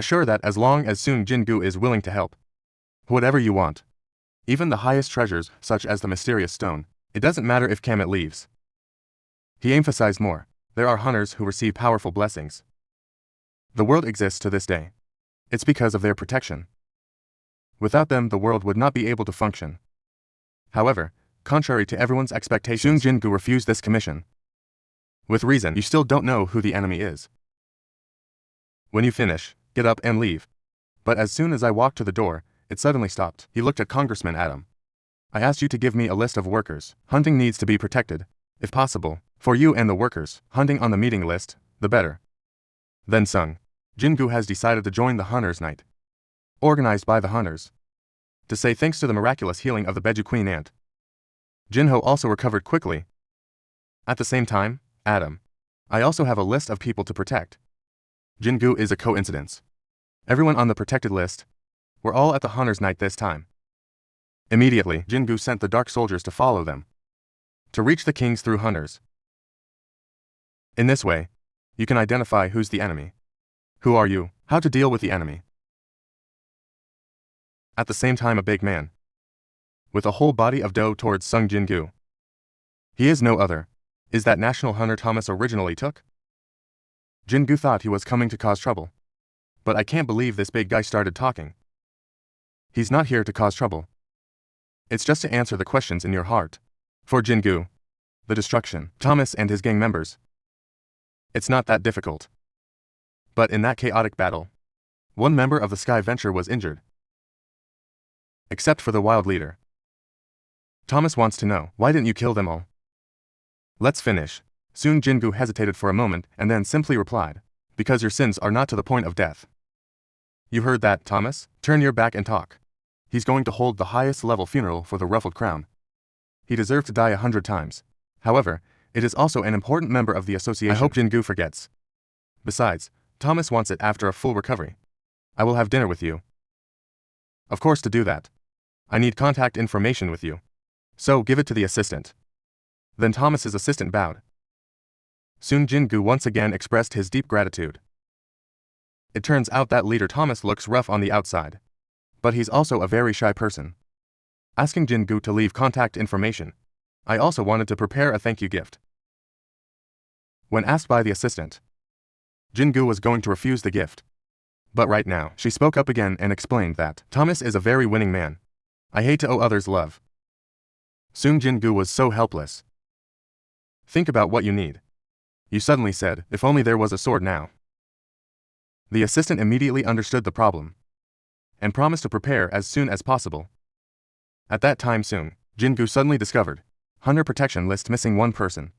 Assure that as long as Sung Jin-Woo is willing to help, whatever you want, even the highest treasures such as the mysterious stone, it doesn't matter if Kamet leaves. He emphasized more. There are hunters who receive powerful blessings. The world exists to this day. It's because of their protection. Without them, the world would not be able to function. However, contrary to everyone's expectations, Sung Jin-Woo refused this commission. With reason, you still don't know who the enemy is. When you finish, get up and leave. But as soon as I walked to the door, it suddenly stopped. He looked at Congressman Adam. I asked you to give me a list of workers. Hunting needs to be protected, if possible, for you and the workers. Hunting on the meeting list, the better. Then Sung Jin-Woo has decided to join the Hunters' Night, organized by the Hunters, to say thanks to the miraculous healing of the Beju Queen Ant. Jin-Ho also recovered quickly. At the same time, Adam, I also have a list of people to protect. Jin-Woo is a coincidence. Everyone on the protected list were all at the Hunters' Night this time. Immediately, Jin-Woo sent the Dark Soldiers to follow them, to reach the kings through hunters. In this way, you can identify who's the enemy. Who are you? How to deal with the enemy. At the same time, a big man, with a whole body of dough towards Sung Jin-Woo. He is no other. Is that national hunter Thomas originally took? Jin-Woo thought he was coming to cause trouble. But I can't believe this big guy started talking. He's not here to cause trouble. It's just to answer the questions in your heart. For Jin-Woo, the destruction, Thomas and his gang members. It's not that difficult. But in that chaotic battle, one member of the Sky Venture was injured. Except for the wild leader. Thomas wants to know, why didn't you kill them all? Let's finish. Sung Jin-Woo hesitated for a moment and then simply replied, because your sins are not to the point of death. You heard that, Thomas? Turn your back and talk. He's going to hold the highest level funeral for the ruffled crown. He deserved to die 100 times. However, it is also an important member of the association. I hope Jin-Woo forgets. Besides, Thomas wants it after a full recovery. I will have dinner with you. Of course, to do that, I need contact information with you. So give it to the assistant. Then Thomas's assistant bowed. Sung Jin-Woo once again expressed his deep gratitude. It turns out that leader Thomas looks rough on the outside, but he's also a very shy person. Asking Jin-Woo to leave contact information, I also wanted to prepare a thank you gift. When asked by the assistant, Jin-Woo was going to refuse the gift. But right now, she spoke up again and explained that Thomas is a very winning man. I hate to owe others love. Sung Jin-Woo was so helpless. Think about what you need. You suddenly said, if only there was a sword now. The assistant immediately understood the problem and promised to prepare as soon as possible. At that time, Sung Jin-Woo suddenly discovered Hunter Protection List missing one person.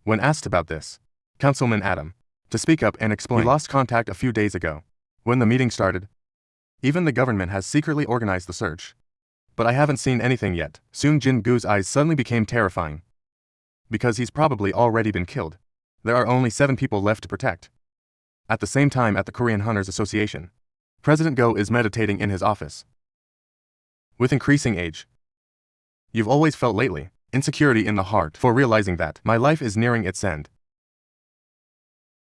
When asked about this, Councilman Adam, to speak up and explain, he lost contact a few days ago. When the meeting started, even the government has secretly organized the search. But I haven't seen anything yet. Sung Jin-Woo's eyes suddenly became terrifying. Because he's probably already been killed. There are only 7 people left to protect. At the same time, at the Korean Hunters Association, President Go is meditating in his office. With increasing age, you've always felt lately insecurity in the heart for realizing that my life is nearing its end.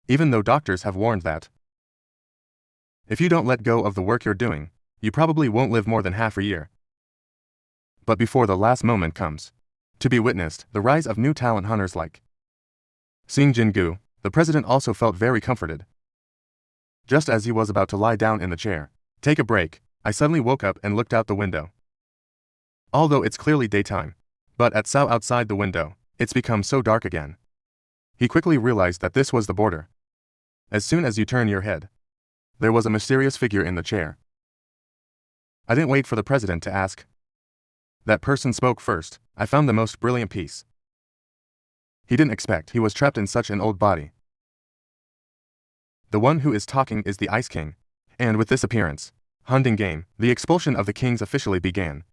Even though doctors have warned that if you don't let go of the work you're doing, you probably won't live more than half a year. But before the last moment comes, to be witnessed, the rise of new talent hunters like Sung Jin-Woo, the president also felt very comforted. Just as he was about to lie down in the chair, take a break, I suddenly woke up and looked out the window. Although it's clearly daytime, but at Sao outside the window, it's become so dark again. He quickly realized that this was the border. As soon as you turn your head, there was a mysterious figure in the chair. I didn't wait for the president to ask. That person spoke first. I found the most brilliant piece. He didn't expect he was trapped in such an old body. The one who is talking is the Ice King, and with this appearance, hunting game, the expulsion of the kings officially began.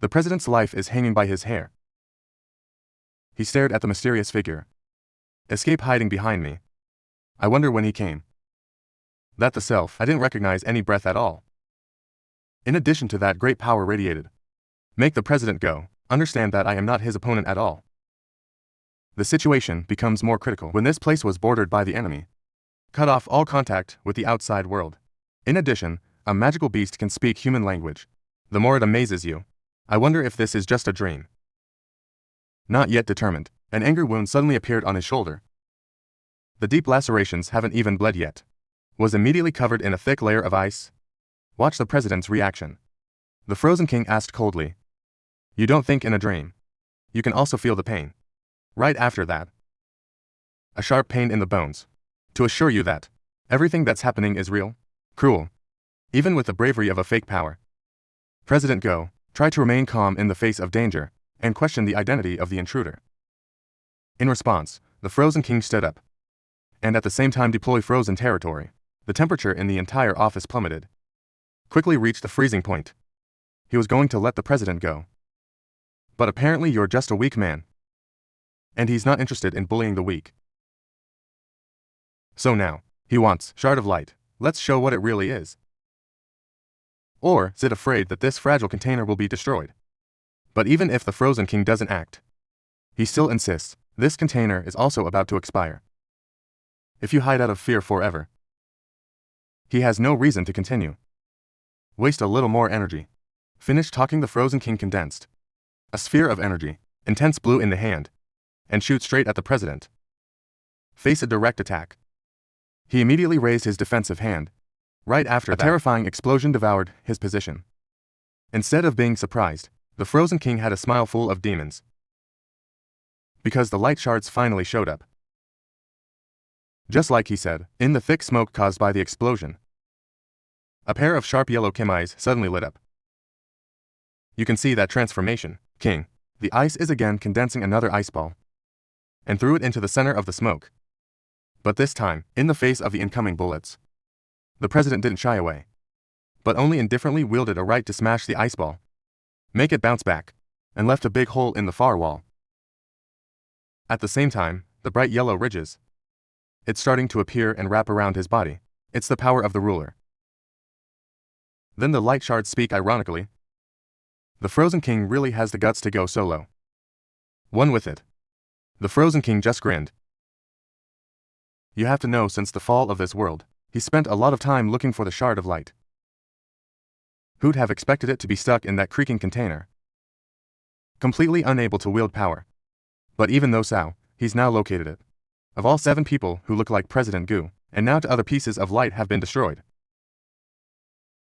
The president's life is hanging by his hair. He stared at the mysterious figure. Escape hiding behind me. I wonder when he came. That the self, I didn't recognize any breath at all. In addition to that great power radiated. Make the president go, understand that I am not his opponent at all. The situation becomes more critical when this place was bordered by the enemy. cut off all contact with the outside world. In addition, a magical beast can speak human language. The more it amazes you, I wonder if this is just a dream. Not yet determined, an angry wound suddenly appeared on his shoulder. The deep lacerations haven't even bled yet. Was immediately covered in a thick layer of ice. Watch the president's reaction. The Frozen King asked coldly. You don't think in a dream. You can also feel the pain. Right after that. A sharp pain in the bones. To assure you that everything that's happening is real, cruel, even with the bravery of a fake power. President Go tried to remain calm in the face of danger and question the identity of the intruder. In response, the Frozen King stood up and at the same time deployed frozen territory. The temperature in the entire office plummeted. Quickly reached the freezing point. He was going to let the president go. But apparently you're just a weak man. And he's not interested in bullying the weak. So now, he wants Shard of Light. Let's show what it really is. Or is it afraid that this fragile container will be destroyed? But even if the Frozen King doesn't act, he still insists this container is also about to expire. If you hide out of fear forever, he has no reason to continue. Waste a little more energy. Finish talking. The Frozen King condensed a sphere of energy, intense blue in the hand, and shoot straight at the president. Face a direct attack. He immediately raised his defensive hand. Right after that, a terrifying explosion devoured his position. Instead of being surprised, the Frozen King had a smile full of demons. Because the light shards finally showed up. Just like he said, in the thick smoke caused by the explosion, a pair of sharp yellow Kim eyes suddenly lit up. You can see that transformation, King. The ice is again condensing another ice ball and threw it into the center of the smoke. But this time, in the face of the incoming bullets, the president didn't shy away, but only indifferently wielded a right to smash the ice ball, make it bounce back, and left a big hole in the far wall. At the same time, the bright yellow ridges, it's starting to appear and wrap around his body. It's the power of the ruler. Then the light shards speak ironically. The Frozen King really has the guts to go solo. One with it. The Frozen King just grinned. You have to know, since the fall of this world, he spent a lot of time looking for the shard of light. Who'd have expected it to be stuck in that creaking container? Completely unable to wield power. But even though so, he's now located it. Of all 7 people who look like President Gu, and now 2 other pieces of light have been destroyed.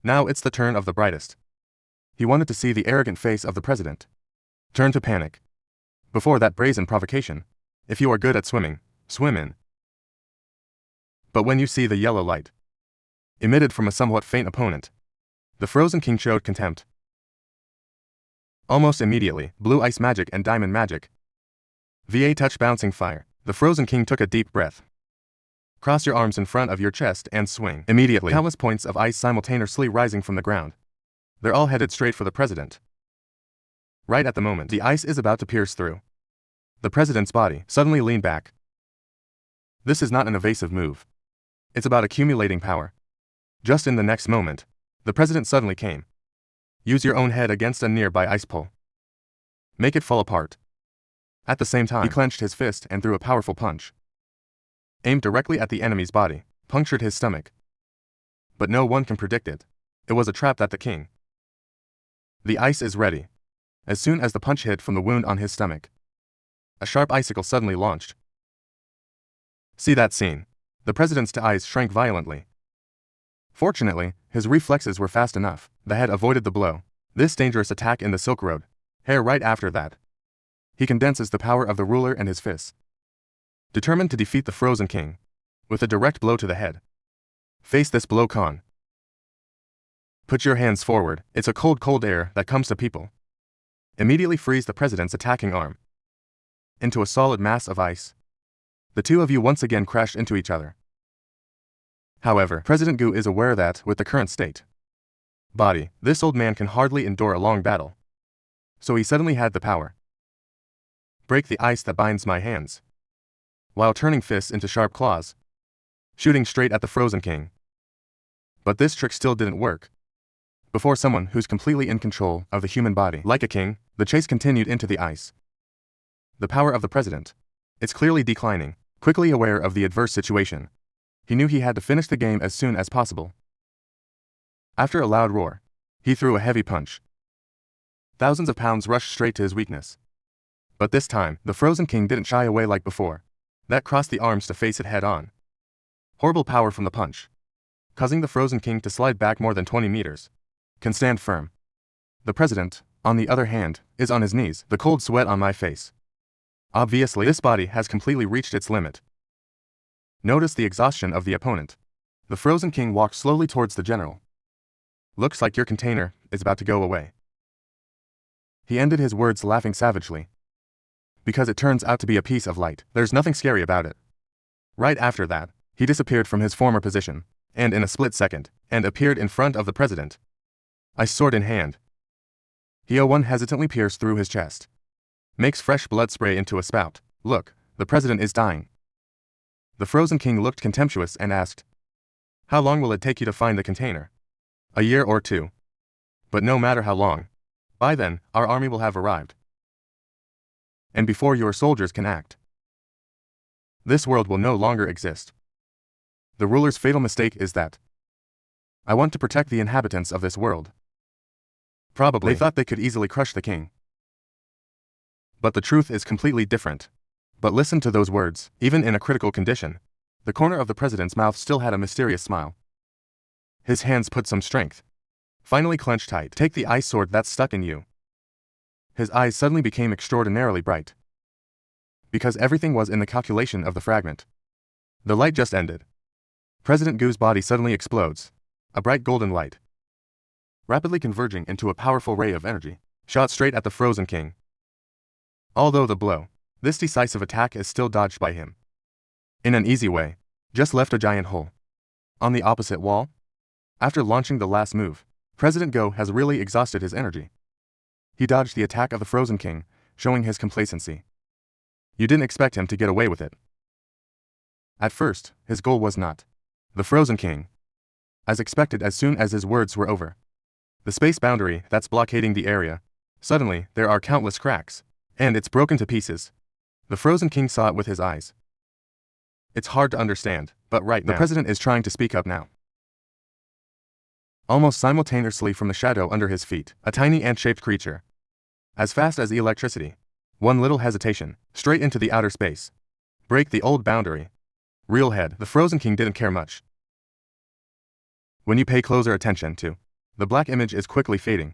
Now it's the turn of the brightest. He wanted to see the arrogant face of the president turn to panic. Before that brazen provocation, if you are good at swimming, swim in. But when you see the yellow light emitted from a somewhat faint opponent, the Frozen King showed contempt. Almost immediately, blue ice magic and diamond magic. VA touch bouncing fire. The Frozen King took a deep breath. Cross your arms in front of your chest and swing. Immediately, countless points of ice simultaneously rising from the ground. They're all headed straight for the president. Right at the moment the ice is about to pierce through, the president's body suddenly leaned back. This is not an evasive move. It's about accumulating power. Just in the next moment, the president suddenly came. Use your own head against a nearby ice pole. Make it fall apart. At the same time, he clenched his fist and threw a powerful punch. Aimed directly at the enemy's body, punctured his stomach. But no one can predict it. It was a trap that the king. The ice is ready. As soon as the punch hit from the wound on his stomach, a sharp icicle suddenly launched. See that scene? The president's eyes shrank violently. Fortunately, his reflexes were fast enough. The head avoided the blow. This dangerous attack in the Silk Road. Hair right after that. He condenses the power of the ruler and his fists. Determined to defeat the Frozen King, with a direct blow to the head. Face this blow, Khan. Put your hands forward. It's a cold air that comes to people. Immediately freeze the president's attacking arm into a solid mass of ice. The 2 of you once again crashed into each other. However, President Gu is aware that, with the current state body, this old man can hardly endure a long battle. So he suddenly had the power. Break the ice that binds my hands. While turning fists into sharp claws, shooting straight at the Frozen King. But this trick still didn't work. Before someone who's completely in control of the human body, like a king, the chase continued into the ice. The power of the president. It's clearly declining. Quickly aware of the adverse situation, He knew he had to finish the game as soon as possible. After a loud roar, he threw a heavy punch. Thousands of pounds rushed straight to his weakness. But this time, the Frozen King didn't shy away like before. That crossed the arms to face it head-on. Horrible power from the punch, causing the Frozen King to slide back more than 20 meters. Can stand firm. The president, on the other hand, is on his knees, the cold sweat on my face. Obviously, this body has completely reached its limit. Notice the exhaustion of the opponent. The Frozen King walked slowly towards the general. Looks like your container is about to go away. He ended his words laughing savagely. Because it turns out to be a piece of light, there's nothing scary about it. Right after that, he disappeared from his former position, and in a split second, and appeared in front of the president. Ice sword in hand. One hesitantly pierced through his chest. Makes fresh blood spray into a spout. Look, the president is dying. The Frozen King looked contemptuous and asked, "How long will it take you to find the container?" "A year or two. But no matter how long, by then, our army will have arrived. And before your soldiers can act, this world will no longer exist. The ruler's fatal mistake is that I want to protect the inhabitants of this world." Probably they thought they could easily crush the king. But the truth is completely different. But listen to those words. Even in a critical condition, the corner of the president's mouth still had a mysterious smile. His hands put some strength. Finally clenched tight. "Take the ice sword that's stuck in you." His eyes suddenly became extraordinarily bright. Because everything was in the calculation of the fragment. The light just ended. President Gu's body suddenly explodes. A bright golden light, rapidly converging into a powerful ray of energy, shot straight at the Frozen King. Although the blow, this decisive attack is still dodged by him. In an easy way, just left a giant hole. On the opposite wall, after launching the last move, President Go has really exhausted his energy. He dodged the attack of the Frozen King, showing his complacency. You didn't expect him to get away with it. At first, his goal was not the Frozen King. As expected, as soon as his words were over, the space boundary that's blockading the area, suddenly there are countless cracks, and it's broken to pieces. The Frozen King saw it with his eyes. It's hard to understand, but right now, the president is trying to speak up now. Almost simultaneously from the shadow under his feet, a tiny ant-shaped creature. As fast as electricity. One little hesitation, straight into the outer space. Break the old boundary. Real head, the Frozen King didn't care much. When you pay closer attention to, the black image is quickly fading,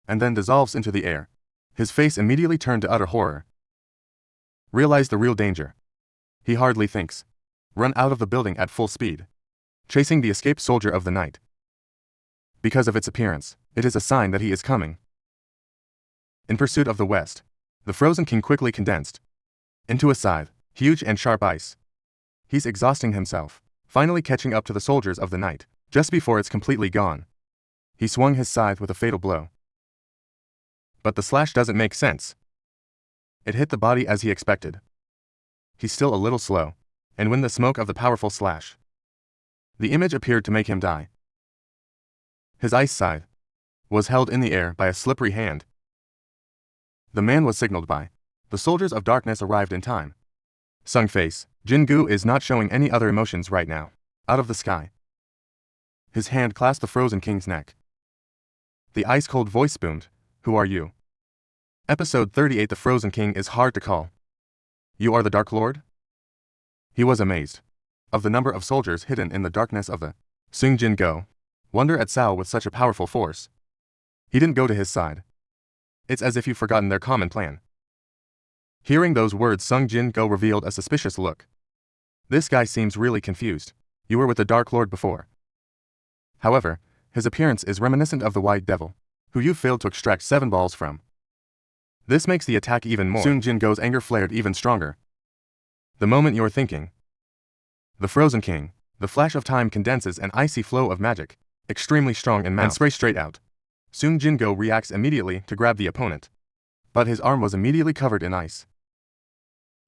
and then dissolves into the air. His face immediately turned to utter horror. Realize the real danger. He hardly thinks. Run out of the building at full speed, chasing the escaped soldier of the night. Because of its appearance, it is a sign that he is coming. In pursuit of the West, the Frozen King quickly condensed into a scythe, huge and sharp ice. He's exhausting himself, finally catching up to the soldiers of the night, just before it's completely gone. He swung his scythe with a fatal blow. But the slash doesn't make sense. It hit the body as he expected. He's still a little slow, and when the smoke of the powerful slash, the image appeared to make him die. His ice scythe was held in the air by a slippery hand. The man was signaled by. The soldiers of darkness arrived in time. Sung Jin-Woo is not showing any other emotions right now. Out of the sky, his hand clasped the Frozen King's neck. The ice-cold voice boomed, "Who are you?" Episode 38. The Frozen King is hard to call. You are the Dark Lord? He was amazed of the number of soldiers hidden in the darkness of the Sung Jin-Woo. Wonder at Sao with such a powerful force. He didn't go to his side. It's as if you've forgotten their common plan. Hearing those words, Sung Jin-Woo revealed a suspicious look. This guy seems really confused. You were with the Dark Lord before. However, his appearance is reminiscent of the White Devil, who you failed to extract 7 balls from. This makes the attack even more. Sung Jin-Woo's anger flared even stronger. The moment you're thinking. The Frozen King, the flash of time condenses an icy flow of magic, extremely strong and spray straight out. Sung Jin-Woo reacts immediately to grab the opponent, but his arm was immediately covered in ice.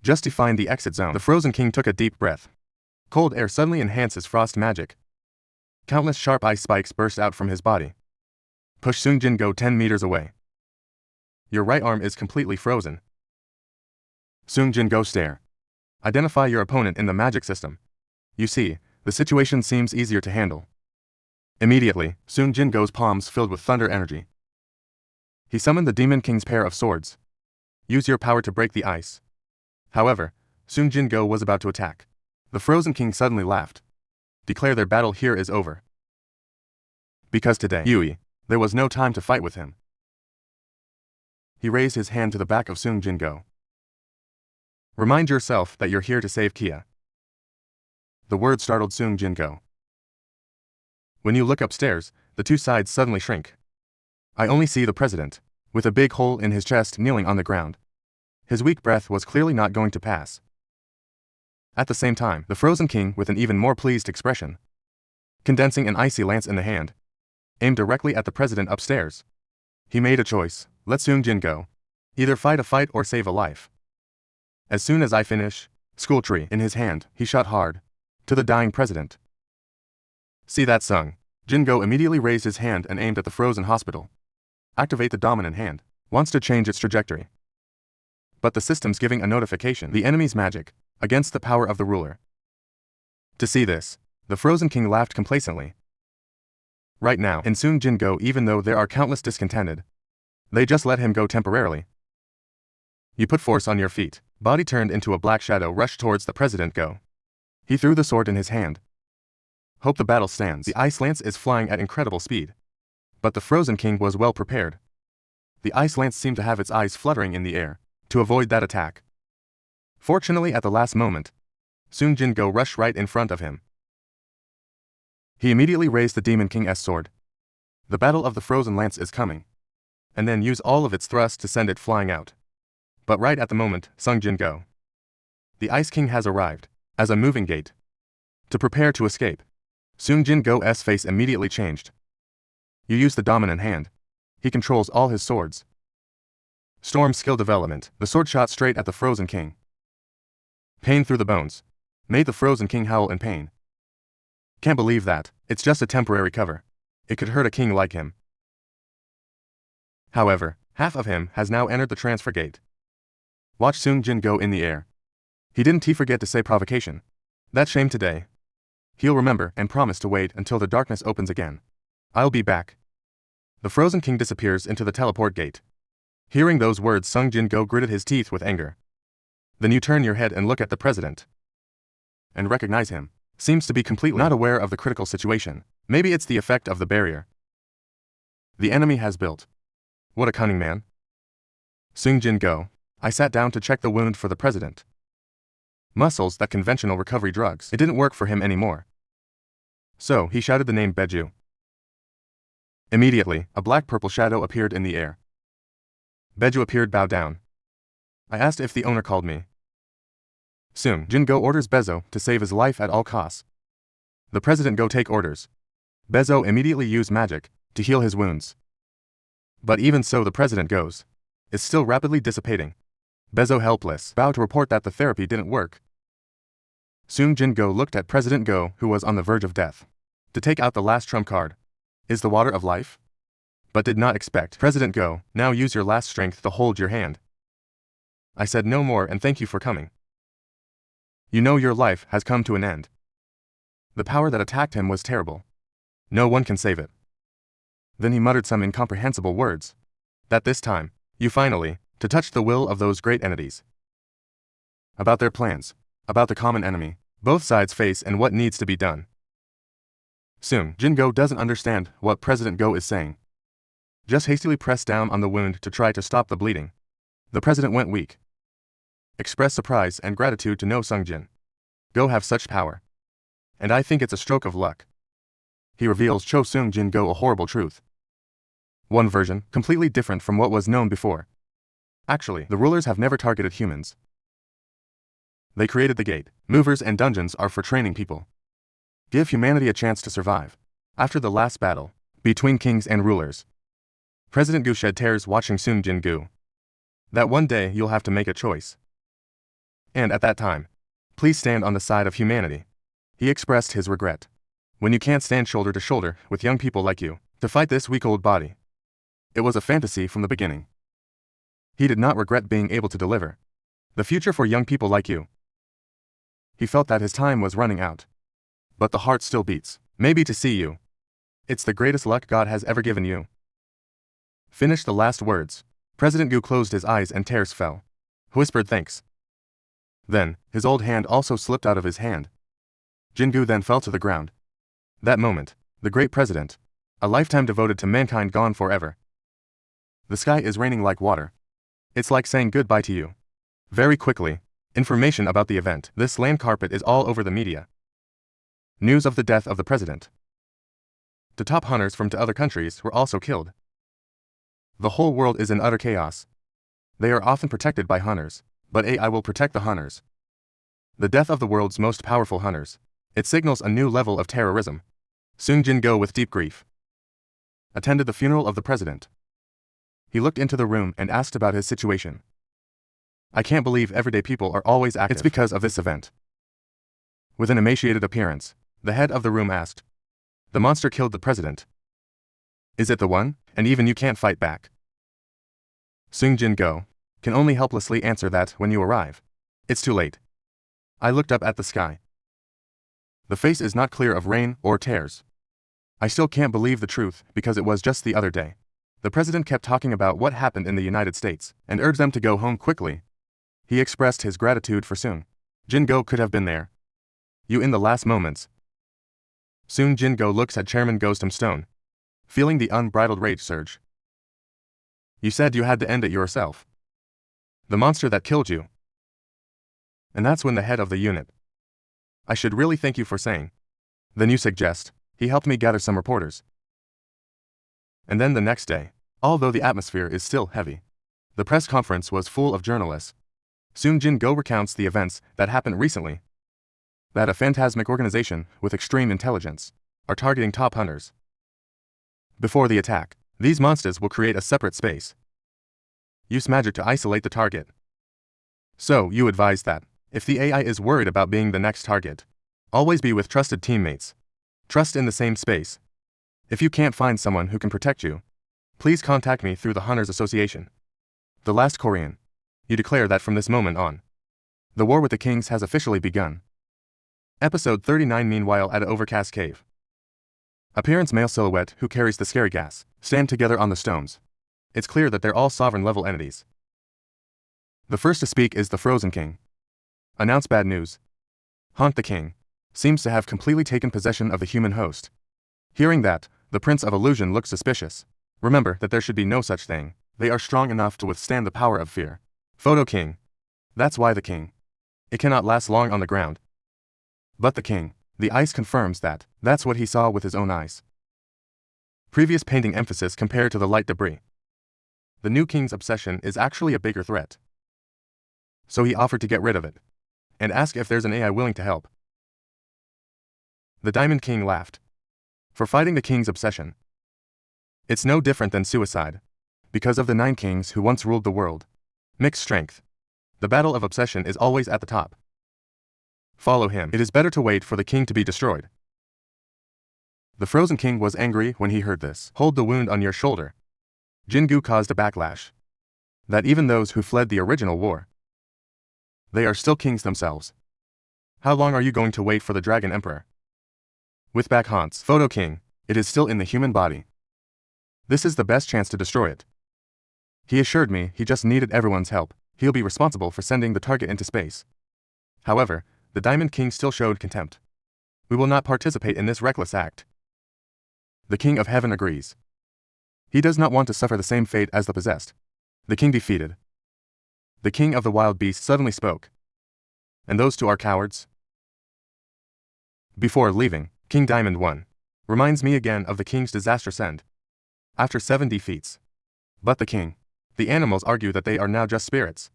Just to find the exit zone, the Frozen King took a deep breath. Cold air suddenly enhances frost magic. Countless sharp ice spikes burst out from his body. Push Sung Jin-Woo 10 meters away. Your right arm is completely frozen. Sung Jin-Woo stare. Identify your opponent in the magic system. You see, the situation seems easier to handle. Immediately, Sung Jin-Go's palms filled with thunder energy. He summoned the Demon King's pair of swords. Use your power to break the ice. However, Sung Jin-Go was about to attack. The Frozen King suddenly laughed. Declare their battle here is over. Because today, Yui, there was no time to fight with him. He raised his hand to the back of Sung Jin-Go. Remind yourself that you're here to save Kia. The word startled Sung Jin-Go. When you look upstairs, the two sides suddenly shrink. I only see the president, with a big hole in his chest, kneeling on the ground. His weak breath was clearly not going to pass. At the same time, the Frozen King, with an even more pleased expression, condensing an icy lance in the hand, aimed directly at the president upstairs. He made a choice. Let Sung Jin go. Either fight a fight or save a life. As soon as I finish, school tree in his hand, he shot hard. To the dying president. See that, Sung? Jin-Go immediately raised his hand and aimed at the frozen hospital. Activate the dominant hand. Wants to change its trajectory. But the system's giving a notification. The enemy's magic, against the power of the ruler. To see this, the Frozen King laughed complacently. Right now, in Sung Jin-Go, even though there are countless discontented, they just let him go temporarily. You put force on your feet. Body turned into a black shadow, rushed towards the President Go. He threw the sword in his hand. Hope the battle stands. The ice lance is flying at incredible speed. But the Frozen King was well prepared. The ice lance seemed to have its eyes fluttering in the air, to avoid that attack. Fortunately, at the last moment, Sung Jin-Go rushed right in front of him. He immediately raised the Demon King's sword. The battle of the frozen lance is coming. And then use all of its thrust to send it flying out. But right at the moment, Sung Jin-Go, the Ice King, has arrived, as a moving gate. To prepare to escape. Sung Jin-Go's face immediately changed. You use the dominant hand. He controls all his swords. Storm skill development. The sword shot straight at the Frozen King. Pain through the bones. Made the Frozen King howl in pain. Can't believe that. It's just a temporary cover. It could hurt a king like him. However, half of him has now entered the transfer gate. Watch Sung Jin-Go in the air. He didn't forget to say provocation. That shame today. He'll remember and promise to wait until the darkness opens again. I'll be back. The Frozen King disappears into the teleport gate. Hearing those words, Sung Jin-Go gritted his teeth with anger. Then you turn your head and look at the president. And recognize him. Seems to be completely not aware of the critical situation. Maybe it's the effect of the barrier the enemy has built. What a cunning man. Sung Jin-Go. I sat down to check the wound for the president. Muscles, that conventional recovery drugs. It didn't work for him anymore. So, he shouted the name Beju. Immediately, a black-purple shadow appeared in the air. Beju appeared, bowed down. I asked if the owner called me. Sung Jin-Go orders Bezo to save his life at all costs. The president Go take orders. Bezo immediately used magic to heal his wounds. But even so, the president Go's is still rapidly dissipating. Bezo, helpless, bowed to report that the therapy didn't work. Sung Jin-Go looked at President Go, who was on the verge of death, to take out the last trump card. Is the water of life? But did not expect. President Go, now use your last strength to hold your hand. I said no more and thank you for coming. You know your life has come to an end. The power that attacked him was terrible. No one can save it. Then he muttered some incomprehensible words. That this time, you finally, to touch the will of those great entities. About their plans, about the common enemy, both sides face and what needs to be done. Sung Jin-Go doesn't understand what President Go is saying. Just hastily pressed down on the wound to try to stop the bleeding. The president went weak. Expressed surprise and gratitude to know Sung Jin-Go have such power. And I think it's a stroke of luck. He reveals Cho Sung Jin-Go a horrible truth. One version, completely different from what was known before. Actually, the rulers have never targeted humans. They created the gate. Movers and dungeons are for training people. Give humanity a chance to survive. After the last battle between kings and rulers, President Gu shed tears watching Sung Jin-Go. That one day you'll have to make a choice. And at that time, please stand on the side of humanity. He expressed his regret. When you can't stand shoulder to shoulder with young people like you, to fight this weak old body. It was a fantasy from the beginning. He did not regret being able to deliver the future for young people like you. He felt that his time was running out. but the heart still beats. Maybe to see you. It's the greatest luck God has ever given you. Finished the last words. President Gu closed his eyes and tears fell. Whispered thanks. Then, his old hand also slipped out of his hand. Jin-Gu then fell to the ground. That moment, the great president, a lifetime devoted to mankind gone forever. The sky is raining like water. It's like saying goodbye to you. Very quickly, information about the event. This land carpet is all over the media. News of the death of the president. The top hunters from other countries were also killed. The whole world is in utter chaos. They are often protected by hunters, but AI will protect the hunters. The death of the world's most powerful hunters. It signals a new level of terrorism. Sung Jin-Woo, with deep grief, attended the funeral of the president. He looked into the room and asked about his situation. I can't believe everyday people are always active. It's because of this event. With an emaciated appearance, the head of the room asked. The monster killed the president. Is it the one? And even you can't fight back. Sung Jin-Woo can only helplessly answer that when you arrive. It's too late. I looked up at the sky. The face is not clear of rain or tears. I still can't believe the truth because it was just the other day. The president kept talking about what happened in the United States and urged them to go home quickly. He expressed his gratitude for Sung Jin-Woo could have been there. You in the last moments. Sung Jin-Woo looks at Chairman Ghostum Stone, feeling the unbridled rage surge. You said you had to end it yourself. The monster that killed you. And that's when the head of the unit. I should really thank you for saying. Then you suggest, he helped me gather some reporters. And then the next day, although the atmosphere is still heavy, the press conference was full of journalists. Sung Jin-Woo recounts the events that happened recently. That a phantasmic organization with extreme intelligence are targeting top hunters. Before the attack, these monsters will create a separate space. Use magic to isolate the target. So, you advise that, if the AI is worried about being the next target, always be with trusted teammates. Trust in the same space. If you can't find someone who can protect you, please contact me through the Hunters Association. The last Korean. You declare that from this moment on, the war with the kings has officially begun. Episode 39. Meanwhile, at an overcast cave. Appearance: male silhouette who carries the scary gas, stand together on the stones. It's clear that they're all sovereign level entities. The first to speak is the Frozen King. Announce bad news. Haunt the King seems to have completely taken possession of the human host. Hearing that, the Prince of Illusion looks suspicious. Remember that there should be no such thing. They are strong enough to withstand the power of fear. Photo King. That's why the King. It cannot last long on the ground. But the King, the ice confirms that. That's what he saw with his own eyes. Previous painting emphasis compared to the light debris. The new King's obsession is actually a bigger threat. So he offered to get rid of it. And ask if there's an AI willing to help. The Diamond King laughed. For fighting the King's obsession. It's no different than suicide. Because of the 9 kings who once ruled the world. Mixed strength. The battle of obsession is always at the top. Follow him. It is better to wait for the king to be destroyed. The Frozen King was angry when he heard this. Hold the wound on your shoulder. Jin-Woo caused a backlash. That even those who fled the original war, they are still kings themselves. How long are you going to wait for the Dragon Emperor? With back haunts. Photo King. It is still in the human body. This is the best chance to destroy it. He assured me he just needed everyone's help. He'll be responsible for sending the target into space. However, the Diamond King still showed contempt. We will not participate in this reckless act. The King of Heaven agrees. He does not want to suffer the same fate as the possessed. The king defeated. The King of the Wild Beasts suddenly spoke. And those two are cowards? Before leaving, King Diamond won. Reminds me again of the king's disastrous end. After 7 defeats. But the animals argue that they are now just spirits.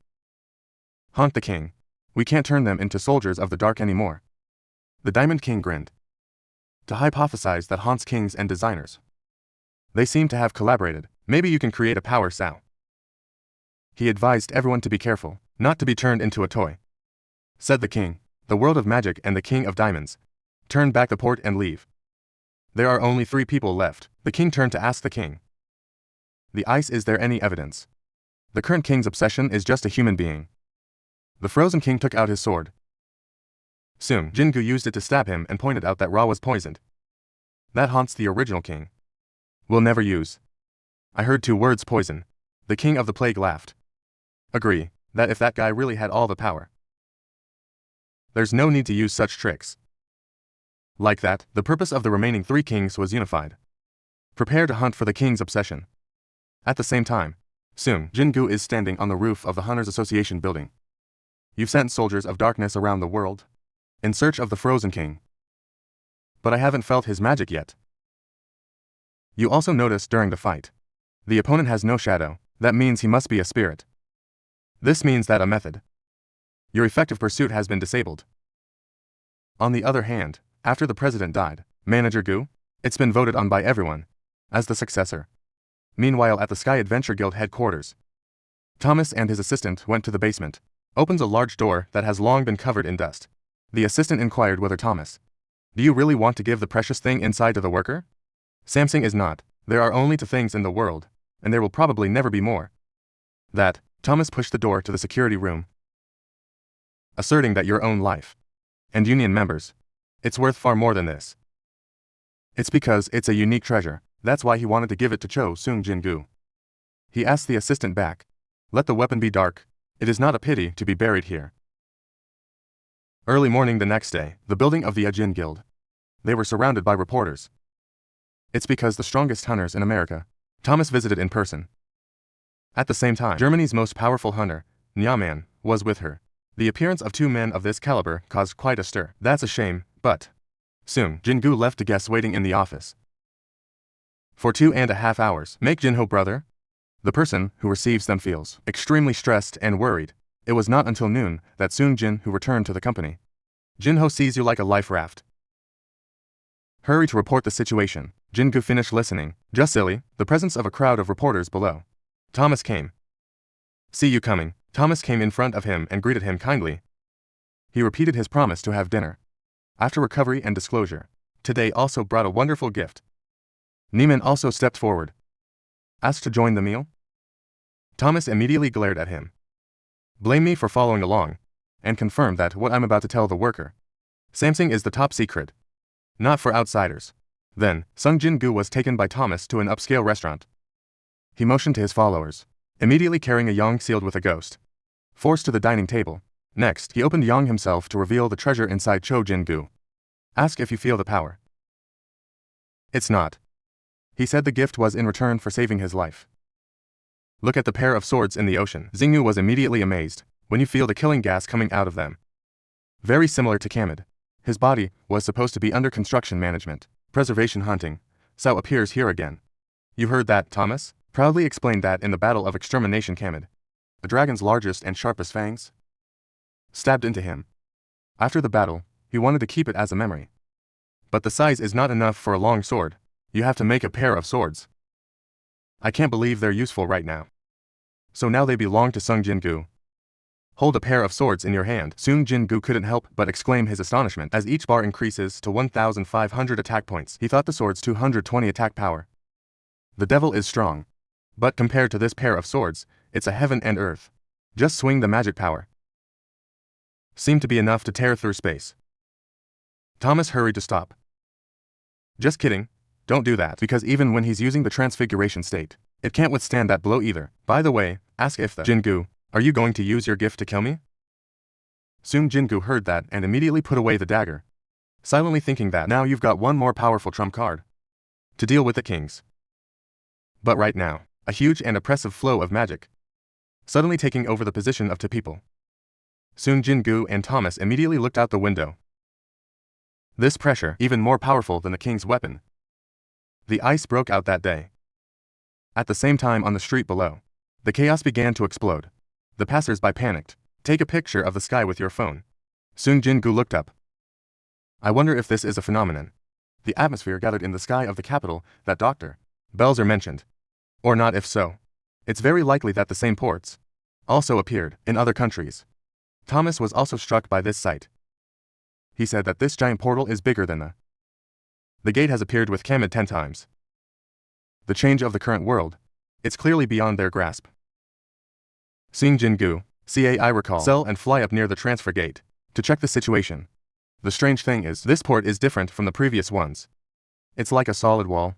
Haunt the king. We can't turn them into soldiers of the dark anymore. The Diamond King grinned. To hypothesize that haunts kings and designers. They seem to have collaborated. Maybe you can create a power sow. He advised everyone to be careful, not to be turned into a toy. Said the king, the world of magic and the King of Diamonds. Turn back the port and leave. There are only 3 people left. The king turned to ask the king. The ice, is there any evidence? The current king's obsession is just a human being. The Frozen King took out his sword. Sung Jin-Woo used it to stab him and pointed out that Ra was poisoned. That haunts the original king. Will never use. I heard 2 words poison. The king of the plague laughed. Agree, that if that guy really had all the power, there's no need to use such tricks. Like that, the purpose of the remaining 3 kings was unified. Prepare to hunt for the king's obsession. At the same time, Sung Jin-Woo is standing on the roof of the Hunters Association building. You've sent soldiers of darkness around the world in search of the Frozen King. But I haven't felt his magic yet. You also noticed during the fight, the opponent has no shadow. That means he must be a spirit. This means that a method, your effective pursuit, has been disabled. On the other hand, after the president died, Manager Gu, it's been voted on by everyone as the successor. Meanwhile, at the Sky Adventure Guild headquarters, Thomas and his assistant went to the basement, opens a large door that has long been covered in dust. The assistant inquired whether Thomas, do you really want to give the precious thing inside to the worker? Samsung is not. There are only 2 things in the world, and there will probably never be more. That, Thomas pushed the door to the security room, asserting that your own life and union members, it's worth far more than this. It's because it's a unique treasure. That's why he wanted to give it to Sung Jin-Woo. He asked the assistant back, let the weapon be dark. It is not a pity to be buried here. Early morning the next day, the building of the Ajin Guild. They were surrounded by reporters. It's because the strongest hunters in America, Thomas visited in person. At the same time, Germany's most powerful hunter, Nyaman, was with her. The appearance of 2 men of this caliber caused quite a stir. That's a shame, but Sung Jin-Woo left the guests waiting in the office for 2.5 hours. Make Jin-Ho brother? The person who receives them feels extremely stressed and worried. It was not until noon that Sung Jin-Woo returned to the company. Jin-Ho sees you like a life raft. Hurry to report the situation. Jin-Woo finished listening. Just silly, the presence of a crowd of reporters below. Thomas came. See you coming. Thomas came in front of him and greeted him kindly. He repeated his promise to have dinner. After recovery and disclosure, today also brought a wonderful gift. Neiman also stepped forward. Asked to join the meal? Thomas immediately glared at him. Blame me for following along, and confirmed that what I'm about to tell the worker, Samsung, is the top secret. Not for outsiders. Then, Sung Jin-Woo was taken by Thomas to an upscale restaurant. He motioned to his followers, immediately carrying a yang sealed with a ghost, forced to the dining table. Next, he opened yang himself to reveal the treasure inside Jin-Woo. Ask if you feel the power. It's not. He said the gift was in return for saving his life. Look at the pair of swords in the ocean. Xingyu was immediately amazed when you feel the killing gas coming out of them. Very similar to Kamid. His body was supposed to be under construction management, preservation hunting, so appears here again. You heard that, Thomas? Proudly explained that in the battle of extermination Kamid, the dragon's largest and sharpest fangs stabbed into him. After the battle, he wanted to keep it as a memory. But the size is not enough for a long sword. You have to make a pair of swords. I can't believe they're useful right now. So now they belong to Sung Jin-Woo. Hold a pair of swords in your hand. Sung Jin-Woo couldn't help but exclaim his astonishment as each bar increases to 1,500 attack points. He thought the sword's 220 attack power. The devil is strong. But compared to this pair of swords, it's a heaven and earth. Just swing the magic power. Seemed to be enough to tear through space. Thomas hurried to stop. Just kidding. Don't do that, because even when he's using the transfiguration state, it can't withstand that blow either. By the way, ask if the Jin-Woo, are you going to use your gift to kill me? Sung Jin-Woo heard that and immediately put away the dagger, silently thinking that now you've got one more powerful trump card to deal with the kings. But right now, a huge and oppressive flow of magic suddenly taking over the position of 2 people. Sung Jin-Woo and Thomas immediately looked out the window. This pressure, even more powerful than the king's weapon. The ice broke out that day. At the same time on the street below, the chaos began to explode. The passers-by panicked. Take a picture of the sky with your phone. Sung Jin-Woo looked up. I wonder if this is a phenomenon. The atmosphere gathered in the sky of the capital that Dr. Belzer mentioned. Or not. If so, it's very likely that the same ports also appeared in other countries. Thomas was also struck by this sight. He said that this giant portal is bigger than the gate has appeared with Kamid 10 times. The change of the current world, it's clearly beyond their grasp. Sung Jin-Woo, I recall, sell and fly up near the transfer gate to check the situation. The strange thing is, this port is different from the previous ones. It's like a solid wall.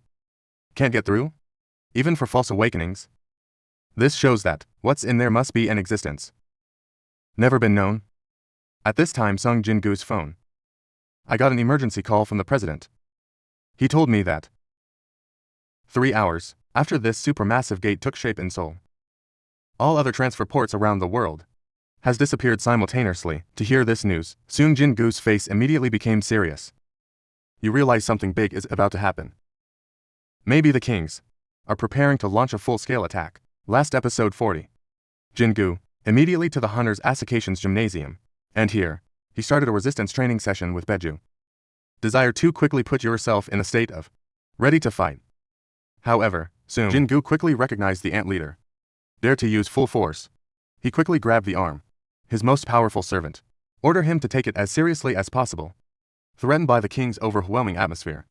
Can't get through? Even for false awakenings? This shows that what's in there must be an existence. Never been known. At this time, Sung Jin-Woo's phone. I got an emergency call from the president. He told me that 3 hours after this supermassive gate took shape in Seoul, all other transfer ports around the world has disappeared simultaneously. To hear this news, Sung Jin-Woo's face immediately became serious. You realize something big is about to happen. Maybe the kings are preparing to launch a full-scale attack. Last episode 40. Jin-Woo immediately to the Hunter's Assocation's gymnasium, and here he started a resistance training session with Beju. Desire to quickly put yourself in a state of ready to fight. However, Sung Jin-Woo quickly recognized the ant leader. Dare to use full force. He quickly grabbed the arm. His most powerful servant. Order him to take it as seriously as possible. Threatened by the king's overwhelming atmosphere,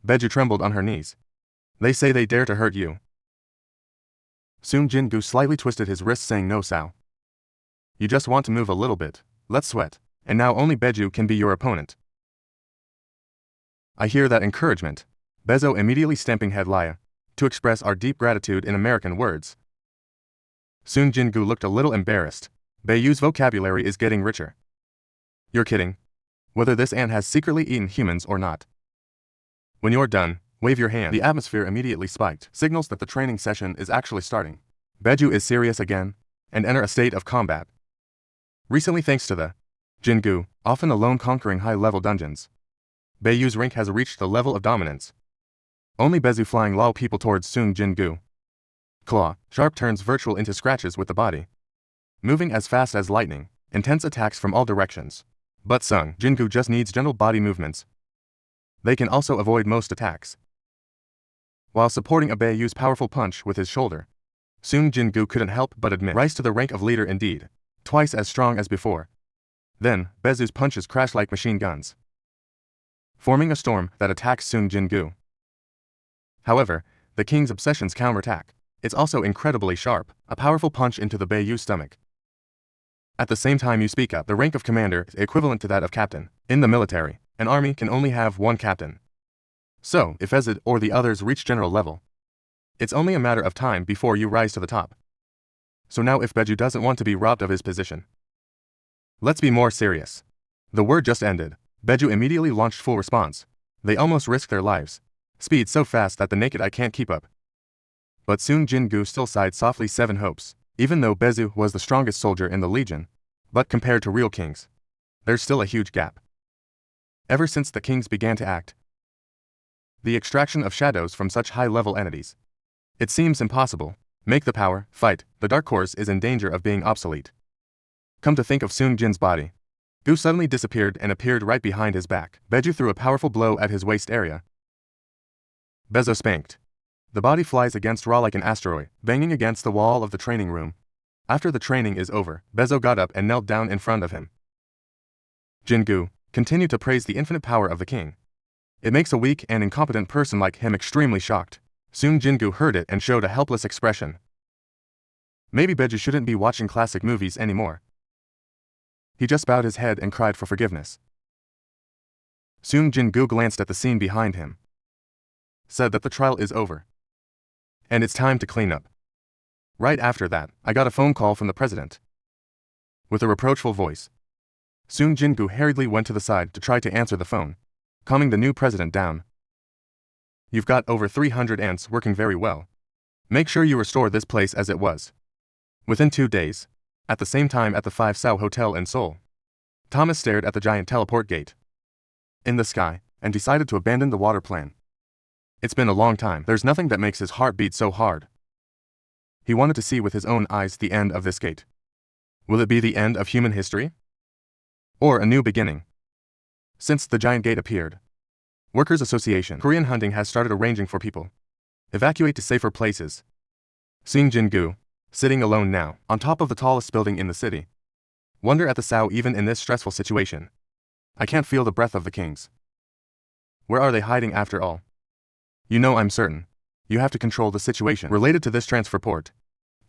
Beju trembled on her knees. They say they dare to hurt you. Sung Jin-Woo slightly twisted his wrist, saying, no, Sao. You just want to move a little bit. Let's sweat. And now only Beju can be your opponent. I hear that encouragement. Bezo immediately stamping head Laya. To express our deep gratitude in American words. Sung Jin-Woo looked a little embarrassed. Beju's vocabulary is getting richer. You're kidding. Whether this ant has secretly eaten humans or not. When you're done, wave your hand. The atmosphere immediately spiked. Signals that the training session is actually starting. Beju is serious again, and enter a state of combat. Recently, thanks to the Jin-Woo, often alone conquering high-level dungeons, Beju's rank has reached the level of dominance. Only Bezu flying lull people towards Sung Jin-Woo. Claw, sharp turns virtual into scratches with the body. Moving as fast as lightning, intense attacks from all directions. But Sung Jin-Woo just needs gentle body movements. They can also avoid most attacks. While supporting a Beju's powerful punch with his shoulder, Sung Jin-Woo couldn't help but admit, rise to the rank of leader indeed, twice as strong as before. Then, Bezu's punches crash like machine guns, forming a storm that attacks Sung Jin-Woo. However, the king's obsessions counterattack. It's also incredibly sharp, a powerful punch into the Beju's stomach. At the same time you speak up, the rank of commander is equivalent to that of captain. In the military, an army can only have one captain. So, if Ezid or the others reach general level, it's only a matter of time before you rise to the top. So now if Beju doesn't want to be robbed of his position, let's be more serious. The word just ended. Beju immediately launched full response. They almost risked their lives. Speed so fast that the naked eye can't keep up. But Sung Jin-Woo still sighed softly. 7 hopes. Even though Bezu was the strongest soldier in the legion, but compared to real kings, there's still a huge gap. Ever since the kings began to act, the extraction of shadows from such high-level entities, it seems impossible. Make the power, fight, the dark horse is in danger of being obsolete. Come to think of Sung Jin's body, Gu suddenly disappeared and appeared right behind his back. Beju threw a powerful blow at his waist area. Bezo spanked. The body flies against Ra like an asteroid, banging against the wall of the training room. After the training is over, Bezo got up and knelt down in front of him. Jin-Woo continued to praise the infinite power of the king. It makes a weak and incompetent person like him extremely shocked. Soon Jin-Woo heard it and showed a helpless expression. Maybe Beju shouldn't be watching classic movies anymore. He just bowed his head and cried for forgiveness. Sung Jin-Woo glanced at the scene behind him, said that the trial is over, and it's time to clean up. Right after that, I got a phone call from the president. With a reproachful voice, Sung Jin-Woo hurriedly went to the side to try to answer the phone, calming the new president down. You've got over 300 ants working very well. Make sure you restore this place as it was. Within 2 days, at the same time at the 5 Sao Hotel in Seoul, Thomas stared at the giant teleport gate in the sky and decided to abandon the water plan. It's been a long time. There's nothing that makes his heart beat so hard. He wanted to see with his own eyes the end of this gate. Will it be the end of human history? Or a new beginning? Since the giant gate appeared, Workers' Association Korean Hunting has started arranging for people evacuate to safer places. Sung Jin-Woo, sitting alone now, on top of the tallest building in the city, wonder at the Sao even in this stressful situation. I can't feel the breath of the kings. Where are they hiding after all? You know, I'm certain you have to control the situation related to this transfer port.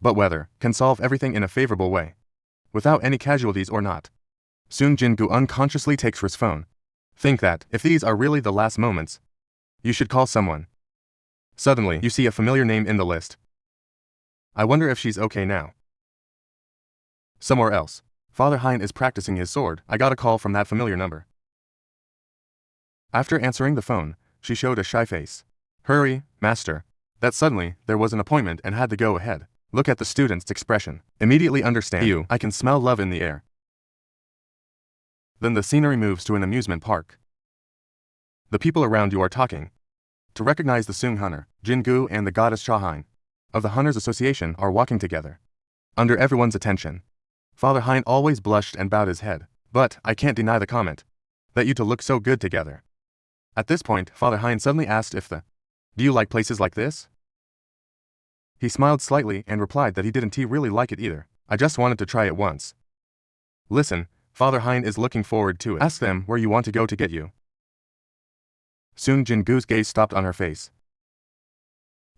But whether can solve everything in a favorable way, without any casualties or not, Sung Jin-Woo unconsciously takes his phone. Think that, if these are really the last moments, you should call someone. Suddenly, you see a familiar name in the list. I wonder if she's okay now. Somewhere else, Father Hein is practicing his sword. I got a call from that familiar number. After answering the phone, she showed a shy face. Hurry, master. That suddenly, there was an appointment and had to go ahead. Look at the student's expression. Immediately understand you. I can smell love in the air. Then the scenery moves to an amusement park. The people around you are talking. To recognize the Sung Hunter, Jin-Woo and the goddess Cha-Hein of the Hunters Association are walking together. Under everyone's attention, Father Hein always blushed and bowed his head. But, I can't deny the comment, that you two look so good together. At this point, Father Hein suddenly asked if do you like places like this? He smiled slightly and replied that he didn't really like it either. I just wanted to try it once. Listen, Father Hein is looking forward to it. Ask them where you want to go to get you. Sung Jin-Woo's gaze stopped on her face.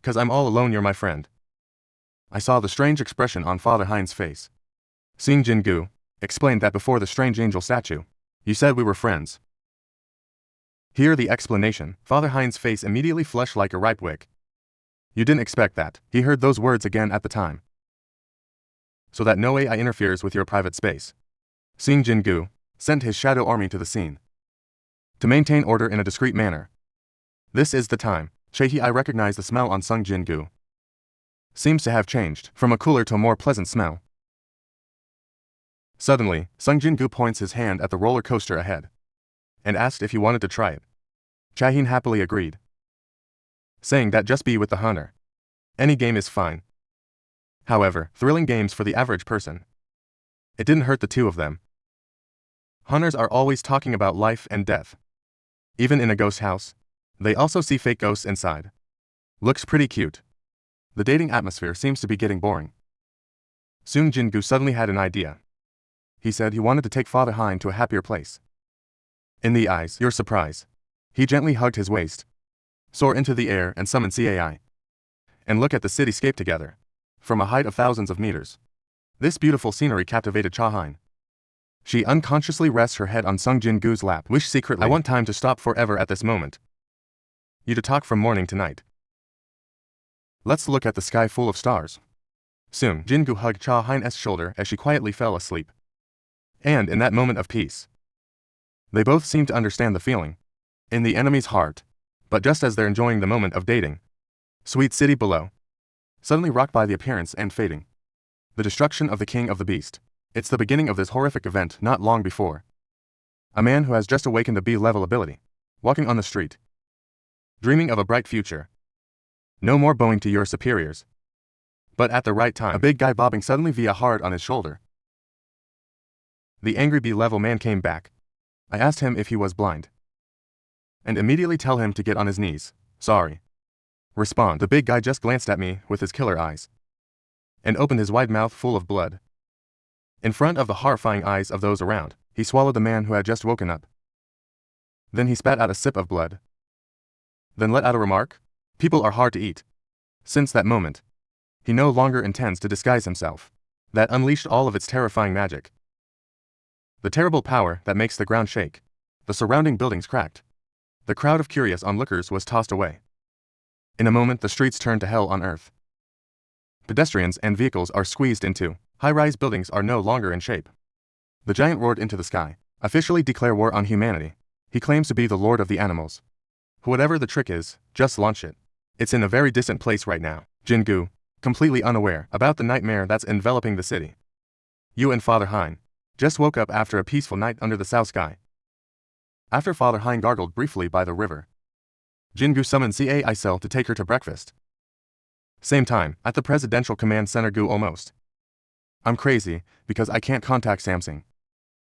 'Cause I'm all alone, you're my friend. I saw the strange expression on Father Hein's face. Sung Jin-Woo explained that before the strange angel statue. You said we were friends. Hear the explanation. Father Hein's face immediately flushed like a ripe wick. You didn't expect that. He heard those words again at the time. So that no AI interferes with your private space. Sung Jin-Woo sent his shadow army to the scene to maintain order in a discreet manner. This is the time. I recognize the smell on Sung Jin-Woo. Seems to have changed from a cooler to a more pleasant smell. Suddenly, Sung Jin-Woo points his hand at the roller coaster ahead and asked if he wanted to try it. Cha-Hein happily agreed, saying that just be with the hunter. Any game is fine. However, thrilling games for the average person. It didn't hurt the two of them. Hunters are always talking about life and death. Even in a ghost house, they also see fake ghosts inside. Looks pretty cute. The dating atmosphere seems to be getting boring. Sung Jin-Woo suddenly had an idea. He said he wanted to take Father Hein to a happier place. In the eyes, your surprise. He gently hugged his waist. Soar into the air and summon CAI. And look at the cityscape together. From a height of thousands of meters. This beautiful scenery captivated Cha-Hein. She unconsciously rests her head on Sung Jin-Woo's lap. Wish secretly, I want time to stop forever at this moment. You to talk from morning to night. Let's look at the sky full of stars. Sung Jin-Woo hugged Cha-Hein's shoulder as she quietly fell asleep. And in that moment of peace, they both seemed to understand the feeling in the enemy's heart. But just as they're enjoying the moment of dating, sweet city below, suddenly rocked by the appearance and fading. The destruction of the king of the beast. It's the beginning of this horrific event not long before. A man who has just awakened a B-level ability, walking on the street, dreaming of a bright future. No more bowing to your superiors. But at the right time, a big guy bobbing suddenly via hard on his shoulder. The angry B-level man came back. I asked him if he was blind. And immediately tell him to get on his knees. Sorry. Respond. The big guy just glanced at me with his killer eyes. And opened his wide mouth full of blood. In front of the horrifying eyes of those around, he swallowed the man who had just woken up. Then he spat out a sip of blood. Then let out a remark. People are hard to eat. Since that moment, he no longer intends to disguise himself. That unleashed all of its terrifying magic. The terrible power that makes the ground shake. The surrounding buildings cracked. The crowd of curious onlookers was tossed away. In a moment the streets turned to hell on earth. Pedestrians and vehicles are squeezed into. High-rise buildings are no longer in shape. The giant roared into the sky. Officially declare war on humanity. He claims to be the lord of the animals. Whatever the trick is, just launch it. It's in a very distant place right now. Jin-Woo, completely unaware about the nightmare that's enveloping the city. You and Father Hein just woke up after a peaceful night under the south sky. After Father Hein gargled briefly by the river, Jin-Woo summoned CAI Cell to take her to breakfast. Same time, at the Presidential Command Center. Gu almost. I'm crazy, because I can't contact Samsung.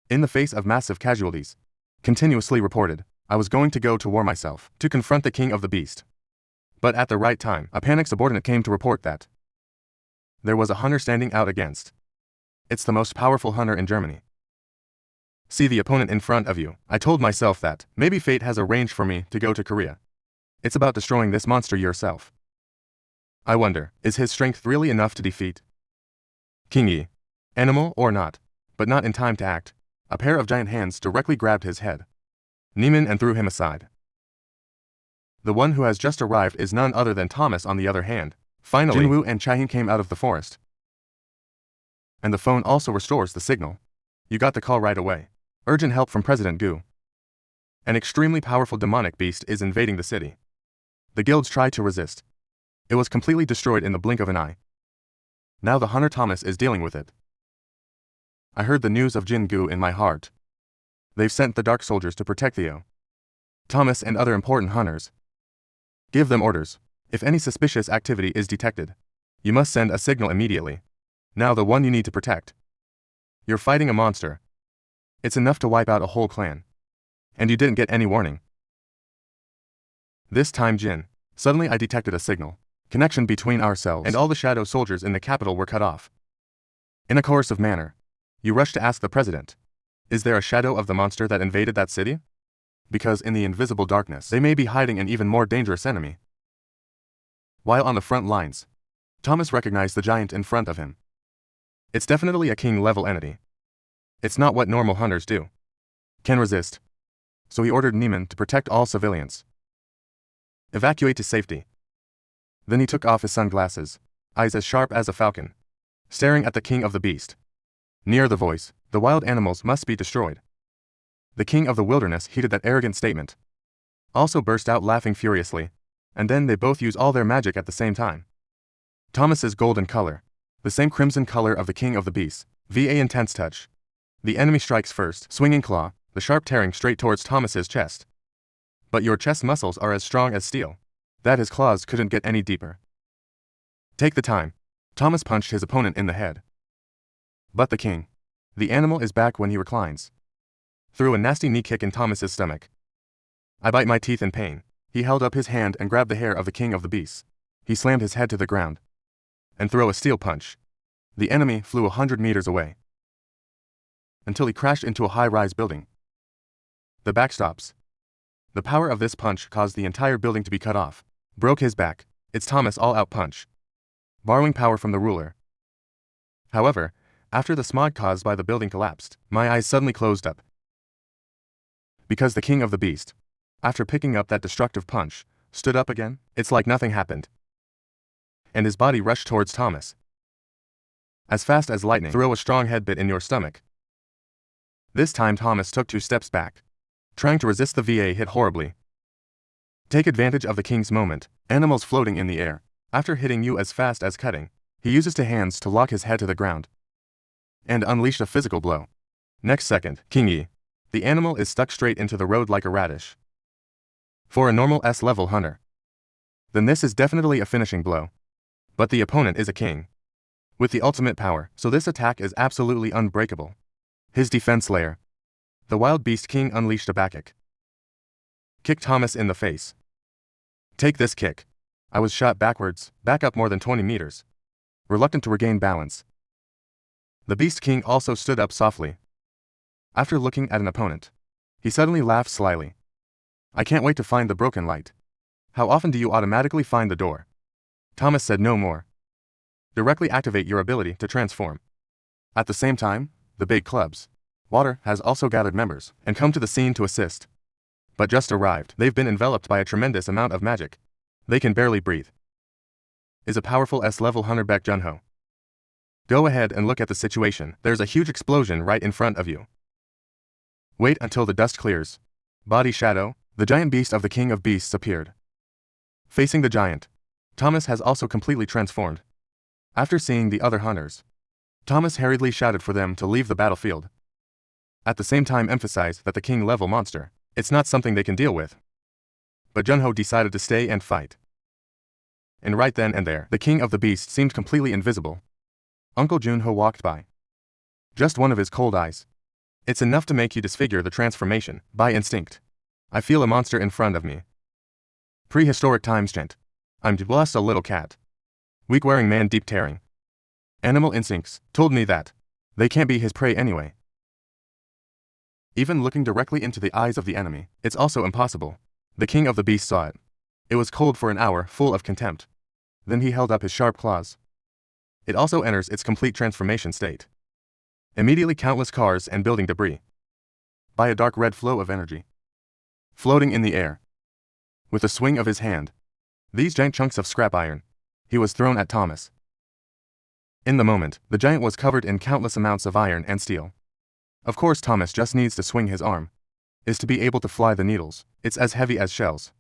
In the face of massive casualties, continuously reported, I was going to go to war myself, to confront the king of the beast. But at the right time, a panicked subordinate came to report that there was a hunter standing out against. It's the most powerful hunter in Germany. See the opponent in front of you. I told myself that maybe fate has arranged for me to go to Korea. It's about destroying this monster yourself. I wonder, is his strength really enough to defeat King Yi? Animal or not, but not in time to act. A pair of giant hands directly grabbed his head, Neiman, and threw him aside. The one who has just arrived is none other than Thomas. On the other hand, finally, Jin-Woo and Chaehyun came out of the forest. And the phone also restores the signal. You got the call right away. Urgent help from President Gu. An extremely powerful demonic beast is invading the city. The guilds tried to resist. It was completely destroyed in the blink of an eye. Now the hunter Thomas is dealing with it. I heard the news of Jin-Gu in my heart. They've sent the Dark Soldiers to protect Theo, Thomas, and other important hunters. Give them orders. If any suspicious activity is detected, you must send a signal immediately. Now the one you need to protect. You're fighting a monster. It's enough to wipe out a whole clan. And you didn't get any warning. This time, Jin. Suddenly I detected a signal. Connection between ourselves and all the shadow soldiers in the capital were cut off. In a coercive manner, you rushed to ask the president, is there a shadow of the monster that invaded that city? Because in the invisible darkness, they may be hiding an even more dangerous enemy. While on the front lines, Thomas recognized the giant in front of him. It's definitely a king-level entity. It's not what normal hunters do. Can resist. So he ordered Neiman to protect all civilians. Evacuate to safety. Then he took off his sunglasses, eyes as sharp as a falcon, staring at the king of the beast. Near the voice, the wild animals must be destroyed. The king of the wilderness heeded that arrogant statement. Also burst out laughing furiously, and then they both use all their magic at the same time. Thomas's golden color, the same crimson color of the king of the beast, VA intense touch. The enemy strikes first, swinging claw, the sharp tearing straight towards Thomas's chest. But your chest muscles are as strong as steel, that his claws couldn't get any deeper. Take the time. Thomas punched his opponent in the head. But the king, the animal, is back when he reclines. Threw a nasty knee kick in Thomas's stomach. I bite my teeth in pain. He held up his hand and grabbed the hair of the king of the beasts. He slammed his head to the ground and threw a steel punch. The enemy flew 100 meters away until he crashed into a high-rise building. The backstops. The power of this punch caused the entire building to be cut off. Broke his back. It's Thomas' all-out punch, borrowing power from the ruler. However, after the smog caused by the building collapsed, my eyes suddenly closed up. Because the king of the beast, after picking up that destructive punch, stood up again. It's like nothing happened. And his body rushed towards Thomas. As fast as lightning, throw a strong headbutt in your stomach. This time Thomas took 2 steps back, trying to resist. The VA hit horribly. Take advantage of the king's moment, animals floating in the air. After hitting you as fast as cutting, he uses 2 hands to lock his head to the ground and unleashed a physical blow. Next second, King Yi. The animal is stuck straight into the road like a radish. For a normal S-level hunter, then this is definitely a finishing blow. But the opponent is a king with the ultimate power, so this attack is absolutely unbreakable. His defense layer. The wild beast king unleashed a back kick. Kicked Thomas in the face. Take this kick. I was shot backwards, back up more than 20 meters. Reluctant to regain balance. The beast king also stood up softly. After looking at an opponent, he suddenly laughed slyly. I can't wait to find the broken light. How often do you automatically find the door? Thomas said no more. Directly activate your ability to transform. At the same time, the big clubs, Water, has also gathered members and come to the scene to assist. But just arrived, they've been enveloped by a tremendous amount of magic. They can barely breathe. Is a powerful S-level hunter Baek Junho. Go ahead and look at the situation. There's a huge explosion right in front of you. Wait until the dust clears. Body shadow, the giant beast of the king of beasts appeared. Facing the giant, Thomas has also completely transformed. After seeing the other hunters, Thomas hurriedly shouted for them to leave the battlefield. At the same time emphasized that the king-level monster, it's not something they can deal with. But Junho decided to stay and fight. And right then and there, the king of the beast seemed completely invisible. Uncle Junho walked by. Just one of his cold eyes. It's enough to make you disfigure the transformation, by instinct. I feel a monster in front of me. Prehistoric times gent. I'm just a little cat. Weak-wearing man deep tearing. Animal instincts told me that they can't be his prey anyway. Even looking directly into the eyes of the enemy, it's also impossible. The king of the beast saw it. It was cold for an hour, full of contempt. Then he held up his sharp claws. It also enters its complete transformation state. Immediately countless cars and building debris by a dark red flow of energy. Floating in the air. With a swing of his hand, these giant chunks of scrap iron, he was thrown at Thomas. In the moment, the giant was covered in countless amounts of iron and steel. Of course, Thomas just needs to swing his arm, is to be able to fly the needles. It's as heavy as shells.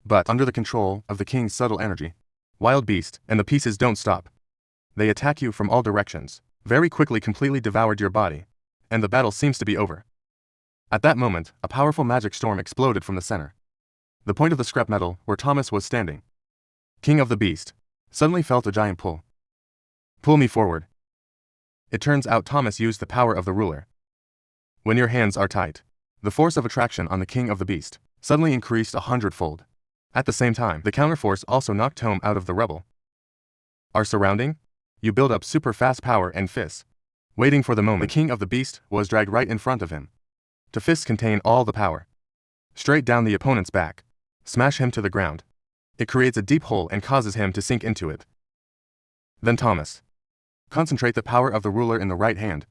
But under the control of the king's subtle energy, wild beast, and the pieces don't stop. They attack you from all directions, very quickly completely devoured your body, and the battle seems to be over. At that moment, a powerful magic storm exploded from the center. The point of the scrap metal where Thomas was standing, King of the Beast, suddenly felt a giant pull. Pull me forward. It turns out Thomas used the power of the ruler. When your hands are tight, the force of attraction on the King of the Beast suddenly increased 100-fold. At the same time, the counterforce also knocked Tom out of the rebel. Our surrounding? You build up super fast power and fists. Waiting for the moment, the King of the Beast was dragged right in front of him. The fists contain all the power. Straight down the opponent's back. Smash him to the ground. It creates a deep hole and causes him to sink into it. Then Thomas. Concentrate the power of the ruler in the right hand.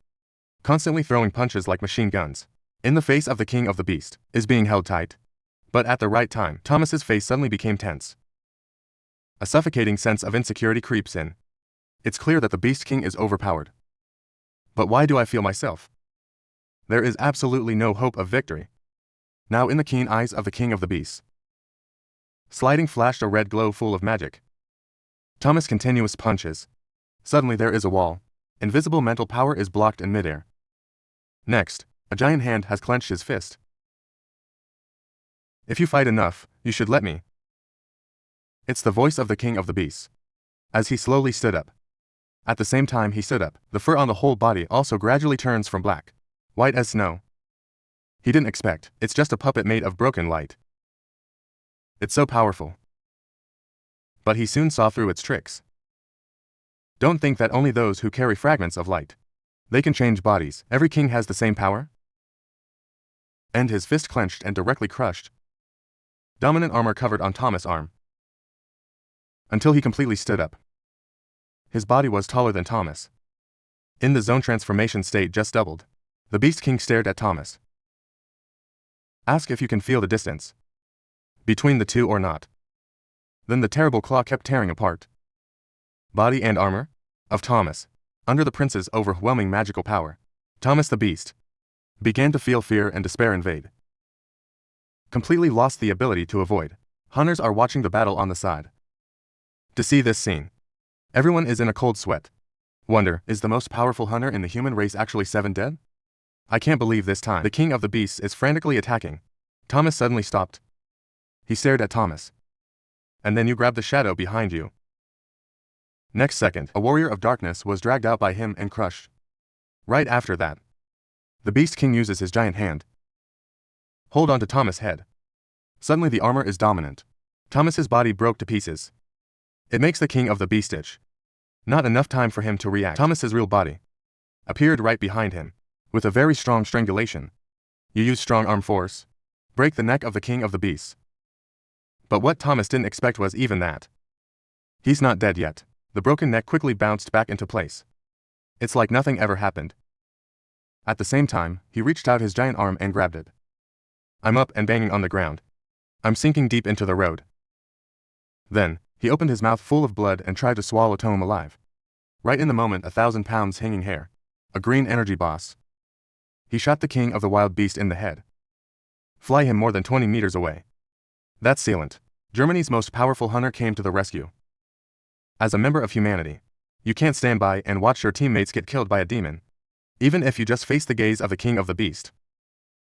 Constantly throwing punches like machine guns. In the face of the King of the Beast, is being held tight. But at the right time, Thomas's face suddenly became tense. A suffocating sense of insecurity creeps in. It's clear that the Beast King is overpowered. But why do I feel myself? There is absolutely no hope of victory. Now in the keen eyes of the King of the Beast, sliding flashed a red glow full of magic. Thomas' continuous punches. Suddenly there is a wall. Invisible mental power is blocked in midair. Next, a giant hand has clenched his fist. If you fight enough, you should let me. It's the voice of the King of the Beast. As he slowly stood up. At the same time he stood up, the fur on the whole body also gradually turns from black, white as snow. He didn't expect, it's just a puppet made of broken light. It's so powerful. But he soon saw through its tricks. Don't think that only those who carry fragments of light, they can change bodies. Every king has the same power. And his fist clenched and directly crushed. Dominant armor covered on Thomas' arm. Until he completely stood up. His body was taller than Thomas. In the zone transformation state just doubled. The Beast King stared at Thomas. Ask if you can feel the distance between the two or not. Then the terrible claw kept tearing apart body and armor of Thomas. Under the prince's overwhelming magical power, Thomas the Beast began to feel fear and despair invade. Completely lost the ability to avoid. Hunters are watching the battle on the side. To see this scene, everyone is in a cold sweat. Wonder, is the most powerful hunter in the human race actually 7 dead? I can't believe this time. The King of the Beasts is frantically attacking. Thomas suddenly stopped. He stared at Thomas. And then you grabbed the shadow behind you. Next second, a warrior of darkness was dragged out by him and crushed. Right after that, the Beast King uses his giant hand. Hold on to Thomas' head. Suddenly the armor is dominant. Thomas's body broke to pieces. It makes the King of the Beast itch. Not enough time for him to react. Thomas's real body appeared right behind him, with a very strong strangulation. You use strong arm force. Break the neck of the King of the Beasts. But what Thomas didn't expect was even that. He's not dead yet. The broken neck quickly bounced back into place. It's like nothing ever happened. At the same time, he reached out his giant arm and grabbed it. I'm up and banging on the ground. I'm sinking deep into the road. Then, he opened his mouth full of blood and tried to swallow Tom alive. Right in the moment, 1,000 pounds hanging hair, a green energy boss. He shot the King of the Wild Beast in the head. Fly him more than 20 meters away. That's sealant. Germany's most powerful hunter came to the rescue. As a member of humanity, you can't stand by and watch your teammates get killed by a demon. Even if you just face the gaze of the King of the Beast.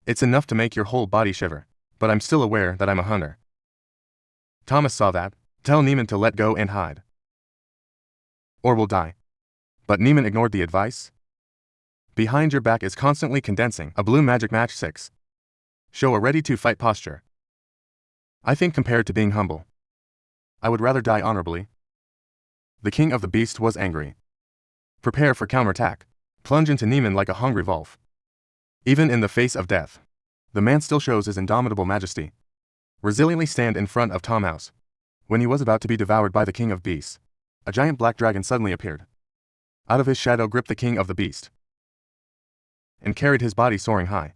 It's enough to make your whole body shiver. But I'm still aware that I'm a hunter. Thomas saw that. Tell Neiman to let go and hide. Or we'll die. But Neiman ignored the advice. Behind your back is constantly condensing a blue magic match 6. Show a ready-to-fight posture. I think compared to being humble, I would rather die honorably. The King of the Beast was angry. Prepare for counterattack. Plunge into Neiman like a hungry wolf. Even in the face of death, the man still shows his indomitable majesty. Resiliently stand in front of Tom House. When he was about to be devoured by the King of Beasts, a giant black dragon suddenly appeared. Out of his shadow gripped the King of the Beast and carried his body soaring high.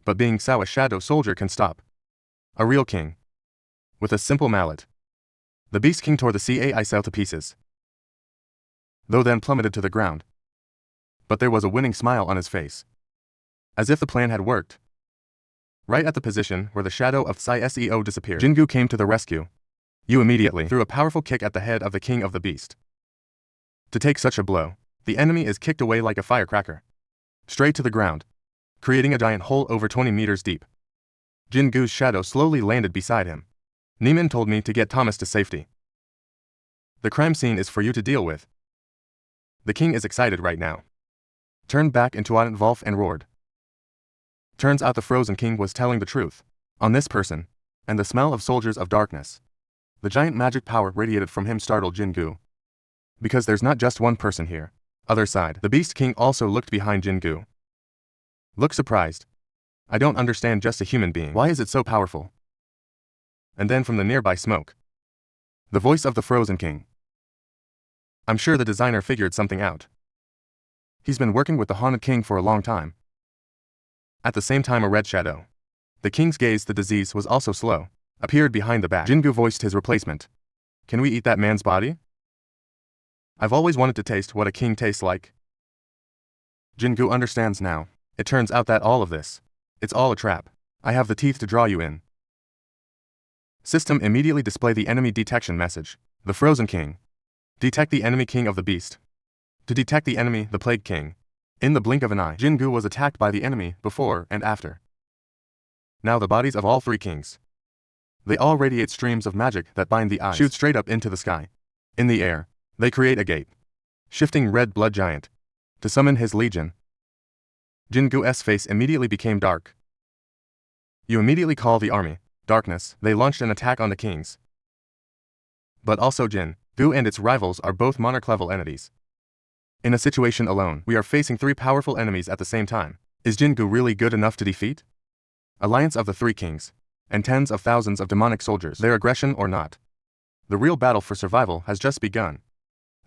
But being Sao, a shadow soldier can stop a real king with a simple mallet. The Beast King tore the Cai Sao to pieces, though then plummeted to the ground. But there was a winning smile on his face, as if the plan had worked. Right at the position where the shadow of Tsai Seo disappeared, Jin-Goo came to the rescue. You immediately threw a powerful kick at the head of the king of the beast. To take such a blow, the enemy is kicked away like a firecracker, straight to the ground, creating a giant hole over 20 meters deep. Jin-Goo's shadow slowly landed beside him. Neiman told me to get Thomas to safety. The crime scene is for you to deal with. The king is excited right now. Turned back into Aunt Wolf and roared. Turns out the Frozen King was telling the truth. On this person, and the smell of soldiers of darkness. The giant magic power radiated from him startled Jin-Goo. Because there's not just one person here. Other side, the Beast King also looked behind Jin-Goo. Look surprised. I don't understand, just a human being. Why is it so powerful? And then from the nearby smoke, the voice of the Frozen King. I'm sure the designer figured something out. He's been working with the Haunted King for a long time. At the same time, a red shadow, the king's gaze, the disease was also slow, appeared behind the back. Jin-Goo voiced his replacement. Can we eat that man's body? I've always wanted to taste what a king tastes like. Jin-Goo understands now. It turns out that all of this, it's all a trap. I have the teeth to draw you in. System immediately display the enemy detection message. The Frozen King. Detect the enemy king of the beast. To detect the enemy, the Plague King. In the blink of an eye, Jin-Goo was attacked by the enemy before and after. Now the bodies of all three kings. They all radiate streams of magic that bind the eyes, shoot straight up into the sky. In the air, they create a gate. Shifting red blood giant. To summon his legion. Jin-Goo's face immediately became dark. You immediately call the army. Darkness, they launched an attack on the kings. But also Jin-Goo and its rivals are both monarch-level entities. In a situation alone, we are facing three powerful enemies at the same time. Is Jin-Goo really good enough to defeat? Alliance of the Three Kings, and tens of thousands of demonic soldiers, their aggression or not. The real battle for survival has just begun.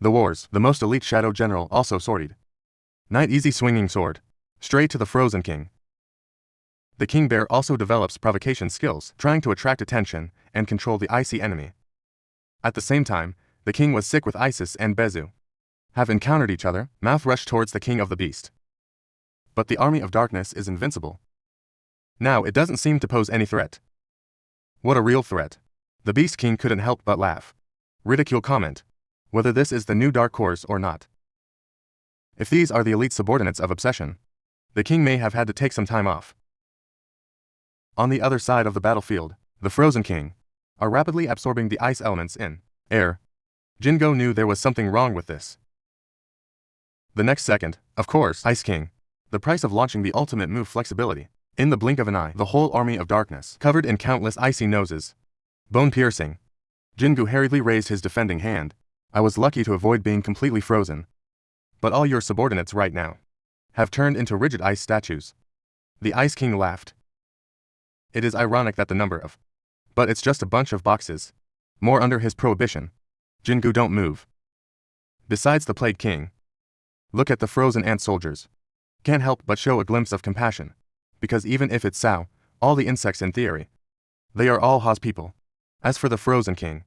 The wars, the most elite shadow general also sorted. Night easy swinging sword, straight to the Frozen King. The King Bear also develops provocation skills, trying to attract attention and control the icy enemy. At the same time, the king was sick with Isis and Bezu. Have encountered each other, mouth rushed towards the king of the beast. But the army of darkness is invincible. Now it doesn't seem to pose any threat. What a real threat. The Beast King couldn't help but laugh. Ridicule comment. Whether this is the new dark horse or not. If these are the elite subordinates of obsession, the king may have had to take some time off. On the other side of the battlefield, the Frozen King are rapidly absorbing the ice elements in air. Jin-Goo knew there was something wrong with this. The next second, of course, Ice King. The price of launching the ultimate move, flexibility. In the blink of an eye, the whole army of darkness, covered in countless icy noses. Bone-piercing. Jin-Goo hurriedly raised his defending hand. I was lucky to avoid being completely frozen. But all your subordinates right now have turned into rigid ice statues. The Ice King laughed. It is ironic that the number of, but it's just a bunch of boxes. More under his prohibition. Jin-Goo, don't move. Besides the Plague King, look at the frozen ant soldiers. Can't help but show a glimpse of compassion. Because even if it's Sao, all the insects in theory, they are all Ha's people. As for the Frozen King,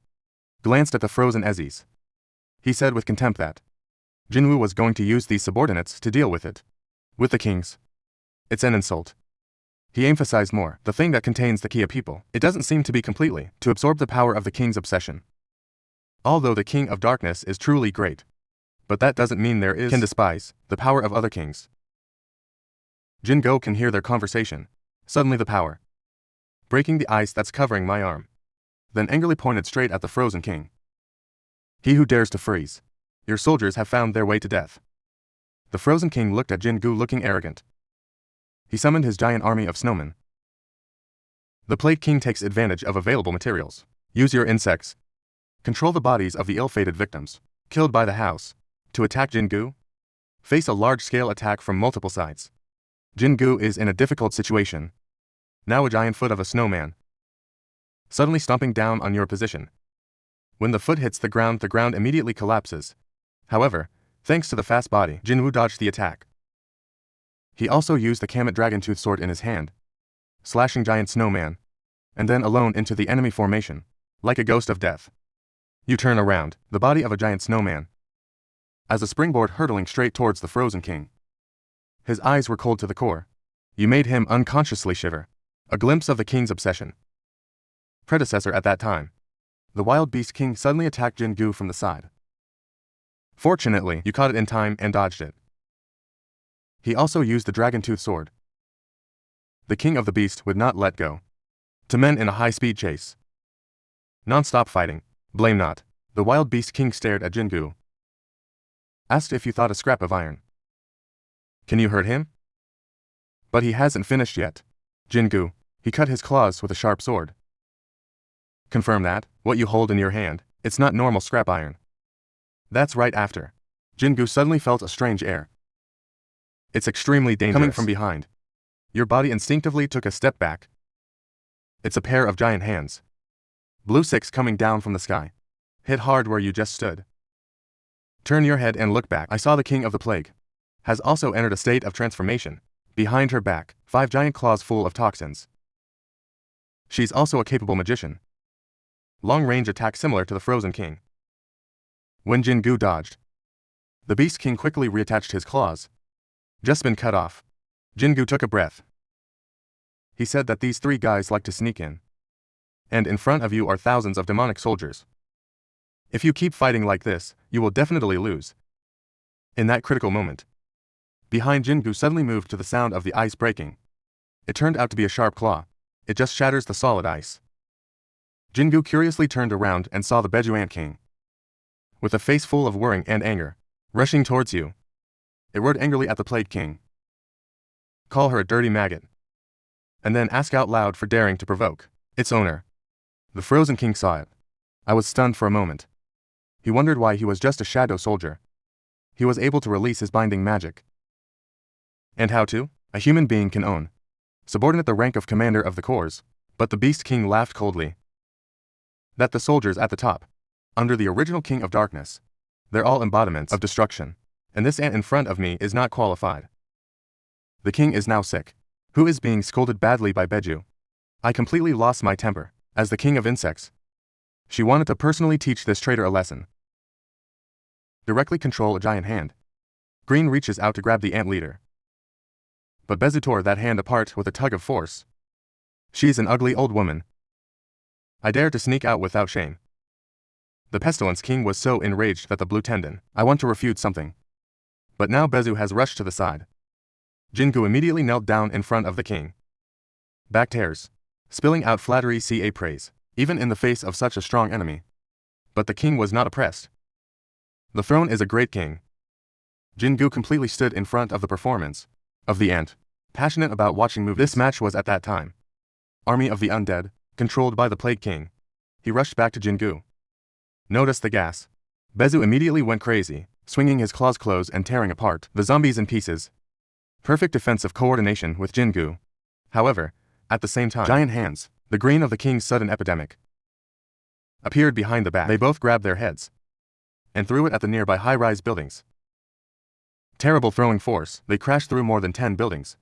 glanced at the frozen Ezis. He said with contempt that Jin-Woo was going to use these subordinates to deal with it. With the kings. It's an insult. He emphasized more, the thing that contains the Kia people. It doesn't seem to be completely to absorb the power of the king's obsession. Although the king of darkness is truly great. But that doesn't mean there can despise the power of other kings. Jin-Goo can hear their conversation. Suddenly the power. Breaking the ice that's covering my arm. Then angrily pointed straight at the Frozen King. He who dares to freeze. Your soldiers have found their way to death. The Frozen King looked at Jin-Goo looking arrogant. He summoned his giant army of snowmen. The Plague King takes advantage of available materials. Use your insects. Control the bodies of the ill-fated victims, killed by the house, to attack Jin-Goo. Face a large-scale attack from multiple sides. Jin-Goo is in a difficult situation. Now a giant foot of a snowman. Suddenly stomping down on your position. When the foot hits the ground immediately collapses. However, thanks to the fast body, Jin-Woo dodged the attack. He also used the Kamet Dragon Tooth sword in his hand. slashing giant snowman, and then alone into the enemy formation, like a ghost of death. You turn around, the body of a giant snowman, as a springboard hurtling straight towards the Frozen King. His eyes were cold to the core. You made him unconsciously shiver. A glimpse of the king's obsession. Predecessor at that time. The wild beast king suddenly attacked Jin-Goo from the side. Fortunately, you caught it in time and dodged it. He also used the dragon-tooth sword. The king of the beast would not let go. To men in a high-speed chase. Non-stop fighting. Blame not. The wild beast king stared at Jin-Goo. Asked if you thought a scrap of iron. Can you hurt him? But he hasn't finished yet. Jin-Goo, he cut his claws with a sharp sword. Confirm that, what you hold in your hand, it's not normal scrap iron. That's right after. Jin-Goo suddenly felt a strange air. It's extremely dangerous. Coming from behind. Your body instinctively took a step back. It's a pair of giant hands. Blue six coming down from the sky. Hit hard where you just stood. Turn your head and look back. I saw the king of the plague. Has also entered a state of transformation. Behind her back, 5 giant claws full of toxins. She's also a capable magician. Long-range attack similar to the Frozen King. When Jin-Goo dodged, the Beast King quickly reattached his claws. Just been cut off. Jin-Goo took a breath. He said that these 3 guys like to sneak in. And in front of you are thousands of demonic soldiers. If you keep fighting like this, you will definitely lose. In that critical moment, behind Jin-Goo suddenly moved to the sound of the ice breaking. It turned out to be a sharp claw. It just shatters the solid ice. Jin-Goo curiously turned around and saw the Beju Ant King. With a face full of worrying and anger, rushing towards you. It roared angrily at the Plague King. Call her a dirty maggot. And then ask out loud for daring to provoke its owner. The Frozen King saw it. I was stunned for a moment. He wondered why he was just a shadow soldier. He was able to release his binding magic. And how to? A human being can own. Subordinate the rank of commander of the corps, but the Beast King laughed coldly. That the soldiers at the top, under the original King of Darkness, they're all embodiments of destruction, and this ant in front of me is not qualified. The king is now sick. Who is being scolded badly by Beju? I completely lost my temper, as the king of insects. She wanted to personally teach this traitor a lesson. Directly control a giant hand. Green reaches out to grab the ant leader. But Bezu tore that hand apart with a tug of force. She's an ugly old woman. I dare to sneak out without shame. The Pestilence King was so enraged that the blue tendon. I want to refute something. But now Bezu has rushed to the side. Jin-Goo immediately knelt down in front of the king. Back tears. Spilling out flattery ca praise, even in the face of such a strong enemy. But the king was not oppressed. The throne is a great king. Jin-Goo completely stood in front of the performance of the ant, passionate about watching movies. This match was at that time. Army of the Undead, controlled by the Plague King. He rushed back to Jin-Goo. Notice the gas. Bezu immediately went crazy, swinging his claws close and tearing apart the zombies in pieces. Perfect defensive coordination with Jin-Goo. However, at the same time, giant hands, the green of the king's sudden epidemic, appeared behind the back. They both grabbed their heads and threw it at the nearby high-rise buildings. Terrible throwing force, they crashed through more than 10 buildings.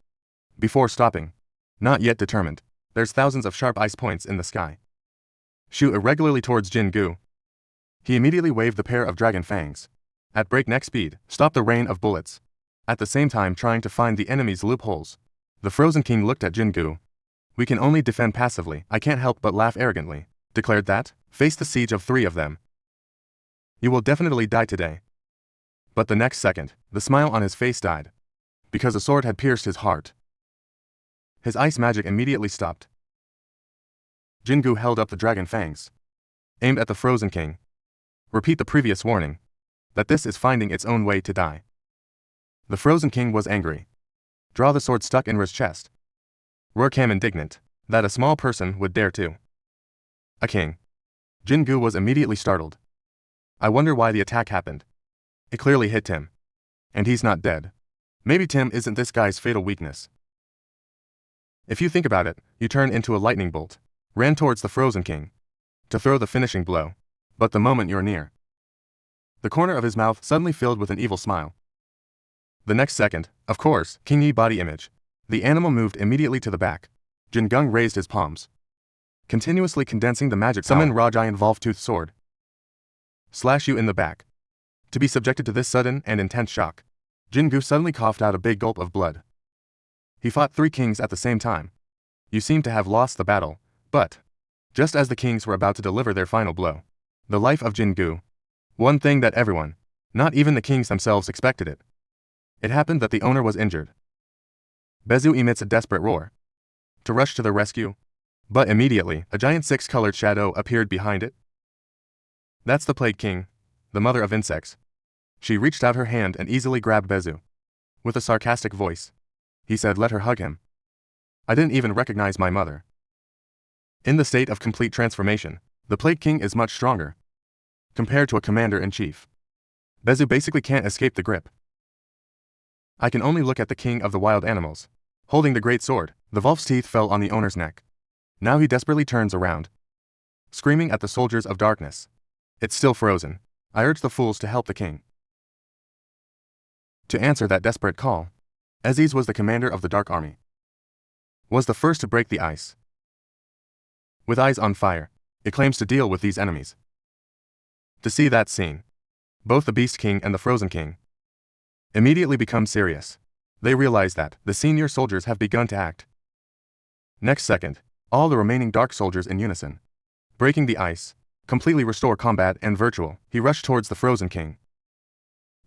Before stopping. Not yet determined. There's thousands of sharp ice points in the sky. Shoot irregularly towards Jin-Goo. He immediately waved the pair of dragon fangs. At breakneck speed, stop the rain of bullets. At the same time trying to find the enemy's loopholes. The Frozen King looked at Jin-Goo. We can only defend passively. I can't help but laugh arrogantly. Declared that. Face the siege of 3 of them. You will definitely die today. But the next second, the smile on his face died. Because a sword had pierced his heart. His ice magic immediately stopped. Jin-Goo held up the dragon fangs. Aimed at the Frozen King. Repeat the previous warning. That this is finding its own way to die. The Frozen King was angry. Draw the sword stuck in his chest. Rourkam indignant. That a small person would dare to. A king. Jin-Goo was immediately startled. I wonder why the attack happened. It clearly hit Tim. And he's not dead. Maybe Tim isn't this guy's fatal weakness. If you think about it, you turn into a lightning bolt. Ran towards the Frozen King. To throw the finishing blow. But the moment you're near. The corner of his mouth suddenly filled with an evil smile. The next second, of course, King Yi body image. The animal moved immediately to the back. Jin-gung raised his palms, continuously condensing the magic power. Summon Raw Giant Volve-Tooth Sword. Slash you in the back. To be subjected to this sudden and intense shock, Jin-gu suddenly coughed out a big gulp of blood. He fought 3 kings at the same time. You seem to have lost the battle, but just as the kings were about to deliver their final blow, the life of Jin-gu, one thing that everyone, not even the kings themselves, expected it. It happened that the owner was injured. Bezu emits a desperate roar to rush to the rescue, but immediately a giant 6-colored shadow appeared behind it. That's the Plague King, the mother of insects. She reached out her hand and easily grabbed Bezu. With a sarcastic voice, he said, "Let her hug him." I didn't even recognize my mother. In the state of complete transformation, the Plague King is much stronger compared to a commander-in-chief. Bezu basically can't escape the grip. I can only look at the king of the wild animals, holding the great sword. The wolf's teeth fell on the owner's neck. Now he desperately turns around, screaming at the soldiers of darkness. It's still frozen. I urge the fools to help the king. To answer that desperate call, Aziz was the commander of the Dark Army. Was the first to break the ice. With eyes on fire, it claims to deal with these enemies. To see that scene, both the Beast King and the Frozen King immediately become serious. They realize that the senior soldiers have begun to act. Next second, all the remaining Dark soldiers in unison, breaking the ice, completely restore combat and virtual. He rushed towards the Frozen King.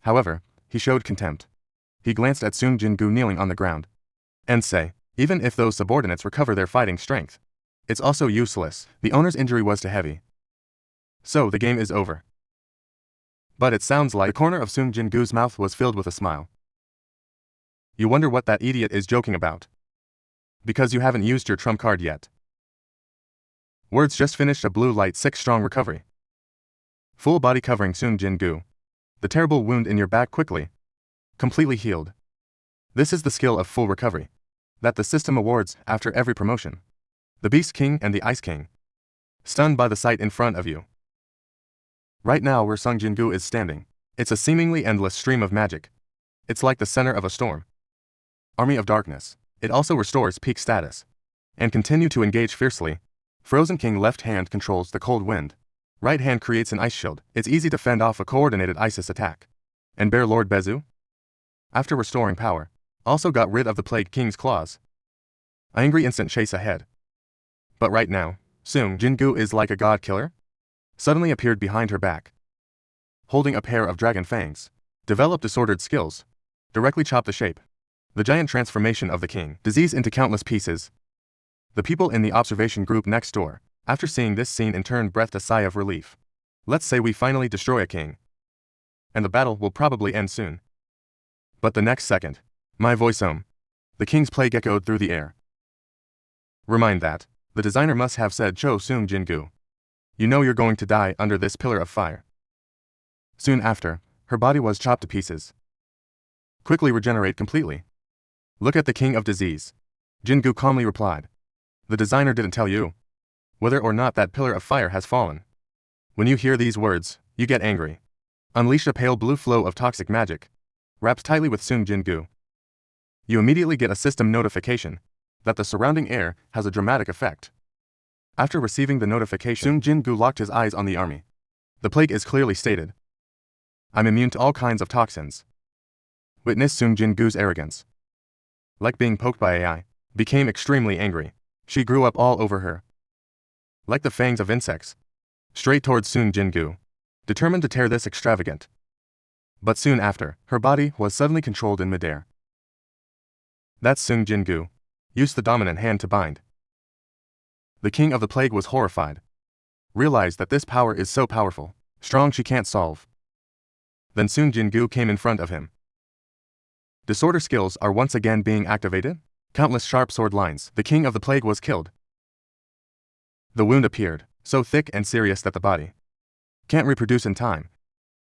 However, he showed contempt. He glanced at Sung Jin-Woo kneeling on the ground and say, even if those subordinates recover their fighting strength, it's also useless. The owner's injury was too heavy. So the game is over. But it sounds like the corner of Sung Jin-Woo's mouth was filled with a smile. You wonder what that idiot is joking about. Because you haven't used your trump card yet. Words just finished a blue light 6 strong recovery. Full body covering Sung Jin-Woo. The terrible wound in your back quickly, completely healed. This is the skill of full recovery that the system awards after every promotion. The Beast King and the Ice King, stunned by the sight in front of you. Right now where Sung Jin-Woo is standing, it's a seemingly endless stream of magic. It's like the center of a storm. Army of Darkness. It also restores peak status. And continue to engage fiercely. Frozen King left hand controls the cold wind. Right hand creates an ice shield. It's easy to fend off a coordinated Isis attack. And Bear Lord Bezu, after restoring power, also got rid of the Plague King's claws. Angry instant chase ahead. But right now, Sung Jin-Woo is like a god killer. Suddenly appeared behind her back, holding a pair of dragon fangs. Developed disordered skills. Directly chop the shape. The giant transformation of the king. Disease into countless pieces. The people in the observation group next door, after seeing this scene, in turn breathed a sigh of relief. Let's say we finally destroy a king. And the battle will probably end soon. But the next second, my voice the king's plague echoed through the air. Remind that, the designer must have said, Cho Sung Jin-Woo, you know you're going to die under this pillar of fire. Soon after, her body was chopped to pieces. Quickly regenerate completely. Look at the king of disease. Jin-Woo calmly replied. The designer didn't tell you whether or not that pillar of fire has fallen. When you hear these words, you get angry. Unleash a pale blue flow of toxic magic, wrapped tightly with Sung Jin-Woo. You immediately get a system notification that the surrounding air has a dramatic effect. After receiving the notification, Sung Jin-Woo locked his eyes on the army. The plague is clearly stated. I'm immune to all kinds of toxins. Witness Sung Jin-Woo's arrogance. Like being poked by AI, became extremely angry. She grew up all over her, like the fangs of insects, straight towards Sung Jin-Woo, determined to tear this extravagant. But soon after, her body was suddenly controlled in midair. That's Sung Jin-Woo. Used the dominant hand to bind. The king of the plague was horrified. Realized that this power is so powerful, strong she can't solve. Then Sung Jin-Woo came in front of him. Disorder skills are once again being activated. Countless sharp sword lines. The king of the plague was killed. The wound appeared, so thick and serious that the body can't reproduce in time.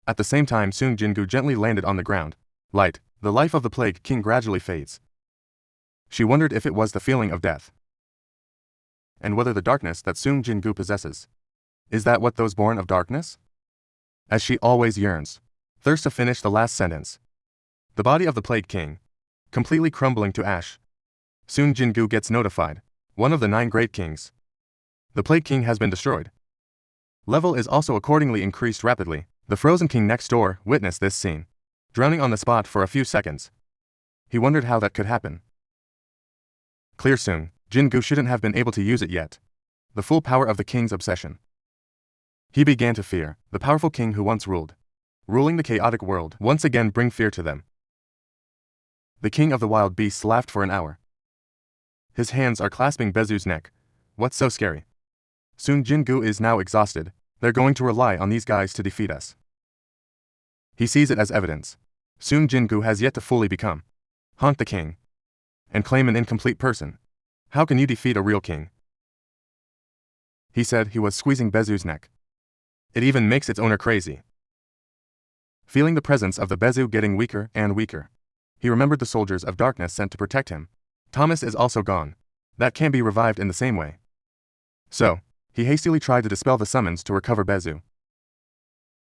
At the same time, Sung Jin-Woo gently landed on the ground. Light, the life of the plague king gradually fades. She wondered if it was the feeling of death, and whether the darkness that Sung Jin-Woo possesses, is that what those born of darkness? As she always yearns, thirst to finish the last sentence. The body of the plague king, completely crumbling to ash. Sung Jin-Woo gets notified one of the 9 great kings. The Plague King has been destroyed. Level is also accordingly increased rapidly. The Frozen King next door witnessed this scene, drowning on the spot for a few seconds. He wondered how that could happen. Clear Sung Jin-Woo shouldn't have been able to use it yet. The full power of the king's obsession. He began to fear the powerful king who once ruled, ruling the chaotic world, once again bring fear to them. The king of the wild beasts laughed for an hour. His hands are clasping Bezu's neck. What's so scary? Sung Jin-Woo is now exhausted. They're going to rely on these guys to defeat us. He sees it as evidence. Sung Jin-Woo has yet to fully become haunt the king and claim an incomplete person. How can you defeat a real king? He said he was squeezing Bezu's neck. It even makes its owner crazy. Feeling the presence of the Bezu getting weaker and weaker, he remembered the soldiers of darkness sent to protect him. Thomas is also gone. That can't be revived in the same way. So, he hastily tried to dispel the summons to recover Bezu.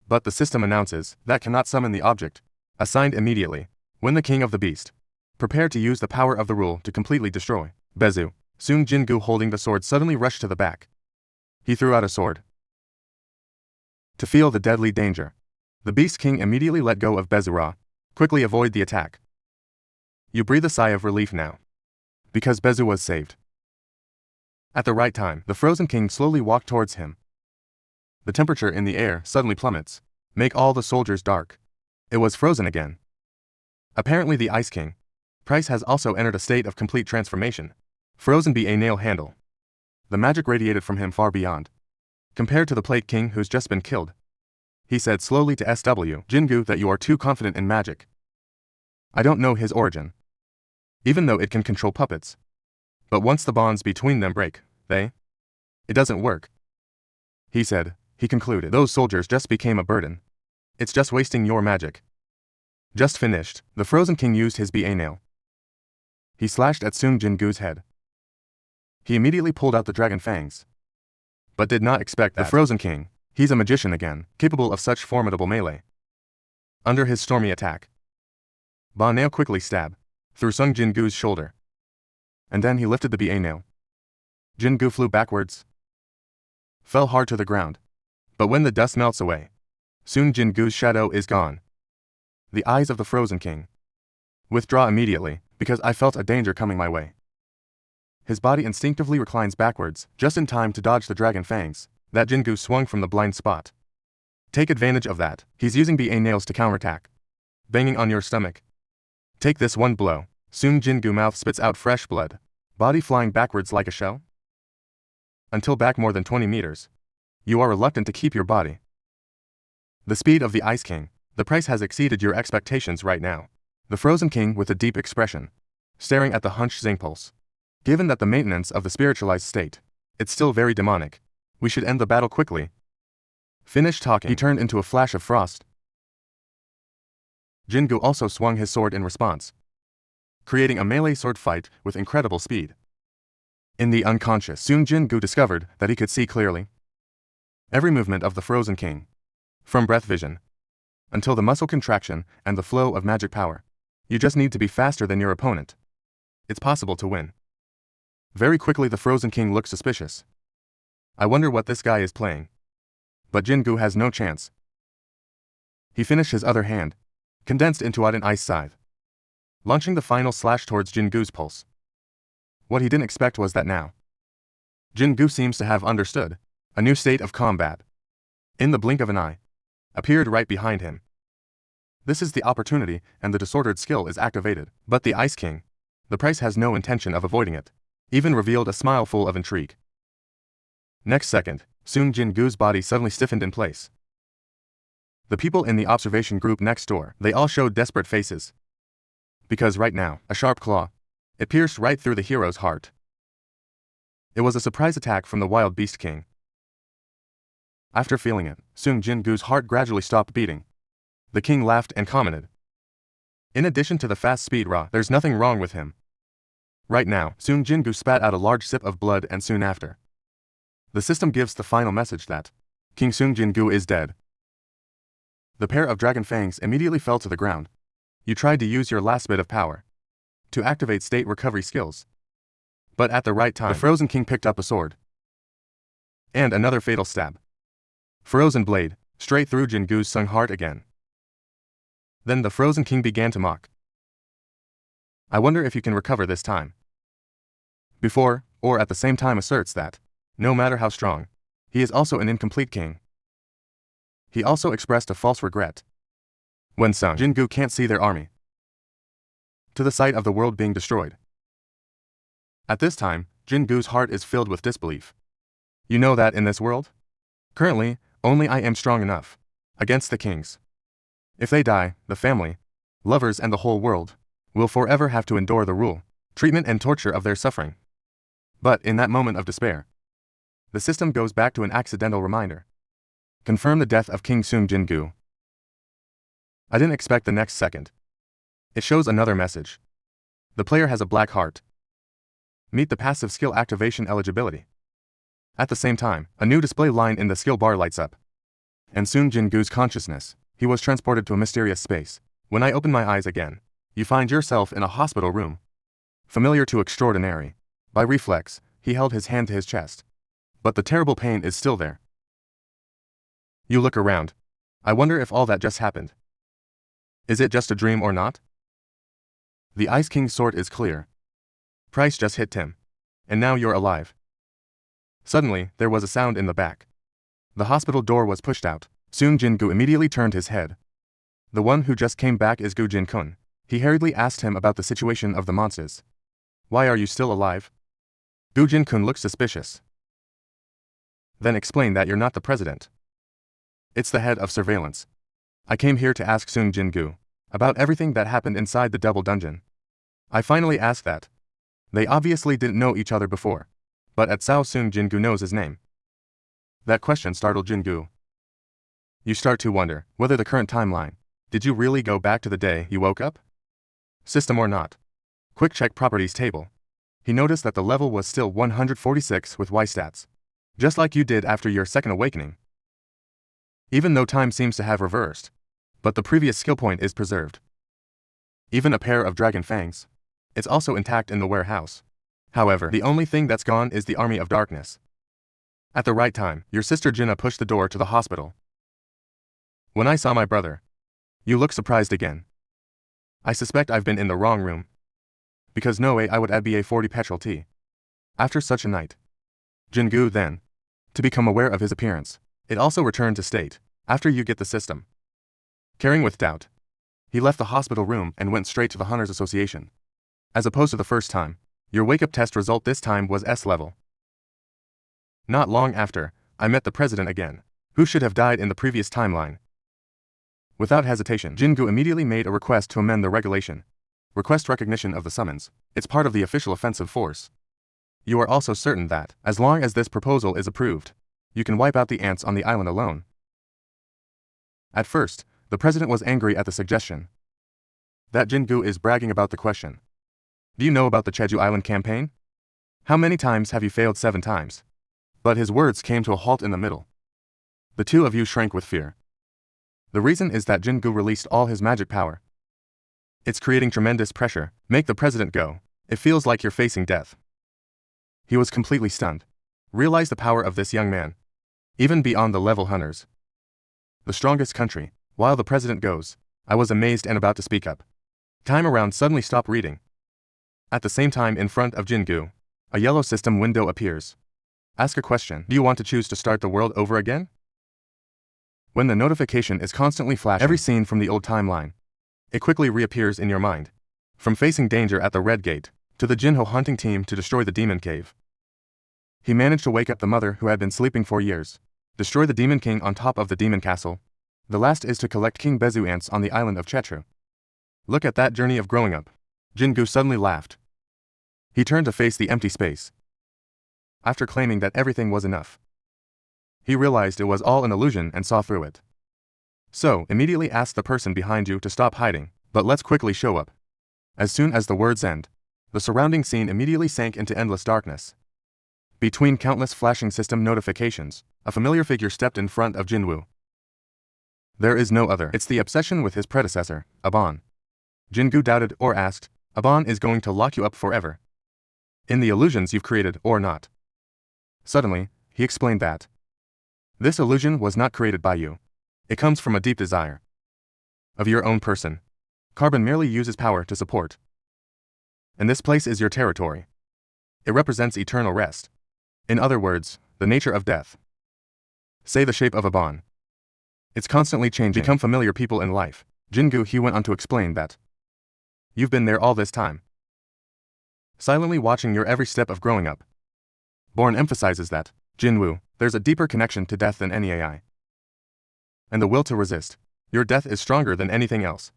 But the system announces that cannot summon the object assigned immediately when the king of the beast prepared to use the power of the rule to completely destroy Bezu. Sung Jin-Woo holding the sword suddenly rushed to the back. He threw out a sword. To feel the deadly danger, the Beast King immediately let go of Bezu. Quickly avoid the attack. You breathe a sigh of relief now, because Bezu was saved. At the right time, the Frozen King slowly walked towards him. The temperature in the air suddenly plummets, make all the soldiers dark. It was frozen again. Apparently the Ice King, Price, has also entered a state of complete transformation. Frozen be a nail handle. The magic radiated from him far beyond, compared to the Plague King who's just been killed. He said slowly to SW Jin-Woo that you are too confident in magic. I don't know his origin, even though it can control puppets. But once the bonds between them break, it doesn't work. He said, he concluded, those soldiers just became a burden. It's just wasting your magic. Just finished, the Frozen King used his BA nail. He slashed at Sung Jin-Woo's head. He immediately pulled out the dragon fangs, but did not expect that. The Frozen King, he's a magician again, capable of such formidable melee. Under his stormy attack, Ba nail quickly stabbed through Sung Jin-Woo's shoulder, and then he lifted the BA nail. Jin-Woo flew backwards, fell hard to the ground. But when the dust melts away, Sung Jin-Woo's shadow is gone. The eyes of the Frozen King withdraw immediately, because I felt a danger coming my way. His body instinctively reclines backwards, just in time to dodge the dragon fangs that Jin-Woo swung from the blind spot. Take advantage of that. He's using BA nails to counterattack. Banging on your stomach. Take this one blow. Sung Jin-Woo mouth spits out fresh blood, body flying backwards like a shell. Until back more than 20 meters. You are reluctant to keep your body. The speed of the Ice King, the price has exceeded your expectations right now. The Frozen King with a deep expression, staring at the hunched Zingpulse. Given that the maintenance of the spiritualized state, it's still very demonic. We should end the battle quickly. Finished talking, he turned into a flash of frost. Jin-Woo also swung his sword in response, creating a melee sword fight with incredible speed. In the unconscious, Sung Jin-Woo discovered that he could see clearly every movement of the Frozen King, from breath vision until the muscle contraction and the flow of magic power. You just need to be faster than your opponent. It's possible to win. Very quickly the Frozen King looked suspicious. I wonder what this guy is playing. But Jin-Woo has no chance. He finished his other hand, condensed into an ice scythe, launching the final slash towards Jin-Woo's pulse. What he didn't expect was that now Jin-Woo seems to have understood a new state of combat. In the blink of an eye, appeared right behind him. This is the opportunity, and the disordered skill is activated. But the Ice King, the price, has no intention of avoiding it, even revealed a smile full of intrigue. Next second, Sung Jin-Woo's body suddenly stiffened in place. The people in the observation group next door, they all showed desperate faces. Because right now, a sharp claw, it pierced right through the hero's heart. It was a surprise attack from the Wild Beast King. After feeling it, Sung Jin-Woo's heart gradually stopped beating. The king laughed and commented, in addition to the fast speed there's nothing wrong with him. Right now, Sung Jin-Woo spat out a large sip of blood, and soon after, the system gives the final message that King Sung Jin-Woo is dead. The pair of dragon fangs immediately fell to the ground. You tried to use your last bit of power to activate state recovery skills. But at the right time, the Frozen King picked up a sword. And another fatal stab. Frozen blade, straight through Jin-Goo's Sung heart again. Then the Frozen King began to mock. I wonder if you can recover this time. Before, or at the same time asserts that, no matter how strong, he is also an incomplete king. He also expressed a false regret. When Sung Jin-Woo can't see their army. To the sight of the world being destroyed. At this time, Jin-Goo's heart is filled with disbelief. You know that in this world? Currently, only I am strong enough. Against the kings. If they die, the family, lovers and the whole world, will forever have to endure the rule, treatment and torture of their suffering. But in that moment of despair, the system goes back to an accidental reminder. Confirm the death of King Sung Jin-Woo. I didn't expect the next second. It shows another message. The player has a black heart. Meet the passive skill activation eligibility. At the same time, a new display line in the skill bar lights up. And Sung Jin-Woo's consciousness, he was transported to a mysterious space. When I open my eyes again, you find yourself in a hospital room. Familiar to extraordinary. By reflex, he held his hand to his chest. But the terrible pain is still there. You look around. I wonder if all that just happened. Is it just a dream or not? The Ice King's sword is clear. Price just hit him. And now you're alive. Suddenly, there was a sound in the back. The hospital door was pushed out. Sung Jin-Woo immediately turned his head. The one who just came back is Gu Jin-kun. He hurriedly asked him about the situation of the monsters. Why are you still alive? Gu Jin-kun looked suspicious. Then explain that you're not the president. It's the head of surveillance. I came here to ask Sung Jin-Woo about everything that happened inside the double dungeon. I finally asked that. They obviously didn't know each other before. But at Sao Sung Jin-Woo knows his name. That question startled Jin-Woo. You start to wonder whether the current timeline. Did you really go back to the day you woke up? System or not? Quick check properties table. He noticed that the level was still 146 with Y stats. Just like you did after your second awakening. Even though time seems to have reversed. But the previous skill point is preserved. Even a pair of dragon fangs. It's also intact in the warehouse. However, the only thing that's gone is the army of darkness. At the right time, your sister Jinna pushed the door to the hospital. When I saw my brother. You look surprised again. I suspect I've been in the wrong room. Because no way I would add BA40 petrol tea. After such a night. Jin-Woo then. To become aware of his appearance. It also returned to state. After you get the system. Carrying with doubt. He left the hospital room and went straight to the Hunters Association. As opposed to the first time. Your wake-up test result this time was S level. Not long after, I met the president again. Who should have died in the previous timeline. Without hesitation, Jin-Woo immediately made a request to amend the regulation. Request recognition of the summons. It's part of the official offensive force. You are also certain that, as long as this proposal is approved, you can wipe out the ants on the island alone. At first, the president was angry at the suggestion. That Jin-Woo is bragging about the question. Do you know about the Jeju Island campaign? How many times have you failed? 7 times. But his words came to a halt in the middle. The two of you shrank with fear. The reason is that Jin-Woo released all his magic power. It's creating tremendous pressure. Make the president go. It feels like you're facing death. He was completely stunned. Realize the power of this young man. Even beyond the level hunters. The strongest country. While the president goes, I was amazed and about to speak up. Time around suddenly stopped reading. At the same time in front of Jin-Woo, a yellow system window appears. Ask a question. Do you want to choose to start the world over again? When the notification is constantly flashing every scene from the old timeline, it quickly reappears in your mind. From facing danger at the Red Gate, to the Jinho hunting team to destroy the Demon Cave. He managed to wake up the mother who had been sleeping for years. Destroy the Demon King on top of the Demon Castle. The last is to collect King Bezu ants on the island of Chetru. Look at that journey of growing up. Jin-Woo suddenly laughed. He turned to face the empty space. After claiming that everything was enough, he realized it was all an illusion and saw through it. So, immediately asked the person behind you to stop hiding, but let's quickly show up. As soon as the words end, the surrounding scene immediately sank into endless darkness. Between countless flashing system notifications, a familiar figure stepped in front of Jin-Woo. There is no other. It's the obsession with his predecessor, Aban. Jin-Woo doubted or asked, Aban is going to lock you up forever. in the illusions you've created or not. Suddenly, he explained that this illusion was not created by you. It comes from a deep desire of your own person. Carbon merely uses power to support. And this place is your territory. It represents eternal rest. In other words, the nature of death. Say the shape of a bond. It's constantly changing. Become familiar people in life. Jin-Woo, he went on to explain that you've been there all this time, silently watching your every step of growing up. Born emphasizes that, Jin-Woo, there's a deeper connection to death than any AI. And the will to resist. Your death is stronger than anything else.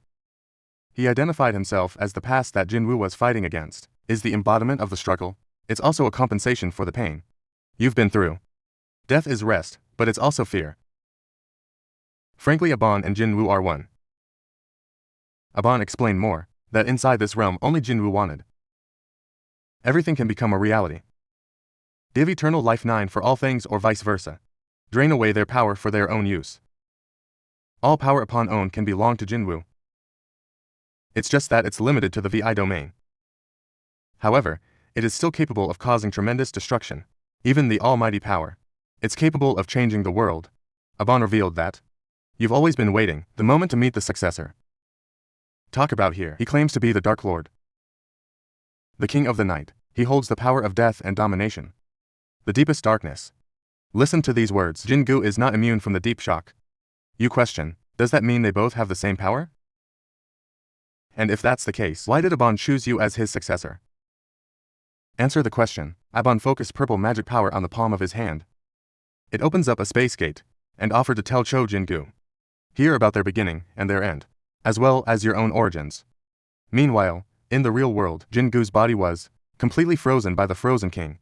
He identified himself as the past that Jin-Woo was fighting against, is the embodiment of the struggle. It's also a compensation for the pain you've been through. Death is rest, but it's also fear. Frankly, Aban and Jin-Woo are one. Aban explained more, that inside this realm only Jin-Woo wanted. Everything can become a reality. Give eternal life 9 for all things or vice versa. Drain away their power for their own use. All power upon own can belong to Jin-Woo. It's just that it's limited to the VI domain. However, it is still capable of causing tremendous destruction. Even the almighty power. It's capable of changing the world. Aban revealed that you've always been waiting the moment to meet the successor. Talk about here. He claims to be the Dark Lord, the King of the Night. He holds the power of death and domination, the deepest darkness. Listen to these words. Jin-Woo is not immune from the deep shock. You question, does that mean they both have the same power? And if that's the case, why did Aban choose you as his successor? Answer the question. Aban focused purple magic power on the palm of his hand. It opens up a space gate, and offered to tell Jin-Woo here about their beginning and their end, as well as your own origins. Meanwhile, in the real world, Jin-Woo's body was completely frozen by the Frozen King.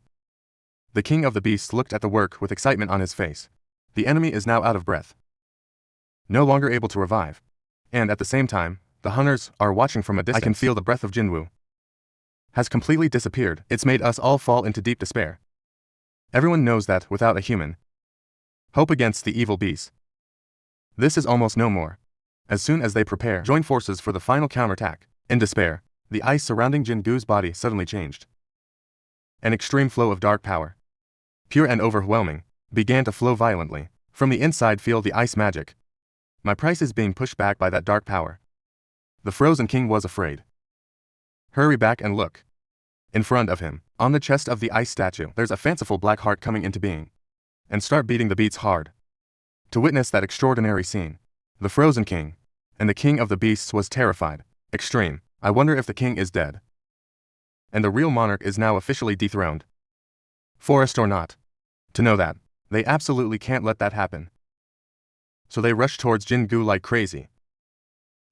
The King of the Beasts looked at the work with excitement on his face. The enemy is now out of breath, no longer able to revive. And at the same time, the hunters are watching from a distance. I can feel the breath of Jin-Woo has completely disappeared. It's made us all fall into deep despair. Everyone knows that without a human hope against the evil beast, this is almost no more. As soon as they prepare, join forces for the final counterattack. In despair, the ice surrounding Jin-Woo's body suddenly changed. An extreme flow of dark power, pure and overwhelming, began to flow violently. From the inside, feel the ice magic. My price is being pushed back by that dark power. The Frozen King was afraid. Hurry back and look. In front of him, on the chest of the ice statue, there's a fanciful black heart coming into being. And start beating the beats hard. To witness that extraordinary scene, the Frozen King and the King of the Beasts was terrified. Extreme. I wonder if the king is dead. And the real monarch is now officially dethroned. Forest or not. To know that, they absolutely can't let that happen. So they rush towards Jin-Woo like crazy,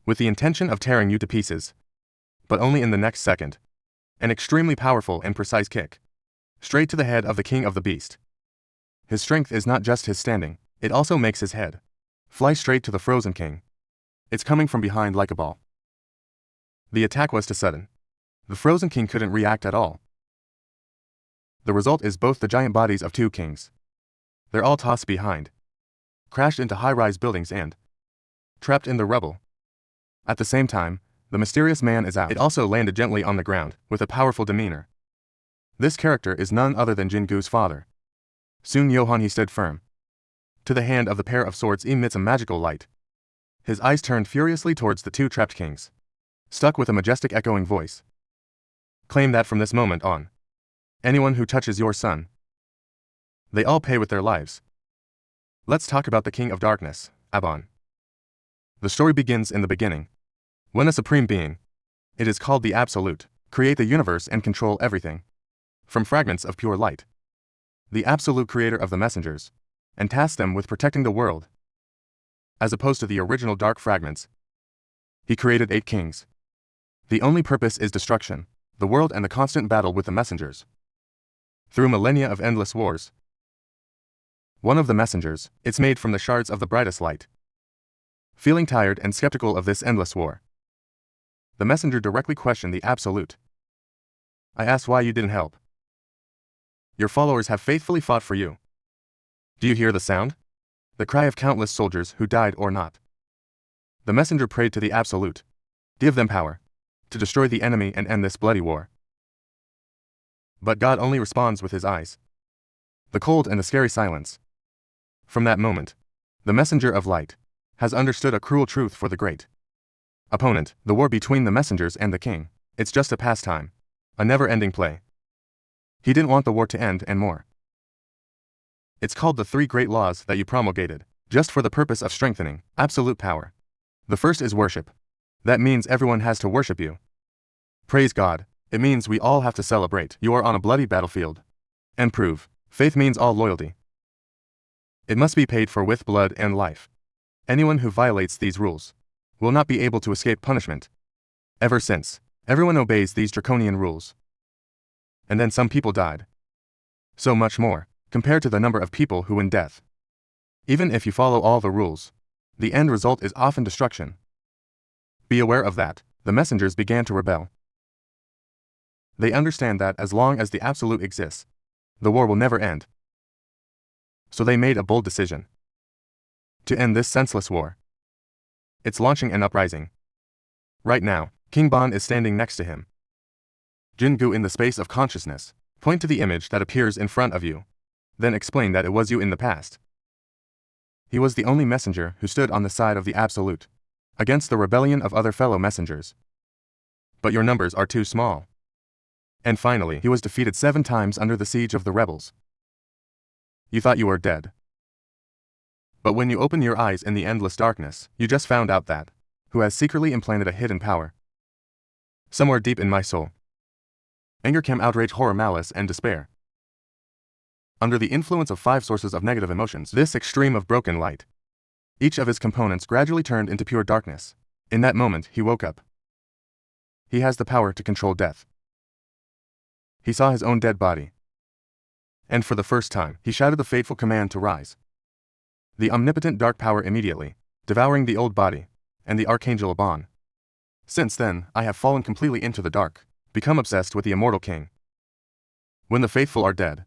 with the intention of tearing you to pieces. But only in the next second. An extremely powerful and precise kick, straight to the head of the King of the Beast. His strength is not just his standing, it also makes his head fly straight to the Frozen King. It's coming from behind like a ball. The attack was too sudden. The Frozen King couldn't react at all. The result is both the giant bodies of two kings. They're all tossed behind, crashed into high-rise buildings and trapped in the rubble. At the same time, the mysterious man is out. It also landed gently on the ground, with a powerful demeanor. This character is none other than Jin-Woo's father. Sung Johan. He stood firm. To the hand of the pair of swords emits a magical light. His eyes turned furiously towards the two trapped kings, stuck with a majestic echoing voice. Claim that from this moment on, anyone who touches your son, they all pay with their lives. Let's talk about the King of Darkness, Aban. The story begins in the beginning. When a supreme being, it is called the Absolute, create the universe and control everything, from fragments of pure light. The absolute creator of the messengers, and tasked them with protecting the world. As opposed to the original dark fragments, he created 8 kings. The only purpose is destruction, the world and the constant battle with the messengers. Through millennia of endless wars. One of the messengers, it's made from the shards of the brightest light. Feeling tired and skeptical of this endless war, the messenger directly questioned the Absolute. I asked why you didn't help. Your followers have faithfully fought for you. Do you hear the sound? The cry of countless soldiers who died or not. The messenger prayed to the Absolute. Give them power to destroy the enemy and end this bloody war. But God only responds with his eyes. The cold and the scary silence. From that moment, the messenger of light has understood a cruel truth for the great opponent, the war between the messengers and the king. It's just a pastime, a never-ending play. He didn't want the war to end and more. It's called the three great laws that you promulgated, just for the purpose of strengthening absolute power. The first is worship. That means everyone has to worship you. Praise God. It means we all have to celebrate. You are on a bloody battlefield. And prove. Faith means all loyalty. It must be paid for with blood and life. Anyone who violates these rules will not be able to escape punishment. Ever since, everyone obeys these draconian rules. And then some people died. So much more, compared to the number of people who win death. Even if you follow all the rules, the end result is often destruction. Be aware of that. The messengers began to rebel. They understand that as long as the absolute exists, the war will never end. So they made a bold decision to end this senseless war. It's launching an uprising. Right now, King Bon is standing next to him. Jin-Woo, in the space of consciousness, point to the image that appears in front of you. Then explain that it was you in the past. He was the only messenger who stood on the side of the absolute, against the rebellion of other fellow messengers. But your numbers are too small. And finally, he was defeated 7 times under the siege of the rebels. You thought you were dead. But when you open your eyes in the endless darkness, you just found out that who has secretly implanted a hidden power somewhere deep in my soul. Anger, came outrage, horror, malice, and despair. Under the influence of 5 sources of negative emotions, this extreme of broken light, each of his components gradually turned into pure darkness. In that moment, he woke up. He has the power to control death. He saw his own dead body. And for the first time, he shouted the fateful command to rise. The omnipotent dark power immediately, devouring the old body, and the archangel Abon. Since then, I have fallen completely into the dark, become obsessed with the immortal king. When the faithful are dead.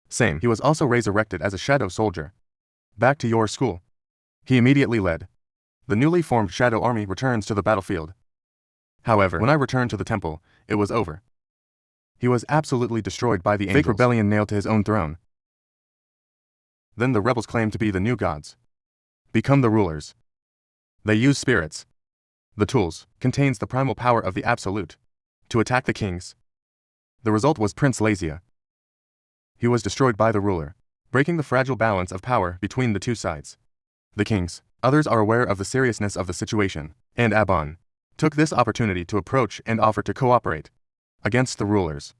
Same, he was also resurrected as a shadow soldier. Back to your school. He immediately led. The newly formed shadow army returns to the battlefield. However, when I returned to the temple, it was over. He was absolutely destroyed by the angels. Fake rebellion nailed to his own throne. Then the rebels claimed to be the new gods. Become the rulers. They use spirits. The tools contains the primal power of the absolute to attack the kings. The result was Prince Lazia. He was destroyed by the ruler, breaking the fragile balance of power between the two sides. The kings, others are aware of the seriousness of the situation, and Abon took this opportunity to approach and offer to cooperate against the rulers.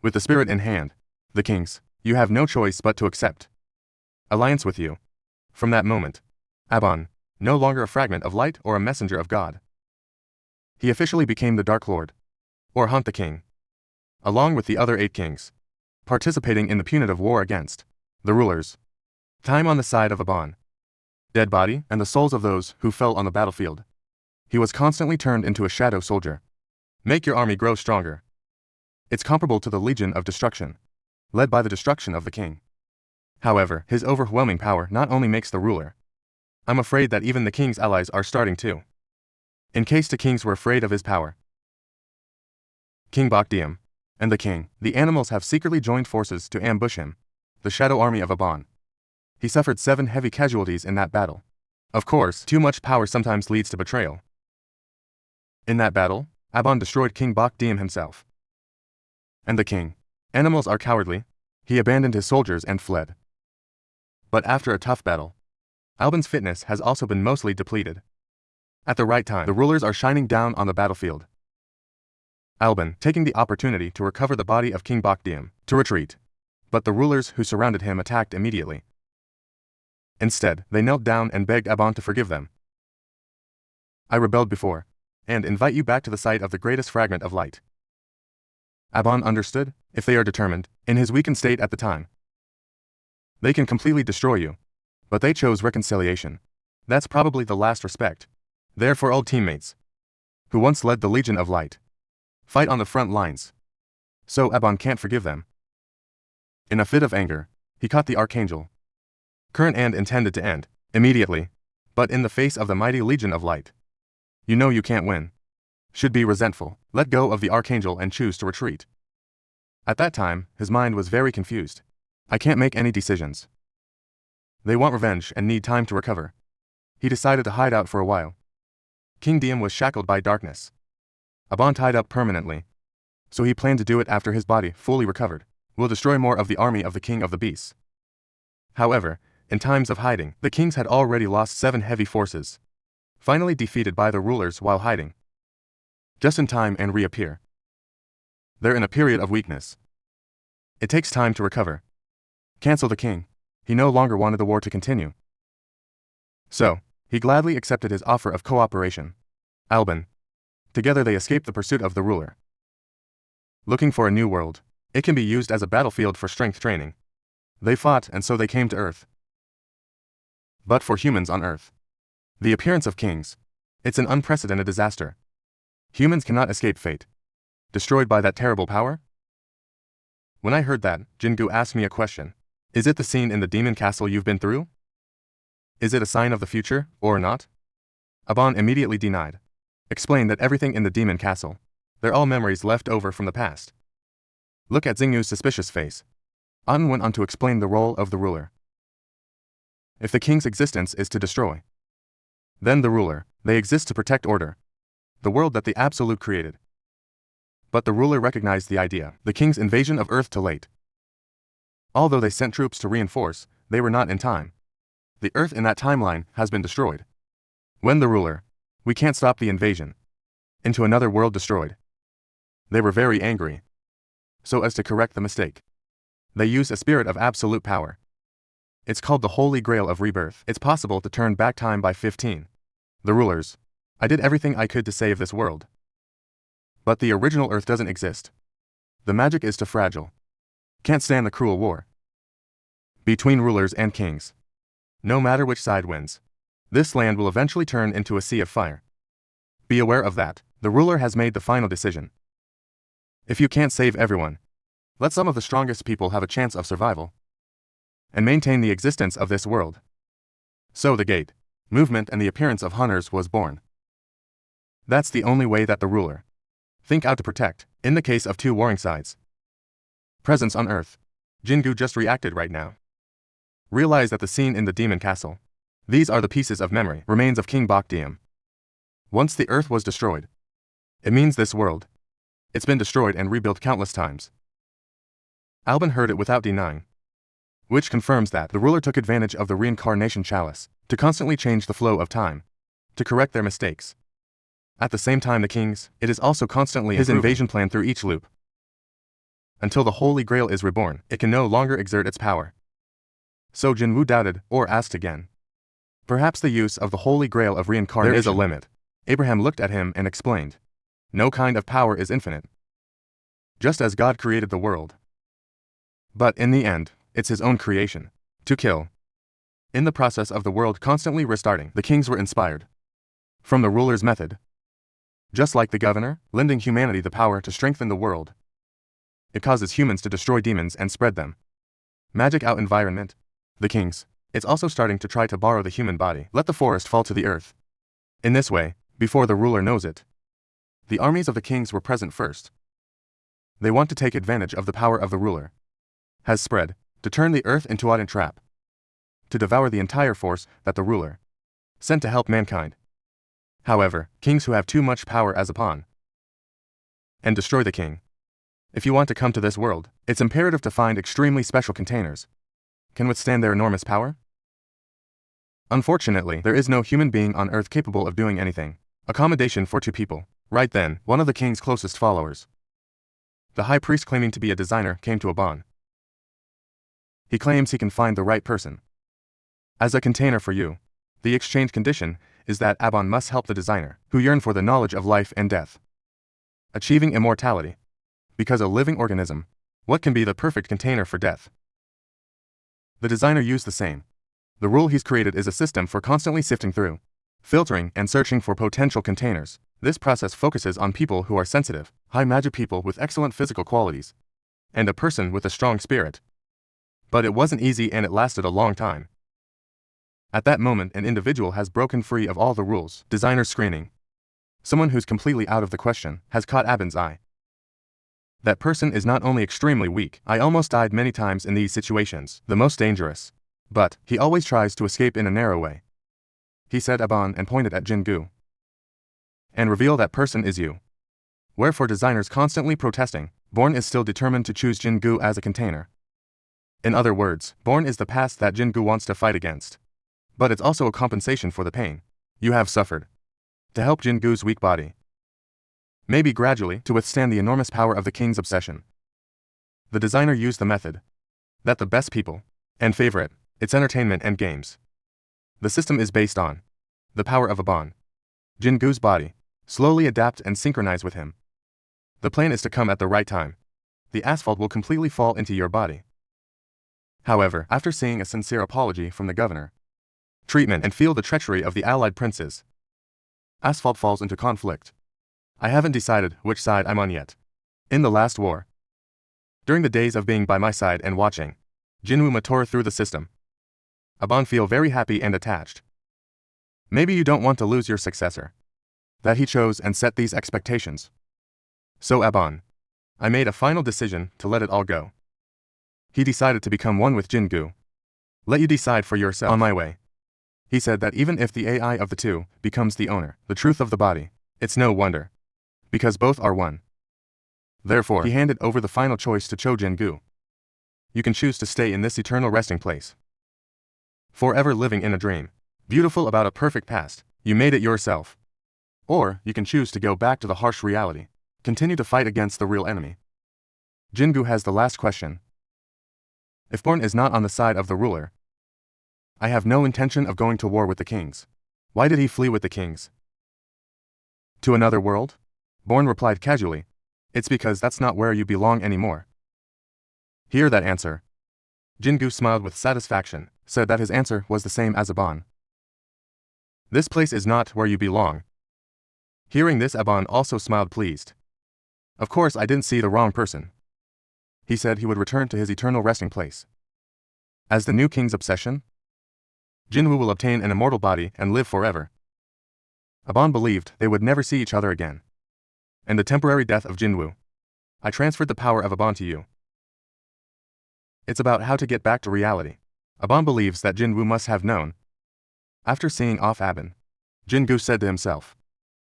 With the spirit in hand, the kings, you have no choice but to accept alliance with you. From that moment, Abon, no longer a fragment of light or a messenger of God. He officially became the Dark Lord, or Hunt the King, along with the other 8 kings, participating in the punitive war against the rulers. Time on the side of Abon, dead body, and the souls of those who fell on the battlefield. He was constantly turned into a shadow soldier. Make your army grow stronger. It's comparable to the Legion of Destruction, led by the destruction of the king. However, his overwhelming power not only makes the ruler. I'm afraid that even the king's allies are starting to. In case the kings were afraid of his power. King Bokdium and the king, the animals have secretly joined forces to ambush him, the shadow army of Abon. He suffered 7 heavy casualties in that battle. Of course, too much power sometimes leads to betrayal. In that battle, Abon destroyed King Bokdium himself. And the king. Animals are cowardly. He abandoned his soldiers and fled. But after a tough battle, Albin's fitness has also been mostly depleted. At the right time, the rulers are shining down on the battlefield. Albin, taking the opportunity to recover the body of King Bokdium, to retreat. But the rulers who surrounded him attacked immediately. Instead, they knelt down and begged Abon to forgive them. I rebelled before, and invite you back to the site of the greatest fragment of light. Abon understood, if they are determined, in his weakened state at the time. They can completely destroy you. But they chose reconciliation. That's probably the last respect. Therefore, old teammates, who once led the Legion of Light, fight on the front lines. So Abon can't forgive them. In a fit of anger, he caught the Archangel. Current and intended to end, immediately. But in the face of the mighty Legion of Light, you know you can't win. Should be resentful, let go of the Archangel and choose to retreat. At that time, his mind was very confused. I can't make any decisions. They want revenge and need time to recover. He decided to hide out for a while. King Diem was shackled by darkness. Aban tied up permanently. So he planned to do it after his body, fully recovered, will destroy more of the army of the King of the Beasts. However, in times of hiding, the kings had already lost 7 heavy forces, finally defeated by the rulers while hiding. Just in time and reappear. They're in a period of weakness. It takes time to recover. Cancel the king. He no longer wanted the war to continue. So, he gladly accepted his offer of cooperation. Alban. Together they escaped the pursuit of the ruler. Looking for a new world. It can be used as a battlefield for strength training. They fought and so they came to Earth. But for humans on Earth, the appearance of kings, it's an unprecedented disaster. Humans cannot escape fate. Destroyed by that terrible power? When I heard that, Jin-Woo asked me a question. Is it the scene in the demon castle you've been through? Is it a sign of the future, or not? Aban immediately denied. Explained that everything in the demon castle, they're all memories left over from the past. Look at Jin-Woo's suspicious face. An went on to explain the role of the ruler. If the king's existence is to destroy, then the ruler, they exist to protect order, the world that the Absolute created. But the ruler recognized the idea, the king's invasion of Earth too late. Although they sent troops to reinforce, they were not in time. The Earth in that timeline has been destroyed. When the ruler, we can't stop the invasion, into another world destroyed. They were very angry. So as to correct the mistake, they used a spirit of absolute power. It's called the Holy Grail of Rebirth. It's possible to turn back time by 15. The rulers, I did everything I could to save this world. But the original Earth doesn't exist. The magic is too fragile. Can't stand the cruel war between rulers and kings. No matter which side wins, this land will eventually turn into a sea of fire. Be aware of that. The ruler has made the final decision. If you can't save everyone, let some of the strongest people have a chance of survival and maintain the existence of this world. So the gate, movement and the appearance of hunters was born. That's the only way that the ruler think out to protect, in the case of 2 warring sides. Presence on Earth. Jin-Woo just reacted right now. Realize that the scene in the demon castle. These are the pieces of memory, remains of King Bokdium. Once the Earth was destroyed, it means this world. It's been destroyed and rebuilt countless times. Alban heard it without denying. Which confirms that the ruler took advantage of the reincarnation chalice to constantly change the flow of time, to correct their mistakes. At the same time the kings, it is also constantly his invasion plan through each loop. Until the Holy Grail is reborn, it can no longer exert its power. So Jin-Woo doubted, or asked again. Perhaps the use of the Holy Grail of reincarnation. There is a limit. Abraham looked at him and explained. No kind of power is infinite. Just as God created the world. But in the end, it's his own creation. To kill. In the process of the world constantly restarting, the kings were inspired from the ruler's method. Just like the governor, lending humanity the power to strengthen the world. It causes humans to destroy demons and spread them. Magic out environment. The kings, it's also starting to try to borrow the human body. Let the forest fall to the earth. In this way, before the ruler knows it, the armies of the kings were present first. They want to take advantage of the power of the ruler. Has spread, to turn the earth into a trap. To devour the entire force that the ruler sent to help mankind. However, kings who have too much power as a pawn and destroy the king. If you want to come to this world, it's imperative to find extremely special containers. Can withstand their enormous power? Unfortunately, there is no human being on Earth capable of doing anything. Accommodation for 2 people. Right then, one of the king's closest followers, the high priest claiming to be a designer, came to Aban. He claims he can find the right person as a container for you. The exchange condition is that Aban must help the designer, who yearn for the knowledge of life and death, achieving immortality. Because a living organism, what can be the perfect container for death? The designer used the same. The rule he's created is a system for constantly sifting through, filtering and searching for potential containers. This process focuses on people who are sensitive, high magic people with excellent physical qualities, and a person with a strong spirit. But it wasn't easy and it lasted a long time. At that moment an individual has broken free of all the rules. Designer screening. Someone who's completely out of the question has caught Aban's eye. That person is not only extremely weak, I almost died many times in these situations, the most dangerous. But, he always tries to escape in a narrow way. He said Aban and pointed at Jin-gu. And reveal that person is you. Wherefore designers constantly protesting, Born is still determined to choose Jin-gu as a container. In other words, Born is the past that Jin-gu wants to fight against. But it's also a compensation for the pain you have suffered. To help Jin-gu's weak body. Maybe gradually, to withstand the enormous power of the king's obsession. The designer used the method that the best people and favorite, its entertainment and games. The system is based on the power of Aban. Jin-gu's body, slowly adapt and synchronize with him. The plan is to come at the right time. The asphalt will completely fall into your body. However, after seeing a sincere apology from the governor, treatment and feel the treachery of the allied princes, asphalt falls into conflict. I haven't decided which side I'm on yet. In the last war, during the days of being by my side and watching Jin-Woo mature through the system, Aban feel very happy and attached. Maybe you don't want to lose your successor. That he chose and set these expectations. So Aban, I made a final decision to let it all go. He decided to become one with Jin-gu. Let you decide for yourself. On my way. He said that even if the AI of the two becomes the owner, the truth of the body, it's no wonder. Because both are one. Therefore, he handed over the final choice to Cho Jin-gu. You can choose to stay in this eternal resting place. Forever living in a dream. Beautiful about a perfect past, you made it yourself. Or, you can choose to go back to the harsh reality. Continue to fight against the real enemy. Jin-gu has the last question. If Born is not on the side of the ruler, I have no intention of going to war with the kings. Why did he flee with the kings? To another world? Born replied casually. It's because that's not where you belong anymore. Hear that answer. Jin-gu smiled with satisfaction, said that his answer was the same as Aban. This place is not where you belong. Hearing this, Aban also smiled pleased. Of course I didn't see the wrong person. He said he would return to his eternal resting place. As the new king's obsession, Jin-Woo will obtain an immortal body and live forever. Aban believed they would never see each other again. And the temporary death of Jin-Woo. I transferred the power of Aban to you. It's about how to get back to reality. Aban believes that Jin-Woo must have known. After seeing off Aban, Jin-gu said to himself.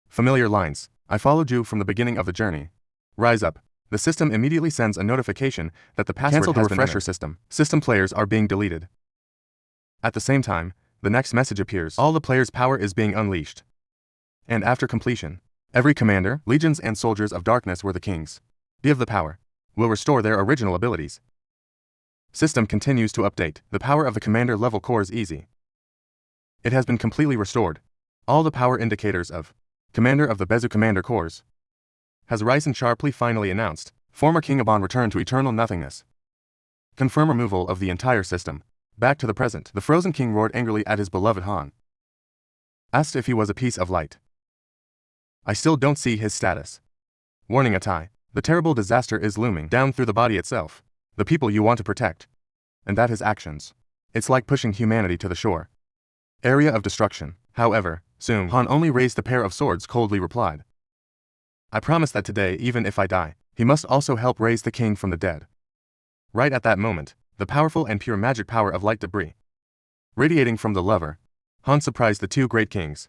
Familiar lines, I followed you from the beginning of the journey. Rise up. The system immediately sends a notification that the password has been refresher system. System players are being deleted. At the same time, the next message appears. All the players' power is being unleashed. And after completion, every commander, legions and soldiers of darkness were the kings. Give the power. Will restore their original abilities. System continues to update. The power of the commander level core is easy. It has been completely restored. All the power indicators of Commander of the Bezu Commander Corps has risen sharply. Finally announced. Former King Aban returned to eternal nothingness. Confirm removal of the entire system. Back to the present. The Frozen King roared angrily at his beloved Han. Asked if he was a piece of light. I still don't see his status. Warning Atai. The terrible disaster is looming down through the body itself. The people you want to protect. And that his actions. It's like pushing humanity to the shore. Area of destruction. However, Sung Han only raised the pair of swords coldly replied. I promise that today even if I die, he must also help raise the king from the dead. Right at that moment, the powerful and pure magic power of light debris radiating from the lover, Han surprised the two great kings.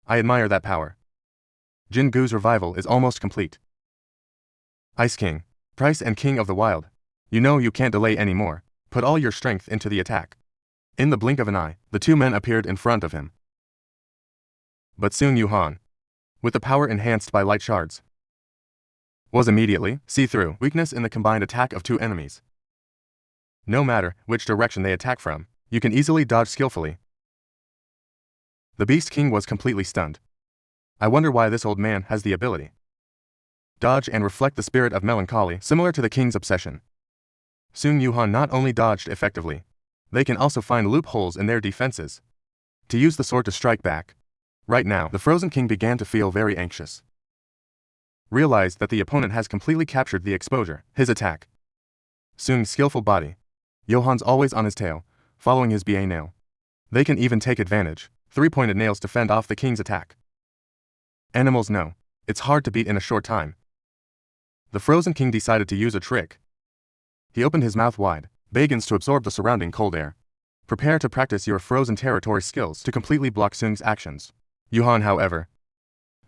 I admire that power. Jin-gu's revival is almost complete. Ice King, Price and King of the Wild, you know you can't delay anymore, put all your strength into the attack. In the blink of an eye, the two men appeared in front of him. But Sung Han, with the power enhanced by light shards, was immediately see-through weakness in the combined attack of two enemies. No matter which direction they attack from, you can easily dodge skillfully. The Beast King was completely stunned. I wonder why this old man has the ability. Dodge and reflect the spirit of melancholy similar to the king's obsession. Sung Han not only dodged effectively, they can also find loopholes in their defenses to use the sword to strike back. Right now, the Frozen King began to feel very anxious. Realized that the opponent has completely captured the exposure, his attack. Sung's skillful body. Johan's always on his tail, following his BA nail. They can even take advantage, three-pointed nails to fend off the king's attack. Animals know, it's hard to beat in a short time. The frozen king decided to use a trick. He opened his mouth wide, begins to absorb the surrounding cold air. Prepare to practice your frozen territory skills to completely block Sung's actions. Yuhan, however,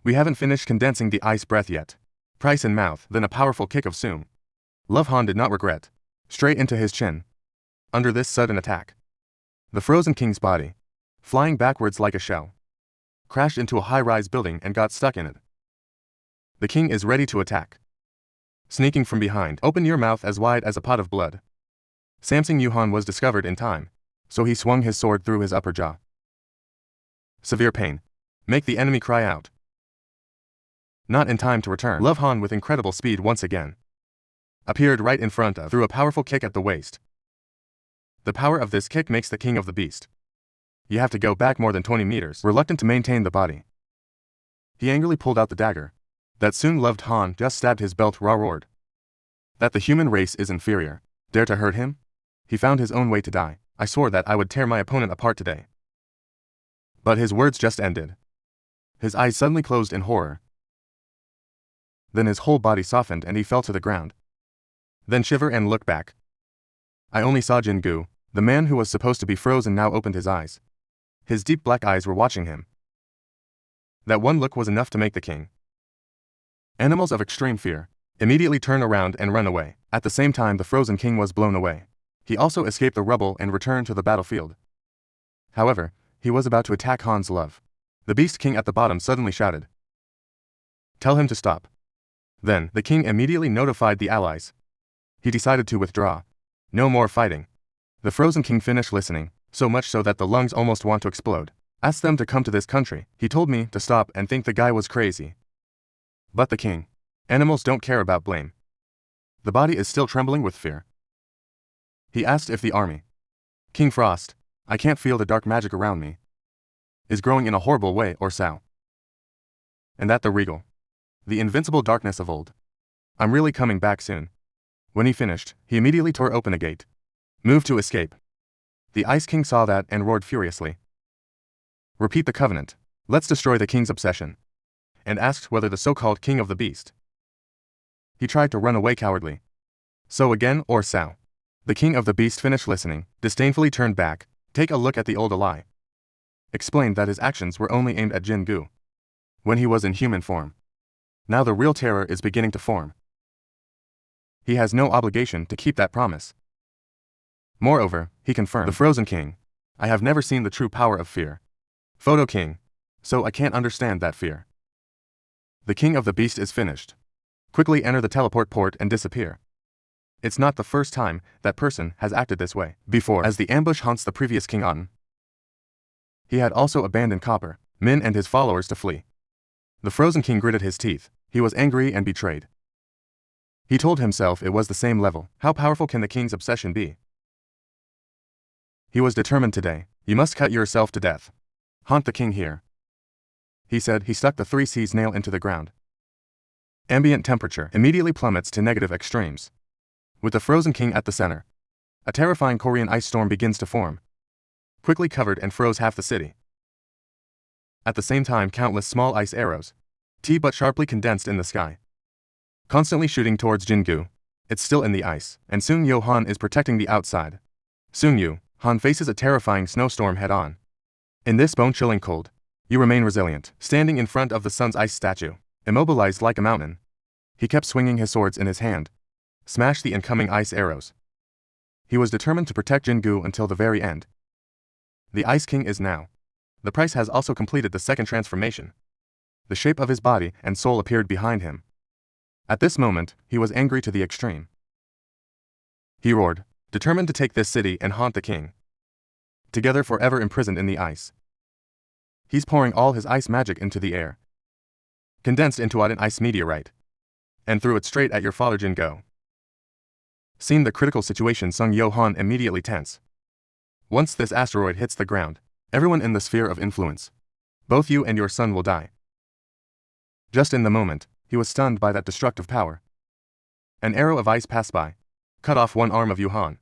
we haven't finished condensing the ice breath yet. Price in mouth, then a powerful kick of Sung. Love Han did not regret. Straight into his chin. Under this sudden attack, the frozen king's body, flying backwards like a shell, crashed into a high-rise building and got stuck in it. The king is ready to attack. Sneaking from behind, open your mouth as wide as a pot of blood. Samsung Yuhan was discovered in time, so he swung his sword through his upper jaw. Severe pain. Make the enemy cry out. Not in time to return. Love Han with incredible speed once again appeared right in front of, threw a powerful kick at the waist. The power of this kick makes the king of the beast. You have to go back more than 20 meters, reluctant to maintain the body. He angrily pulled out the dagger. That soon loved Han just stabbed his belt, roared. That the human race is inferior. Dare to hurt him? He found his own way to die. I swore that I would tear my opponent apart today. But his words just ended. His eyes suddenly closed in horror. Then his whole body softened and he fell to the ground. Then shiver and look back. I only saw Jin-Woo, the man who was supposed to be frozen, now opened his eyes. His deep black eyes were watching him. That one look was enough to make the king, animals of extreme fear, immediately turn around and run away. At the same time, the frozen king was blown away. He also escaped the rubble and returned to the battlefield. However, he was about to attack Han's love. The beast king at the bottom suddenly shouted, "Tell him to stop." Then, the king immediately notified the allies. He decided to withdraw. No more fighting. The frozen king finished listening, so much so that the lungs almost want to explode. Asked them to come to this country. He told me to stop and think the guy was crazy. But the king. Animals don't care about blame. The body is still trembling with fear. He asked if the army. King Frost, I can't feel the dark magic around me. Is growing in a horrible way or so. And that the regal. The invincible darkness of old. I'm really coming back soon. When he finished, he immediately tore open a gate. Moved to escape. The Ice King saw that and roared furiously. Repeat the covenant. Let's destroy the king's obsession. And asked whether the so-called king of the beast. He tried to run away cowardly. So again or so. The king of the beast finished listening, disdainfully turned back. Take a look at the old ally. Explained that his actions were only aimed at Jin-Woo when he was in human form. Now the real terror is beginning to form. He has no obligation to keep that promise. Moreover, he confirmed, the frozen king. I have never seen the true power of fear. Photo king. So I can't understand that fear. The king of the beast is finished. Quickly enter the teleport port and disappear. It's not the first time that person has acted this way. Before, as the ambush haunts the previous king An, he had also abandoned Copper, Min and his followers to flee. The frozen king gritted his teeth. He was angry and betrayed. He told himself it was the same level. How powerful can the king's obsession be? He was determined today. You must cut yourself to death. Haunt the king here. He said. He stuck the 3 C's nail into the ground. Ambient temperature immediately plummets to negative extremes. With the frozen king at the center, a terrifying Korean ice storm begins to form. Quickly covered and froze half the city. At the same time, countless small ice arrows, but sharply condensed in the sky, constantly shooting towards Jin-Woo. It's still in the ice, and Sung Han is protecting the outside. Sung Han faces a terrifying snowstorm head-on. In this bone-chilling cold, you remain resilient, standing in front of the sun's ice statue, immobilized like a mountain. He kept swinging his swords in his hand, smashed the incoming ice arrows. He was determined to protect Jin-Woo until the very end. The Ice King is now. The priest has also completed the second transformation. The shape of his body and soul appeared behind him. At this moment, he was angry to the extreme. He roared, determined to take this city and haunt the king. Together forever imprisoned in the ice. He's pouring all his ice magic into the air. Condensed into an ice meteorite. And threw it straight at your father Jin-Woo. Seeing the critical situation, Sung Han immediately tense. Once this asteroid hits the ground, everyone in the sphere of influence, both you and your son will die. Just in the moment, he was stunned by that destructive power. An arrow of ice passed by, cut off one arm of Han.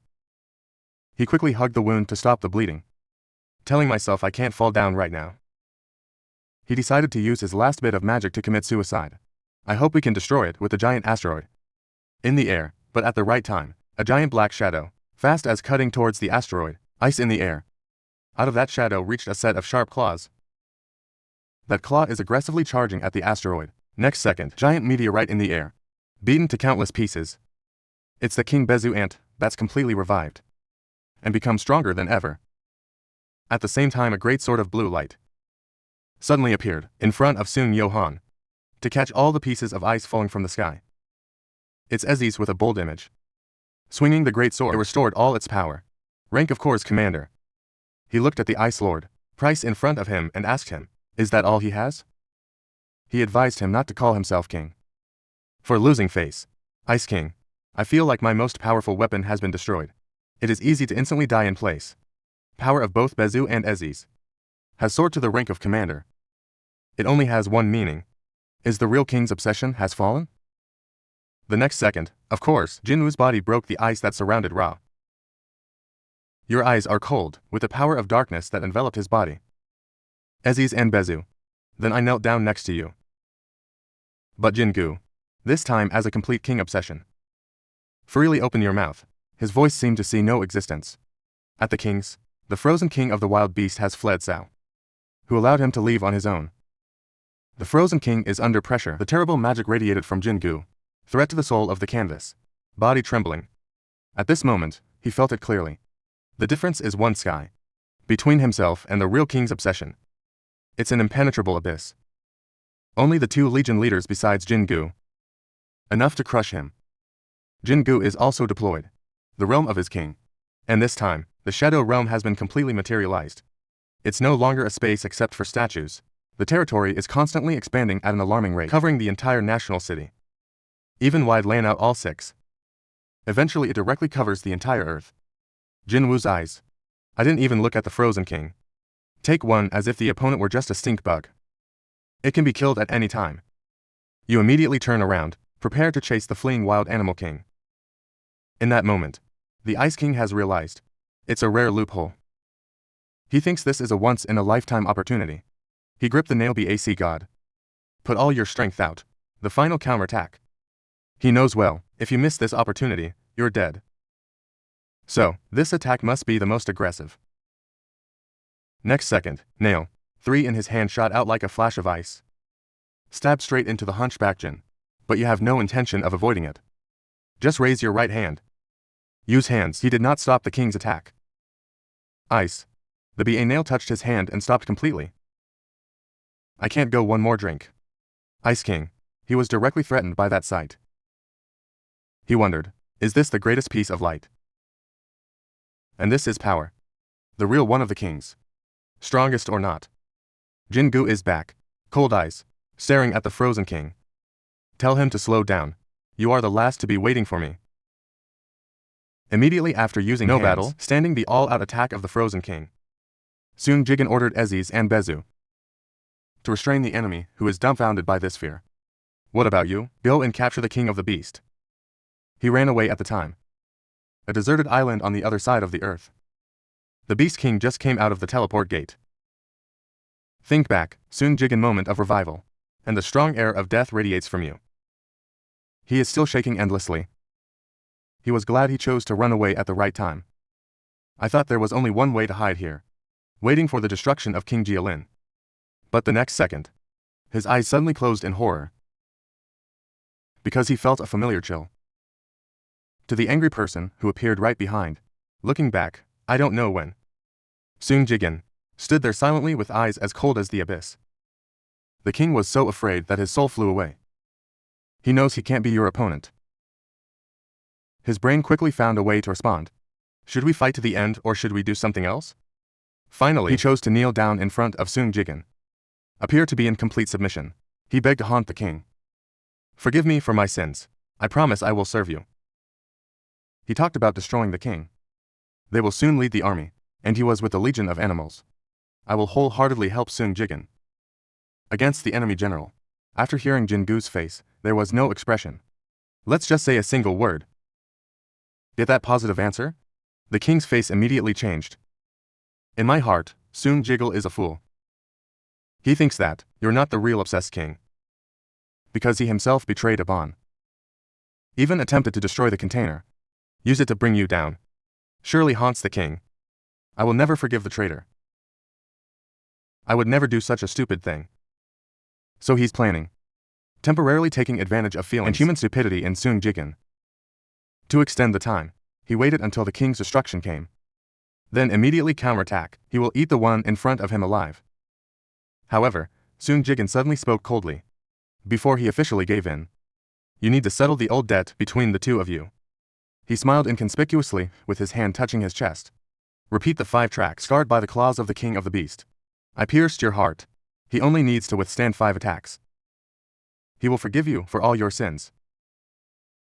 He quickly hugged the wound to stop the bleeding. Telling myself I can't fall down right now. He decided to use his last bit of magic to commit suicide. I hope we can destroy it with the giant asteroid. In the air, but at the right time, a giant black shadow, fast as cutting towards the asteroid, ice in the air. Out of that shadow reached a set of sharp claws. That claw is aggressively charging at the asteroid. Next second, giant meteorite in the air, beaten to countless pieces. It's the King Bezu ant that's completely revived and become stronger than ever. At the same time, a great sword of blue light suddenly appeared in front of Sung Johan to catch all the pieces of ice falling from the sky. It's Ezis with a bold image. Swinging the great sword, it restored all its power. Rank of course commander. He looked at the Ice Lord, Price in front of him and asked him, is that all he has? He advised him not to call himself king. For losing face, Ice King, I feel like my most powerful weapon has been destroyed. It is easy to instantly die in place. Power of both Bezu and Ezis has soared to the rank of commander. It only has one meaning. Is the real king's obsession has fallen? The next second, of course, Jin-Woo's body broke the ice that surrounded Ra. Your eyes are cold, with the power of darkness that enveloped his body. Ezis and Bezu. Then I knelt down next to you. But Jin-Gu, this time as a complete king obsession. Freely open your mouth. His voice seemed to see no existence. At the king's, the frozen king of the wild beast has fled Sao, who allowed him to leave on his own. The frozen king is under pressure. The terrible magic radiated from Jin-Gu, threat to the soul of the canvas, body trembling. At this moment, he felt it clearly. The difference is one sky between himself and the real king's obsession. It's an impenetrable abyss. Only the two legion leaders besides Jin-Gu, enough to crush him. Jin-Gu is also deployed, the realm of his king. And this time, the Shadow Realm has been completely materialized. It's no longer a space except for statues. The territory is constantly expanding at an alarming rate, covering the entire national city. Even wide laying out all six. Eventually it directly covers the entire earth. Jin-Woo's eyes. I didn't even look at the frozen king. Take one as if the opponent were just a stink bug. It can be killed at any time. You immediately turn around, prepared to chase the fleeing wild animal king. In that moment, the Ice King has realized. It's a rare loophole. He thinks this is a once-in-a-lifetime opportunity. He gripped the nail BAC god. Put all your strength out. The final counterattack. He knows well, if you miss this opportunity, you're dead. So, this attack must be the most aggressive. Next second, nail, 3 in his hand shot out like a flash of ice. Stabbed straight into the hunchback Jin. But you have no intention of avoiding it. Just raise your right hand. Use hands. He did not stop the king's attack. Ice. The BA nail touched his hand and stopped completely. I can't go one more drink. Ice King. He was directly threatened by that sight. He wondered, is this the greatest piece of light? And this is power. The real one of the kings. Strongest or not. Jin-Gu is back, cold eyes, staring at the frozen king. Tell him to slow down. You are the last to be waiting for me. Immediately after using no battle, standing the all-out attack of the frozen king, Sung Jin ordered Ezis and Bezu to restrain the enemy, who is dumbfounded by this fear. What about you? Go and capture the king of the beast. He ran away at the time. A deserted island on the other side of the earth. The beast king just came out of the teleport gate. Think back, Sung Jin moment of revival, and the strong air of death radiates from you. He is still shaking endlessly. He was glad he chose to run away at the right time. I thought there was only one way to hide here, waiting for the destruction of King Jialin. But the next second, his eyes suddenly closed in horror, because he felt a familiar chill. To the angry person who appeared right behind, looking back, I don't know when. Sung Jin stood there silently with eyes as cold as the abyss. The king was so afraid that his soul flew away. He knows he can't be your opponent. His brain quickly found a way to respond. Should we fight to the end or should we do something else? Finally, he chose to kneel down in front of Sung Jin. Appear to be in complete submission. He begged to haunt the king. Forgive me for my sins. I promise I will serve you. He talked about destroying the king. They will soon lead the army, and he was with a legion of animals. I will wholeheartedly help Sung Jin against the enemy general. After hearing Jin-Gu's face, there was no expression. Let's just say a single word. Get that positive answer? The king's face immediately changed. In my heart, Sung Jin is a fool. He thinks that you're not the real obsessed king, because he himself betrayed a bond. Even attempted to destroy the container. Use it to bring you down. Surely haunts the king. I will never forgive the traitor. I would never do such a stupid thing. So he's planning. Temporarily taking advantage of feelings and human stupidity in Sung Jin. To extend the time, he waited until the king's destruction came. Then immediately counterattack. He will eat the one in front of him alive. However, Sung Jin suddenly spoke coldly. Before he officially gave in. You need to settle the old debt between the two of you. He smiled inconspicuously, with his hand touching his chest. Repeat the 5 tracks scarred by the claws of the king of the beast. I pierced your heart. He only needs to withstand 5 attacks. He will forgive you for all your sins.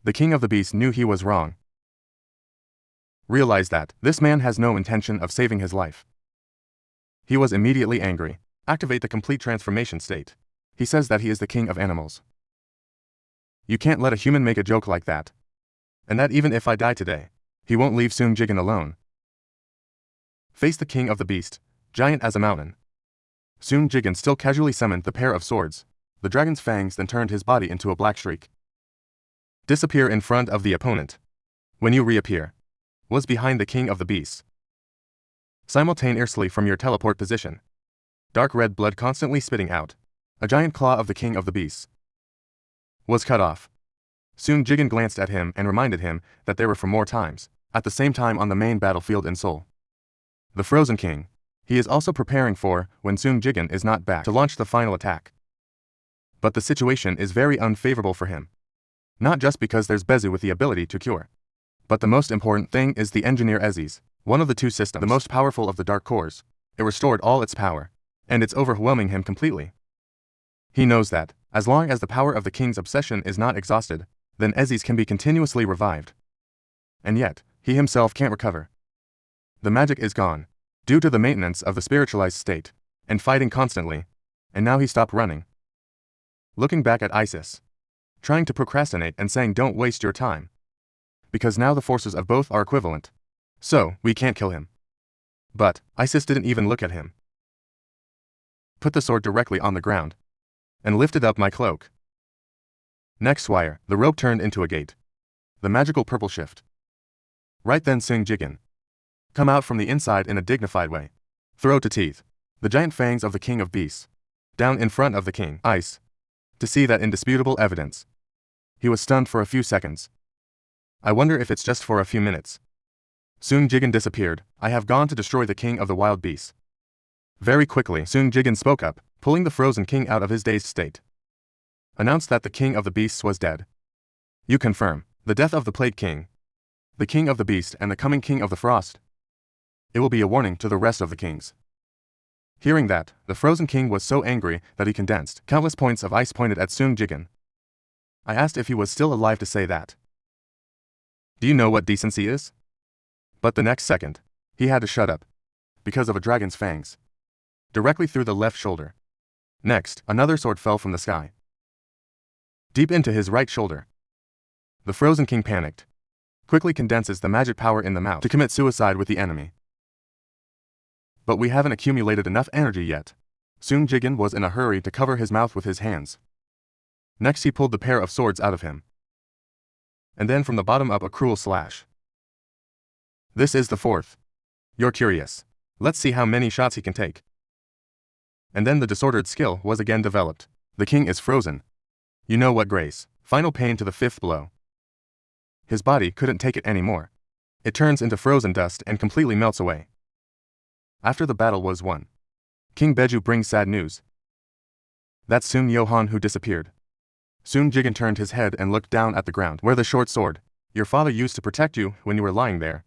The king of the beast knew he was wrong. Realized that this man has no intention of saving his life. He was immediately angry. Activate the complete transformation state. He says that he is the king of animals. You can't let a human make a joke like that. And that even if I die today, he won't leave Sung Jin alone. Face the king of the beast, giant as a mountain. Sung Jin still casually summoned the pair of swords. The dragon's fangs then turned his body into a black streak. Disappear in front of the opponent. When you reappear, was behind the king of the beast. Simultaneously from your teleport position. Dark red blood constantly spitting out. A giant claw of the king of the beast was cut off. Sung Jin glanced at him and reminded him that there were 4 more times, at the same time on the main battlefield in Seoul. The Frozen King. He is also preparing for, when Sung Jin is not back, to launch the final attack. But the situation is very unfavorable for him. Not just because there's Bezu with the ability to cure. But the most important thing is the Engineer Ezis, one of the 2 systems, the most powerful of the dark cores. It restored all its power. And it's overwhelming him completely. He knows that, as long as the power of the king's obsession is not exhausted, then Ezis can be continuously revived. And yet, he himself can't recover. The magic is gone, due to the maintenance of the spiritualized state, and fighting constantly, and now he stopped running. Looking back at Isis. Trying to procrastinate and saying don't waste your time. Because now the forces of both are equivalent. So, we can't kill him. But, Isis didn't even look at him. Put the sword directly on the ground. And lifted up my cloak. Next wire, the rope turned into a gate. The magical purple shift. Right then Sung Jin. Come out from the inside in a dignified way. Throw to teeth. The giant fangs of the king of beasts. Down in front of the king, Ice. To see that indisputable evidence. He was stunned for a few seconds. I wonder if it's just for a few minutes. Sung Jin disappeared. I have gone to destroy the king of the wild beasts. Very quickly, Sung Jin spoke up, pulling the frozen king out of his dazed state. Announced that the king of the beasts was dead. You confirm the death of the plague king, the king of the beast and the coming king of the frost. It will be a warning to the rest of the kings. Hearing that, the frozen king was so angry that he condensed countless points of ice pointed at Sung Jin. I asked if he was still alive to say that. Do you know what decency is? But the next second, he had to shut up. Because of a dragon's fangs. Directly through the left shoulder. Next, another sword fell from the sky. Deep into his right shoulder. The frozen king panicked. Quickly condenses the magic power in the mouth to commit suicide with the enemy. But we haven't accumulated enough energy yet. Sung Jin was in a hurry to cover his mouth with his hands. Next he pulled the pair of swords out of him. And then from the bottom up a cruel slash. This is the 4th. You're curious. Let's see how many shots he can take. And then the disordered skill was again developed. The king is frozen. You know what grace. Final pain to the 5th blow. His body couldn't take it anymore. It turns into frozen dust and completely melts away. After the battle was won. King Beju brings sad news. That's Sung Johan who disappeared. Sung Jin turned his head and looked down at the ground where the short sword your father used to protect you when you were lying there.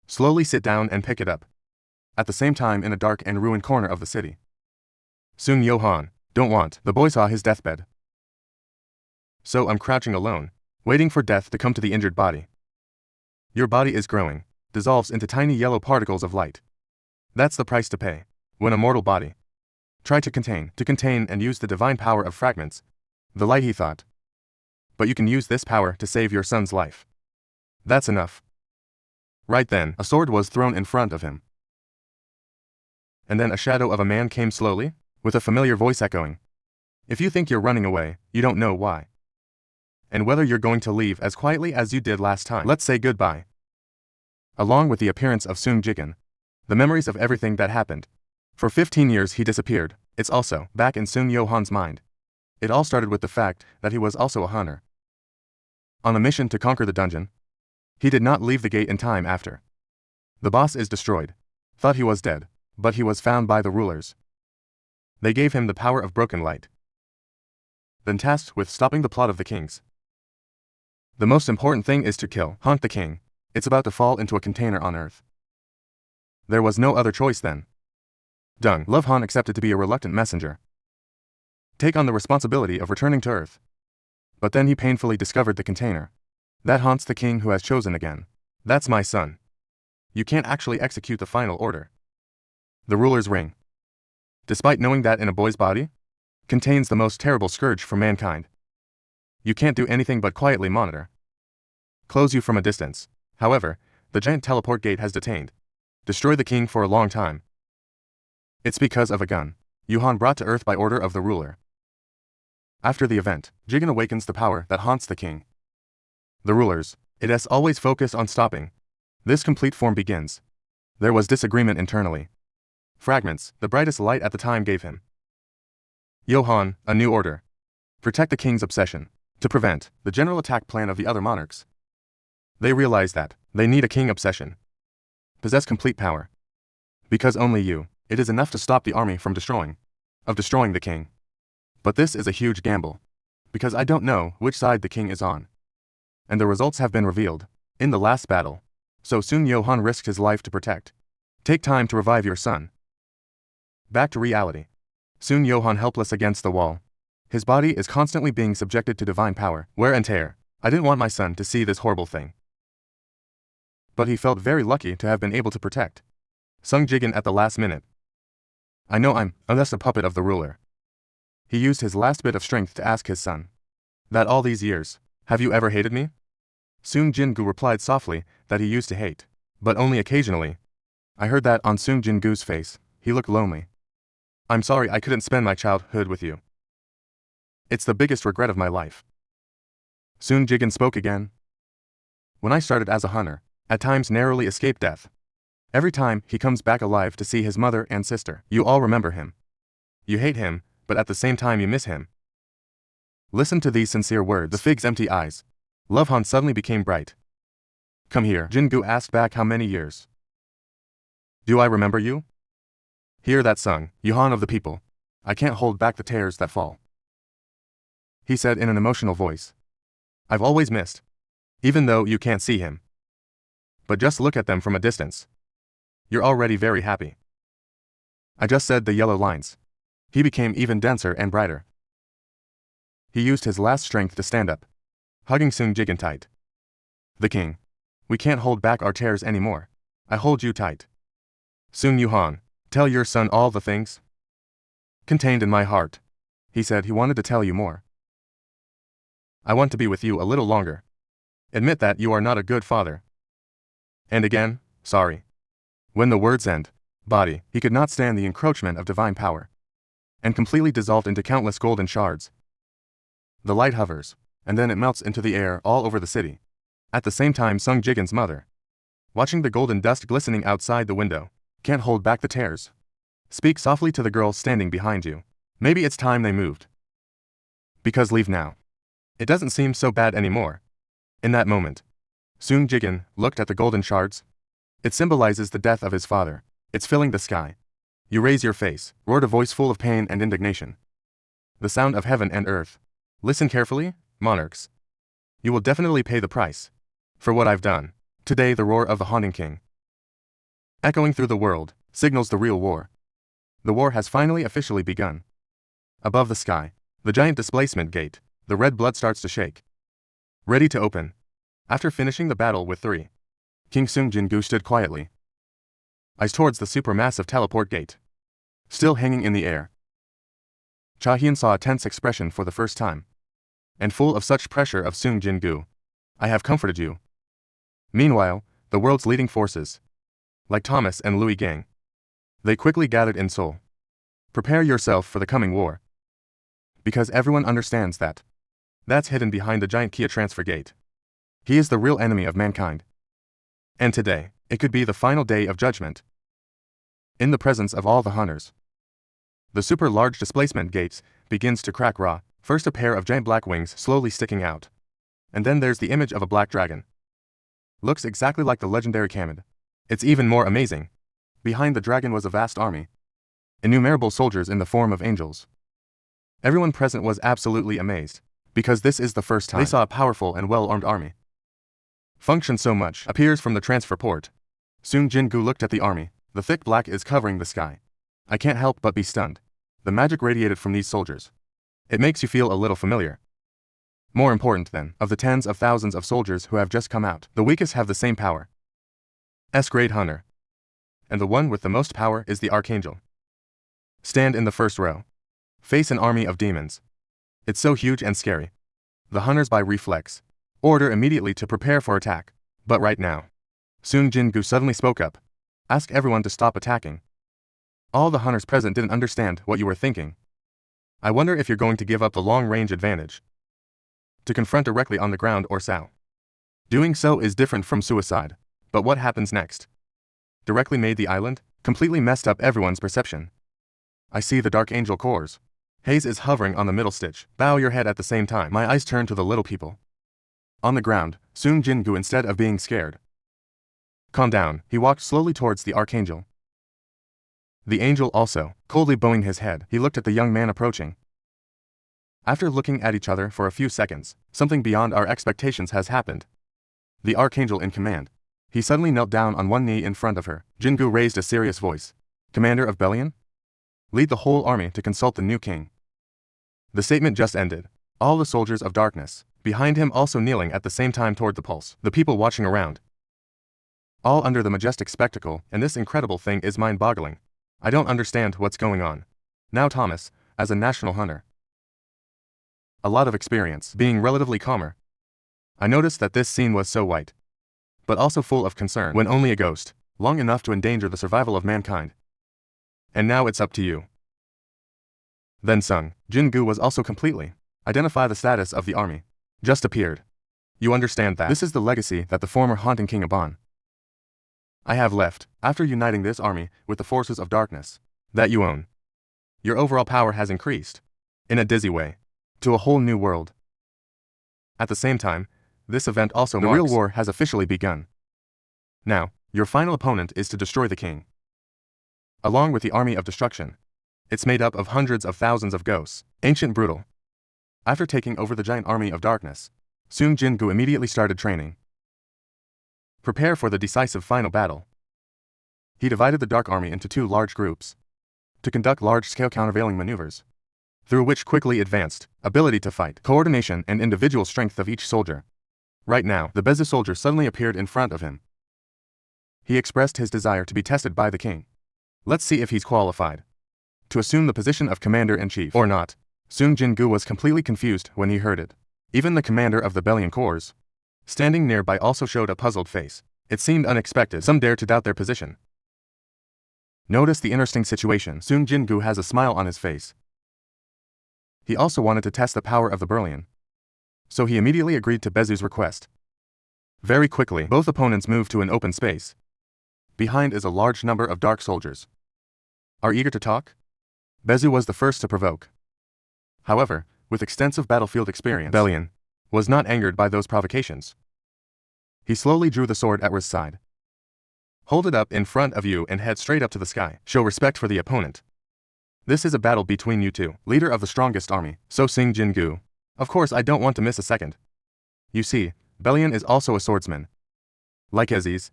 Slowly sit down and pick it up. At the same time in a dark and ruined corner of the city. Sung Johan, don't want. The boy saw his deathbed. So I'm crouching alone, waiting for death to come to the injured body. Your body is growing, dissolves into tiny yellow particles of light. That's the price to pay. When a mortal body try to contain and use the divine power of fragments. The light he thought. But you can use this power to save your son's life. That's enough. Right then, a sword was thrown in front of him. And then a shadow of a man came slowly, with a familiar voice echoing. If you think you're running away, you don't know why. and whether you're going to leave as quietly as you did last time. Let's say goodbye. Along with the appearance of Sung Jin, the memories of everything that happened. For 15 years he disappeared. It's also back in Sung Yo-han's mind. It all started with the fact that he was also a hunter. On a mission to conquer the dungeon, he did not leave the gate in time after. The boss is destroyed. Thought he was dead, but he was found by the rulers. They gave him the power of broken light. Then tasked with stopping the plot of the kings. The most important thing is to hunt the king. It's about to fall into a container on Earth. There was no other choice then. Dung Love-han accepted to be a reluctant messenger. Take on the responsibility of returning to Earth. But then he painfully discovered the container. That haunts the king who has chosen again. That's my son. You can't actually execute the final order. The ruler's ring, despite knowing that in a boy's body, contains the most terrible scourge for mankind. You can't do anything but quietly monitor. Close you from a distance. However, the giant teleport gate has detained. Destroy the king for a long time. It's because of a gun Yuhan brought to Earth by order of the ruler. After the event, Jigen awakens the power that haunts the king. The rulers, it has always focused on stopping. This complete form begins. There was disagreement internally. Fragments, the brightest light at the time gave him. Johan, a new order. Protect the king's obsession. To prevent the general attack plan of the other monarchs. They realize that they need a king obsession. Possess complete power. Because only you, it is enough to stop the army from destroying the king. But this is a huge gamble. Because I don't know which side the king is on. And the results have been revealed in the last battle. So Sung Yo-han risked his life to protect. Take time to revive your son. Back to reality. Sung Yo-han helpless against the wall. His body is constantly being subjected to divine power, wear and tear. I didn't want my son to see this horrible thing. But he felt very lucky to have been able to protect Sung Jin at the last minute. I know I'm just a puppet of the ruler. He used his last bit of strength to ask his son. That all these years, have you ever hated me? Sung Jin-Woo replied softly that he used to hate, but only occasionally. I heard that on Sung Jin-Woo's face. He looked lonely. I'm sorry I couldn't spend my childhood with you. It's the biggest regret of my life. Sung Jin spoke again. When I started as a hunter, at times narrowly escaped death. Every time he comes back alive to see his mother and sister, you all remember him. You hate him, but at the same time you miss him. Listen to these sincere words. The fig's empty eyes. Love-han suddenly became bright. Come here. Jin-Woo asked back how many years. Do I remember you? Hear that Sung Yo-han of the people. I can't hold back the tears that fall. He said in an emotional voice. I've always missed. Even though you can't see him. But just look at them from a distance. You're already very happy. I just said the yellow lines. He became even denser and brighter. He used his last strength to stand up, hugging Sung Jin tight. The king. We can't hold back our tears anymore. I hold you tight. Sung Yo-han, tell your son all the things contained in my heart. He said he wanted to tell you more. I want to be with you a little longer. Admit that you are not a good father. And again, sorry. When the words end, body, he could not stand the encroachment of divine power. And completely dissolved into countless golden shards. The light hovers, and then it melts into the air all over the city. At the same time Sung Jin's mother, watching the golden dust glistening outside the window, can't hold back the tears. Speak softly to the girl standing behind you. Maybe it's time they moved. Because leave now. It doesn't seem so bad anymore. In that moment, Sung Jin looked at the golden shards. It symbolizes the death of his father. It's filling the sky. You raise your face, roared a voice full of pain and indignation. The sound of heaven and earth. Listen carefully, monarchs. You will definitely pay the price for what I've done. Today the roar of the haunting king, echoing through the world, signals the real war. The war has finally officially begun. Above the sky, the giant displacement gate, the red blood starts to shake. Ready to open. After finishing the battle with 3, King Sung Jin-Woo stood quietly, eyes towards the supermassive teleport gate, still hanging in the air. Cha Hyun saw a tense expression for the first time. And full of such pressure of Sung Jin-Woo. I have comforted you. Meanwhile, the world's leading forces, like Thomas and Louis Gang, they quickly gathered in Seoul. Prepare yourself for the coming war. Because everyone understands that that's hidden behind the giant Kia transfer gate. He is the real enemy of mankind. And today, it could be the final day of judgment. In the presence of all the hunters, the super large displacement gates begins to crack raw. First a pair of giant black wings slowly sticking out. And then there's the image of a black dragon. Looks exactly like the legendary Kamad. It's even more amazing. Behind the dragon was a vast army. Innumerable soldiers in the form of angels. Everyone present was absolutely amazed, because this is the first time they saw a powerful and well-armed army. Function so much appears from the transfer port. Sung Jin-Woo looked at the army. The thick black is covering the sky. I can't help but be stunned. The magic radiated from these soldiers. It makes you feel a little familiar. More important then, of the tens of thousands of soldiers who have just come out, the weakest have the same power. S-grade hunter. And the one with the most power is the Archangel. Stand in the first row. Face an army of demons. It's so huge and scary. The hunters by reflex order immediately to prepare for attack. But right now, Sung Jin-Woo suddenly spoke up. Ask everyone to stop attacking. All the hunters present didn't understand what you were thinking. I wonder if you're going to give up the long-range advantage to confront directly on the ground or Sao. Doing so is different from suicide. But what happens next? Directly made the island, completely messed up everyone's perception. I see the Dark Angel cores. Haze is hovering on the middle stitch. Bow your head at the same time. My eyes turn to the little people. On the ground, Sung Jin-Woo instead of being scared. Calm down, he walked slowly towards the Archangel. The angel also, coldly bowing his head, he looked at the young man approaching. After looking at each other for a few seconds, something beyond our expectations has happened. The Archangel in command. He suddenly knelt down on one knee in front of her. Jin-Woo raised a serious voice. Commander of Bellion? Lead the whole army to consult the new king. The statement just ended. All the soldiers of darkness, behind him also kneeling at the same time toward the pulse, the people watching around. All under the majestic spectacle, and this incredible thing is mind-boggling. I don't understand what's going on. Now Thomas, as a national hunter. A lot of experience, being relatively calmer. I noticed that this scene was so white, but also full of concern when only a ghost, long enough to endanger the survival of mankind. And now it's up to you. Then Sung Jin-Woo was also completely identify the status of the army. Just appeared. You understand that this is the legacy that the former haunting King Aban I have left, after uniting this army with the forces of darkness that you own. Your overall power has increased, in a dizzy way, to a whole new world. At the same time, this event also marks the real war has officially begun. Now, your final opponent is to destroy the king. Along with the army of destruction. It's made up of hundreds of thousands of ghosts, ancient brutal. After taking over the giant army of darkness, Sung Jin-Woo immediately started training. Prepare for the decisive final battle. He divided the Dark Army into two large groups to conduct large-scale countervailing maneuvers, through which quickly advanced ability to fight, coordination, and individual strength of each soldier. Right now, the Bezu soldier suddenly appeared in front of him. He expressed his desire to be tested by the king. Let's see if he's qualified to assume the position of commander-in-chief or not. Sung Jin-Woo was completely confused when he heard it. Even the commander of the Bellion Corps, standing nearby, also showed a puzzled face. It seemed unexpected. Some dared to doubt their position. Notice the interesting situation. Sung Jin-Woo has a smile on his face. He also wanted to test the power of the Berlian, so he immediately agreed to Bezu's request. Very quickly, both opponents moved to an open space. Behind is a large number of dark soldiers. Are eager to talk? Bezu was the first to provoke. However, with extensive battlefield experience, Bellion was not angered by those provocations. He slowly drew the sword at his side. Hold it up in front of you and head straight up to the sky. Show respect for the opponent. This is a battle between you two, leader of the strongest army, so Sung Jin-Woo. Of course I don't want to miss a second. You see, Bellion is also a swordsman. Like Aziz.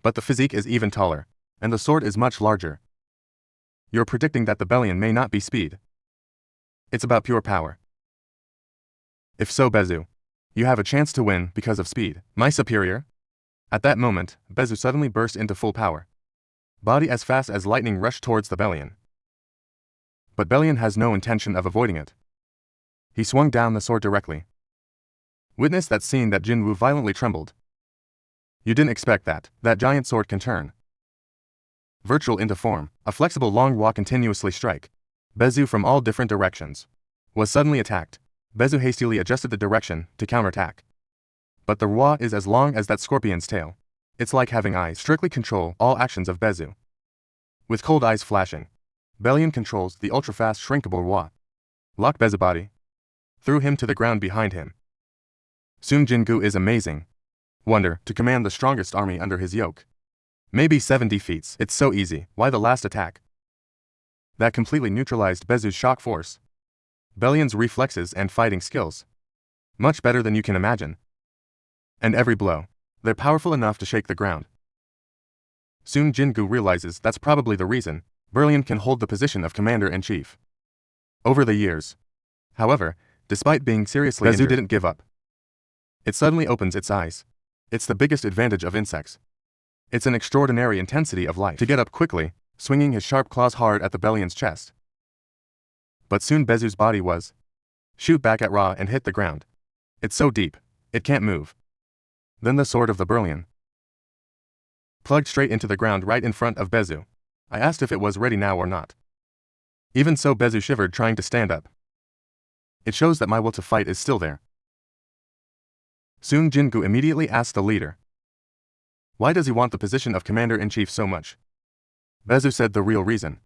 But the physique is even taller, and the sword is much larger. You're predicting that the Bellion may not be speed. It's about pure power. If so, Bezu, you have a chance to win because of speed. My superior? At that moment, Bezu suddenly burst into full power. Body as fast as lightning rushed towards the Bellion. But Bellion has no intention of avoiding it. He swung down the sword directly. Witness that scene that Jin-Woo violently trembled. You didn't expect that. That giant sword can turn virtual into form, a flexible long walk continuously strike. Bezu from all different directions was suddenly attacked. Bezu hastily adjusted the direction to counterattack. But the Roi is as long as that scorpion's tail. It's like having eyes strictly control all actions of Bezu. With cold eyes flashing, Bellion controls the ultra-fast shrinkable Roi. Locked Bezu body. Threw him to the ground behind him. Sung Jin-Woo is amazing. Wonder to command the strongest army under his yoke. Maybe 7 defeats. It's so easy. Why the last attack? That completely neutralized Bezu's shock force. Bellion's reflexes and fighting skills. Much better than you can imagine. And every blow. They're powerful enough to shake the ground. Sung Jin-Woo realizes that's probably the reason Bellion can hold the position of commander-in-chief. Over the years. However, despite being seriously injured, Bezu didn't give up. It suddenly opens its eyes. It's the biggest advantage of insects. It's an extraordinary intensity of life to get up quickly, swinging his sharp claws hard at the Bellion's chest. But soon Bezu's body was shoot back at Ra and hit the ground. It's so deep, it can't move. Then the sword of the Bellion plugged straight into the ground right in front of Bezu. I asked if it was ready now or not. Even so, Bezu shivered trying to stand up. It shows that my will to fight is still there. Sung Jin-Woo immediately asked the leader, why does he want the position of commander-in-chief so much? Bezu said the real reason.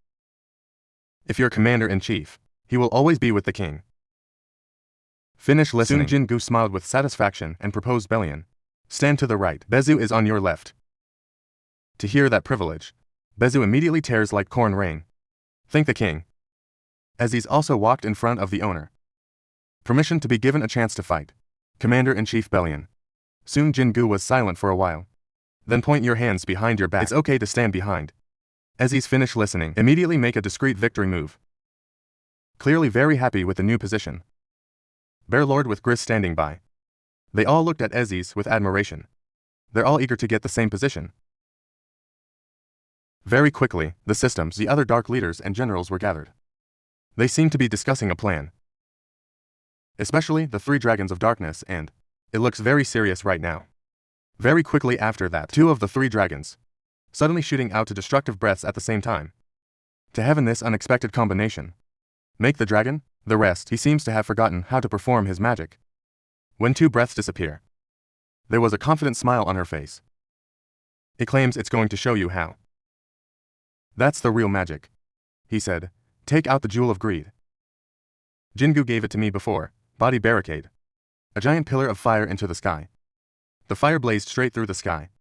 If you're commander-in-chief, he will always be with the king. Finish listening. Sung Jin-Woo smiled with satisfaction and proposed Bellion. Stand to the right. Bezu is on your left. To hear that privilege, Bezu immediately tears like corn rain. Thank the king. Aziz also walked in front of the owner. Permission to be given a chance to fight. Commander-in-Chief Bellion. Sung Jin-Woo was silent for a while. Then point your hands behind your back. It's okay to stand behind. Aziz finished listening. Immediately make a discreet victory move. Clearly very happy with the new position. Bear Lord with Gris standing by. They all looked at Aziz with admiration. They're all eager to get the same position. Very quickly, the systems, the other dark leaders and generals were gathered. They seemed to be discussing a plan. Especially the 3 dragons of darkness, and it looks very serious right now. Very quickly after that, 2 of the 3 dragons suddenly shooting out destructive breaths at the same time. To heaven, this unexpected combination. Make the dragon, the rest, he seems to have forgotten how to perform his magic. When 2 breaths disappear, there was a confident smile on her face. It claims it's going to show you how. That's the real magic. He said, take out the jewel of greed. Jin-Woo gave it to me before, body barricade. A giant pillar of fire into the sky. The fire blazed straight through the sky.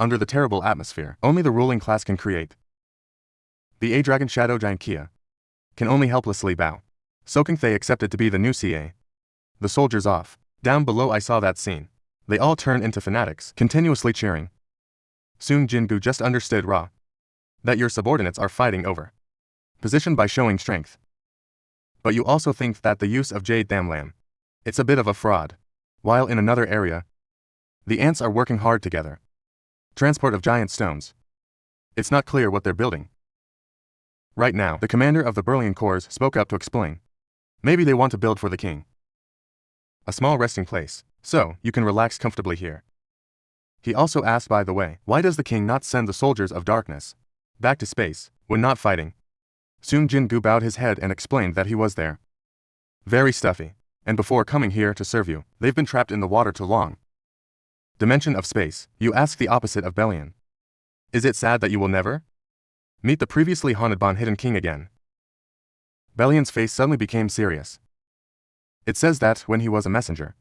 Under the terrible atmosphere, only the ruling class can create. The A-Dragon Shadow Giant Kia can only helplessly bow. Soking Thay accepted to be the new CA. The soldiers off. Down below I saw that scene. They all turned into fanatics, continuously cheering. Sung Jin-Woo just understood Ra. That your subordinates are fighting over position by showing strength. But you also think that the use of Jade Damlam, it's a bit of a fraud. While in another area, the ants are working hard together. Transport of giant stones. It's not clear what they're building. Right now, the commander of the Bellion Corps spoke up to explain. Maybe they want to build for the king a small resting place, so you can relax comfortably here. He also asked, by the way, why does the king not send the soldiers of darkness back to space when not fighting? Sung Jin-Woo bowed his head and explained that he was there. Very stuffy. And before coming here to serve you, they've been trapped in the water too long. Dimension of space, you ask the opposite of Bellion. Is it sad that you will never meet the previously haunted Bon Hidden King again? Bellion's face suddenly became serious. It says that, when he was a messenger,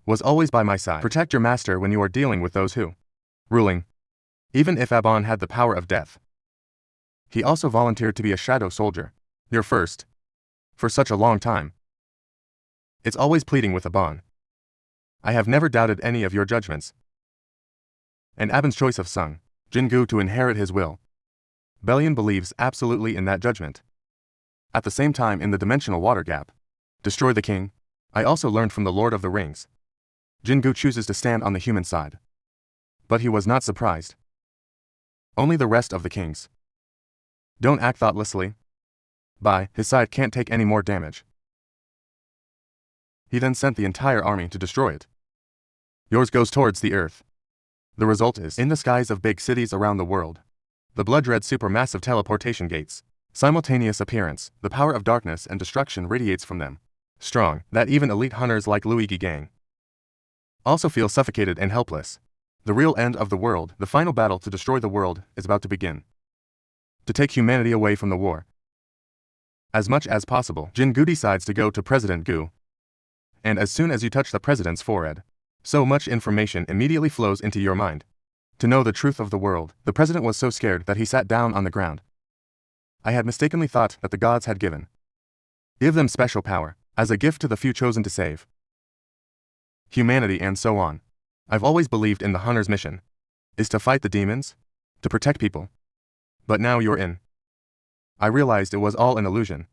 was always by my side. Protect your master when you are dealing with those who ruling. Even if Abon had the power of death. He also volunteered to be a shadow soldier. Your first. For such a long time. It's always pleading with Abon. I have never doubted any of your judgments. And Abon's choice of Sung Jin-Woo to inherit his will. Bellion believes absolutely in that judgment. At the same time, in the dimensional water gap, destroy the king. I also learned from the Lord of the Rings. Jin-Woo chooses to stand on the human side. But he was not surprised. Only the rest of the kings don't act thoughtlessly. His side can't take any more damage. He then sent the entire army to destroy it. Yours goes towards the earth. The result is, in the skies of big cities around the world, the blood-red supermassive teleportation gates, simultaneous appearance, the power of darkness and destruction radiates from them. strong, that even elite hunters like Luigi Gang also feel suffocated and helpless. The real end of the world, the final battle to destroy the world, is about to begin. To take humanity away from the war as much as possible, Jin-Gu decides to go to President Gu. And as soon as you touch the president's forehead, so much information immediately flows into your mind. To know the truth of the world, the president was so scared that he sat down on the ground. I had mistakenly thought that the gods had give them special power, as a gift to the few chosen to save humanity and so on. I've always believed in the hunter's mission is to fight the demons, to protect people. But now you're in. I realized it was all an illusion.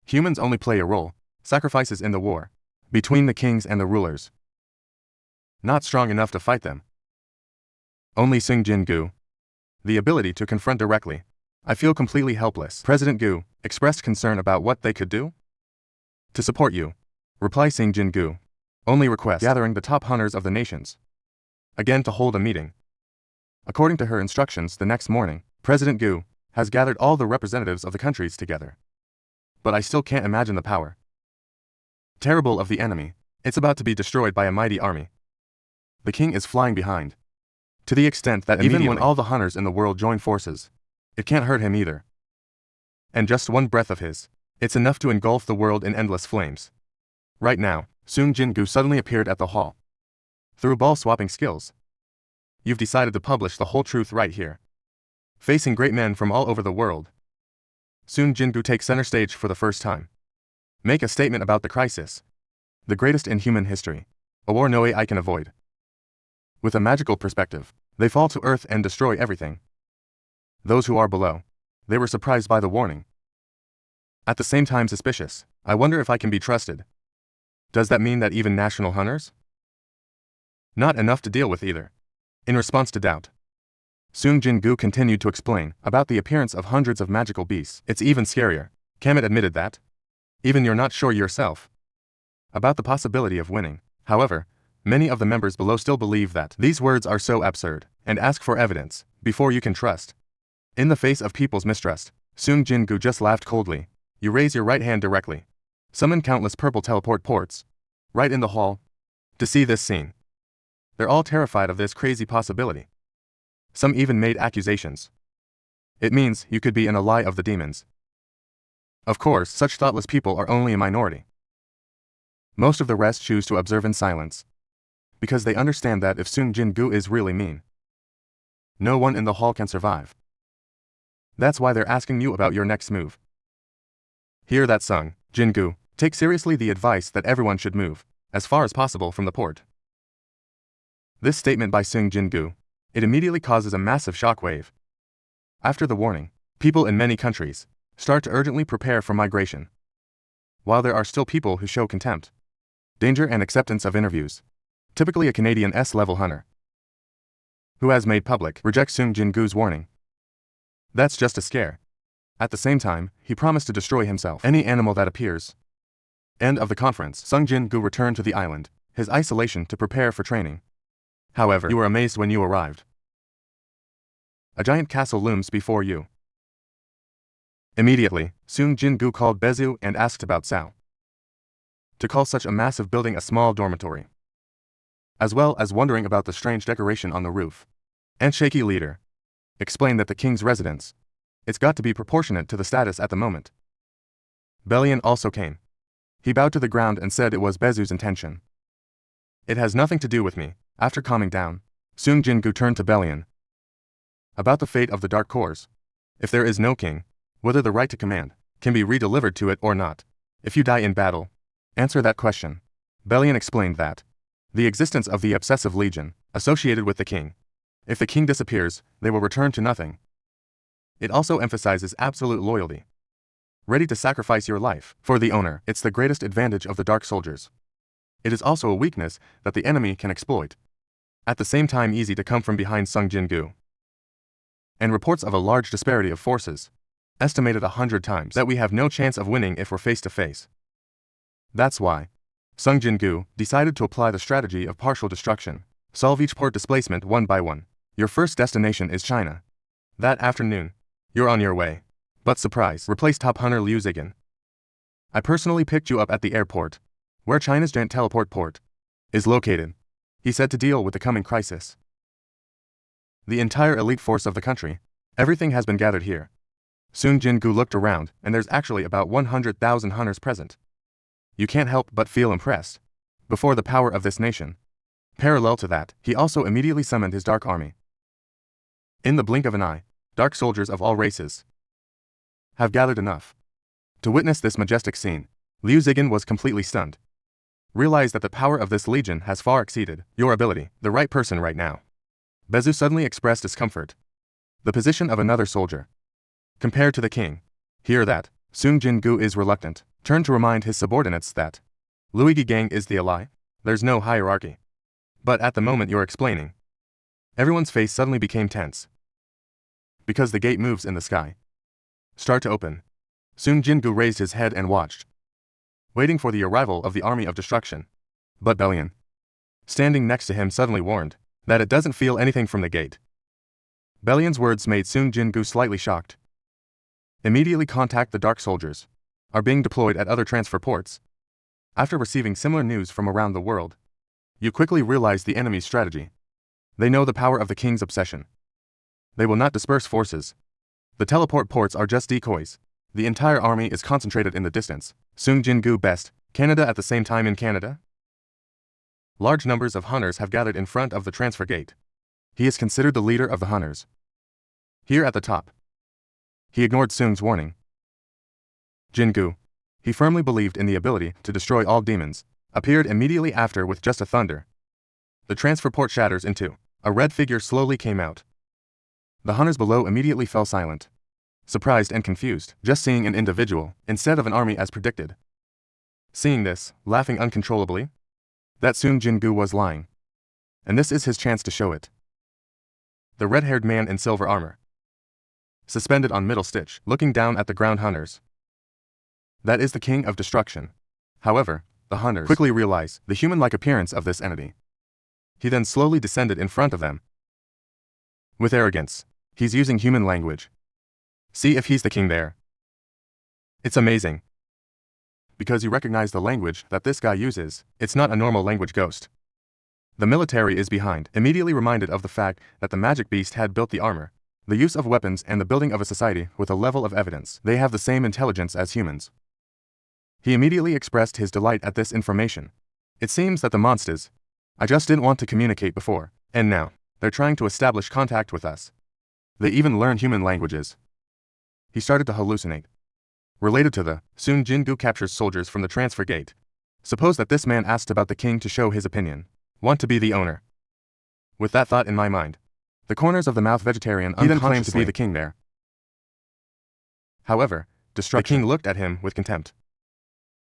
Humans only play a role, sacrifices in the war, between the kings and the rulers. Not strong enough to fight them. Only Sung Jin-Woo. The ability to confront directly. I feel completely helpless. President Gu expressed concern about what they could do to support you. Reply Sung Jin-Woo. Only request gathering the top hunters of the nations again to hold a meeting. According to her instructions the next morning, President Gu has gathered all the representatives of the countries together. But I still can't imagine the power terrible of the enemy. It's about to be destroyed by a mighty army. The king is flying behind. To the extent that even when all the hunters in the world join forces, it can't hurt him either. And just one breath of his, it's enough to engulf the world in endless flames. Right now, Sung Jin-Woo suddenly appeared at the hall. Through ball-swapping skills, you've decided to publish the whole truth right here. Facing great men from all over the world, Sung Jin-Woo takes center stage for the first time. Make a statement about the crisis. The greatest in human history. A war no AI can avoid. With a magical perspective, they fall to earth and destroy everything. Those who are below, they were surprised by the warning. At the same time suspicious. I wonder if I can be trusted. Does that mean that even national hunters? Not enough to deal with either. In response to doubt, Sung Jin-Woo continued to explain about the appearance of hundreds of magical beasts. It's even scarier. Kamet admitted that. Even you're not sure yourself about the possibility of winning. However, many of the members below still believe that these words are so absurd, and ask for evidence before you can trust. In the face of people's mistrust, Sung Jin-Woo just laughed coldly. You raise your right hand directly. Summon countless purple teleport ports right in the hall to see this scene. They're all terrified of this crazy possibility. Some even made accusations. It means you could be an ally of the demons. Of course, such thoughtless people are only a minority. Most of the rest choose to observe in silence, because they understand that if Sung Jin-Woo is really mean, no one in the hall can survive. That's why they're asking you about your next move. Hear that, Sung Jin-Woo. Take seriously the advice that everyone should move as far as possible from the port. This statement by Sung Jin-Woo, it immediately causes a massive shockwave. After the warning, people in many countries start to urgently prepare for migration. While there are still people who show contempt, danger and acceptance of interviews, typically a Canadian S-level hunter who has made public reject Sung Jin-Woo's warning. That's just a scare. At the same time, he promised to destroy himself, any animal that appears. End of the conference. Sung Jin-Woo returned to the island, his isolation to prepare for training. However, you were amazed when you arrived. A giant castle looms before you. Immediately, Sung Jin-Woo called Bezu and asked about Sao. To call such a massive building a small dormitory. As well as wondering about the strange decoration on the roof. And shaky leader explained that the king's residence, it's got to be proportionate to the status at the moment. Belian also came. He bowed to the ground and said it was Bezu's intention. It has nothing to do with me. After calming down, Sung Jin-Woo turned to Belian about the fate of the Dark Corps. If there is no king, whether the right to command can be redelivered to it or not. If you die in battle, answer that question. Belian explained that the existence of the obsessive legion associated with the king. If the king disappears, they will return to nothing. It also emphasizes absolute loyalty. Ready to sacrifice your life for the owner. It's the greatest advantage of the Dark Soldiers. It is also a weakness that the enemy can exploit. At the same time easy to come from behind Sung Jin-Woo. And reports of a large disparity of forces, estimated 100 times, that we have no chance of winning if we're face to face. That's why Sung Jin-Woo decided to apply the strategy of partial destruction. Solve each port displacement one by one. Your first destination is China. That afternoon, you're on your way. But surprise, replace top hunter Liu Zigan. I personally picked you up at the airport, where China's giant teleport port is located, he said to deal with the coming crisis. The entire elite force of the country, everything has been gathered here. Sung Jin-Woo looked around, and there's actually about 100,000 hunters present. You can't help but feel impressed before the power of this nation. Parallel to that, he also immediately summoned his dark army. In the blink of an eye, dark soldiers of all races have gathered enough to witness this majestic scene. Liu Zigan was completely stunned. Realize that the power of this legion has far exceeded your ability, the right person right now. Bezu suddenly expressed discomfort. The position of another soldier compared to the king. Hear that, Sung Jin-Woo is reluctant, turned to remind his subordinates that Luigi Gang is the ally. There's no hierarchy. But at the moment you're explaining, everyone's face suddenly became tense. Because the gate moves in the sky. Start to open. Sung Jin-Woo raised his head and watched, waiting for the arrival of the army of destruction. But Bellion, standing next to him, suddenly warned that it doesn't feel anything from the gate. Bellion's words made Sung Jin-Woo slightly shocked. Immediately contact the dark soldiers are being deployed at other transfer ports. After receiving similar news from around the world, you quickly realize the enemy's strategy. They know the power of the king's obsession. They will not disperse forces. The teleport ports are just decoys. The entire army is concentrated in the distance. Sung Jin-Woo best, Canada at the same time in Canada? Large numbers of hunters have gathered in front of the transfer gate. He is considered the leader of the hunters. Here at the top. He ignored Sung's warning. Jin-Woo, he firmly believed in the ability to destroy all demons, appeared immediately after with just a thunder. The transfer port shatters in two. A red figure slowly came out. The hunters below immediately fell silent, surprised and confused, just seeing an individual instead of an army as predicted. Seeing this, laughing uncontrollably, that Sung Jin-Woo was lying. And this is his chance to show it. The red-haired man in silver armor, suspended on middle stitch, looking down at the ground hunters. That is the king of destruction. However, the hunters quickly realize the human-like appearance of this entity. He then slowly descended in front of them. With arrogance, he's using human language. See if he's the king there. It's amazing. Because you recognize the language that this guy uses, it's not a normal language ghost. The military is behind, immediately reminded of the fact that the magic beast had built the armor, the use of weapons and the building of a society with a level of evidence. They have the same intelligence as humans. He immediately expressed his delight at this information. It seems that the monsters, I just didn't want to communicate before, and now, they're trying to establish contact with us. They even learn human languages. He started to hallucinate. Related to the, Sung Jin-Woo captures soldiers from the transfer gate. Suppose that this man asked about the king to show his opinion. Want to be the owner. With that thought in my mind, the corners of the mouth vegetarian he then claimed to be the king there. However, the king looked at him with contempt.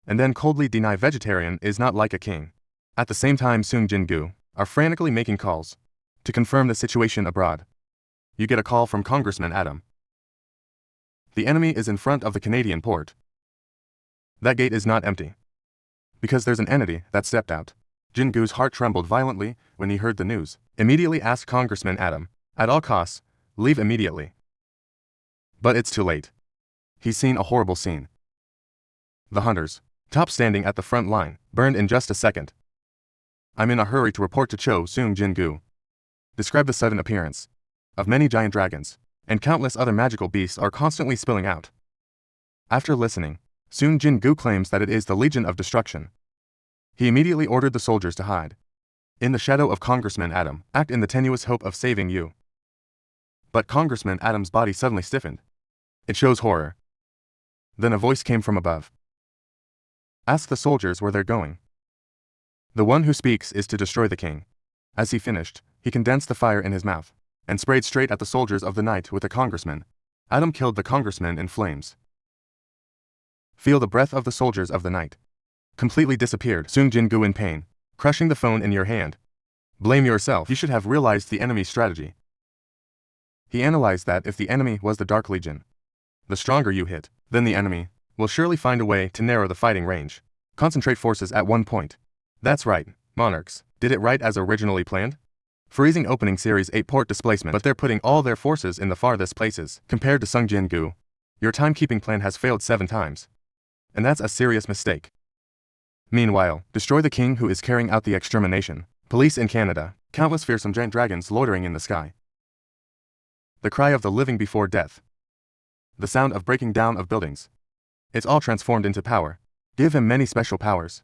And then coldly deny vegetarian is not like a king. At the same time Sung Jin-Woo are frantically making calls to confirm the situation abroad. You get a call from Congressman Adam. The enemy is in front of the Canadian port. That gate is not empty. Because there's an entity that stepped out. Jin-Woo's heart trembled violently when he heard the news. Immediately asked Congressman Adam, at all costs, leave immediately. But it's too late. He's seen a horrible scene. The hunters, top standing at the front line, burned in just a second. I'm in a hurry to report to Sung Jin-Woo. Describe the sudden appearance of many giant dragons, and countless other magical beasts are constantly spilling out. After listening, Sung Jin-Woo claims that it is the Legion of Destruction. He immediately ordered the soldiers to hide in the shadow of Congressman Adam, act in the tenuous hope of saving you. But Congressman Adam's body suddenly stiffened. It shows horror. Then a voice came from above. Ask the soldiers where they're going. The one who speaks is to destroy the king. As he finished, he condensed the fire in his mouth and sprayed straight at the soldiers of the night with the congressman. Adam killed the congressman in flames. Feel the breath of the soldiers of the night. Completely disappeared. Sung Jin-Woo in pain, crushing the phone in your hand. Blame yourself. You should have realized the enemy's strategy. He analyzed that if the enemy was the Dark Legion, the stronger you hit, then the enemy will surely find a way to narrow the fighting range. Concentrate forces at one point. That's right, Monarchs did it right as originally planned. Freezing opening Series 8 port displacement, but they're putting all their forces in the farthest places. Compared to Sung Jin-Woo, your timekeeping plan has failed 7 times. And that's a serious mistake. Meanwhile, destroy the king who is carrying out the extermination. Police in Canada, countless fearsome giant dragons loitering in the sky. The cry of the living before death. The sound of breaking down of buildings. It's all transformed into power. Give him many special powers.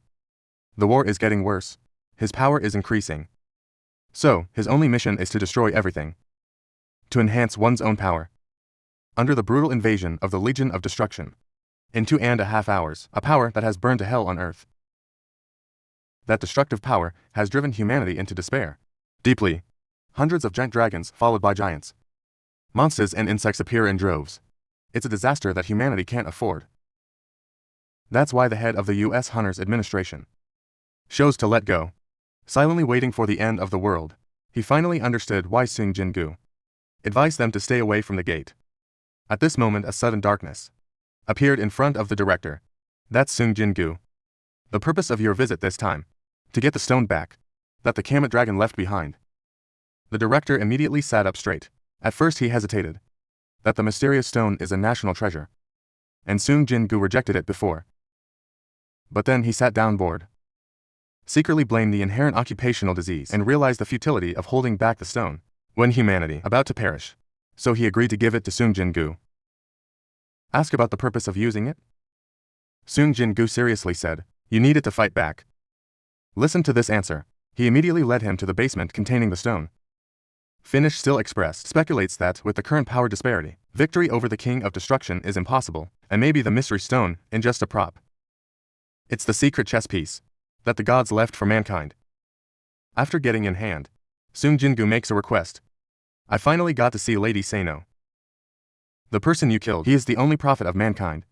The war is getting worse. His power is increasing. So, his only mission is to destroy everything. To enhance one's own power. Under the brutal invasion of the Legion of Destruction. In 2.5 hours, a power that has burned to hell on Earth. That destructive power has driven humanity into despair. Deeply. Hundreds of giant dragons followed by giants. Monsters and insects appear in droves. It's a disaster that humanity can't afford. That's why the head of the U.S. Hunters Administration chose to let go. Silently waiting for the end of the world, he finally understood why Sung Jin-Woo advised them to stay away from the gate. At this moment, a sudden darkness appeared in front of the director. That's Sung Jin-Woo. The purpose of your visit this time? To get the stone back that the Kamet dragon left behind. The director immediately sat up straight. At first he hesitated. That the mysterious stone is a national treasure. And Sung Jin-Woo rejected it before. But then he sat down bored. Secretly blamed the inherent occupational disease and realized the futility of holding back the stone when humanity about to perish. So he agreed to give it to Sung Jin-Woo. Ask about the purpose of using it? Sung Jin-Woo seriously said, you need it to fight back. Listen to this answer. He immediately led him to the basement containing the stone. Finnish Still Express speculates that, with the current power disparity, victory over the King of Destruction is impossible, and maybe the mystery stone is just a prop. It's the secret chess piece that the gods left for mankind. After getting in hand, Sung Jin-Woo makes a request. I finally got to see Lady Sano. The person you killed, he is the only prophet of mankind.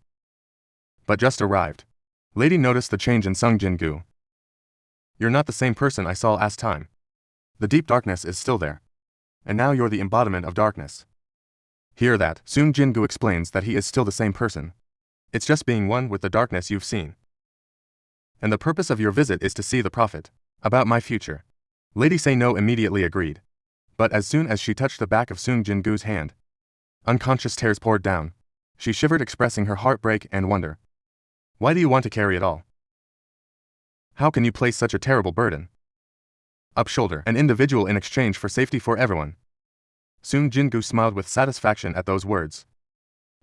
But just arrived. Lady noticed the change in Sung Jin-Woo. You're not the same person I saw last time. The deep darkness is still there. And now you're the embodiment of darkness. Hear that, Sung Jin-Woo explains that he is still the same person. It's just being one with the darkness you've seen. And the purpose of your visit is to see the prophet. About my future. Lady Sano immediately agreed. But as soon as she touched the back of Sung Jin-Woo's hand, unconscious tears poured down. She shivered, expressing her heartbreak and wonder. Why do you want to carry it all? How can you place such a terrible burden up shoulder an individual in exchange for safety for everyone? Sung Jin-Woo smiled with satisfaction at those words,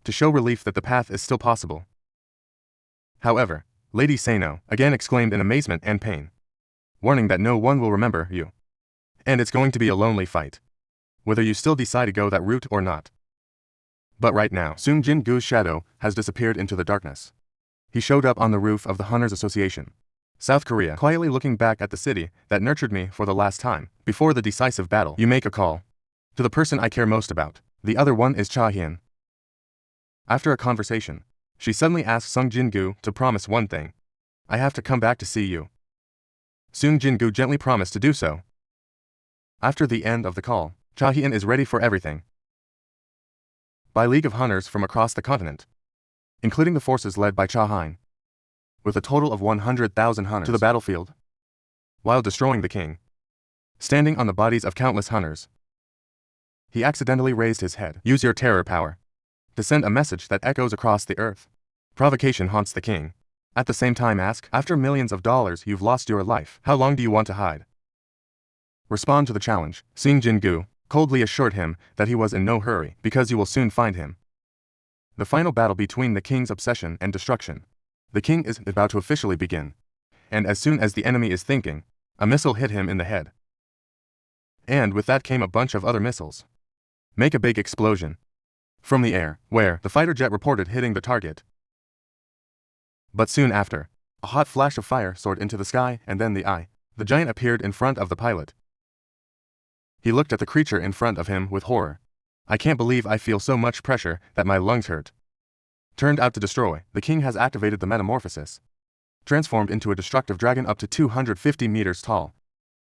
to show relief that the path is still possible. However, Lady Sano again exclaimed in amazement and pain, warning that no one will remember you. And it's going to be a lonely fight, whether you still decide to go that route or not. But right now, Sung Jin-Woo's shadow has disappeared into the darkness. He showed up on the roof of the Hunters Association, South Korea, quietly looking back at the city that nurtured me for the last time. Before the decisive battle, you make a call to the person I care most about. The other one is Cha Hyun. After a conversation, she suddenly asked Sung Jin-Woo to promise one thing. I have to come back to see you. Sung Jin-Woo gently promised to do so. After the end of the call, Cha Hyun is ready for everything. By League of Hunters from across the continent, including the forces led by Cha Hyun, with a total of 100,000 hunters to the battlefield, while destroying the king, standing on the bodies of countless hunters. He accidentally raised his head. Use your terror power to send a message that echoes across the earth. Provocation haunts the king. At the same time ask, after millions of dollars you've lost your life, how long do you want to hide? Respond to the challenge. Sung Jin-Woo coldly assured him that he was in no hurry, because you will soon find him. The final battle between the king's obsession and destruction. The king is about to officially begin. And as soon as the enemy is thinking, a missile hit him in the head. And with that came a bunch of other missiles. Make a big explosion from the air, where the fighter jet reported hitting the target. But soon after, a hot flash of fire soared into the sky, and then the giant appeared in front of the pilot. He looked at the creature in front of him with horror. I can't believe I feel so much pressure that my lungs hurt. Turned out to destroy, the king has activated the metamorphosis. Transformed into a destructive dragon up to 250 meters tall.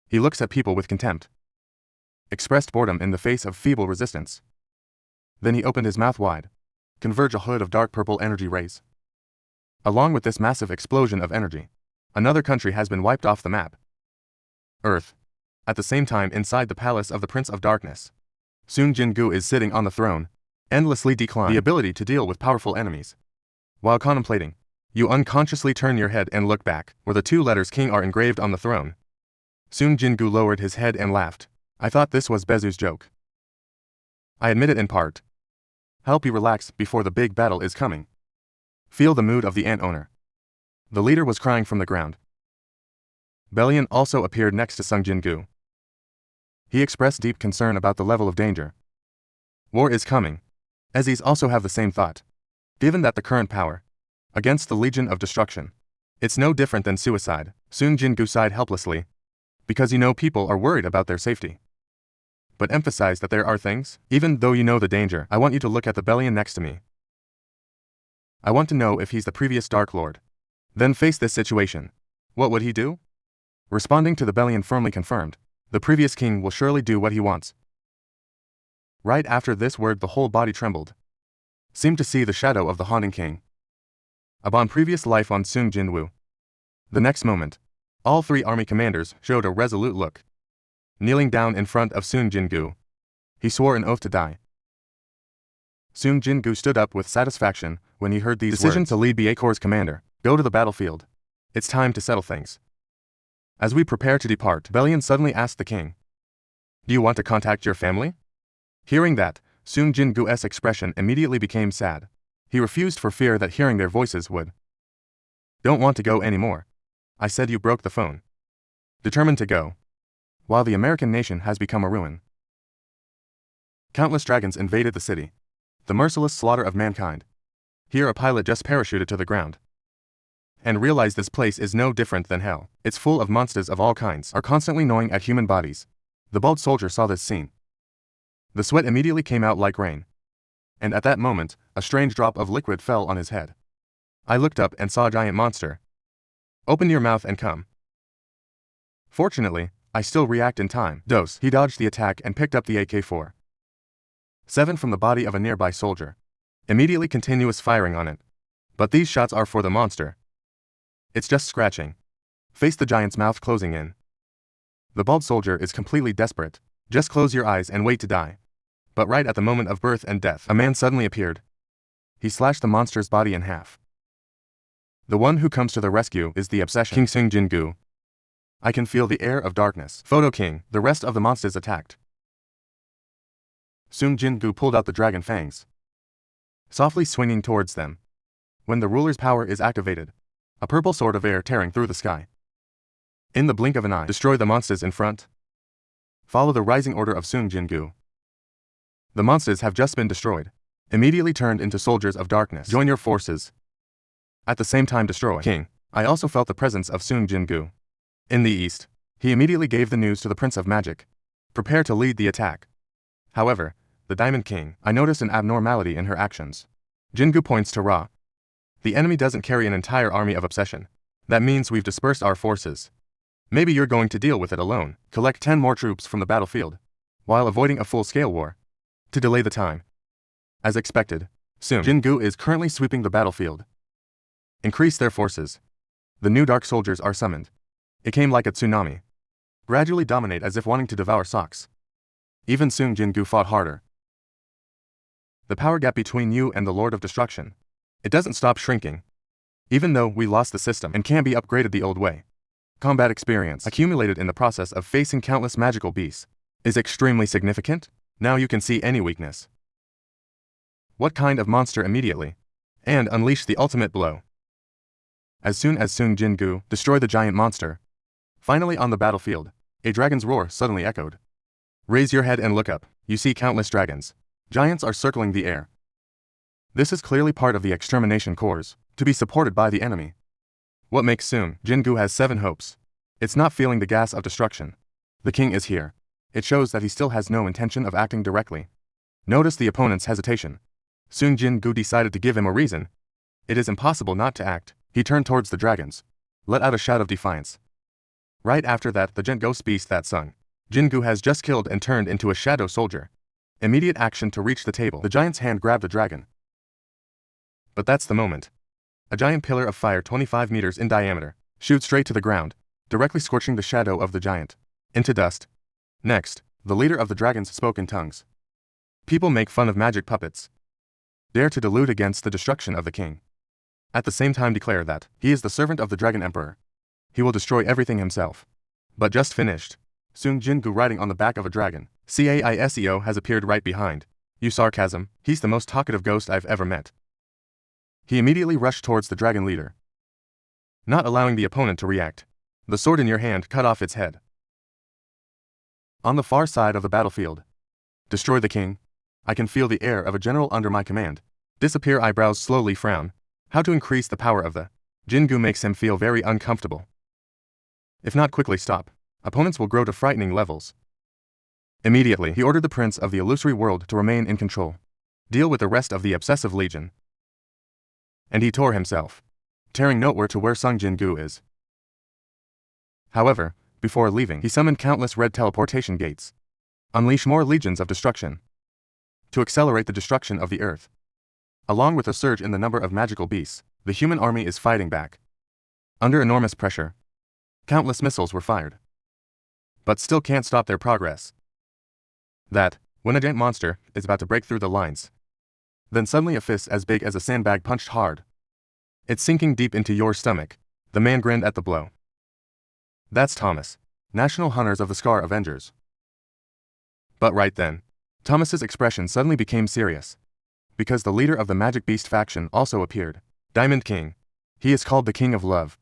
He looks at people with contempt. Expressed boredom in the face of feeble resistance. Then he opened his mouth wide. Converge a hood of dark purple energy rays. Along with this massive explosion of energy, another country has been wiped off the map. Earth. At the same time, inside the palace of the Prince of Darkness, Sung Jin-Woo is sitting on the throne, endlessly declining the ability to deal with powerful enemies. While contemplating, You unconsciously turn your head and look back, where the two letters King are engraved on the throne. Sung Jin-Woo lowered his head and laughed. I thought this was Bezu's joke. I admit it in part. Help you relax before the big battle is coming. Feel the mood of the ant owner. The leader was crying from the ground. Bellion also appeared next to Sung Jin-Woo. He expressed deep concern about the level of danger. War is coming. Ezis also have the same thought. Given that the current power against the Legion of Destruction, it's no different than suicide. Sung Jin-Woo sighed helplessly. Because you know people are worried about their safety. But emphasize that there are things, even though you know the danger. I want you to look at the Bellion next to me. I want to know if he's the previous Dark Lord. Then face this situation. What would he do? Responding to the Bellion firmly confirmed. The previous king will surely do what he wants. Right after this word the whole body trembled. Seemed to see the shadow of the haunting king. Upon previous life on Sung Jin-Woo. The next moment, all three army commanders showed a resolute look. Kneeling down in front of Sung Jin-Woo, he swore an oath to die. Sung Jin-Woo stood up with satisfaction when he heard these decision words. To lead BA Corps' commander, go to the battlefield. It's time to settle things. As we prepare to depart, Bellion suddenly asked the king, do you want to contact your family? Hearing that, Sung Jin-Woo's expression immediately became sad. He refused for fear that hearing their voices would. Don't want to go anymore. I said you broke the phone. Determined to go. While the American nation has become a ruin. Countless dragons invaded the city. The merciless slaughter of mankind. Here a pilot just parachuted to the ground. And realized this place is no different than hell. It's full of monsters of all kinds, are constantly gnawing at human bodies. The bald soldier saw this scene. The sweat immediately came out like rain. And at that moment, a strange drop of liquid fell on his head. I looked up and saw a giant monster. Open your mouth and come. Fortunately, I still react in time. Dose. He dodged the attack and picked up the AK-47 from the body of a nearby soldier. Immediately continuous firing on it. But these shots are for the monster. It's just scratching. Face the giant's mouth closing in. The bald soldier is completely desperate. Just close your eyes and wait to die. But right at the moment of birth and death, a man suddenly appeared. He slashed the monster's body in half. The one who comes to the rescue is the obsession King Sung Jin-Woo. I can feel the air of darkness. Photo King, the rest of the monsters attacked. Sung Jin-Woo pulled out the dragon fangs. Softly swinging towards them. When the ruler's power is activated, a purple sword of air tearing through the sky. In the blink of an eye, destroy the monsters in front. Follow the rising order of Sung Jin-Woo. The monsters have just been destroyed. Immediately turned into soldiers of darkness. Join your forces. At the same time destroy King. I also felt the presence of Sung Jin-Woo. In the east, he immediately gave the news to the Prince of Magic. Prepare to lead the attack. However, the Diamond King, I noticed an abnormality in her actions. Jin-Woo points to Ra. The enemy doesn't carry an entire army of obsession. That means we've dispersed our forces. Maybe you're going to deal with it alone. Collect 10 more troops from the battlefield, while avoiding a full-scale war. To delay the time. As expected, Sung Jin-Woo is currently sweeping the battlefield. Increase their forces. The new dark soldiers are summoned. It came like a tsunami. Gradually dominate as if wanting to devour socks. Even Sung Jin-Woo fought harder. The power gap between you and the Lord of Destruction. It doesn't stop shrinking. Even though we lost the system and can't be upgraded the old way. Combat experience accumulated in the process of facing countless magical beasts is extremely significant. Now you can see any weakness. What kind of monster immediately? And unleash the ultimate blow. As soon as Sung Jin-Woo destroyed the giant monster, finally on the battlefield, a dragon's roar suddenly echoed. Raise your head and look up. You see countless dragons. Giants are circling the air. This is clearly part of the extermination corps, to be supported by the enemy. What makes Sung Jin-Woo has 7 hopes. It's not feeling the gas of destruction. The king is here. It shows that he still has no intention of acting directly. Notice the opponent's hesitation. Sung Jin-Woo decided to give him a reason. It is impossible not to act. He turned towards the dragons. Let out a shout of defiance. Right after that, the giant ghost beast that Sung Jin-Woo has just killed and turned into a shadow soldier. Immediate action to reach the table. The giant's hand grabbed the dragon. But that's the moment. A giant pillar of fire 25 meters in diameter shoots straight to the ground, directly scorching the shadow of the giant into dust. Next, the leader of the dragons spoke in tongues. People make fun of magic puppets. Dare to delude against the destruction of the king. At the same time declare that he is the servant of the Dragon Emperor. He will destroy everything himself. But just finished. Sung Jin-Woo riding on the back of a dragon. Caiseo has appeared right behind. You sarcasm, he's the most talkative ghost I've ever met. He immediately rushed towards the dragon leader, not allowing the opponent to react. The sword in your hand cut off its head. On the far side of the battlefield. Destroy the king. I can feel the air of a general under my command. Disappear eyebrows slowly frown. How to increase the power of the Jin-Woo makes him feel very uncomfortable. If not quickly stop, opponents will grow to frightening levels. Immediately, he ordered the prince of the illusory world to remain in control. Deal with the rest of the obsessive legion. And he tore himself, tearing nowhere to where Sung Jin-Woo is. However, before leaving, he summoned countless red teleportation gates. Unleash more legions of destruction. To accelerate the destruction of the earth. Along with a surge in the number of magical beasts, the human army is fighting back. Under enormous pressure, countless missiles were fired. But still can't stop their progress. When a giant monster is about to break through the lines. Then suddenly a fist as big as a sandbag punched hard. It's sinking deep into your stomach. The man grinned at the blow. That's Thomas, National Hunters of the Scar Avengers. But right then, Thomas's expression suddenly became serious. Because the leader of the Magic Beast faction also appeared. Diamond King. He is called the King of Love.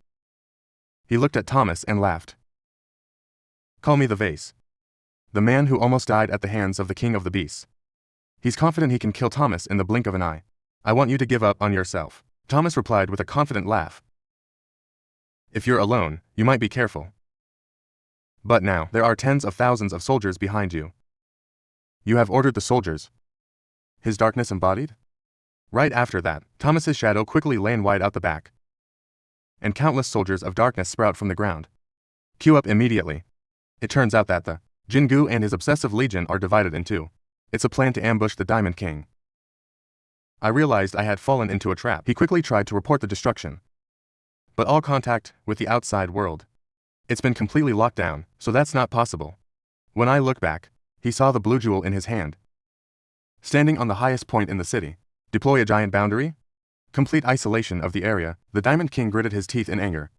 He looked at Thomas and laughed. Call me the Vase. The man who almost died at the hands of the King of the Beasts. He's confident he can kill Thomas in the blink of an eye. I want you to give up on yourself. Thomas replied with a confident laugh. If you're alone, you might be careful. But now, there are tens of thousands of soldiers behind you. You have ordered the soldiers. His darkness embodied? Right after that, Thomas's shadow quickly lay wide out the back. And countless soldiers of darkness sprout from the ground. Queue up immediately. It turns out that the Jin-Woo and his obsessive legion are divided in two. It's a plan to ambush the Diamond King. I realized I had fallen into a trap. He quickly tried to report the destruction. But all contact with the outside world. It's been completely locked down, so that's not possible. When I looked back, he saw the blue jewel in his hand. Standing on the highest point in the city. Deploy a giant boundary? Complete isolation of the area, the Diamond King gritted his teeth in anger.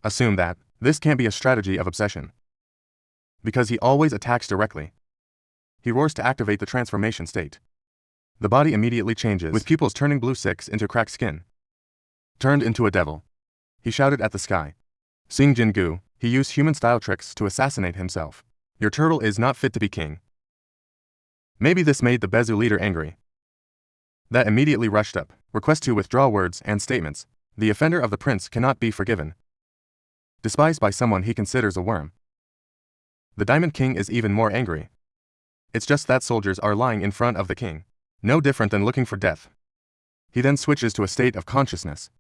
Assume that this can't be a strategy of obsession. Because he always attacks directly. He roars to activate the transformation state. The body immediately changes, with pupils turning blue 6 into cracked skin. Turned into a devil. He shouted at the sky. Sung Jin-Woo, he used human-style tricks to assassinate himself. Your turtle is not fit to be king. Maybe this made the Bezu leader angry. That immediately rushed up, request to withdraw words and statements. The offender of the prince cannot be forgiven. Despised by someone he considers a worm. The Diamond King is even more angry. It's just that soldiers are lying in front of the king. No different than looking for death. He then switches to a state of consciousness.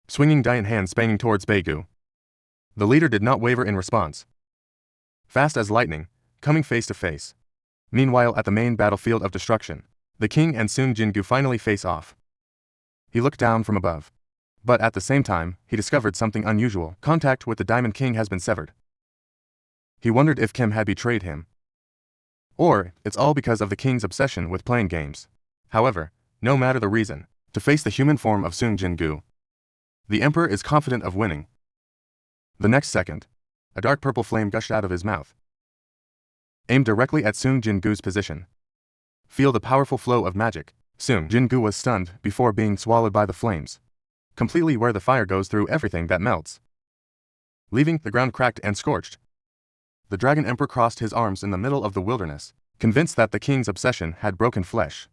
Swinging giant hands banging towards Baegu. The leader did not waver in response. Fast as lightning, coming face to face. Meanwhile at the main battlefield of destruction, the king and Sung Jin-Woo finally face off. He looked down from above. But at the same time, he discovered something unusual. Contact with the Diamond King has been severed. He wondered if Kim had betrayed him. Or, it's all because of the king's obsession with playing games. However, no matter the reason, to face the human form of Sung Jin-Woo, the emperor is confident of winning. The next second, a dark purple flame gushed out of his mouth. Aimed directly at Sung Jin-Woo's position. Feel the powerful flow of magic. Sung Jin-Woo was stunned before being swallowed by the flames. Completely where the fire goes through everything that melts. Leaving the ground cracked and scorched. The Dragon Emperor crossed his arms in the middle of the wilderness, convinced that the king's obsession had broken flesh.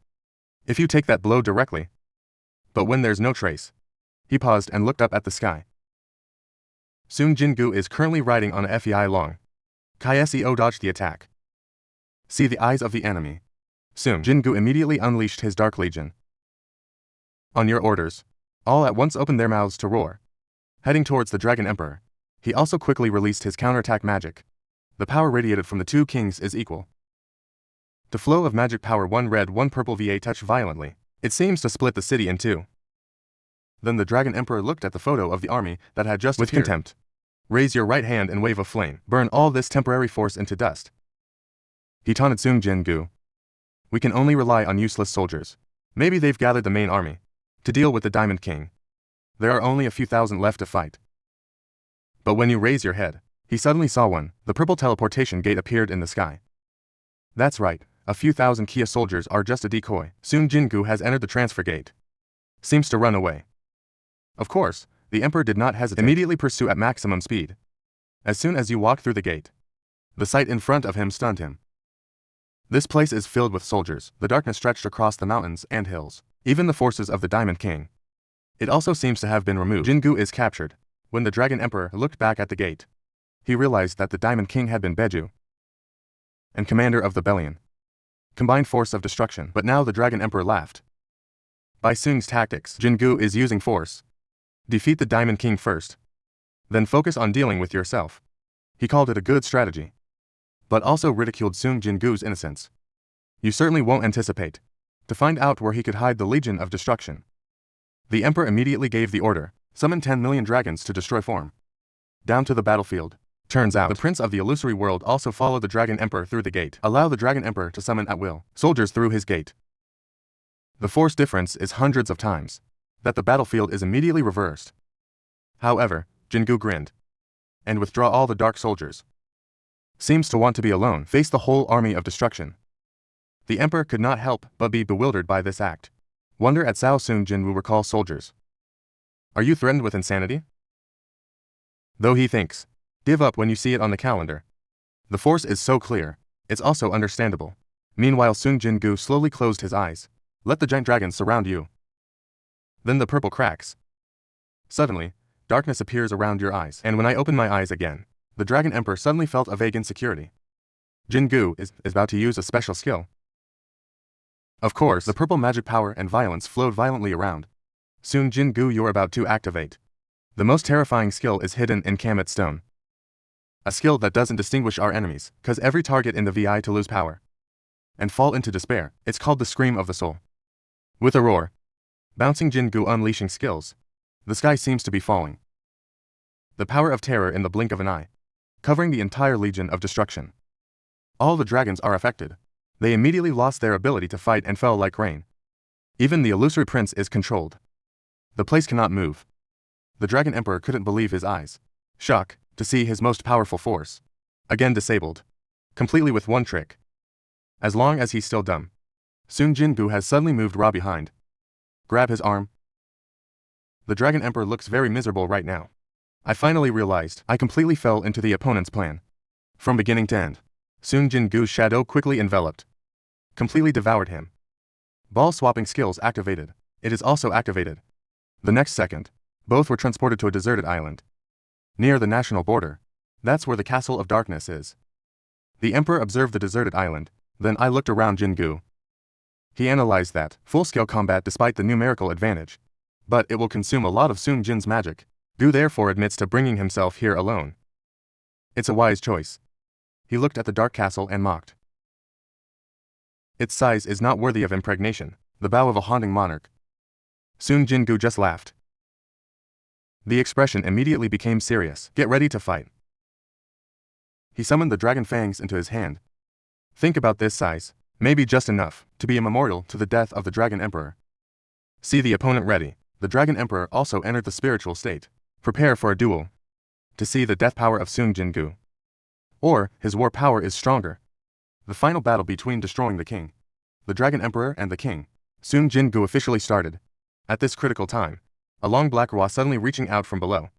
If you take that blow directly. But when there's no trace. He paused and looked up at the sky. Sung Jin-Woo is currently riding on a FEI long. Kaiseo dodged the attack. See the eyes of the enemy. Sung Jin-Woo immediately unleashed his Dark Legion. On your orders. All at once opened their mouths to roar. Heading towards the Dragon Emperor. He also quickly released his counterattack magic. The power radiated from the two kings is equal. The flow of magic power, one red, one purple VA touched violently. It seems to split the city in two. Then the Dragon Emperor looked at the photo of the army that had just appeared. With contempt. Raise your right hand and wave a flame. Burn all this temporary force into dust. He taunted Sung Jin-Woo. We can only rely on useless soldiers. Maybe they've gathered the main army to deal with the Diamond King. There are only a few thousand left to fight. But when you raise your head, he suddenly saw one. The purple teleportation gate appeared in the sky. That's right, a few thousand Kia soldiers are just a decoy. Sung Jin-Woo has entered the transfer gate. Seems to run away. Of course, the Emperor did not hesitate. Immediately pursue at maximum speed. As soon as you walk through the gate, the sight in front of him stunned him. This place is filled with soldiers. The darkness stretched across the mountains and hills. Even the forces of the Diamond King. It also seems to have been removed. Jin-Woo is captured. When the Dragon Emperor looked back at the gate, he realized that the Diamond King had been Beju and commander of the Bellion. Combined force of destruction. But now the Dragon Emperor laughed. By Sung's tactics, Jin-Woo is using force. Defeat the Diamond King first. Then focus on dealing with yourself. He called it a good strategy. But also ridiculed Sung Jin-Woo's innocence. You certainly won't anticipate to find out where he could hide the Legion of Destruction. The Emperor immediately gave the order, summon 10 million dragons to destroy form. Down to the battlefield. Turns out, the Prince of the Illusory World also followed the Dragon Emperor through the gate. Allow the Dragon Emperor to summon at will soldiers through his gate. The force difference is hundreds of times. That the battlefield is immediately reversed. However, Jin-Woo grinned. And withdraw all the dark soldiers. Seems to want to be alone, face the whole army of destruction. The Emperor could not help but be bewildered by this act. Wonder at Sao Sung Jin-Woo recall soldiers. Are you threatened with insanity? Though he thinks. Give up when you see it on the calendar. The force is so clear, it's also understandable. Meanwhile Sung Jin-Woo slowly closed his eyes. Let the giant dragons surround you. Then the purple cracks. Suddenly, darkness appears around your eyes. And when I open my eyes again, the Dragon Emperor suddenly felt a vague insecurity. Jin-Woo is about to use a special skill. Of course, the purple magic power and violence flowed violently around. Sung Jin-Woo, you're about to activate. The most terrifying skill is hidden in Kamet Stone. A skill that doesn't distinguish our enemies, cause every target in the VI to lose power and fall into despair. It's called the Scream of the Soul. With a roar, bouncing Jin-Woo unleashing skills, the sky seems to be falling. The power of terror in the blink of an eye, covering the entire Legion of Destruction. All the dragons are affected. They immediately lost their ability to fight and fell like rain. Even the Illusory Prince is controlled. The place cannot move. The Dragon Emperor couldn't believe his eyes. Shock, to see his most powerful force again disabled. Completely with one trick. As long as he's still dumb. Sung Jin-Woo has suddenly moved raw behind. Grab his arm. The Dragon Emperor looks very miserable right now. I finally realized I completely fell into the opponent's plan. From beginning to end. Sung Jin-Woo's shadow quickly enveloped. Completely devoured him. Ball swapping skills activated. It is also activated. The next second, both were transported to a deserted island. Near the national border. That's where the Castle of Darkness is. The Emperor observed the deserted island. Then I looked around Jin-Woo. He analyzed that, full-scale combat despite the numerical advantage. But it will consume a lot of Sung Jin's magic. Gu therefore admits to bringing himself here alone. It's a wise choice. He looked at the dark castle and mocked. Its size is not worthy of impregnation, the bow of a haunting monarch. Sung Jin-Woo just laughed. The expression immediately became serious. Get ready to fight. He summoned the dragon fangs into his hand. Think about this size, maybe just enough to be a memorial to the death of the Dragon Emperor. See the opponent ready. The Dragon Emperor also entered the spiritual state. Prepare for a duel. To see the death power of Sung Jin-Woo. Or, his war power is stronger. The final battle between destroying the king, the Dragon Emperor and the king. Sung Jin-Woo officially started. At this critical time, a long black Ra suddenly reaching out from below.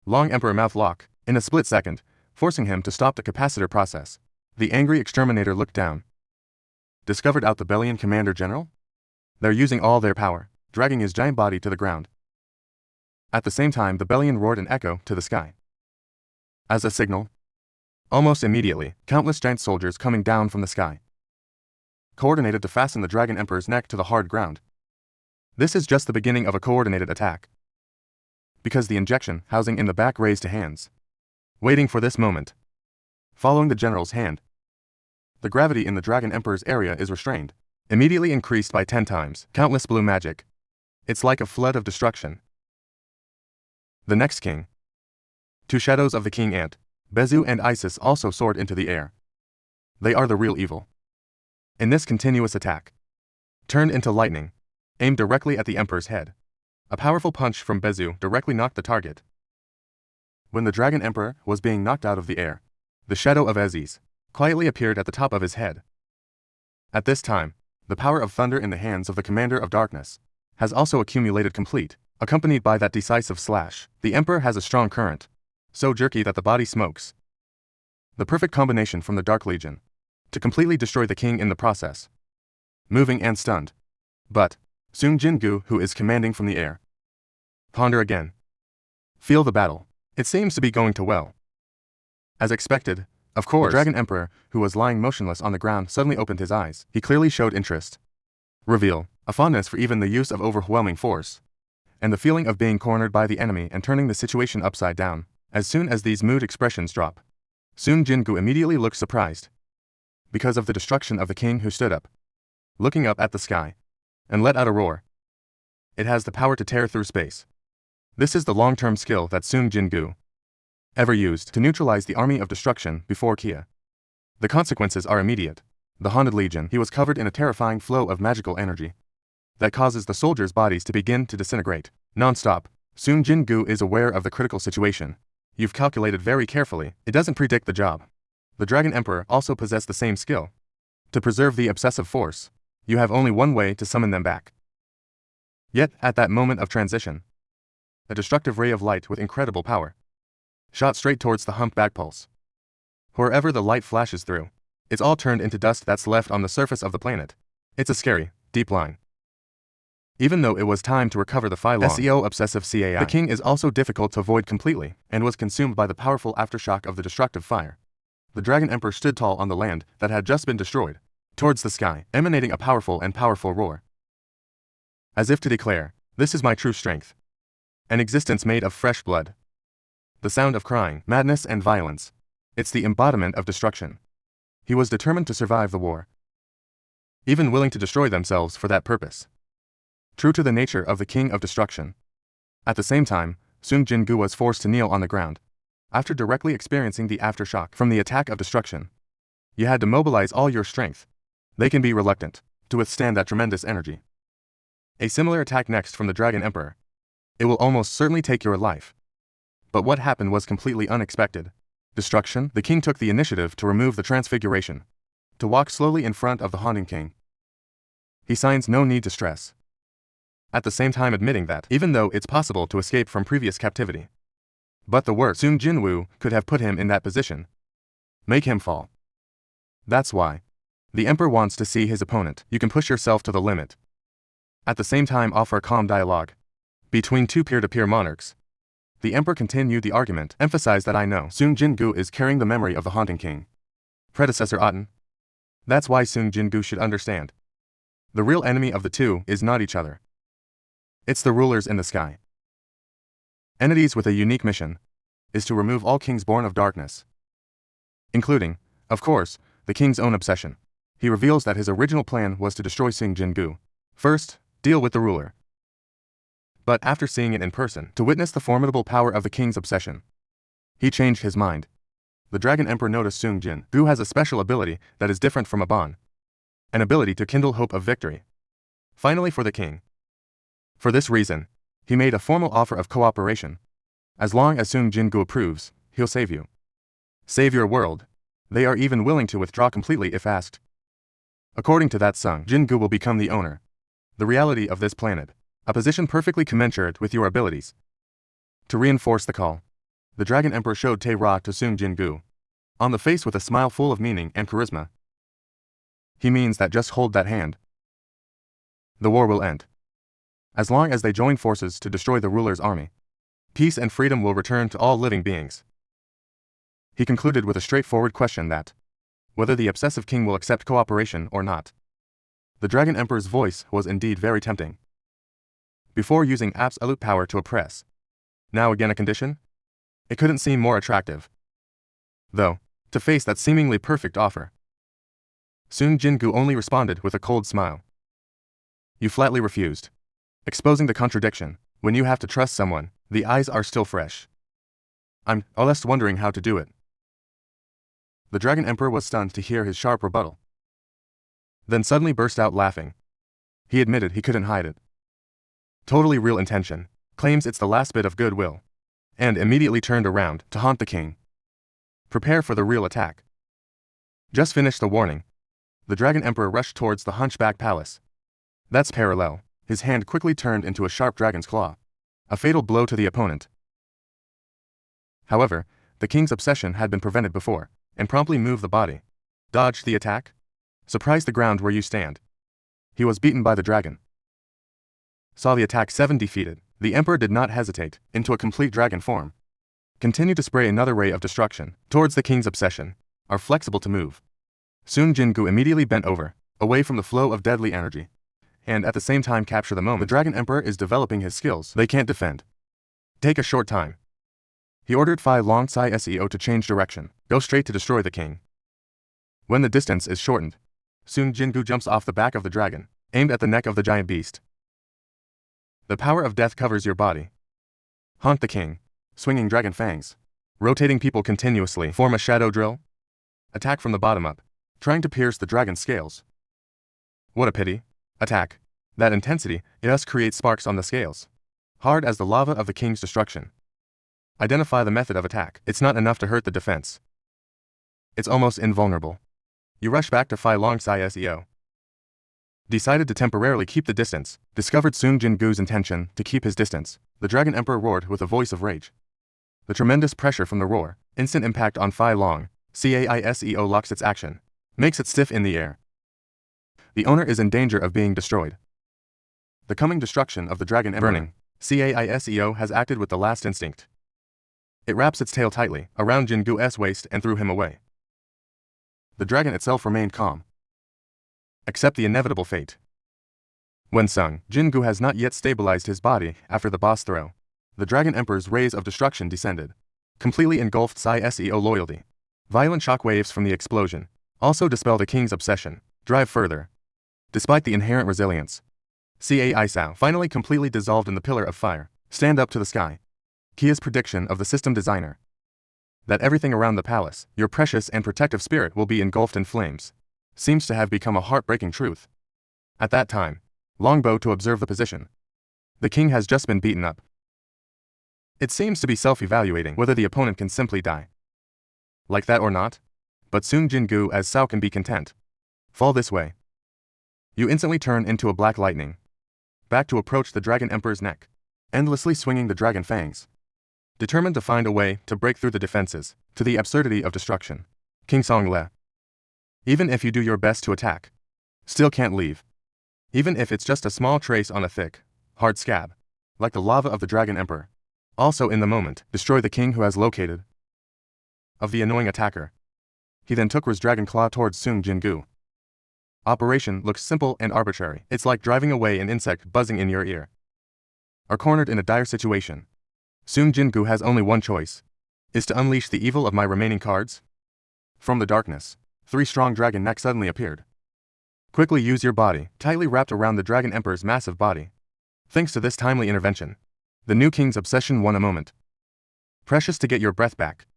Long Emperor mouth lock, in a split second, forcing him to stop the capacitor process. The angry exterminator looked down. Discovered out the Bellion Commander General? They're using all their power, dragging his giant body to the ground. At the same time the Bellion roared an echo to the sky. As a signal, almost immediately, countless giant soldiers coming down from the sky. Coordinated to fasten the Dragon Emperor's neck to the hard ground. This is just the beginning of a coordinated attack. Because the injection housing in the back raised to hands. Waiting for this moment. Following the general's hand. The gravity in the Dragon Emperor's area is restrained. Immediately increased by 10 times. Countless blue magic. It's like a flood of destruction. The next king. Two shadows of the king ant, Bezu and Isis also soared into the air. They are the real evil. In this continuous attack. Turned into lightning. Aimed directly at the Emperor's head. A powerful punch from Bezu directly knocked the target. When the Dragon Emperor was being knocked out of the air, the shadow of Aziz quietly appeared at the top of his head. At this time, the power of thunder in the hands of the Commander of Darkness has also accumulated complete, accompanied by that decisive slash. The Emperor has a strong current, so jerky that the body smokes. The perfect combination from the Dark Legion to completely destroy the king in the process. Moving and stunned. But Sung Jin-Woo, who is commanding from the air, ponder again. Feel the battle. It seems to be going too well. As expected, of course, the Dragon Emperor, who was lying motionless on the ground, suddenly opened his eyes. He clearly showed interest. Reveal, a fondness for even the use of overwhelming force, and the feeling of being cornered by the enemy and turning the situation upside down. As soon as these mood expressions drop, Sung Jin-Woo immediately looks surprised. Because of the destruction of the king, who stood up, looking up at the sky, and let out a roar. It has the power to tear through space. This is the long-term skill that Sung Jin-Woo ever used to neutralize the army of destruction before Kia. The consequences are immediate. The Haunted Legion, he was covered in a terrifying flow of magical energy that causes the soldiers' bodies to begin to disintegrate. Non-stop, Sung Jin-Woo is aware of the critical situation. You've calculated very carefully. It doesn't predict the job. The Dragon Emperor also possessed the same skill. To preserve the obsessive force, you have only one way to summon them back. Yet, at that moment of transition, a destructive ray of light with incredible power shot straight towards the humpback pulse. Wherever the light flashes through, it's all turned into dust that's left on the surface of the planet. It's a scary, deep line. Even though it was time to recover the Phi Long SEO obsessive CAI, the king is also difficult to avoid completely, and was consumed by the powerful aftershock of the destructive fire. The Dragon Emperor stood tall on the land that had just been destroyed, towards the sky, emanating a powerful roar. As if to declare, this is my true strength. An existence made of fresh blood. The sound of crying, madness and violence. It's the embodiment of destruction. He was determined to survive the war, even willing to destroy themselves for that purpose. True to the nature of the King of Destruction. At the same time, Sung Jin-Woo was forced to kneel on the ground. After directly experiencing the aftershock from the attack of destruction, you had to mobilize all your strength. They can be reluctant to withstand that tremendous energy. A similar attack next from the Dragon Emperor. It will almost certainly take your life. But what happened was completely unexpected. Destruction, the king took the initiative to remove the transfiguration, to walk slowly in front of the Haunting King. He signs no need to stress, at the same time admitting that, even though it's possible to escape from previous captivity, but the work Sung Jin-Woo could have put him in that position, make him fall. That's why the emperor wants to see his opponent. You can push yourself to the limit. At the same time, offer calm dialogue between two peer-to-peer monarchs. The emperor continued the argument, emphasized that I know Sung Jin-Woo is carrying the memory of the Haunting King, predecessor Aten. That's why Sung Jin-Woo should understand. The real enemy of the two is not each other. It's the rulers in the sky. Entities with a unique mission is to remove all kings born of darkness, including, of course, the king's own obsession. He reveals that his original plan was to destroy Sung Jin-Woo. First, deal with the ruler. But after seeing it in person, to witness the formidable power of the king's obsession, he changed his mind. The Dragon Emperor noticed Sung Jin-Woo has a special ability that is different from Aban, an ability to kindle hope of victory. Finally, for the king. For this reason, he made a formal offer of cooperation. As long as Sung Jin-Woo approves, he'll save you. Save your world. They are even willing to withdraw completely if asked. According to that, Sung Jin-Woo will become the owner, the reality of this planet, a position perfectly commensurate with your abilities. To reinforce the call, the Dragon Emperor showed Tae-Ra to Sung Jin-Woo, on the face with a smile full of meaning and charisma. He means that just hold that hand. The war will end. As long as they join forces to destroy the ruler's army, peace and freedom will return to all living beings. He concluded with a straightforward question that, whether the obsessive king will accept cooperation or not. The Dragon Emperor's voice was indeed very tempting. Before using absolute power to oppress, now again a condition? It couldn't seem more attractive. Though, to face that seemingly perfect offer, Sung Jin-Woo only responded with a cold smile. You flatly refused. Exposing the contradiction. When you have to trust someone, the eyes are still fresh. I'm just wondering how to do it. The Dragon Emperor was stunned to hear his sharp rebuttal, then suddenly burst out laughing. He admitted he couldn't hide it. totally real intention, claims it's the last bit of goodwill, and immediately turned around to haunt the king. Prepare for the real attack. Just finished the warning. The Dragon Emperor rushed towards the hunchback palace. That's parallel. His hand quickly turned into a sharp dragon's claw. A fatal blow to the opponent. However, the king's obsession had been prevented before, and promptly moved the body. Dodged the attack? Surprised the ground where you stand. He was beaten by the dragon. Saw the attack 7 defeated. The emperor did not hesitate, into a complete dragon form. Continued to spray another ray of destruction towards the king's obsession. Are flexible to move. Sung Jin-Woo immediately bent over, away from the flow of deadly energy, and at the same time capture the moment the Dragon Emperor is developing his skills they can't defend. Take a short time. He ordered Phi Long Sai Seo to change direction, go straight to destroy the king. When the distance is shortened, Sung Jin-Woo jumps off the back of the dragon, aimed at the neck of the giant beast. The power of death covers your body. Haunt the king, swinging dragon fangs. Rotating people continuously form a shadow drill. Attack from the bottom up, trying to pierce the dragon's scales. What a pity. Attack. That intensity, it thus creates sparks on the scales. Hard as the lava of the king's destruction. Identify the method of attack. It's not enough to hurt the defense. It's almost invulnerable. You rush back to Phi Long Sai Seo. Decided to temporarily keep the distance. Discovered Sung Jin-Woo's intention to keep his distance. The Dragon Emperor roared with a voice of rage. The tremendous pressure from the roar, instant impact on Phi Long Sai Seo locks its action, makes it stiff in the air. The owner is in danger of being destroyed. The coming destruction of the Dragon Emperor. Burning. Caiseo has acted with the last instinct. It wraps its tail tightly around Jin-Woo's waist and threw him away. The dragon itself remained calm. Accept the inevitable fate. When Sung Jin-Woo has not yet stabilized his body after the boss throw, the Dragon Emperor's rays of destruction descended, completely engulfed Sai Seo loyalty. Violent shockwaves from the explosion also dispel the king's obsession, drive further. Despite the inherent resilience, Cai Sao finally completely dissolved in the pillar of fire. Stand up to the sky. Kia's prediction of the system designer. That everything around the palace, your precious and protective spirit, will be engulfed in flames, seems to have become a heartbreaking truth. At that time, longbow to observe the position. The king has just been beaten up. It seems to be self-evaluating whether the opponent can simply die. Like that or not? But Sung Jin-Woo as Sao can be content. Fall this way. You instantly turn into a black lightning. Back to approach the Dragon Emperor's neck, endlessly swinging the dragon fangs. Determined to find a way to break through the defenses, to the absurdity of destruction. King Song Le. Even if you do your best to attack, still can't leave. Even if it's just a small trace on a thick, hard scab, like the lava of the Dragon Emperor. Also in the moment, destroy the king who has located of the annoying attacker. He then took his dragon claw towards Sung Jin-Woo. Operation looks simple and arbitrary. It's like driving away an insect buzzing in your ear. Are cornered in a dire situation. Sung Jin-Woo has only one choice. Is to unleash the evil of my remaining cards? From the darkness, 3 strong dragon necks suddenly appeared. Quickly use your body, tightly wrapped around the Dragon Emperor's massive body. Thanks to this timely intervention, the new king's obsession won a moment. Precious to get your breath back.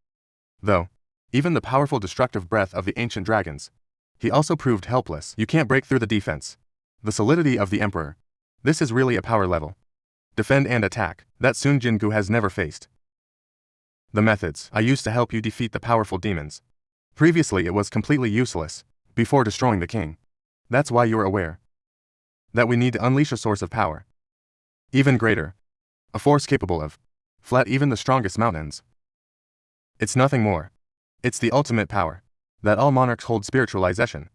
Though, even the powerful destructive breath of the ancient dragons, he also proved helpless. You can't break through the defense. The solidity of the Emperor. This is really a power level. Defend and attack, that Sung Jin-Woo has never faced. The methods I used to help you defeat the powerful demons. Previously it was completely useless, before destroying the king. That's why you're aware that we need to unleash a source of power. Even greater. A force capable of flat even the strongest mountains. It's nothing more. It's the ultimate power that all monarchs hold, spiritualization.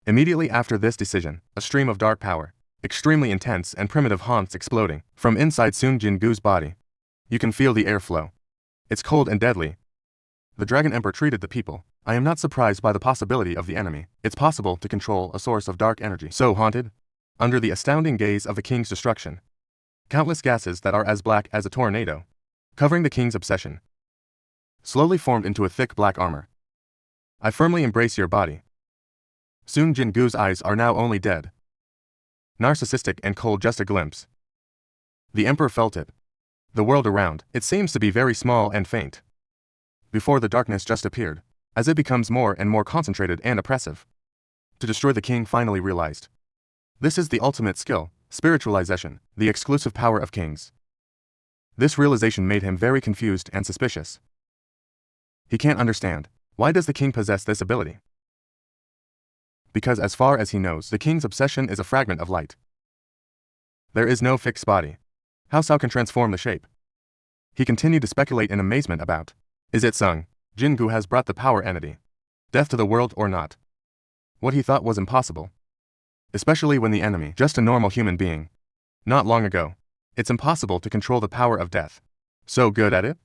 Immediately after this decision, a stream of dark power, extremely intense and primitive, haunts exploding from inside Sung Jin-Woo's body. You can feel the airflow. It's cold and deadly. The Dragon Emperor treated the people. I am not surprised by the possibility of the enemy. It's possible to control a source of dark energy so haunted, under the astounding gaze of the king's destruction. Countless gases that are as black as a tornado, covering the king's obsession, slowly formed into a thick black armor. I firmly embrace your body. Sung Jin-Woo's eyes are now only dead. Narcissistic and cold, just a glimpse. The Emperor felt it. The world around, it seems to be very small and faint. Before the darkness just appeared, as it becomes more and more concentrated and oppressive. To destroy the king finally realized. This is the ultimate skill, Spiritualization, the exclusive power of kings. This realization made him very confused and suspicious. He can't understand. Why does the king possess this ability? Because as far as he knows, the king's obsession is a fragment of light. There is no fixed body. How Sao can transform the shape? He continued to speculate in amazement about, is it Sung Jin-Woo has brought the power entity, death to the world or not? What he thought was impossible. Especially when the enemy, just a normal human being. Not long ago. It's impossible to control the power of death. So good at it?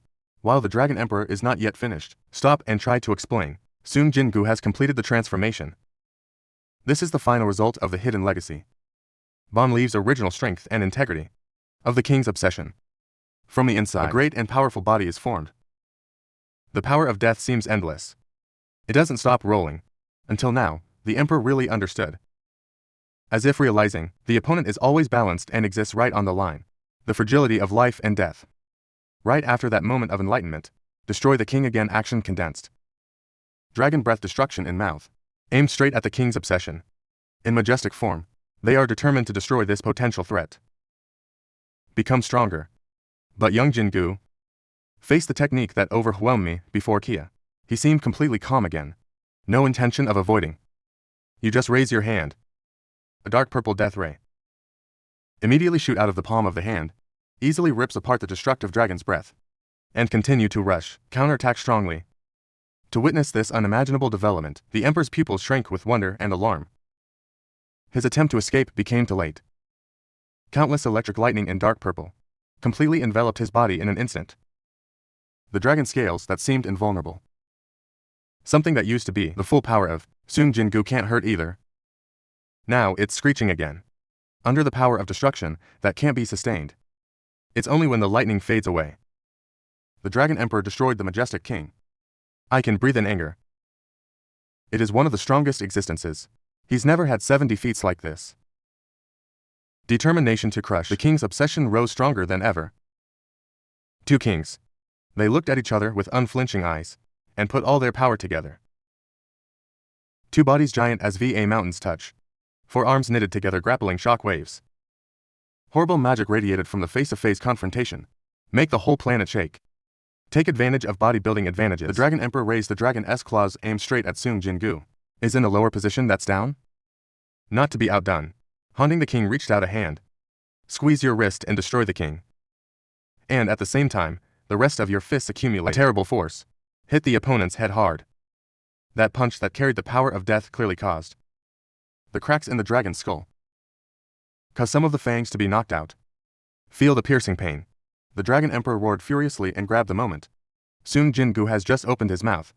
While the Dragon Emperor is not yet finished, stop and try to explain. Sung Jin-Woo has completed the transformation. This is the final result of the hidden legacy. Bon leaves original strength and integrity of the king's obsession. From the inside, a great and powerful body is formed. The power of death seems endless. It doesn't stop rolling. Until now, the emperor really understood. As if realizing, the opponent is always balanced and exists right on the line. The fragility of life and death. Right after that moment of enlightenment, destroy the king again. Action condensed. Dragon breath destruction in mouth. Aimed straight at the king's obsession. In majestic form, they are determined to destroy this potential threat. Become stronger. But young Jin-Woo faced the technique that overwhelmed me before Kia. He seemed completely calm again. No intention of avoiding. You just raise your hand. A dark purple death ray immediately shoot out of the palm of the hand, easily rips apart the destructive dragon's breath, and continue to rush, counterattack strongly. To witness this unimaginable development, the emperor's pupils shrank with wonder and alarm. His attempt to escape became too late. Countless electric lightning in dark purple completely enveloped his body in an instant. The dragon scales that seemed invulnerable. Something that used to be the full power of Sung Jin-Woo can't hurt either. Now it's screeching again. Under the power of destruction that can't be sustained. It's only when the lightning fades away. The Dragon Emperor destroyed the majestic king. I can breathe in anger. It is one of the strongest existences. He's never had 7 defeats like this. Determination to crush the king's obsession rose stronger than ever. Two kings. They looked at each other with unflinching eyes, and put all their power together. Two bodies giant as VA mountains touch. 4 arms knitted together, grappling shock waves. Horrible magic radiated from the face-to-face confrontation. Make the whole planet shake. Take advantage of bodybuilding advantages. The Dragon Emperor raised the Dragon-S claws aimed straight at Sung Jin-Woo. Is in a lower position that's down? Not to be outdone. Haunting the king reached out a hand. Squeeze your wrist and destroy the king. And at the same time, the rest of your fists accumulate a terrible force. Hit the opponent's head hard. That punch that carried the power of death clearly caused the cracks in the dragon's skull. Cause some of the fangs to be knocked out. Feel the piercing pain. The Dragon Emperor roared furiously and grabbed the moment. Sung Jin-Woo has just opened his mouth.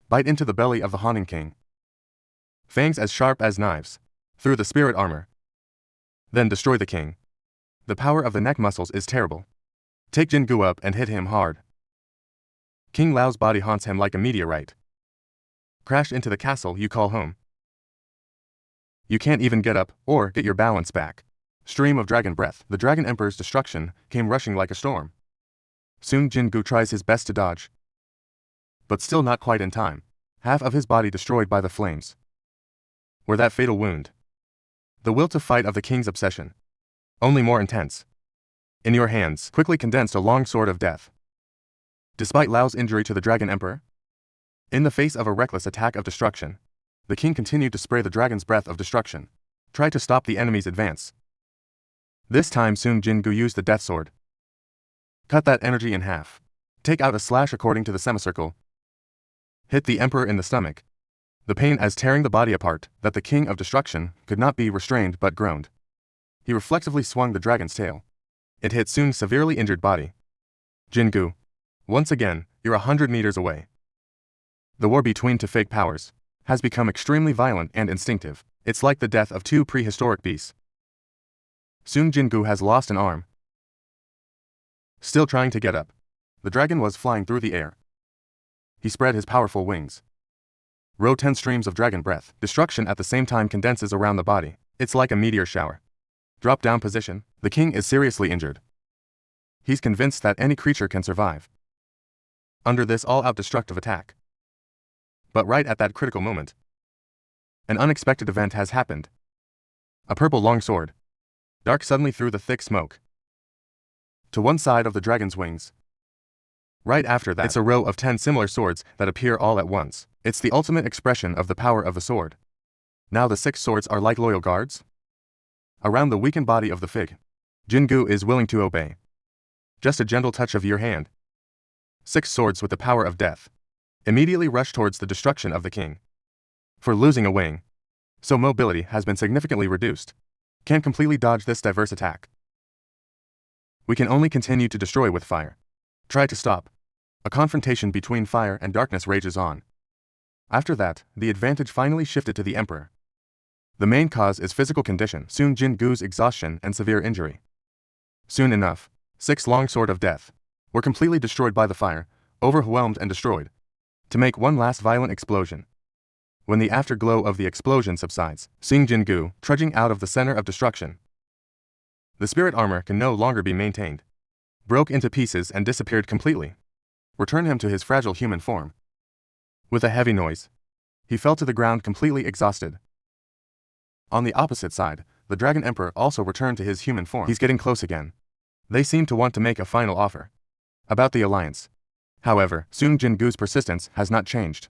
Bite into the belly of the haunting king. Fangs as sharp as knives. Through the spirit armor. Then destroy the king. The power of the neck muscles is terrible. Take Jin-Woo up and hit him hard. King Lao's body haunts him like a meteorite. Crash into the castle you call home. You can't even get up or get your balance back. Stream of dragon breath. The Dragon Emperor's destruction came rushing like a storm. Sung Jin-Woo tries his best to dodge, but still not quite in time. Half of his body destroyed by the flames. Where that fatal wound. The will to fight of the king's obsession. Only more intense. In your hands, quickly condensed a long sword of death. Despite Lao's injury to the Dragon Emperor, in the face of a reckless attack of destruction, the king continued to spray the dragon's breath of destruction. Try to stop the enemy's advance. This time Sung Jin-Woo used the death sword. Cut that energy in half. Take out a slash according to the semicircle. Hit the emperor in the stomach. The pain as tearing the body apart, that the king of destruction could not be restrained but groaned. He reflexively swung the dragon's tail. It hit Sung's severely injured body. Jin-Woo. Once again, you're 100 meters away. The war between two fake powers has become extremely violent and instinctive. It's like the death of 2 prehistoric beasts. Sung Jin-Woo has lost an arm. Still trying to get up. The dragon was flying through the air. He spread his powerful wings. Rode 10 streams of dragon breath. Destruction at the same time condenses around the body. It's like a meteor shower. Drop down position. The king is seriously injured. He's convinced that any creature can survive under this all-out destructive attack. But right at that critical moment, an unexpected event has happened. The Dragon Emperor has just opened his mouth. Bite into the belly of the haunting king. Fangs as sharp as knives. Through the spirit armor. Then destroy the king. The power of the neck muscles is terrible. Crash into the castle you call home. You can't even get up or get your balance back. Stream of dragon breath. The Dragon Emperor raised the Dragon-S claws aimed straight at Sung Jin-Woo. Is in a lower position that's down. Not to be outdone. Haunting the king reached out a hand. Squeeze your wrist and destroy the king. And at the same time, the rest of your fists accumulate a terrible force. Hit the opponent's head hard. That punch that carried the power of death clearly caused the Dragon Emperor's destruction. A purple long sword. Dark suddenly threw the thick smoke to one side of the dragon's wings. Right after that, it's a row of 10 similar swords that appear all at once. It's the ultimate expression of the power of the sword. Now the 6 swords are like loyal guards around the weakened body of the fig. Jin-Goo is willing to obey. Just a gentle touch of your hand. 6 swords with the power of death immediately rush towards the destruction of the king. For losing a wing, so mobility has been significantly reduced. Can't completely dodge this diverse attack. We can only continue to destroy with fire. Try to stop. A confrontation between fire and darkness rages on. After that, the advantage finally shifted to the emperor. The main cause is physical condition, Sung Jin-Woo's exhaustion and severe injury. Soon enough, 6 long sword of death were completely destroyed by the fire, overwhelmed and destroyed, to make one last violent explosion. When the afterglow of the explosion subsides, Sung Jin-Woo, trudging out of the center of destruction. The spirit armor can no longer be maintained. Broke into pieces and disappeared completely. Return him to his fragile human form. With a heavy noise, he fell to the ground completely exhausted. On the opposite side, the Dragon Emperor also returned to his human form. He's getting close again. They seem to want to make a final offer about the alliance. However, Sung Jin-Woo's persistence has not changed.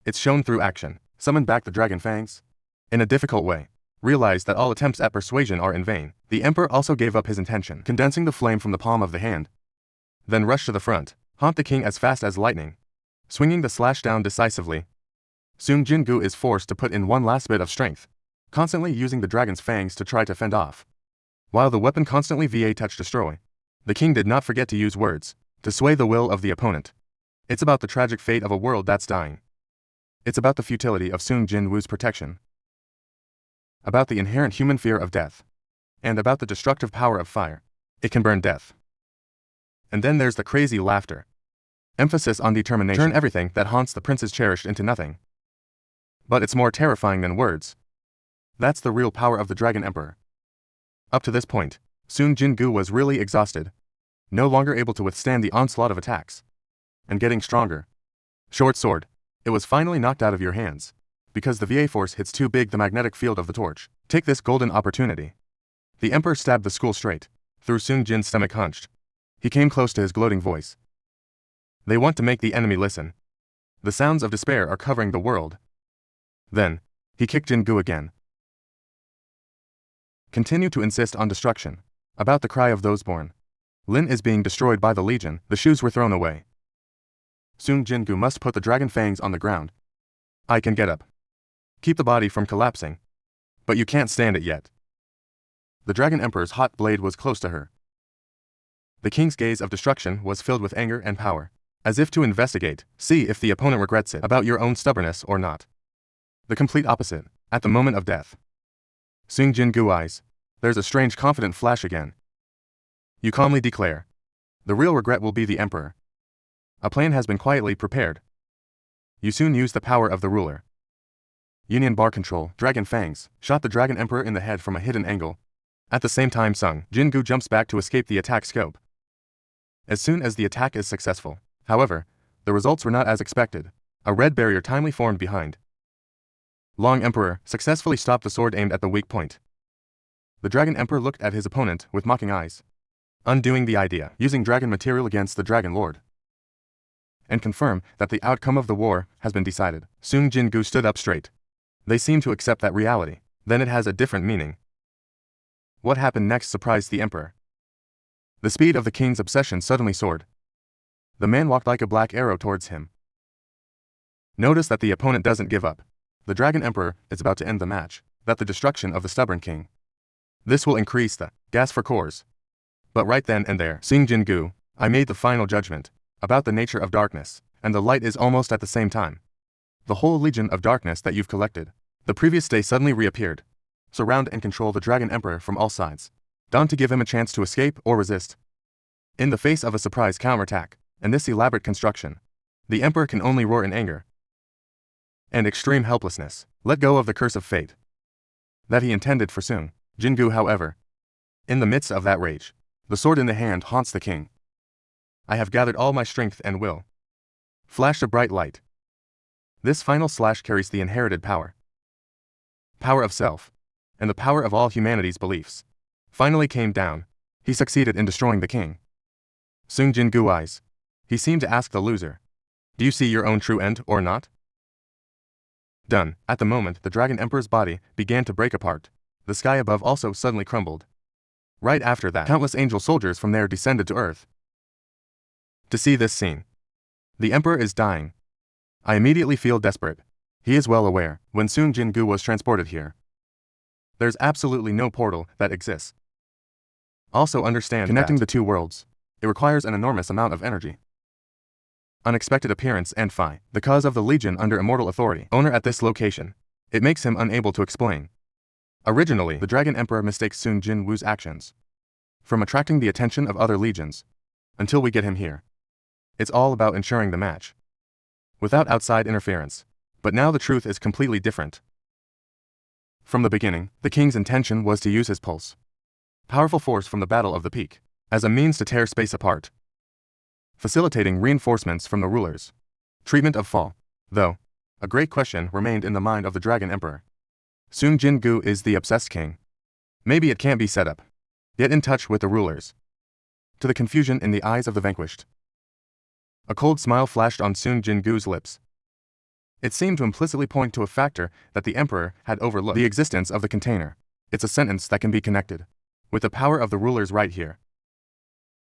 It's shown through action. Summon back the dragon fangs in a difficult way. Realize that all attempts at persuasion are in vain. The emperor also gave up his intention, condensing the flame from the palm of the hand. Then rushed to the front, haunt the king as fast as lightning, swinging the slash down decisively. Sung Jin-Woo is forced to put in one last bit of strength, constantly using the dragon's fangs to try to fend off. While the weapon constantly touch destroy, the king did not forget to use words to sway the will of the opponent. It's about the tragic fate of a world that's dying. It's about the futility of Sung Jin-Woo's protection. About the inherent human fear of death. And about the destructive power of fire. It can burn death. And then there's the crazy laughter. Emphasis on determination. Turn everything that haunts the prince's cherished into nothing. But it's more terrifying than words. That's the real power of the Dragon Emperor. Up to this point, Sung Jin-Woo was really exhausted, no longer able to withstand the onslaught of attacks. And getting stronger. Short sword. It was finally knocked out of your hands. Because the VA force hits too big the magnetic field of the torch. Take this golden opportunity. The emperor stabbed the skull straight through Sung Jin's stomach hunched. He came close to his gloating voice. They want to make the enemy listen. The sounds of despair are covering the world. Then, he kicked Jin-Woo again. Continue to insist on destruction. About the cry of those born. Lin is being destroyed by the legion. The shoes were thrown away. Sung Jin-Woo must put the dragon fangs on the ground. I can get up. Keep the body from collapsing. But you can't stand it yet. The Dragon Emperor's hot blade was close to her. The king's gaze of destruction was filled with anger and power, as if to investigate, see if the opponent regrets it about your own stubbornness or not. The complete opposite, at the moment of death. Sung Jin-Woo eyes. There's a strange confident flash again. You calmly declare. The real regret will be the emperor. A plan has been quietly prepared. You soon use the power of the ruler. Union bar control, dragon fangs, shot the Dragon Emperor in the head from a hidden angle. At the same time Sung Jin-Woo jumps back to escape the attack scope. As soon as the attack is successful, however, the results were not as expected. A red barrier timely formed behind. Long Emperor successfully stopped the sword aimed at the weak point. The Dragon Emperor looked at his opponent with mocking eyes. Undoing the idea, using dragon material against the Dragon Lord. And confirm that the outcome of the war has been decided. Sung Jin-Woo stood up straight. They seem to accept that reality. Then it has a different meaning. What happened next surprised the emperor. The speed of the king's obsession suddenly soared. The man walked like a black arrow towards him. Notice that the opponent doesn't give up. The Dragon Emperor is about to end the match. That the destruction of the stubborn king. This will increase the gas for cores. But right then and there, Sung Jin-Woo, I made the final judgment about the nature of darkness, and the light is almost at the same time. The whole legion of darkness that you've collected, the previous day suddenly reappeared. Surround and control the Dragon Emperor from all sides. Don't to give him a chance to escape or resist. In the face of a surprise counterattack, and this elaborate construction, the Emperor can only roar in anger and extreme helplessness. Let go of the curse of fate that he intended for Sung Jin-Woo, however. In the midst of that rage, the sword in the hand haunts the king. I have gathered all my strength and will. Flashed a bright light. This final slash carries the inherited power. Power of self. And the power of all humanity's beliefs. finally came down. He succeeded in destroying the king. Sung Jin-Woo eyes. He seemed to ask the loser, "Do you see your own true end or not?" Done. At the moment, the Dragon Emperor's body began to break apart. The sky above also suddenly crumbled. Right after that, countless angel soldiers from there descended to earth. To see this scene. The Emperor is dying. I immediately feel desperate. He is well aware, when Sung Jin-Woo was transported here, there's absolutely no portal that exists. Also understand connecting the two worlds, it requires an enormous amount of energy. Unexpected appearance and the cause of the Legion under immortal authority, owner at this location. It makes him unable to explain. Originally, the Dragon Emperor mistakes Sung Jin-Woo's actions from attracting the attention of other legions, until we get him here. It's all about ensuring the match, without outside interference. But now the truth is completely different. From the beginning, the king's intention was to use his pulse, powerful force from the Battle of the Peak, as a means to tear space apart, facilitating reinforcements from the rulers. Treatment of fall. Though, a great question remained in the mind of the Dragon Emperor. Sung Jin-Woo is the obsessed king. Maybe it can't be set up, yet in touch with the rulers. To the confusion in the eyes of the vanquished, a cold smile flashed on Sung Jin-Woo's lips. It seemed to implicitly point to a factor that the Emperor had overlooked: the existence of the container. It's a sentence that can be connected with the power of the rulers right here.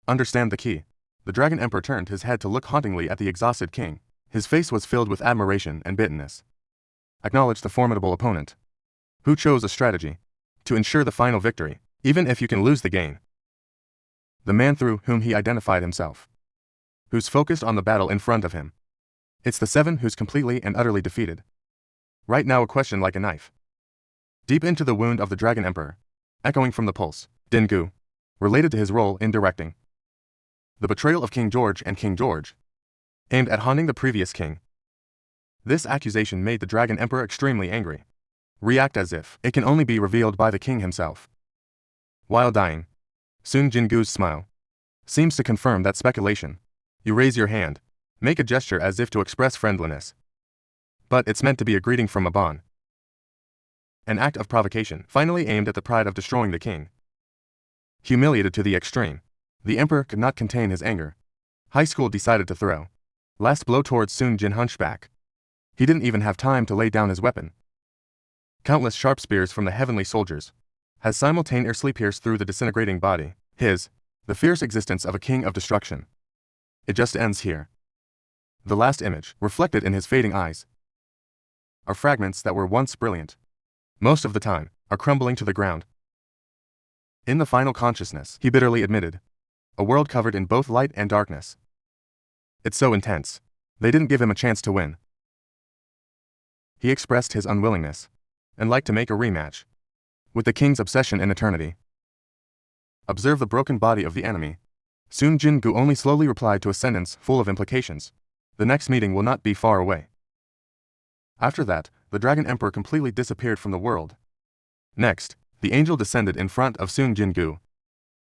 Understand the key. The Dragon Emperor turned his head to look hauntingly at the exhausted king. His face was filled with admiration and bitterness. Acknowledge the formidable opponent, who chose a strategy to ensure the final victory, even if you can lose the game. The man through whom he identified himself, who's focused on the battle in front of him. It's the seven who's completely and utterly defeated. Right now a question like a knife, deep into the wound of the Dragon Emperor, echoing from the pulse. Jin-Woo, related to his role in directing the betrayal of King George and King George, aimed at haunting the previous king. This accusation made the Dragon Emperor extremely angry. React as if it can only be revealed by the king himself. While dying, Sung Jin-Woo's smile seems to confirm that speculation. You raise your hand, make a gesture as if to express friendliness, but it's meant to be a greeting from a bond. An act of provocation, finally aimed at the pride of destroying the king. Humiliated to the extreme, the Emperor could not contain his anger. High School decided to throw last blow towards Sung Jin Hunchback. He didn't even have time to lay down his weapon. Countless sharp spears from the heavenly soldiers has simultaneously pierced through the disintegrating body. The fierce existence of a king of destruction. It just ends here. The last image, reflected in his fading eyes, are fragments that were once brilliant. Most of the time, are crumbling to the ground. In the final consciousness, he bitterly admitted, a world covered in both light and darkness. It's so intense. They didn't give him a chance to win. He expressed his unwillingness, and liked to make a rematch with the king's obsession in eternity. Observe the broken body of the enemy. Sung Jin-Woo only slowly replied to a sentence full of implications. The next meeting will not be far away. After that, the Dragon Emperor completely disappeared from the world. Next, the angel descended in front of Sung Jin-Woo,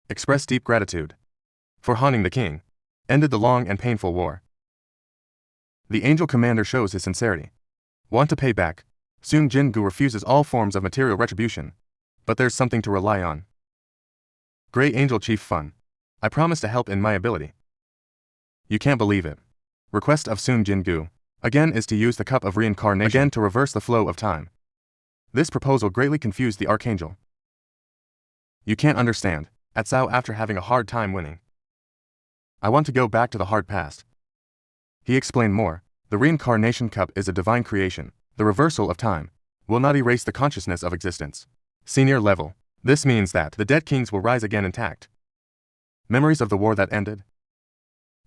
expressed deep gratitude for haunting the king, ended the long and painful war. The angel commander shows his sincerity. Want to pay back? Sung Jin-Woo refuses all forms of material retribution, but there's something to rely on. Grey Angel Chief Fun. I promise to help in my ability. You can't believe it. Request of Sung Jin-Woo, again, is to use the cup of reincarnation again to reverse the flow of time. This proposal greatly confused the Archangel. You can't understand, at Cao after having a hard time winning. I want to go back to the hard past. He explained more. The reincarnation cup is a divine creation. The reversal of time will not erase the consciousness of existence. Senior level. This means that the dead kings will rise again intact. Memories of the war that ended.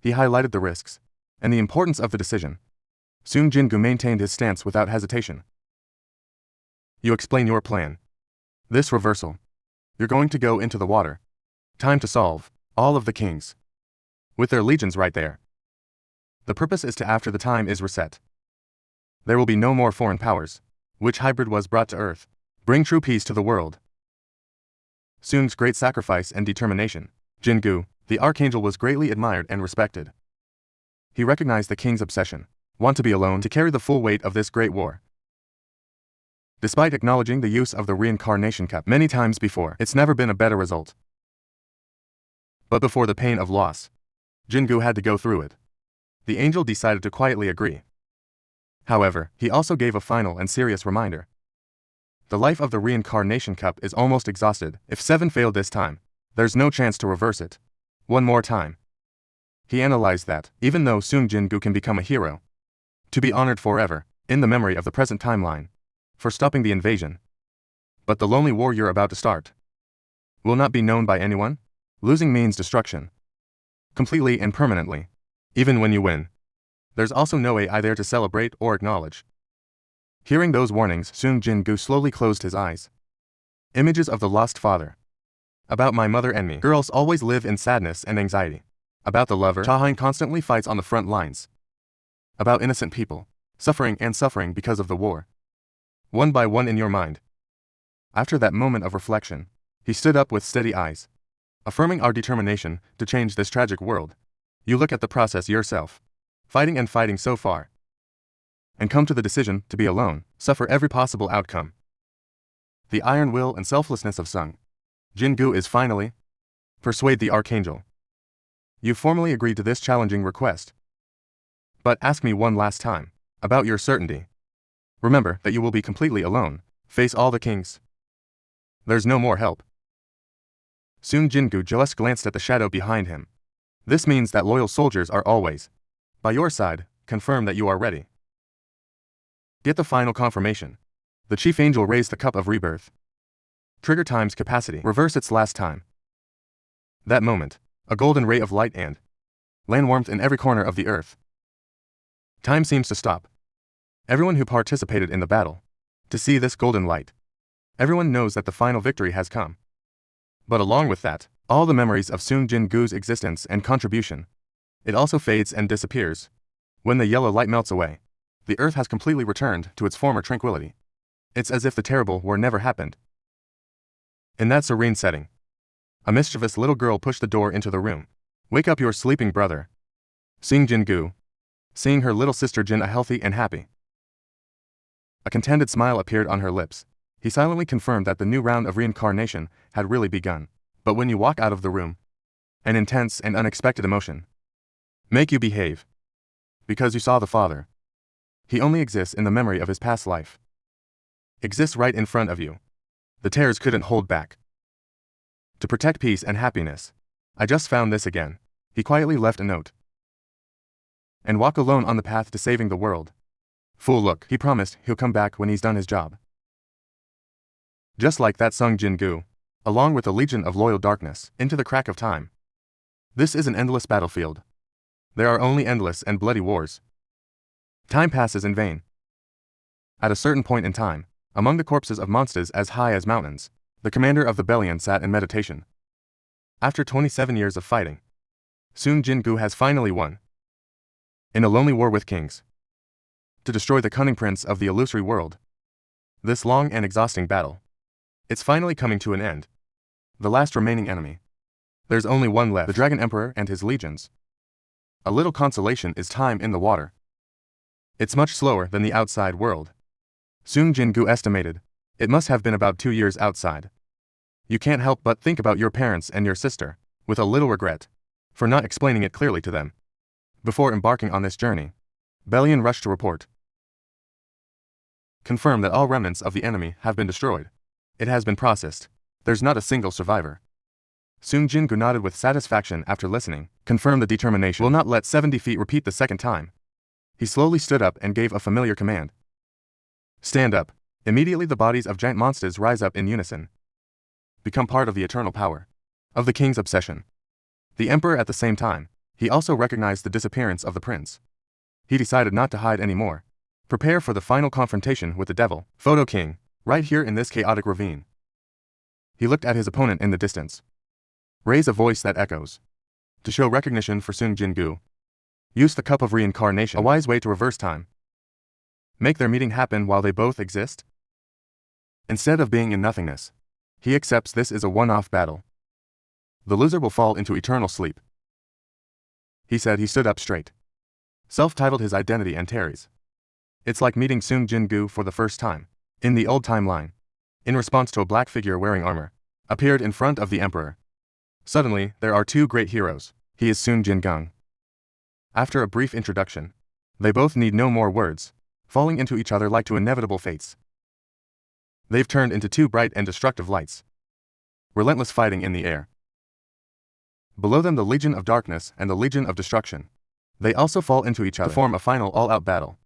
He highlighted the risks and the importance of the decision. Sung Jin-Woo maintained his stance without hesitation. You explain your plan. This reversal. You're going to go into the water. Time to solve all of the kings, with their legions right there. The purpose is to after the time is reset, there will be no more foreign powers. Which hybrid was brought to Earth? Bring true peace to the world. Sung's great sacrifice and determination. Jin-Woo, the Archangel, was greatly admired and respected. He recognized the king's obsession. Want to be alone to carry the full weight of this great war. Despite acknowledging the use of the reincarnation cup many times before, it's never been a better result. But before the pain of loss, Jin-Goo had to go through it. The angel decided to quietly agree. However, he also gave a final and serious reminder. The life of the reincarnation cup is almost exhausted. If 7 failed this time, there's no chance to reverse it. One more time. He analyzed that, even though Sung Jin-Woo can become a hero, to be honored forever, in the memory of the present timeline, for stopping the invasion. But the lonely war you're about to start will not be known by anyone. Losing means destruction. Completely and permanently. Even when you win. There's also no AI there to celebrate or acknowledge. Hearing those warnings, Sung Jin-Woo slowly closed his eyes. Images of the lost father. About my mother and me. Girls always live in sadness and anxiety. About the lover, Chahin constantly fights on the front lines. About innocent people, suffering because of the war. One by one in your mind. After that moment of reflection, he stood up with steady eyes, affirming our determination to change this tragic world. You look at the process yourself, fighting and fighting so far, and come to the decision to be alone, suffer every possible outcome. The iron will and selflessness of Sung Jin-Woo is finally persuade the archangel. You formally agreed to this challenging request. But ask me one last time about your certainty. Remember that you will be completely alone, face all the kings. There's no more help. Sung Jin-Woo just glanced at the shadow behind him. This means that loyal soldiers are always by your side. Confirm that you are ready. Get the final confirmation. The chief angel raised the cup of rebirth. Trigger times capacity. Reverse its last time. That moment, a golden ray of light and land warmth in every corner of the earth. Time seems to stop. Everyone who participated in the battle, to see this golden light. Everyone knows that the final victory has come. But along with that, all the memories of Sung Jin-Woo's existence and contribution. It also fades and disappears. When the yellow light melts away, the earth has completely returned to its former tranquility. It's as if the terrible war never happened. In that serene setting, a mischievous little girl pushed the door into the room. Wake up your sleeping brother. Sung Jin-Woo, seeing her little sister Jin healthy and happy. A contented smile appeared on her lips. He silently confirmed that the new round of reincarnation had really begun. But when you walk out of the room, an intense and unexpected emotion make you behave. Because you saw the father. He only exists in the memory of his past life. Exists right in front of you. The tears couldn't hold back. To protect peace and happiness. I just found this again. He quietly left a note. And walk alone on the path to saving the world. Fool look, he promised he'll come back when he's done his job. Just like that Sung Jin-Woo, along with a legion of loyal darkness, into the crack of time. This is an endless battlefield. There are only endless and bloody wars. Time passes in vain. At a certain point in time, among the corpses of monsters as high as mountains, the commander of the Bellion sat in meditation. After 27 years of fighting, Sung Jin-Woo has finally won. In a lonely war with kings. To destroy the cunning prince of the illusory world. This long and exhausting battle. It's finally coming to an end. The last remaining enemy. There's only one left, the Dragon Emperor and his legions. A little consolation is time in the water. It's much slower than the outside world. Sung Jin-Woo estimated. It must have been about 2 years outside. You can't help but think about your parents and your sister, with a little regret, for not explaining it clearly to them. Before embarking on this journey, Bellion rushed to report. Confirm that all remnants of the enemy have been destroyed. It has been processed. There's not a single survivor. Sung Jin-Woo nodded with satisfaction after listening. Confirm the determination. Will not let 70 feet repeat the second time. He slowly stood up and gave a familiar command. Stand up. Immediately the bodies of giant monsters rise up in unison. Become part of the eternal power of the king's obsession. The emperor at the same time, he also recognized the disappearance of the prince. He decided not to hide anymore. Prepare for the final confrontation with the devil. Photo King, right here in this chaotic ravine. He looked at his opponent in the distance. Raise a voice that echoes. To show recognition for Sung Jin-Woo. Use the cup of reincarnation, a wise way to reverse time. Make their meeting happen while they both exist. Instead of being in nothingness, he accepts this is a one-off battle. The loser will fall into eternal sleep. He said. He stood up straight. Self-titled his identity and Terry's. It's like meeting Sung Jin-Woo for the first time. In the old timeline, in response to a black figure wearing armor, appeared in front of the emperor. Suddenly, there are two great heroes. He is Sung Jin-Woo. After a brief introduction, they both need no more words, falling into each other like two inevitable fates. They've turned into two bright and destructive lights. Relentless fighting in the air. Below them the Legion of Darkness and the Legion of Destruction. They also fall into each other to form a final all-out battle.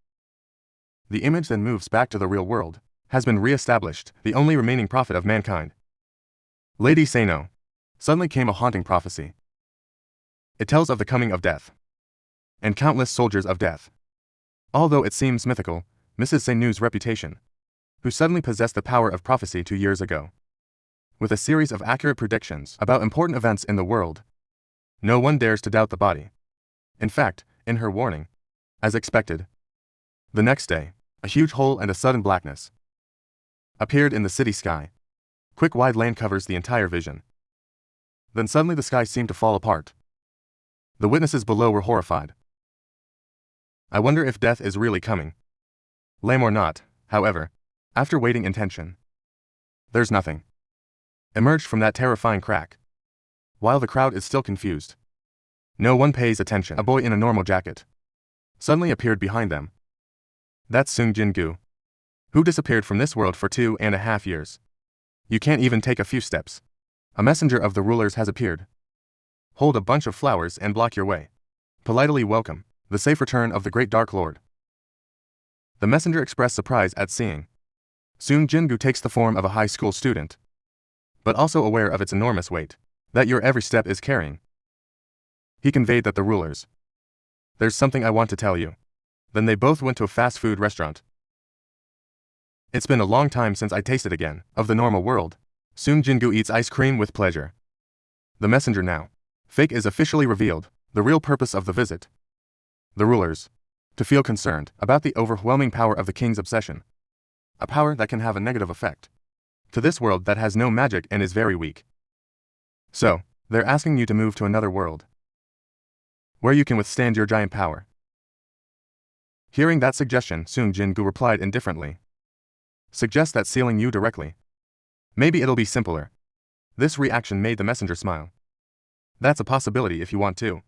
The image then moves back to the real world, has been re-established, the only remaining prophet of mankind. Lady Say No. Suddenly came a haunting prophecy. It tells of the coming of death. And countless soldiers of death. Although it seems mythical, Mrs. Say No's reputation, who suddenly possessed the power of prophecy 2 years ago, with a series of accurate predictions about important events in the world. No one dares to doubt the body. In fact, in her warning, as expected, the next day, a huge hole and a sudden blackness appeared in the city sky. Quick wide lane covers the entire vision. Then suddenly the sky seemed to fall apart. The witnesses below were horrified. I wonder if death is really coming. Lame or not, however, after waiting in tension, there's nothing emerged from that terrifying crack. While the crowd is still confused, no one pays attention. A boy in a normal jacket suddenly appeared behind them. That's Sung Jin-Woo, who disappeared from this world for 2.5 years. You can't even take a few steps. A messenger of the rulers has appeared. Hold a bunch of flowers and block your way. Politely welcome the safe return of the great Dark Lord. The messenger expressed surprise at seeing Sung Jin-Woo takes the form of a high school student, but also aware of its enormous weight that your every step is carrying. He conveyed that the rulers, there's something I want to tell you. Then they both went to a fast food restaurant. It's been a long time since I tasted again of the normal world. Sung Jin-Woo eats ice cream with pleasure. The messenger now, fake, is officially revealed. The real purpose of the visit. The rulers, to feel concerned about the overwhelming power of the king's obsession. A power that can have a negative effect to this world that has no magic and is very weak. So, they're asking you to move to another world, where you can withstand your giant power. Hearing that suggestion, Sung Jin-Woo replied indifferently. Suggest that sealing you directly. Maybe it'll be simpler. This reaction made the messenger smile. That's a possibility if you want to.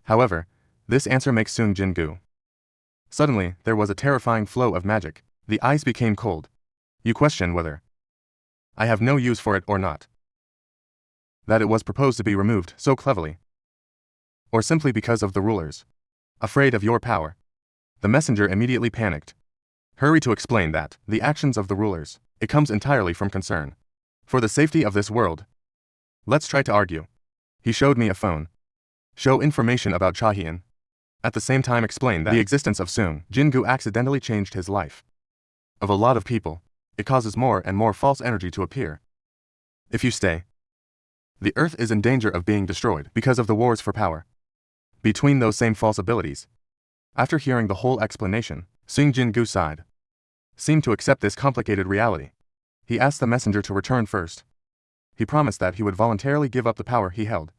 However, this answer makes Sung Jin-Woo. Suddenly, there was a terrifying flow of magic. The ice became cold. You question whether I have no use for it or not. That it was proposed to be removed so cleverly. Or simply because of the rulers, afraid of your power. The messenger immediately panicked. Hurry to explain that the actions of the rulers, it comes entirely from concern for the safety of this world. Let's try to argue. He showed me a phone. Show information about Chahyun. At the same time explain that the existence of Sung Jin-Woo accidentally changed his life. Of a lot of people, it causes more and more false energy to appear. If you stay, the earth is in danger of being destroyed because of the wars for power between those same false abilities. After hearing the whole explanation, Sung Jin-Woo sighed. Seemed to accept this complicated reality. He asked the messenger to return first. He promised that he would voluntarily give up the power he held.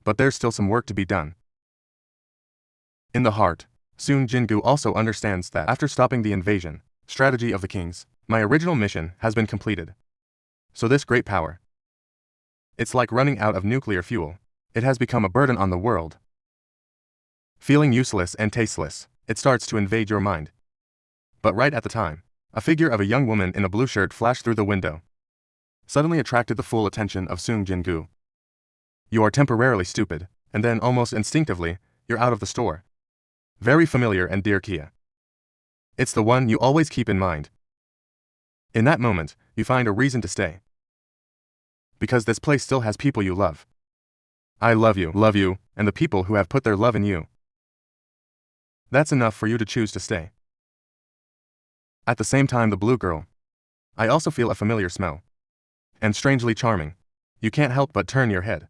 But there's still some work to be done. In the heart, Sung Jin-Woo also understands that after stopping the invasion strategy of the kings, my original mission has been completed. So this great power, it's like running out of nuclear fuel. It has become a burden on the world. Feeling useless and tasteless, it starts to invade your mind. But right at the time, a figure of a young woman in a blue shirt flashed through the window. Suddenly attracted the full attention of Sung Jin-Woo. You are temporarily stupid, and then almost instinctively, you're out of the store. Very familiar and dear Kia. It's the one you always keep in mind. In that moment, you find a reason to stay. Because this place still has people you love. I love you, and the people who have put their love in you. That's enough for you to choose to stay. At the same time, the blue girl. I also feel a familiar smell. And strangely charming. You can't help but turn your head.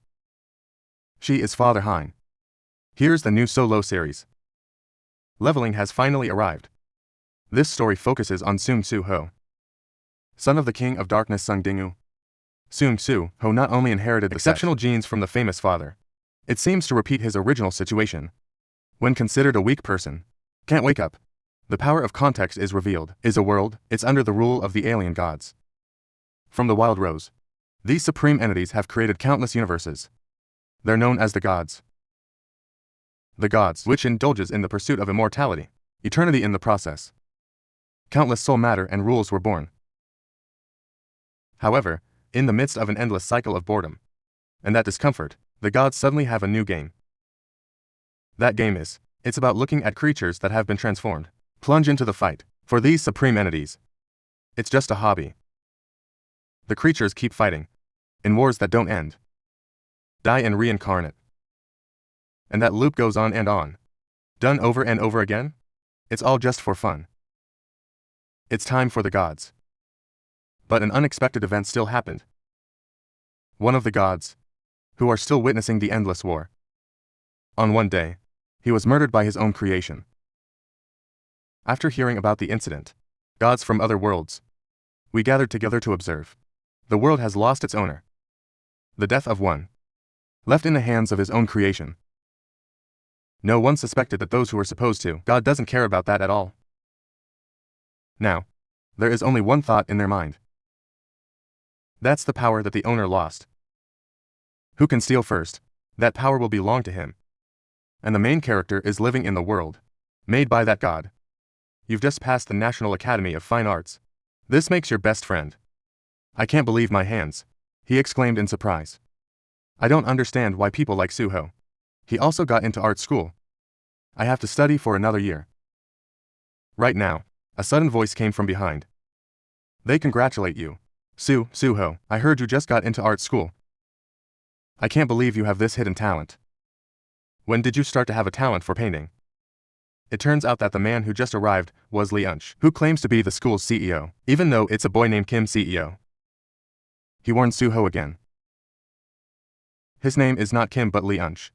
She is Father Hein. Here's the new solo series. Leveling has finally arrived. This story focuses on Sung Soo-ho, son of the King of Darkness Sung Jin-Woo. Sung Soo-ho not only inherited the exceptional genes from the famous father, it seems to repeat his original situation. When considered a weak person, can't wake up, The power of context is revealed. Is a world, it's under the rule of the alien gods. From the Wild Rose. These supreme entities have created countless universes. They're known as the gods. The gods, which indulges in the pursuit of immortality, eternity in the process. Countless soul matter and rules were born. However, in the midst of an endless cycle of boredom and that discomfort, the gods suddenly have a new game. That game is, it's about looking at creatures that have been transformed. Plunge into the fight. For these supreme entities, it's just a hobby. The creatures keep fighting, in wars that don't end. Die and reincarnate. And that loop goes on and on. Done over and over again? It's all just for fun. It's time for the gods. But an unexpected event still happened. One of the gods, who are still witnessing the endless war. On one day, he was murdered by his own creation. After hearing about the incident, gods from other worlds, we gathered together to observe. The world has lost its owner. The death of one, left in the hands of his own creation. No one suspected that those who were supposed to. God doesn't care about that at all. Now, there is only one thought in their mind. That's the power that the owner lost. Who can steal first? That power will belong to him. And the main character is living in the world made by that god. You've just passed the National Academy of Fine Arts. This makes your best friend. I can't believe my hands, he exclaimed in surprise. I don't understand why people like Suho. He also got into art school. I have to study for another year. Right now, a sudden voice came from behind. They congratulate you. Suho, I heard you just got into art school. I can't believe you have this hidden talent. When did you start to have a talent for painting? It turns out that the man who just arrived was Lee Unch, who claims to be the school's CEO, even though it's a boy named Kim CEO. He warned Suho again. His name is not Kim but Lee Unch.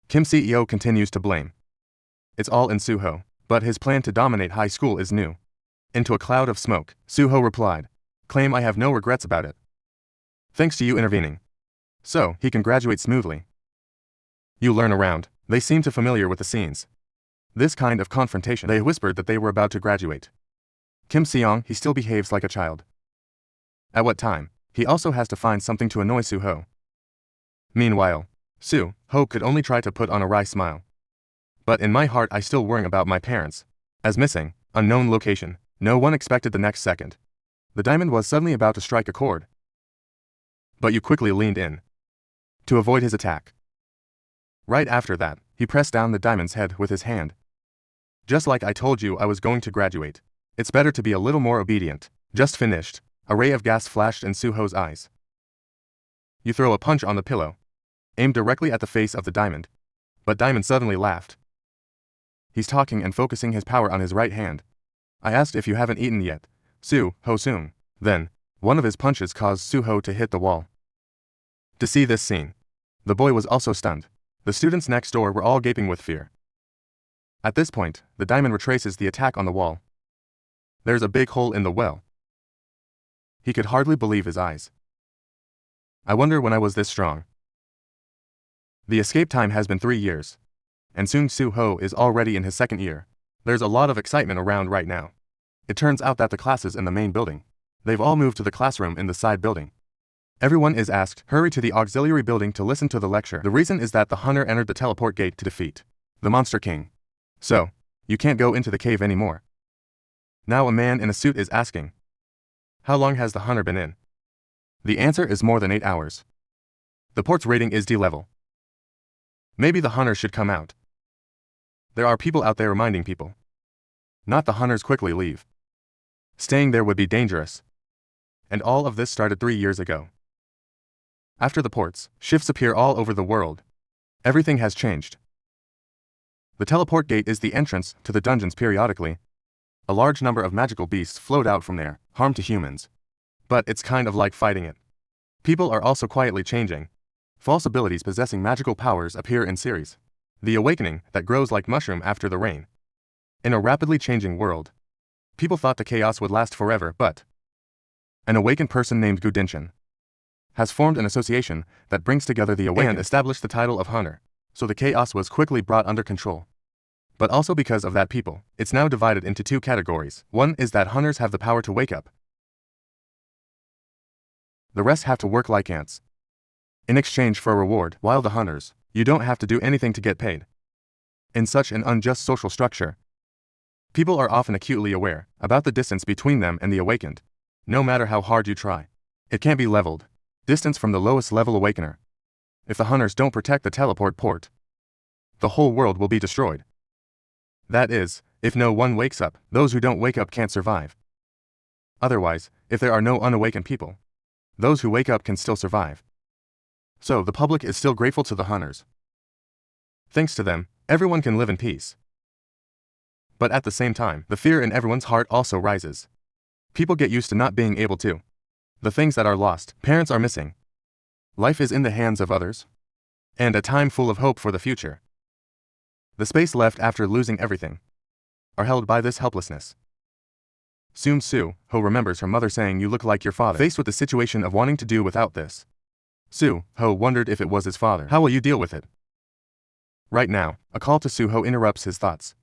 Kim CEO continues to blame. It's all in Suho, but his plan to dominate high school is new. Into a cloud of smoke, Suho replied, claim I have no regrets about it. Thanks to you intervening. So, he can graduate smoothly. You learn around. They seem too familiar with the scenes. This kind of confrontation. They whispered that they were about to graduate. Kim Seong, he still behaves like a child. At what time? He also has to find something to annoy Suho. Meanwhile, Suho could only try to put on a wry smile. But in my heart I still worry about my parents. As missing, unknown location, no one expected the next second. The diamond was suddenly about to strike a chord. But you quickly leaned in to avoid his attack. Right after that, he pressed down the diamond's head with his hand. Just like I told you I was going to graduate. It's better to be a little more obedient. Just finished. A ray of gas flashed in Suho's eyes. You throw a punch on the pillow. Aimed directly at the face of the diamond. But Diamond suddenly laughed. He's talking and focusing his power on his right hand. I asked if you haven't eaten yet. Suho soon. Then, one of his punches caused Suho to hit the wall. To see this scene, the boy was also stunned. The students next door were all gaping with fear. At this point, the diamond retraces the attack on the wall. There's a big hole in the well. He could hardly believe his eyes. I wonder when I was this strong. The escape time has been 3 years. And soon Suho is already in his second year. There's a lot of excitement around right now. It turns out that the classes in the main building, they've all moved to the classroom in the side building. Everyone is asked, hurry to the auxiliary building to listen to the lecture. The reason is that the hunter entered the teleport gate to defeat the Monster King. So, you can't go into the cave anymore. Now a man in a suit is asking, how long has the hunter been in? The answer is more than 8 hours. The port's rating is D level. Maybe the hunter should come out. There are people out there reminding people. Not the hunters quickly leave. Staying there would be dangerous. And all of this started 3 years ago. After the ports, shifts appear all over the world. Everything has changed. The teleport gate is the entrance to the dungeons periodically. A large number of magical beasts float out from there, harm to humans. But it's kind of like fighting it. People are also quietly changing. False abilities possessing magical powers appear in series. The awakening that grows like mushroom after the rain. In a rapidly changing world, people thought the chaos would last forever, but an awakened person named Gu Dinshin has formed an association that brings together the awakened and established the title of hunter, so the chaos was quickly brought under control. But also because of that people, it's now divided into two categories. One is that hunters have the power to wake up. The rest have to work like ants in exchange for a reward, while the hunters, you don't have to do anything to get paid. In such an unjust social structure, people are often acutely aware about the distance between them and the awakened. No matter how hard you try, it can't be leveled. Distance from the lowest level awakener. If the hunters don't protect the teleport port, the whole world will be destroyed. That is, if no one wakes up, those who don't wake up can't survive. Otherwise, if there are no unawakened people, those who wake up can still survive. So the public is still grateful to the hunters. Thanks to them, everyone can live in peace. But at the same time, the fear in everyone's heart also rises. People get used to not being able to. The things that are lost, parents are missing. Life is in the hands of others. And a time full of hope for the future. The space left after losing everything are held by this helplessness. Soon Soo-ho remembers her mother saying, "You look like your father." Faced with the situation of wanting to do without this, Soo-ho wondered if it was his father. How will you deal with it? Right now, a call to Soo-ho interrupts his thoughts.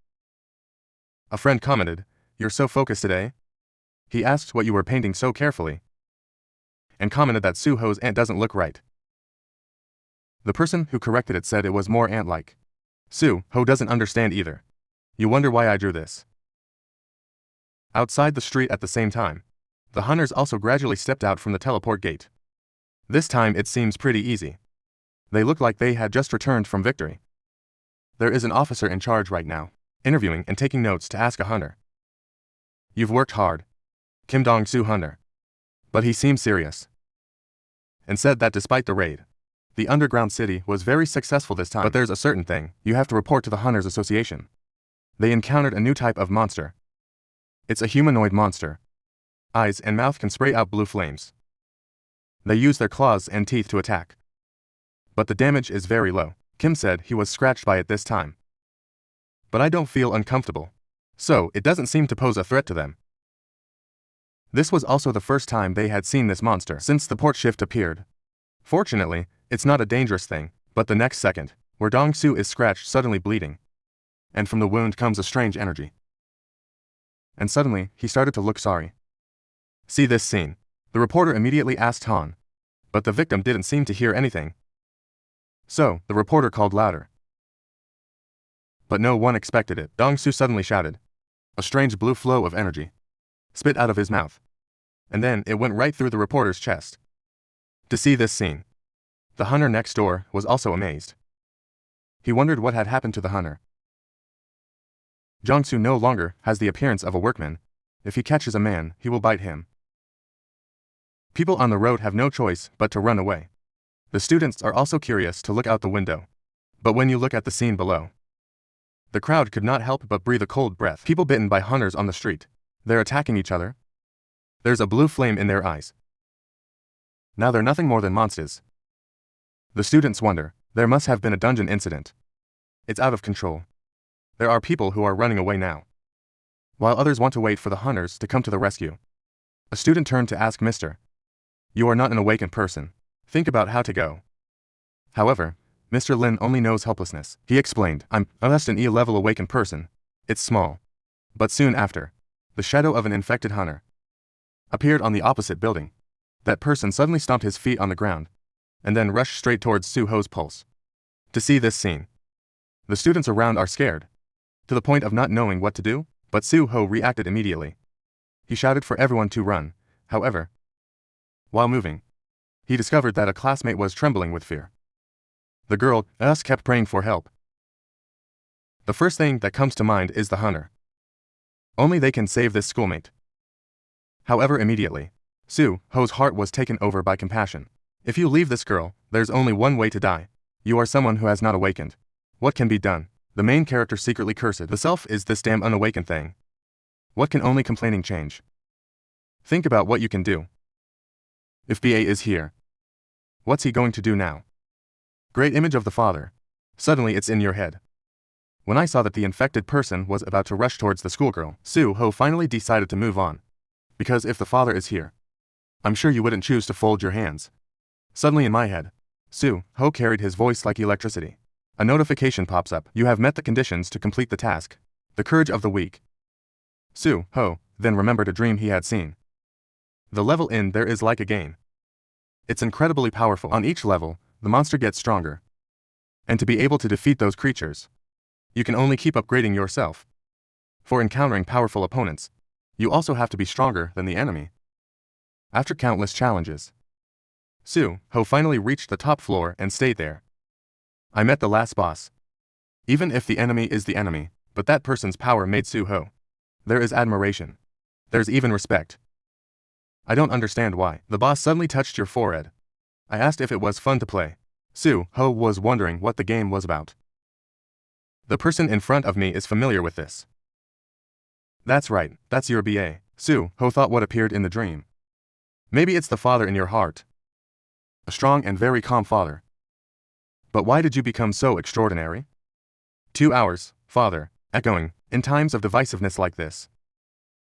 A friend commented, "You're so focused today?" He asked what you were painting so carefully, and commented that Soo-ho's ant doesn't look right. The person who corrected it said it was more ant-like. Soo-ho doesn't understand either. You wonder why I drew this. Outside the street at the same time, the hunters also gradually stepped out from the teleport gate. This time it seems pretty easy. They look like they had just returned from victory. There is an officer in charge right now, interviewing and taking notes to ask a hunter. "You've worked hard." Kim Dong-soo hunter. But he seemed serious. And said that despite the raid, the underground city was very successful this time. But there's a certain thing you have to report to the Hunters Association. They encountered a new type of monster. It's a humanoid monster. Eyes and mouth can spray out blue flames. They use their claws and teeth to attack. But the damage is very low. Kim said he was scratched by it this time. But I don't feel uncomfortable. So it doesn't seem to pose a threat to them. This was also the first time they had seen this monster since the port shift appeared. Fortunately, it's not a dangerous thing, but the next second, where Dong-soo is scratched, suddenly bleeding. And from the wound comes a strange energy. And suddenly, he started to look sorry. See this scene? The reporter immediately asked Han. But the victim didn't seem to hear anything. So, the reporter called louder. But no one expected it. Dong-soo suddenly shouted. A strange blue flow of energy spit out of his mouth. And then it went right through the reporter's chest. To see this scene, the hunter next door was also amazed. He wondered what had happened to the hunter. Jong-soo no longer has the appearance of a workman. If he catches a man, he will bite him. People on the road have no choice but to run away. The students are also curious to look out the window. But when you look at the scene below, the crowd could not help but breathe a cold breath. People bitten by hunters on the street. They're attacking each other. There's a blue flame in their eyes. Now they're nothing more than monsters. The students wonder, there must have been a dungeon incident. It's out of control. There are people who are running away now, while others want to wait for the hunters to come to the rescue. A student turned to ask Mr. You are not an awakened person. Think about how to go. However, Mr. Lin only knows helplessness. He explained, I'm just an E-level awakened person. It's small. But soon after, the shadow of an infected hunter appeared on the opposite building. That person suddenly stomped his feet on the ground, and then rushed straight towards Soo-ho's pulse. To see this scene, the students around are scared, to the point of not knowing what to do, but Soo-ho reacted immediately. He shouted for everyone to run. However, while moving, he discovered that a classmate was trembling with fear. The girl just kept praying for help. The first thing that comes to mind is the hunter. Only they can save this schoolmate. However, immediately, Soo-ho's heart was taken over by compassion. If you leave this girl, there's only one way to die. You are someone who has not awakened. What can be done? The main character secretly cursed. The self is this damn unawakened thing. What can only complaining change? Think about what you can do. If BA is here, what's he going to do now? Great image of the father. Suddenly it's in your head. When I saw that the infected person was about to rush towards the schoolgirl, Soo-ho finally decided to move on. Because if the father is here, I'm sure you wouldn't choose to fold your hands. Suddenly in my head, Soo-ho carried his voice like electricity. A notification pops up. You have met the conditions to complete the task. The courage of the weak. Soo-ho then remembered a dream he had seen. The level in there is like a game. It's incredibly powerful. On each level, the monster gets stronger. And to be able to defeat those creatures, you can only keep upgrading yourself. For encountering powerful opponents, you also have to be stronger than the enemy. After countless challenges, Soo-ho finally reached the top floor and stayed there. I met the last boss. Even if the enemy is the enemy, but that person's power made Soo-ho. There is admiration. There's even respect. I don't understand why. The boss suddenly touched your forehead. I asked if it was fun to play. Soo-ho was wondering what the game was about. The person in front of me is familiar with this. That's right, that's your BA. Soo-ho thought what appeared in the dream. Maybe it's the father in your heart. A strong and very calm father. But why did you become so extraordinary? 2 hours, father, echoing, in times of divisiveness like this.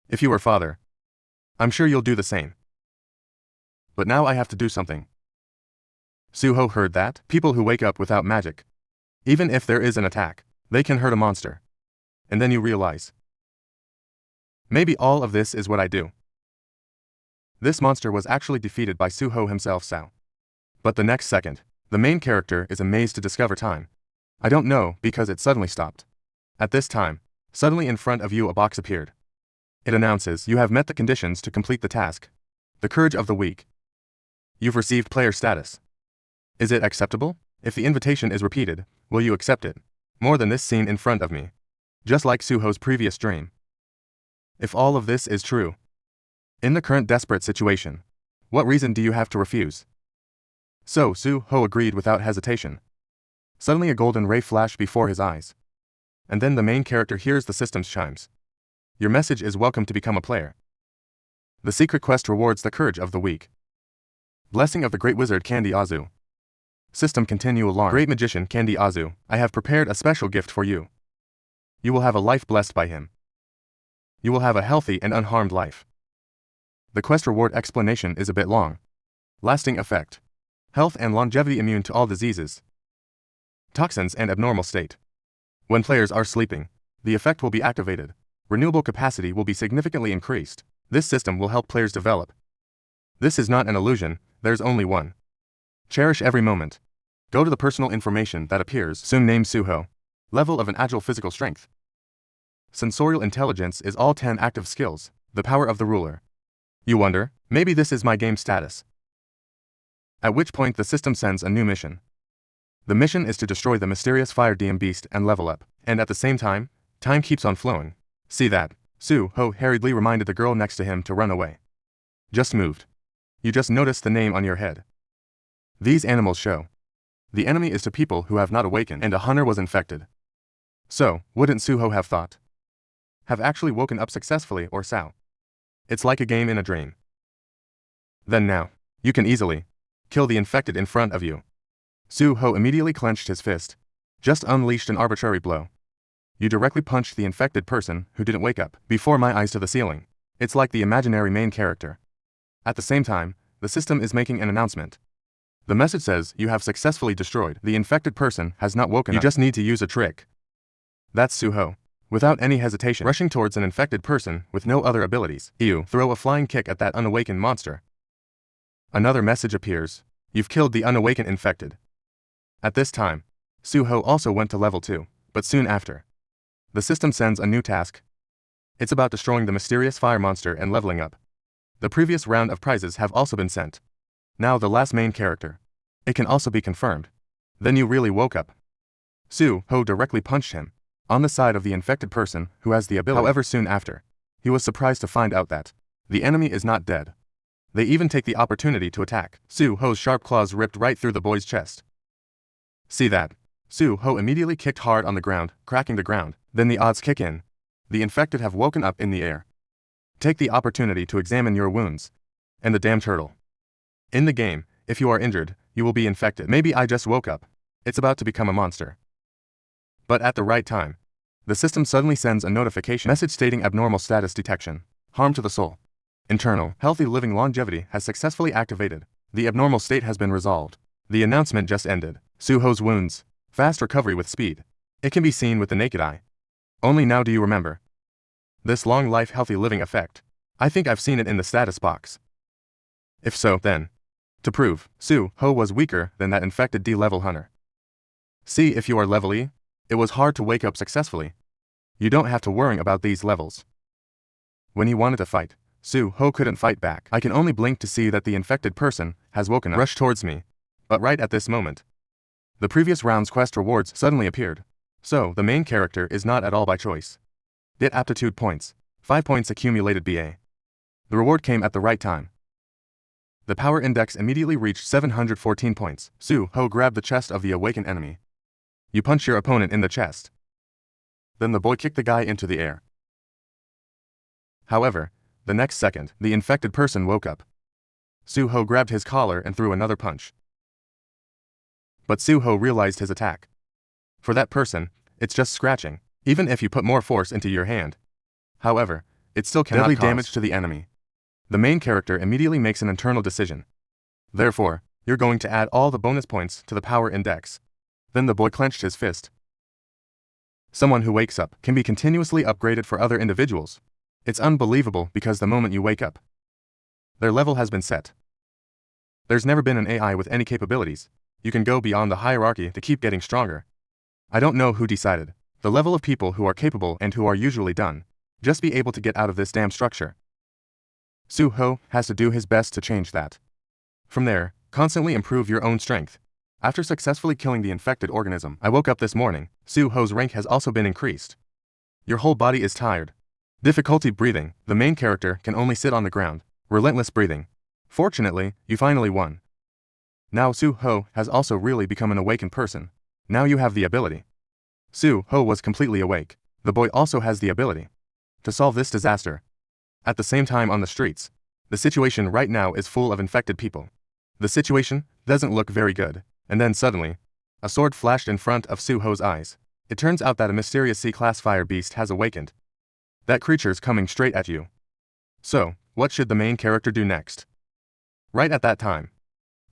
If you were father, I'm sure you'll do the same. But now I have to do something. Soo-ho heard that. People who wake up without magic, even if there is an attack, they can hurt a monster. And then you realize, maybe all of this is what I do. This monster was actually defeated by Soo-ho himself, Sao. But the next second, the main character is amazed to discover time. I don't know because it suddenly stopped. At this time, suddenly in front of you a box appeared. It announces you have met the conditions to complete the task. The courage of the weak. You've received player status. Is it acceptable? If the invitation is repeated, will you accept it? More than this scene in front of me. Just like Soo-ho's previous dream. If all of this is true, in the current desperate situation, what reason do you have to refuse? So Soo-ho agreed without hesitation. Suddenly a golden ray flashed before his eyes. And then the main character hears the system's chimes. Your message is welcome to become a player. The secret quest rewards the courage of the weak. Blessing of the great wizard Candy Azu. System continue alarm. Great magician Candy Azu, I have prepared a special gift for you. You will have a life blessed by him. You will have a healthy and unharmed life. The quest reward explanation is a bit long. Lasting effect. Health and longevity, immune to all diseases, toxins and abnormal state. When players are sleeping, the effect will be activated. Renewable capacity will be significantly increased. This system will help players develop. This is not an illusion, there's only one. Cherish every moment. Go to the personal information that appears soon. Name Soo-ho. Level of an agile physical strength. Sensorial intelligence is all 10 active skills. The power of the ruler. You wonder, maybe this is my game status. At which point the system sends a new mission. The mission is to destroy the mysterious fire DM beast and level up. And at the same time, time keeps on flowing. See that? Soo-ho hurriedly reminded the girl next to him to run away. Just moved. You just noticed the name on your head. These animals show. The enemy is to people who have not awakened, and a hunter was infected. So, wouldn't Soo-ho have thought? Have actually woken up successfully, or Sao? It's like a game in a dream. Then now, you can easily kill the infected in front of you. Soo-ho immediately clenched his fist. Just unleashed an arbitrary blow. You directly punched the infected person who didn't wake up. Before my eyes to the ceiling. It's like the imaginary main character. At the same time, the system is making an announcement. The message says you have successfully destroyed. The infected person has not woken up. You just need to use a trick. That's Soo-ho. Without any hesitation, rushing towards an infected person with no other abilities. You throw a flying kick at that unawakened monster. Another message appears. You've killed the unawakened infected. At this time, Soo-ho also went to level 2, but soon after, the system sends a new task. It's about destroying the mysterious fire monster and leveling up. The previous round of prizes have also been sent. Now the last main character. It can also be confirmed. Then you really woke up. Soo-ho directly punched him on the side of the infected person who has the ability. However, soon after, he was surprised to find out that the enemy is not dead. They even take the opportunity to attack. Soo-ho's sharp claws ripped right through the boy's chest. See that? Soo-ho immediately kicked hard on the ground, cracking the ground. Then the odds kick in. The infected have woken up in the air. Take the opportunity to examine your wounds. And the damn turtle. In the game, if you are injured, you will be infected. Maybe I just woke up. It's about to become a monster. But at the right time, the system suddenly sends a notification message stating abnormal status detection. Harm to the soul. Internal, healthy living longevity has successfully activated. The abnormal state has been resolved. The announcement just ended. Soo-ho's wounds Fast recovery with speed. It can be seen with the naked eye. Only now do you remember. This long life healthy living effect. I think I've seen it in the status box. If so, then. To prove, Su-ho was weaker than that infected D-level hunter. See if you are level E? It was hard to wake up successfully. You don't have to worry about these levels. When he wanted to fight, Su-ho couldn't fight back. I can only blink to see that the infected person has woken up. Rushed towards me. But right at this moment, the previous round's quest rewards suddenly appeared. So, the main character is not at all by choice. Get aptitude points. 5 points accumulated BA. The reward came at the right time. The power index immediately reached 714 points. Su-ho grabbed the chest of the awakened enemy. You punch your opponent in the chest. Then the boy kicked the guy into the air. However, the next second, the infected person woke up. Su-ho grabbed his collar and threw another punch. But Su-ho realized his attack. For that person, it's just scratching, even if you put more force into your hand. However, it still cannot cause damage to the enemy. The main character immediately makes an internal decision. Therefore, you're going to add all the bonus points to the power index. Then the boy clenched his fist. Someone who wakes up can be continuously upgraded for other individuals. It's unbelievable because the moment you wake up, their level has been set. There's never been an AI with any capabilities. You can go beyond the hierarchy to keep getting stronger. I don't know who decided. The level of people who are capable and who are usually done. Just be able to get out of this damn structure. Su-ho has to do his best to change that. From there, constantly improve your own strength. After successfully killing the infected organism, I woke up this morning. Su-ho's rank has also been increased. Your whole body is tired. Difficulty breathing. The main character can only sit on the ground. Relentless breathing. Fortunately, you finally won. Now Su-ho has also really become an awakened person. Now you have the ability. Su-ho was completely awake. The boy also has the ability to solve this disaster. At the same time on the streets, the situation right now is full of infected people. The situation doesn't look very good. And then suddenly, a sword flashed in front of Su-ho's eyes. It turns out that a mysterious C-class fire beast has awakened. That creature's coming straight at you. So, what should the main character do next? Right at that time,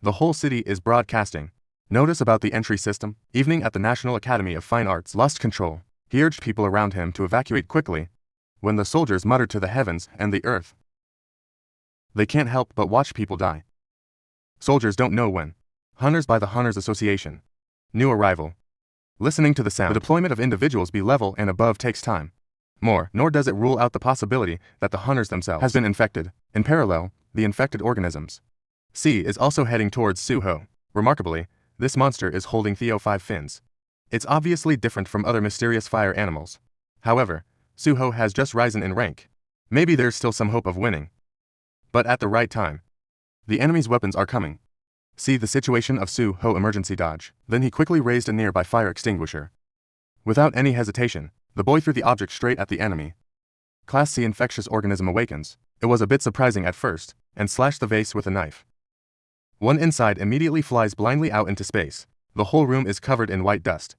the whole city is broadcasting. Notice about the entry system. Evening at the National Academy of Fine Arts lost control. He urged people around him to evacuate quickly. When the soldiers muttered to the heavens and the earth, they can't help but watch people die. Soldiers don't know when. Hunters by the Hunters Association. New arrival. Listening to the sound. The deployment of individuals be level and above takes time. Nor does it rule out the possibility that the hunters themselves has been infected. In parallel, the infected organisms. C is also heading towards Su-ho. Remarkably, this monster is holding Theo 5 fins. It's obviously different from other mysterious fire animals. However, Su-ho has just risen in rank. Maybe there's still some hope of winning. But at the right time, the enemy's weapons are coming. See the situation of Su-ho emergency dodge. Then he quickly raised a nearby fire extinguisher. Without any hesitation, the boy threw the object straight at the enemy. Class C infectious organism awakens. It was a bit surprising at first, and slashed the vase with a knife. One inside immediately flies blindly out into space. The whole room is covered in white dust.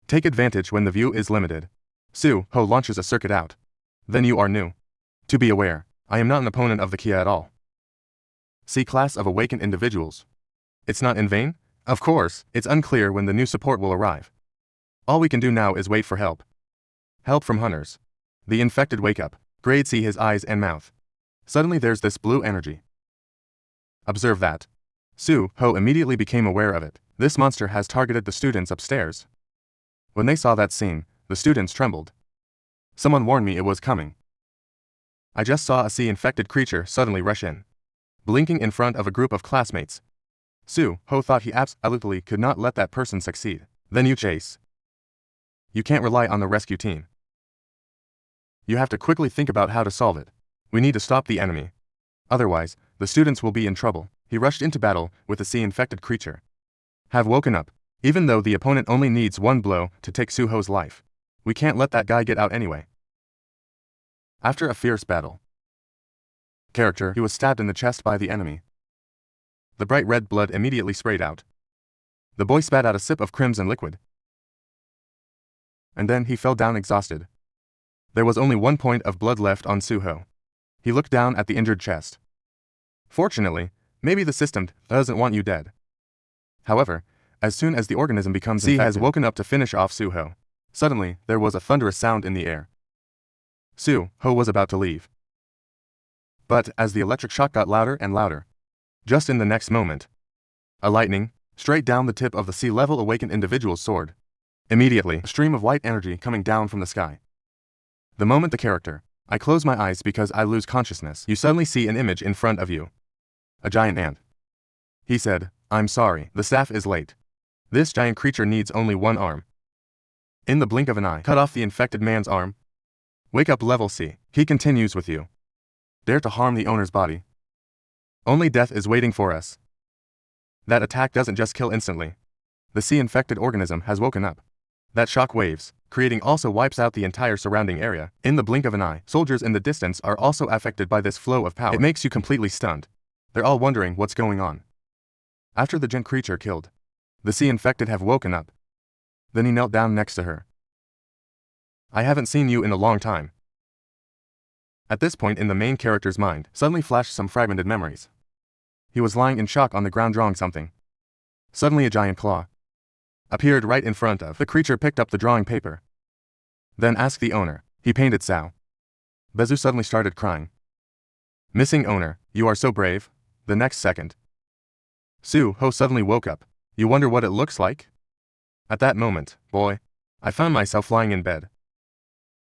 Take advantage when the view is limited. Su-ho launches a circuit out. Then you are new. To be aware, I am not an opponent of the Kia at all. See class of awakened individuals. It's not in vain? Of course, it's unclear when the new support will arrive. All we can do now is wait for help. Help from hunters. The infected wake up. Grade C his eyes and mouth. Suddenly there's this blue energy. Observe that. Su-ho immediately became aware of it. This monster has targeted the students upstairs. When they saw that scene, the students trembled. Someone warned me it was coming. I just saw a C-infected creature suddenly rush in, blinking in front of a group of classmates. Su-ho thought he absolutely could not let that person succeed. Then you chase. You can't rely on the rescue team. You have to quickly think about how to solve it. We need to stop the enemy. Otherwise, the students will be in trouble. He rushed into battle with the C-infected creature. Have woken up. Even though the opponent only needs one blow to take Su-ho's life, we can't let that guy get out anyway. After a fierce battle, he was stabbed in the chest by the enemy. The bright red blood immediately sprayed out. The boy spat out a sip of crimson liquid. And then he fell down exhausted. There was only 1 point of blood left on Su-ho. He looked down at the injured chest. Fortunately, maybe the system doesn't want you dead. However, as soon as the organism becomes infected. Has woken up to finish off Suho. Suddenly, there was a thunderous sound in the air. Suho was about to leave. But, as the electric shock got louder and louder, just in the next moment, a lightning, straight down the tip of the sea level awakened individual's sword. Immediately, a stream of white energy coming down from the sky. The moment the character, I close my eyes because I lose consciousness, you suddenly see an image in front of you. A giant ant. He said, I'm sorry, the staff is late. This giant creature needs only one arm. In the blink of an eye, cut off the infected man's arm. Wake up level C. He continues with you. Dare to harm the owner's body. Only death is waiting for us. That attack doesn't just kill instantly. The C-infected organism has woken up. That shock waves, creating also wipes out the entire surrounding area. In the blink of an eye, soldiers in the distance are also affected by this flow of power. It makes you completely stunned. They're all wondering what's going on. After the giant creature killed, the C-infected have woken up. Then he knelt down next to her. I haven't seen you in a long time. At this point in the main character's mind, suddenly flashed some fragmented memories. He was lying in shock on the ground drawing something. Suddenly a giant claw appeared right in front of the creature, picked up the drawing paper. Then asked the owner. He painted Sao. Bezu suddenly started crying. Missing owner, you are so brave. The next second, Suho suddenly woke up. You wonder what it looks like? At that moment, boy, I found myself lying in bed.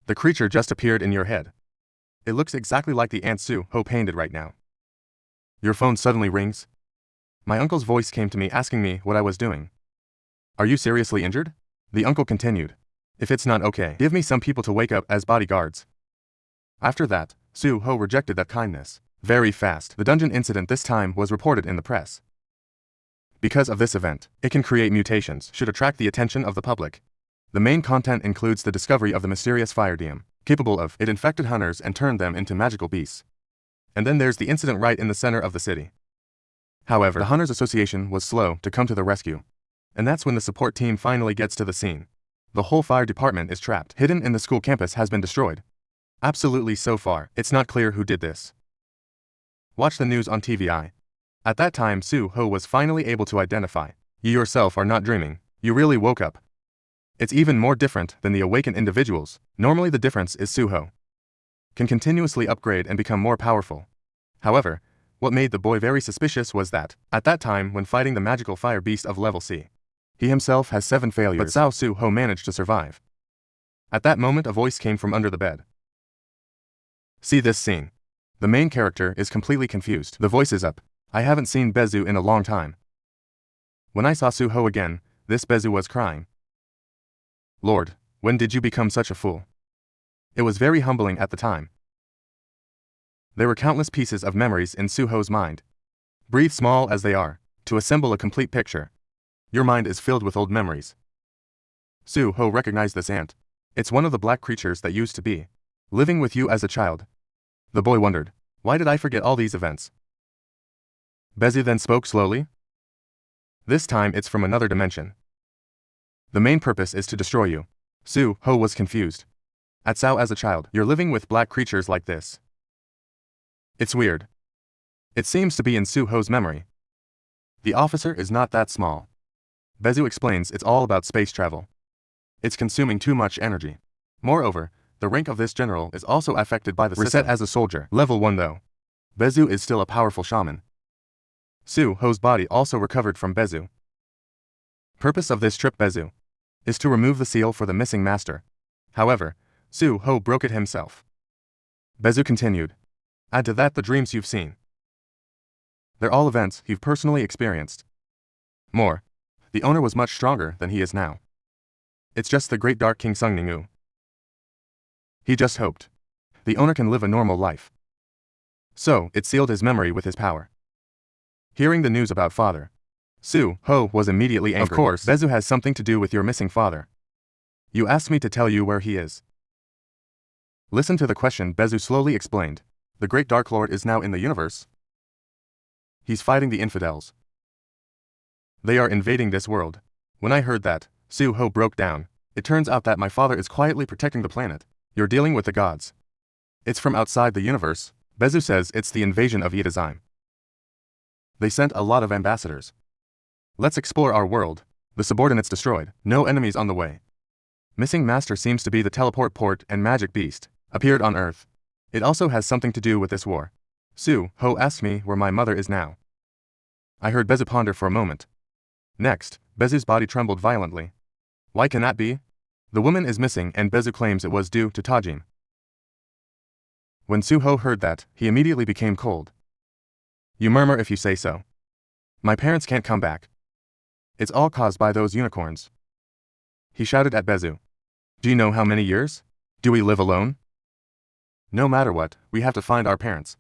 The creature just appeared in your head. It looks exactly like the ant Suho painted right now. Your phone suddenly rings. My uncle's voice came to me asking me what I was doing. Are you seriously injured? The uncle continued. If it's not okay, give me some people to wake up as bodyguards. After that, Suho rejected that kindness. Very fast, the dungeon incident this time was reported in the press. Because of this event, it can create mutations, should attract the attention of the public. The main content includes the discovery of the mysterious fire diem, capable of it infected hunters and turned them into magical beasts. And then there's the incident right in the center of the city. However, the Hunters Association was slow to come to the rescue. And that's when the support team finally gets to the scene. The whole fire department is trapped, hidden in the school campus has been destroyed. Absolutely, so far, it's not clear who did this. Watch the news on TVI. At that time Suho was finally able to identify. You yourself are not dreaming, you really woke up. It's even more different than the awakened individuals. Normally the difference is Suho can continuously upgrade and become more powerful. However, what made the boy very suspicious was that, at that time when fighting the magical fire beast of level C, he himself has 7 failures, but Sao Suho managed to survive. At that moment a voice came from under the bed. See this scene. The main character is completely confused. The voice is up. I haven't seen Bezu in a long time. When I saw Suho again, this Bezu was crying. Lord, when did you become such a fool? It was very humbling at the time. There were countless pieces of memories in Suho's mind. Breathe small as they are, to assemble a complete picture. Your mind is filled with old memories. Suho recognized this ant. It's one of the black creatures that used to be living with you as a child. The boy wondered, why did I forget all these events? Bezu then spoke slowly. This time it's from another dimension. The main purpose is to destroy you. Suho was confused. At Sao as a child, you're living with black creatures like this. It's weird. It seems to be in Suho's memory. The officer is not that small. Bezu explains it's all about space travel. It's consuming too much energy. Moreover, the rank of this general is also affected by the reset as a soldier. Level 1 though. Bezu is still a powerful shaman. Suho's body also recovered from Bezu. Purpose of this trip Bezu is to remove the seal for the missing master. However, Suho broke it himself. Bezu continued. Add to that the dreams you've seen. They're all events you've personally experienced. More, the owner was much stronger than he is now. It's just the great Dark King Sung Jin-Woo. He just hoped the owner can live a normal life. So, it sealed his memory with his power. Hearing the news about father, Suho was immediately angry. Of course, Bezu has something to do with your missing father. You asked me to tell you where he is. Listen to the question. Bezu slowly explained. The great Dark Lord is now in the universe. He's fighting the infidels. They are invading this world. When I heard that, Suho broke down. It turns out that my father is quietly protecting the planet. You're dealing with the gods. It's from outside the universe. Bezu says it's the invasion of Yidazime. They sent a lot of ambassadors. Let's explore our world. The subordinates destroyed. No enemies on the way. Missing master seems to be the teleport port and magic beast. Appeared on Earth. It also has something to do with this war. Su Ho asked me where my mother is now. I heard Bezu ponder for a moment. Next, Bezu's body trembled violently. Why can that be? The woman is missing and Bezu claims it was due to Tajin. When Su Ho heard that, he immediately became cold. You murmur if you say so. My parents can't come back. It's all caused by those unicorns. He shouted at Bezu. Do you know how many years? Do we live alone? No matter what, we have to find our parents.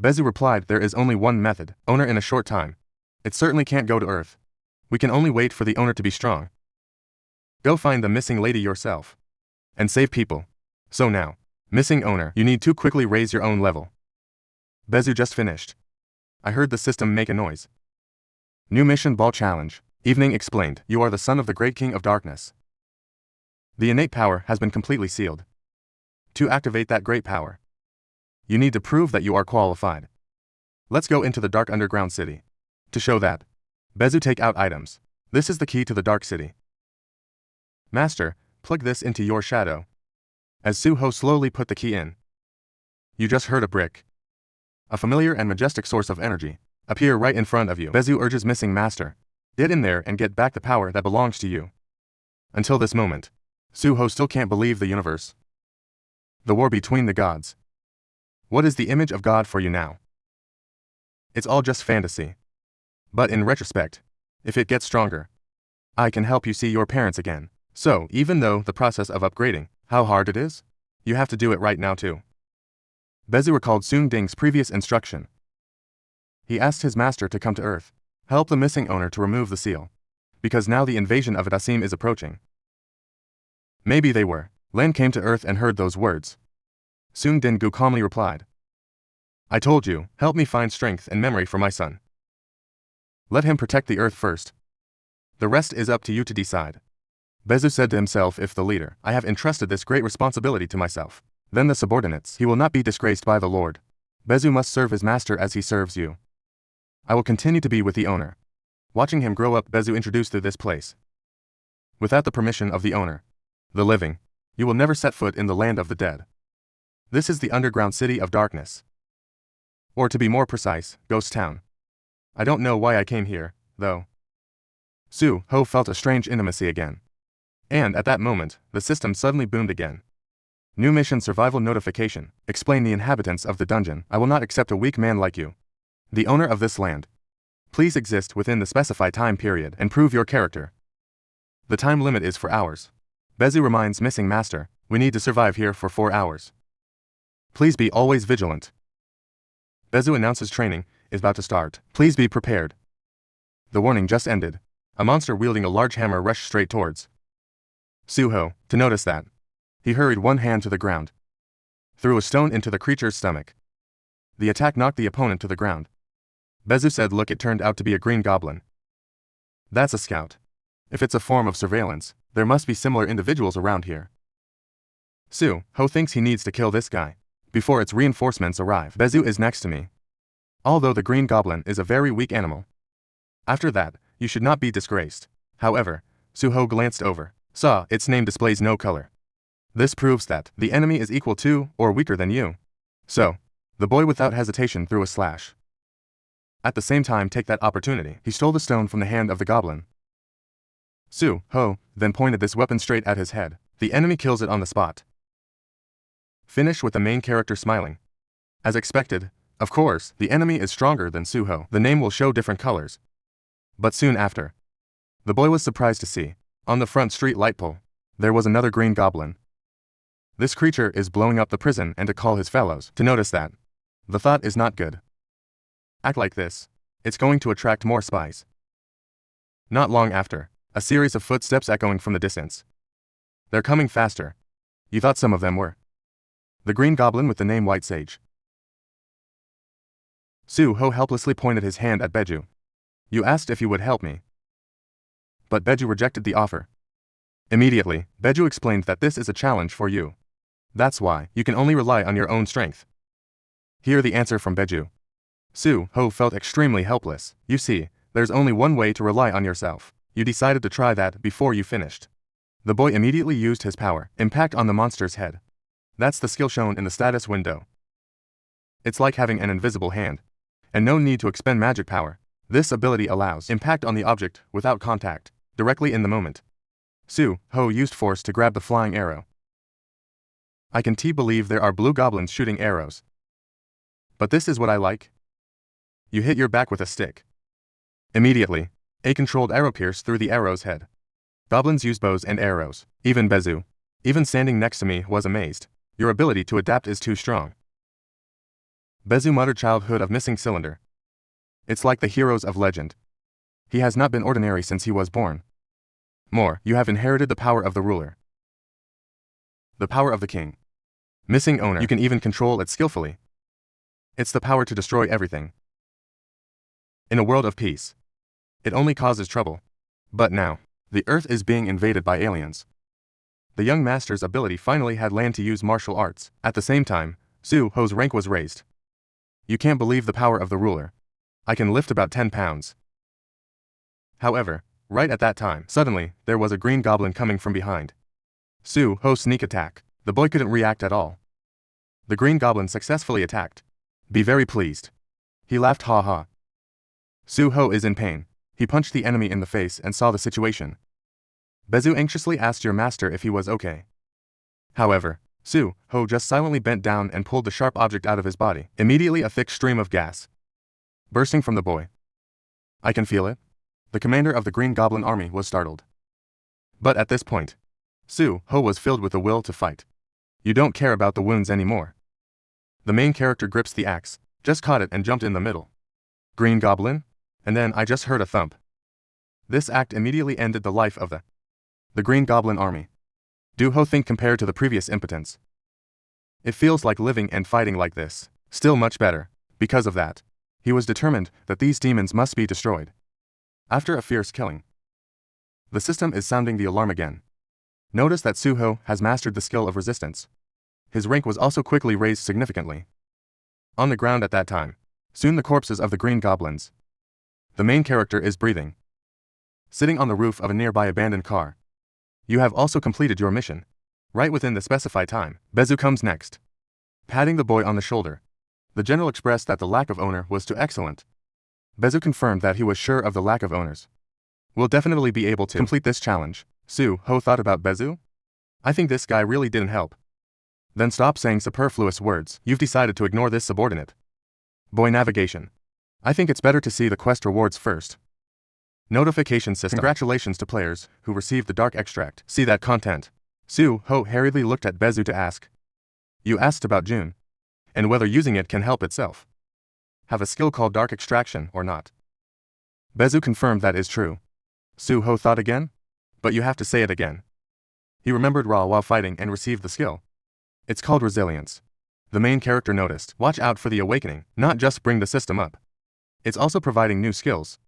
Bezu replied, there is only one method, owner in a short time. It certainly can't go to Earth. We can only wait for the owner to be strong. Go find the missing lady yourself. And save people. So now, missing owner, you need to quickly raise your own level. Bezu just finished. I heard the system make a noise. New mission ball challenge. Evening explained, you are the son of the great king of darkness. The innate power has been completely sealed. To activate that great power, you need to prove that you are qualified. Let's go into the dark underground city. To show that, Bezu take out items. This is the key to the dark city. Master, plug this into your shadow. As Su Ho slowly put the key in, you just heard a brick. A familiar and majestic source of energy appear right in front of you. Bezu urges missing master. Get in there and get back the power that belongs to you. Until this moment, Su Ho still can't believe the universe. The war between the gods. What is the image of God for you now? It's all just fantasy. But in retrospect, if it gets stronger, I can help you see your parents again. So, even though the process of upgrading, how hard it is, you have to do it right now too. Bezu recalled Sung Ding's previous instruction. He asked his master to come to Earth, help the missing owner to remove the seal, because now the invasion of Adasim is approaching. Maybe they were. Lan came to Earth and heard those words. Sung Jin-Woo calmly replied. I told you, help me find strength and memory for my son. Let him protect the Earth first. The rest is up to you to decide. Bezu said to himself, if the leader, I have entrusted this great responsibility to myself, then the subordinates, he will not be disgraced by the Lord. Bezu must serve his master as he serves you. I will continue to be with the owner. Watching him grow up, Bezu introduced to this place. Without the permission of the owner, the living, you will never set foot in the land of the dead. This is the underground city of darkness. Or to be more precise, Ghost Town. I don't know why I came here, though. Su Ho felt a strange intimacy again. And at that moment, the system suddenly boomed again. New mission survival notification. Explain the inhabitants of the dungeon. I will not accept a weak man like you. The owner of this land. Please exist within the specified time period and prove your character. The time limit is 4 hours. Bezu reminds missing master, we need to survive here for 4 hours. Please be always vigilant. Bezu announces training is about to start. Please be prepared. The warning just ended. A monster wielding a large hammer rushed straight towards Su Ho. To notice that, he hurried one hand to the ground, threw a stone into the creature's stomach. The attack knocked the opponent to the ground. Bezu said, look, it turned out to be a green goblin. That's a scout. If it's a form of surveillance, there must be similar individuals around here. Su Ho thinks he needs to kill this guy before its reinforcements arrive. Bezu is next to me. Although the green goblin is a very weak animal. After that, you should not be disgraced. However, Su Ho glanced over, saw its name displays no color. This proves that the enemy is equal to or weaker than you. So, the boy without hesitation threw a slash. At the same time, take that opportunity. He stole the stone from the hand of the goblin. Su Ho then pointed this weapon straight at his head. The enemy kills it on the spot. Finish with the main character smiling. As expected, of course, the enemy is stronger than Su Ho. The name will show different colors. But soon after, the boy was surprised to see, on the front street light pole, there was another green goblin. This creature is blowing up the prison and to call his fellows to notice that. The thought is not good. Act like this. It's going to attract more spies. Not long after, a series of footsteps echoing from the distance. They're coming faster. You thought some of them were the green goblin with the name White Sage. Su Ho helplessly pointed his hand at Beju. You asked if you would help me. But Beju rejected the offer. Immediately, Beju explained that this is a challenge for you. That's why you can only rely on your own strength. Hear the answer from Beju. Su Ho felt extremely helpless. You see, there's only one way to rely on yourself. You decided to try that before you finished. The boy immediately used his power, impact on the monster's head. That's the skill shown in the status window. It's like having an invisible hand. And no need to expend magic power. This ability allows impact on the object without contact, directly in the moment. Su-ho used force to grab the flying arrow. I can believe there are blue goblins shooting arrows. But this is what I like. You hit your back with a stick. Immediately, a controlled arrow pierced through the arrow's head. Goblins use bows and arrows. Even Bezu, even standing next to me, was amazed. Your ability to adapt is too strong. Bezu muttered, childhood of missing cylinder. It's like the heroes of legend. He has not been ordinary since he was born. More, you have inherited the power of the ruler. The power of the king. Missing owner. You can even control it skillfully. It's the power to destroy everything. In a world of peace, it only causes trouble. But now, the earth is being invaded by aliens. The young master's ability finally had land to use martial arts. At the same time, Su-ho's rank was raised. You can't believe the power of the ruler. I can lift about 10 pounds. However, right at that time, suddenly, there was a green goblin coming from behind. Su-ho's sneak attack. The boy couldn't react at all. The green goblin successfully attacked. Be very pleased. He laughed, ha ha. Su-ho is in pain. He punched the enemy in the face and saw the situation. Bezu anxiously asked your master if he was okay. However, Su-ho just silently bent down and pulled the sharp object out of his body. Immediately a thick stream of gas bursting from the boy. I can feel it. The commander of the Green Goblin army was startled. But at this point, Su-ho was filled with the will to fight. You don't care about the wounds anymore. The main character grips the axe, just caught it and jumped in the middle. Green Goblin? And then I just heard a thump. This act immediately ended the life of the Green Goblin army. Do-ho think compared to the previous impotence. It feels like living and fighting like this. Still much better. Because of that, he was determined that these demons must be destroyed. After a fierce killing, the system is sounding the alarm again. Notice that Su-ho has mastered the skill of resistance. His rank was also quickly raised significantly. On the ground at that time, soon the corpses of the Green Goblins. The main character is breathing, sitting on the roof of a nearby abandoned car. You have also completed your mission. Right within the specified time, Bezu comes next. Patting the boy on the shoulder, the general expressed that the lack of owner was too excellent. Bezu confirmed that he was sure of the lack of owners. We'll definitely be able to complete this challenge. Su-ho thought about Bezu. I think this guy really didn't help. Then stop saying superfluous words. You've decided to ignore this subordinate. Boy navigation. I think it's better to see the quest rewards first. Notification system. Congratulations to players who received the dark extract. See that content. Su-ho hurriedly looked at Bezu to ask. You asked about June, and whether using it can help itself have a skill called dark extraction or not. Bezu confirmed that is true. Su-ho thought again? But you have to say it again. He remembered Ra while fighting and received the skill. It's called resilience. The main character noticed. Watch out for the awakening, not just bring the system up. It's also providing new skills.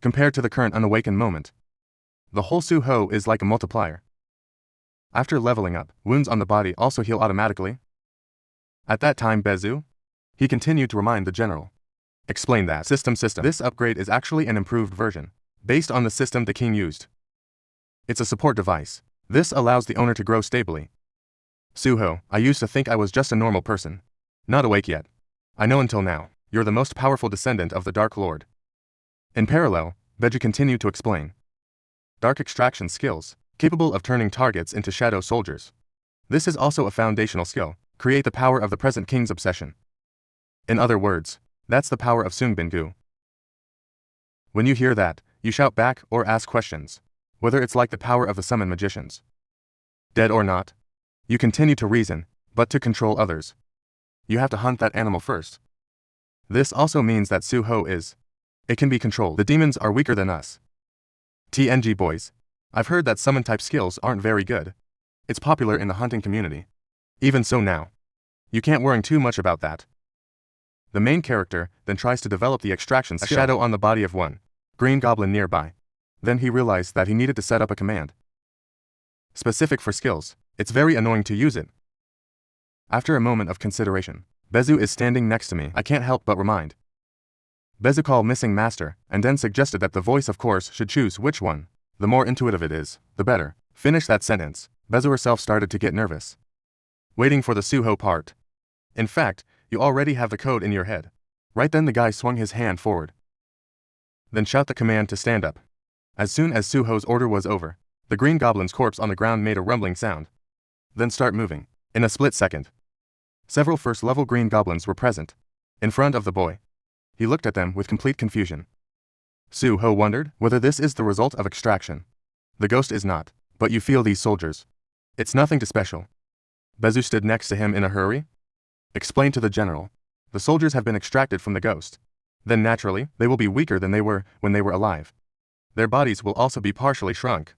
Compared to the current unawakened moment, the whole Su-ho is like a multiplier. After leveling up, wounds on the body also heal automatically. At that time, Bezu, he continued to remind the general. Explain that. System. This upgrade is actually an improved version, based on the system the king used. It's a support device. This allows the owner to grow stably. Su-ho, I used to think I was just a normal person. Not awake yet. I know until now, you're the most powerful descendant of the Dark Lord. In parallel, Beju continued to explain. Dark extraction skills, capable of turning targets into shadow soldiers. This is also a foundational skill. Create the power of the present king's obsession. In other words, that's the power of Sung Jin-Woo. When you hear that, you shout back or ask questions. Whether it's like the power of the summon magicians. Dead or not, you continue to reason, but to control others, you have to hunt that animal first. This also means that Su-ho is. It can be controlled. The demons are weaker than us. TNG boys. I've heard that summon type skills aren't very good. It's popular in the hunting community. Even so now, you can't worry too much about that. The main character then tries to develop the extraction skill. A shadow on the body of one Green Goblin nearby. Then he realized that he needed to set up a command specific for skills. It's very annoying to use it. After a moment of consideration, Bezu is standing next to me. I can't help but remind Bezu called missing master, and then suggested that the voice of course should choose which one. The more intuitive it is, the better. Finish that sentence. Bezu herself started to get nervous. Waiting for the Suho part. In fact, you already have the code in your head. Right then the guy swung his hand forward. Then shout the command to stand up. As soon as Suho's order was over, the green goblin's corpse on the ground made a rumbling sound. Then start moving. In a split second. Several first-level green goblins were present. In front of the boy. He looked at them with complete confusion. Suho wondered whether this is the result of extraction. The ghost is not, but you feel these soldiers. It's nothing too special. Bezu stood next to him in a hurry. Explained to the general. The soldiers have been extracted from the ghost. Then naturally, they will be weaker than they were when they were alive. Their bodies will also be partially shrunk.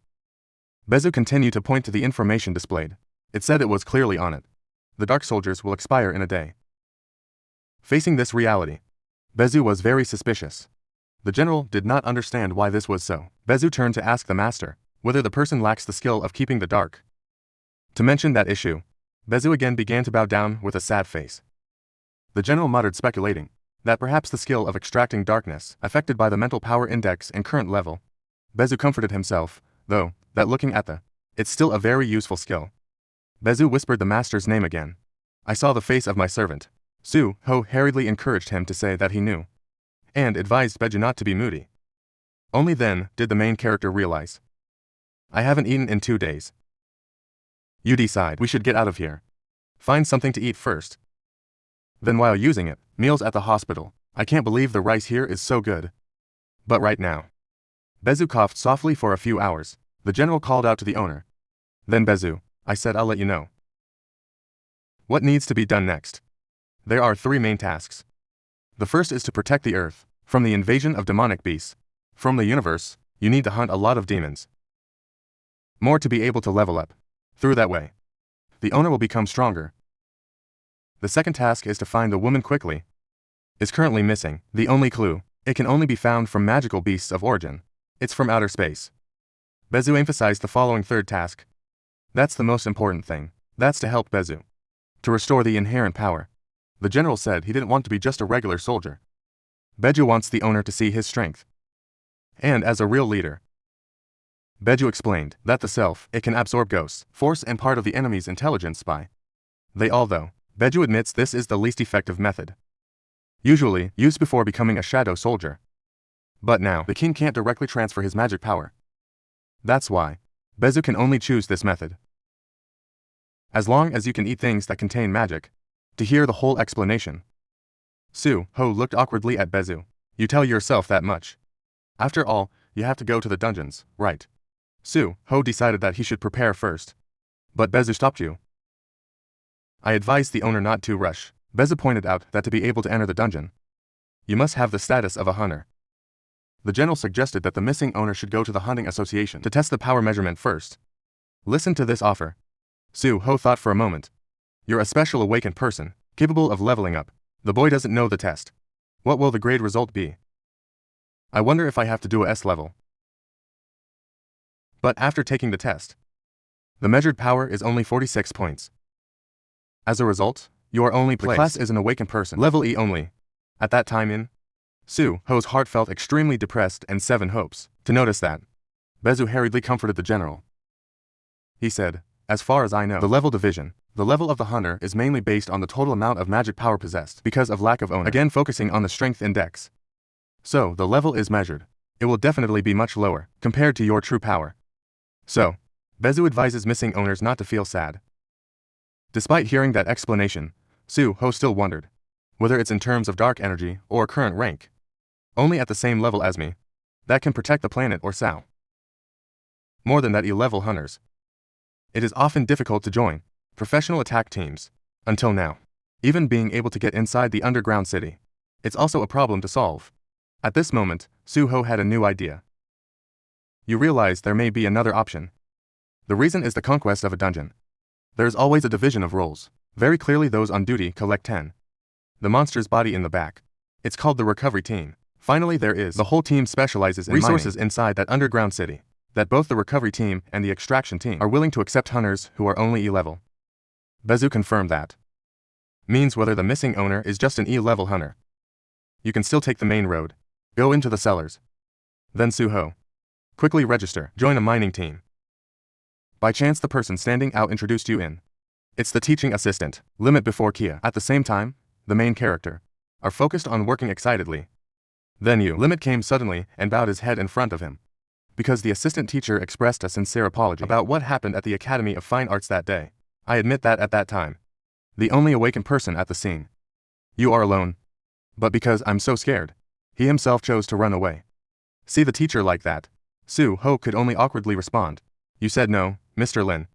Bezu continued to point to the information displayed. It said it was clearly on it. The dark soldiers will expire in a day. Facing this reality, Bezu was very suspicious. The general did not understand why this was so. Bezu turned to ask the master whether the person lacks the skill of keeping the dark. To mention that issue, Bezu again began to bow down with a sad face. The general muttered, speculating that perhaps the skill of extracting darkness affected by the mental power index and current level. Bezu comforted himself, though, that looking at it's still a very useful skill. Bezu whispered the master's name again. I saw the face of my servant. Suho hurriedly encouraged him to say that he knew, and advised Bezu not to be moody. Only then did the main character realize. I haven't eaten in 2 days. You decide we should get out of here. Find something to eat first. Then while using it, meals at the hospital. I can't believe the rice here is so good. But right now. Bezu coughed softly for a few hours. The general called out to the owner. Then Bezu, I said I'll let you know. What needs to be done next? There are 3 main tasks. The first is to protect the Earth from the invasion of demonic beasts. From the universe, you need to hunt a lot of demons. More to be able to level up. Through that way, the owner will become stronger. The second task is to find the woman quickly. Is currently missing. The only clue, it can only be found from magical beasts of origin. It's from outer space. Bezu emphasized the following third task. That's the most important thing. That's to help Bezu. To restore the inherent power. The general said he didn't want to be just a regular soldier. Bezu wants the owner to see his strength. And as a real leader. Bezu explained that the self, it can absorb ghosts, force and part of the enemy's intelligence spy. They all though. Bezu admits this is the least effective method. Usually, used before becoming a shadow soldier. But now, the king can't directly transfer his magic power. That's why. Bezu can only choose this method. As long as you can eat things that contain magic. To hear the whole explanation. Suho looked awkwardly at Bezu. You tell yourself that much. After all, you have to go to the dungeons, right? Suho decided that he should prepare first. But Bezu stopped you. I advised the owner not to rush. Bezu pointed out that to be able to enter the dungeon, you must have the status of a hunter. The general suggested that the missing owner should go to the hunting association to test the power measurement first. Listen to this offer. Suho thought for a moment. You're a special awakened person, capable of leveling up. The boy doesn't know the test. What will the grade result be? I wonder if I have to do a S level. But after taking the test, the measured power is only 46 points. As a result, you are only placed. The class is an awakened person, level E only. At that time in Suho's heart felt extremely depressed and 7 hopes. To notice that, Bezu hurriedly comforted the general. He said, as far as I know, the level division, the level of the hunter is mainly based on the total amount of magic power possessed because of lack of owner, again focusing on the strength index. So, the level is measured. It will definitely be much lower, compared to your true power. So, Bezu advises missing owners not to feel sad. Despite hearing that explanation, Suho still wondered whether it's in terms of dark energy or current rank. Only at the same level as me. That can protect the planet or Sao. More than that E-level hunters. It is often difficult to join professional attack teams. Until now. Even being able to get inside the underground city. It's also a problem to solve. At this moment, Suho had a new idea. You realize there may be another option. The reason is the conquest of a dungeon. There is always a division of roles. Very clearly those on duty collect 10. The monster's body in the back. It's called the recovery team. Finally there is the whole team specializes in resources inside that underground city. That both the recovery team and the extraction team are willing to accept hunters who are only E-level. Bezu confirmed that. Means whether the missing owner is just an E-level hunter. You can still take the main road. Go into the cellars. Then Soo-ho. Quickly register. Join a mining team. By chance the person standing out introduced you in. It's the teaching assistant. Limit before Kia. At the same time, the main character are focused on working excitedly. Then you. Limit came suddenly and bowed his head in front of him. Because the assistant teacher expressed a sincere apology about what happened at the Academy of Fine Arts that day. I admit that at that time. The only awakened person at the scene. You are alone. But because I'm so scared, he himself chose to run away. See the teacher like that. Soo-ho could only awkwardly respond. You said no, Mr. Lin.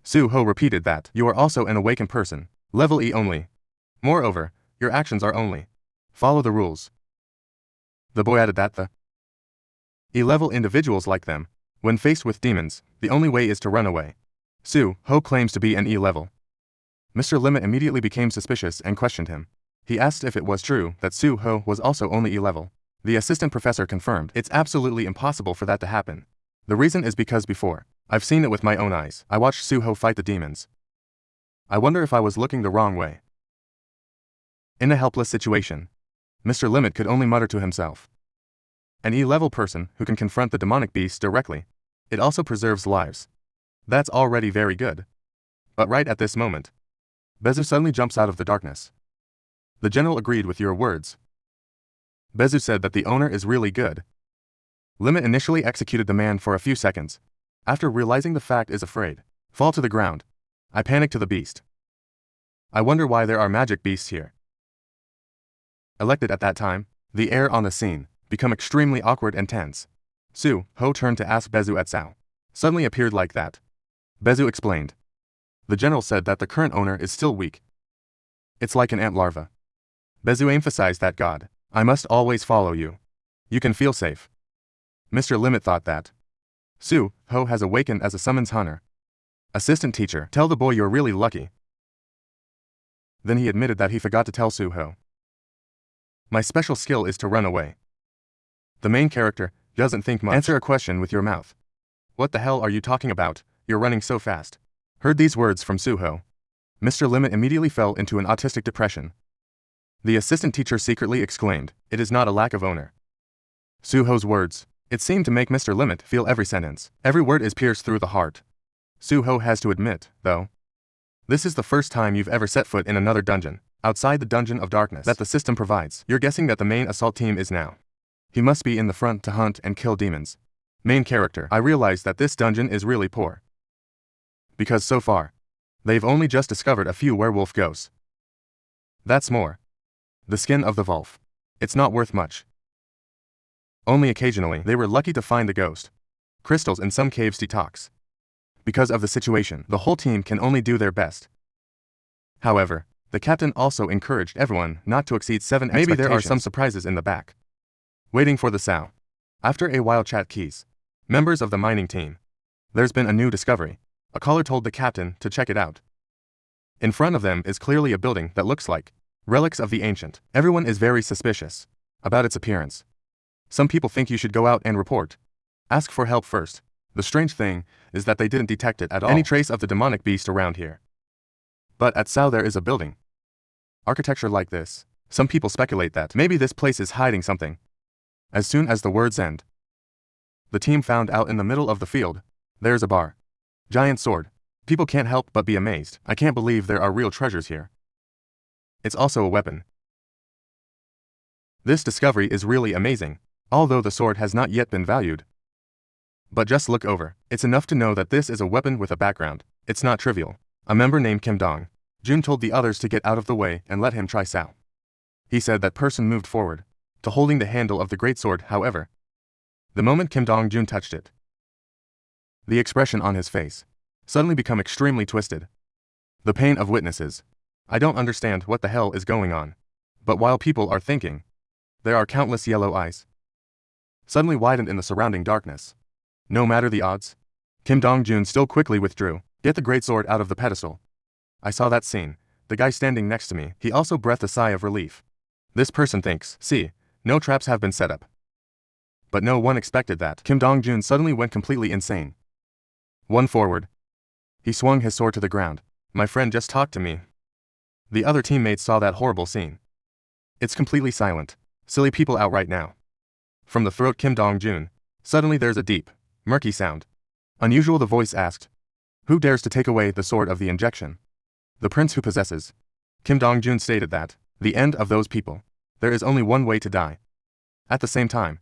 Soo-ho repeated that. You are also an awakened person. Level E only. Moreover, your actions are only. Follow the rules. The boy added that the E-level individuals like them, when faced with demons, the only way is to run away. Soo-ho claims to be an E-level. Mr. Limit immediately became suspicious and questioned him. He asked if it was true that Soo-ho was also only E-level. The assistant professor confirmed it's absolutely impossible for that to happen. The reason is because before, I've seen it with my own eyes. I watched Soo-ho fight the demons. I wonder if I was looking the wrong way. In a helpless situation, Mr. Limit could only mutter to himself. An E-level person who can confront the demonic beasts directly. It also preserves lives. That's already very good. But right at this moment, Bezu suddenly jumps out of the darkness. The general agreed with your words. Bezu said that the owner is really good. Limit initially executed the man for a few seconds. After realizing the fact is afraid. Fall to the ground. I panic to the beast. I wonder why there are magic beasts here. Elected at that time, the air on the scene become extremely awkward and tense. Soo-ho turned to ask Bezu at Sao. Suddenly appeared like that. Bezu explained. The general said that the current owner is still weak. It's like an ant larva. Bezu emphasized that God, I must always follow you. You can feel safe. Mr. Limit thought that Soo-ho has awakened as a summons hunter. Assistant teacher, tell the boy you're really lucky. Then he admitted that he forgot to tell Soo-ho. My special skill is to run away. The main character doesn't think much. Answer a question with your mouth. What the hell are you talking about? You're running so fast. Heard these words from Soo-ho. Mr. Limit immediately fell into an autistic depression. The assistant teacher secretly exclaimed, it is not a lack of honor. Soo-ho's words. It seemed to make Mr. Limit feel every sentence. Every word is pierced through the heart. Soo-ho has to admit, though. This is the first time you've ever set foot in another dungeon, outside the dungeon of darkness that the system provides. You're guessing that the main assault team is now. He must be in the front to hunt and kill demons. Main character, I realize that this dungeon is really poor. Because so far, they've only just discovered a few werewolf ghosts. That's more. The skin of the wolf. It's not worth much. Only occasionally they were lucky to find a ghost. Crystals in some caves detox. Because of the situation, the whole team can only do their best. However, the captain also encouraged everyone not to exceed 7 expectations. Maybe there are some surprises in the back. Waiting for the Sao. After a while chat keys. Members of the mining team. There's been a new discovery. A caller told the captain to check it out. In front of them is clearly a building that looks like relics of the ancient. Everyone is very suspicious about its appearance. Some people think you should go out and report. Ask for help first. The strange thing is that they didn't detect it at all. Any trace of the demonic beast around here. But at Sao there is a building. Architecture like this. Some people speculate that maybe this place is hiding something. As soon as the words end, the team found out in the middle of the field, there's a bar. Giant sword. People can't help but be amazed. I can't believe there are real treasures here. It's also a weapon. This discovery is really amazing, although the sword has not yet been valued. But just look over. It's enough to know that this is a weapon with a background. It's not trivial. A member named Kim Dong-jun told the others to get out of the way and let him try Sao. He said that person moved forward to holding the handle of the great sword. However, the moment Kim Dong-jun touched it, the expression on his face suddenly became extremely twisted. The pain of witnesses. I don't understand what the hell is going on. But while people are thinking, there are countless yellow eyes suddenly widened in the surrounding darkness. No matter the odds, Kim Dong-jun still quickly withdrew. Get the great sword out of the pedestal. I saw that scene. The guy standing next to me, he also breathed a sigh of relief. This person thinks, see, no traps have been set up. But no one expected that. Kim Dong-jun suddenly went completely insane. One forward. He swung his sword to the ground. My friend just talked to me. The other teammates saw that horrible scene. It's completely silent. Silly people out right now. From the throat Kim Dong-jun, suddenly there's a deep, murky sound. Unusual, the voice asked. Who dares to take away the sword of the injection? The prince who possesses. Kim Dong-jun stated that, the end of those people. There is only one way to die. At the same time,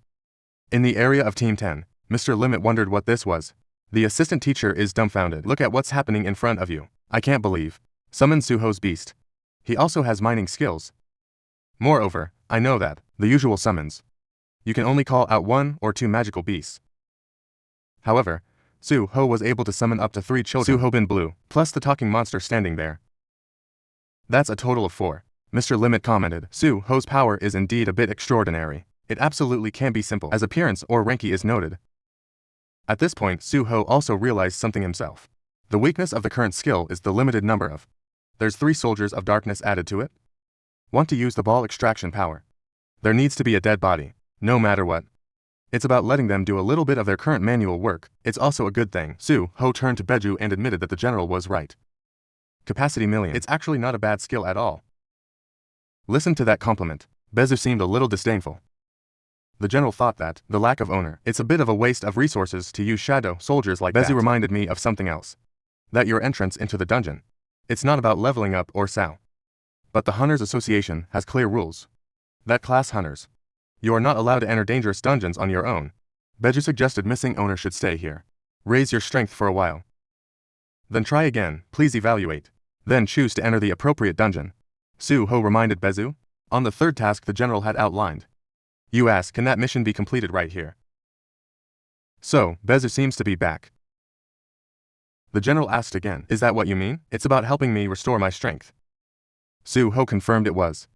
in the area of Team 10, Mr. Limit wondered what this was. The assistant teacher is dumbfounded. Look at what's happening in front of you. I can't believe. Summon Suho's beast. He also has mining skills. Moreover, I know that, the usual summons. You can only call out 1 or 2 magical beasts. However, Suho was able to summon up to 3 children. Suho bin blue, plus the talking monster standing there. That's a total of 4. Mr. Limit commented. Suho's power is indeed a bit extraordinary. It absolutely can't be simple as appearance or ranky is noted. At this point, Suho also realized something himself. The weakness of the current skill is the limited number of. There's 3 soldiers of darkness added to it. Want to use the ball extraction power. There needs to be a dead body, no matter what. It's about letting them do a little bit of their current manual work. It's also a good thing. Suho turned to Beju and admitted that the general was right. Capacity million. It's actually not a bad skill at all. Listen to that compliment. Bezu seemed a little disdainful. The general thought that, the lack of owner, it's a bit of a waste of resources to use shadow soldiers like that. Bezu reminded me of something else. That your entrance into the dungeon. It's not about leveling up or sao. But the Hunters Association has clear rules. That class hunters. You are not allowed to enter dangerous dungeons on your own. Beju suggested missing owner should stay here. Raise your strength for a while. Then try again, please evaluate. Then choose to enter the appropriate dungeon. Suho reminded Bezu. On the 3rd task the general had outlined. You ask, can that mission be completed right here? So, Bezu seems to be back. The general asked again, is that what you mean? It's about helping me restore my strength. Suho confirmed it was.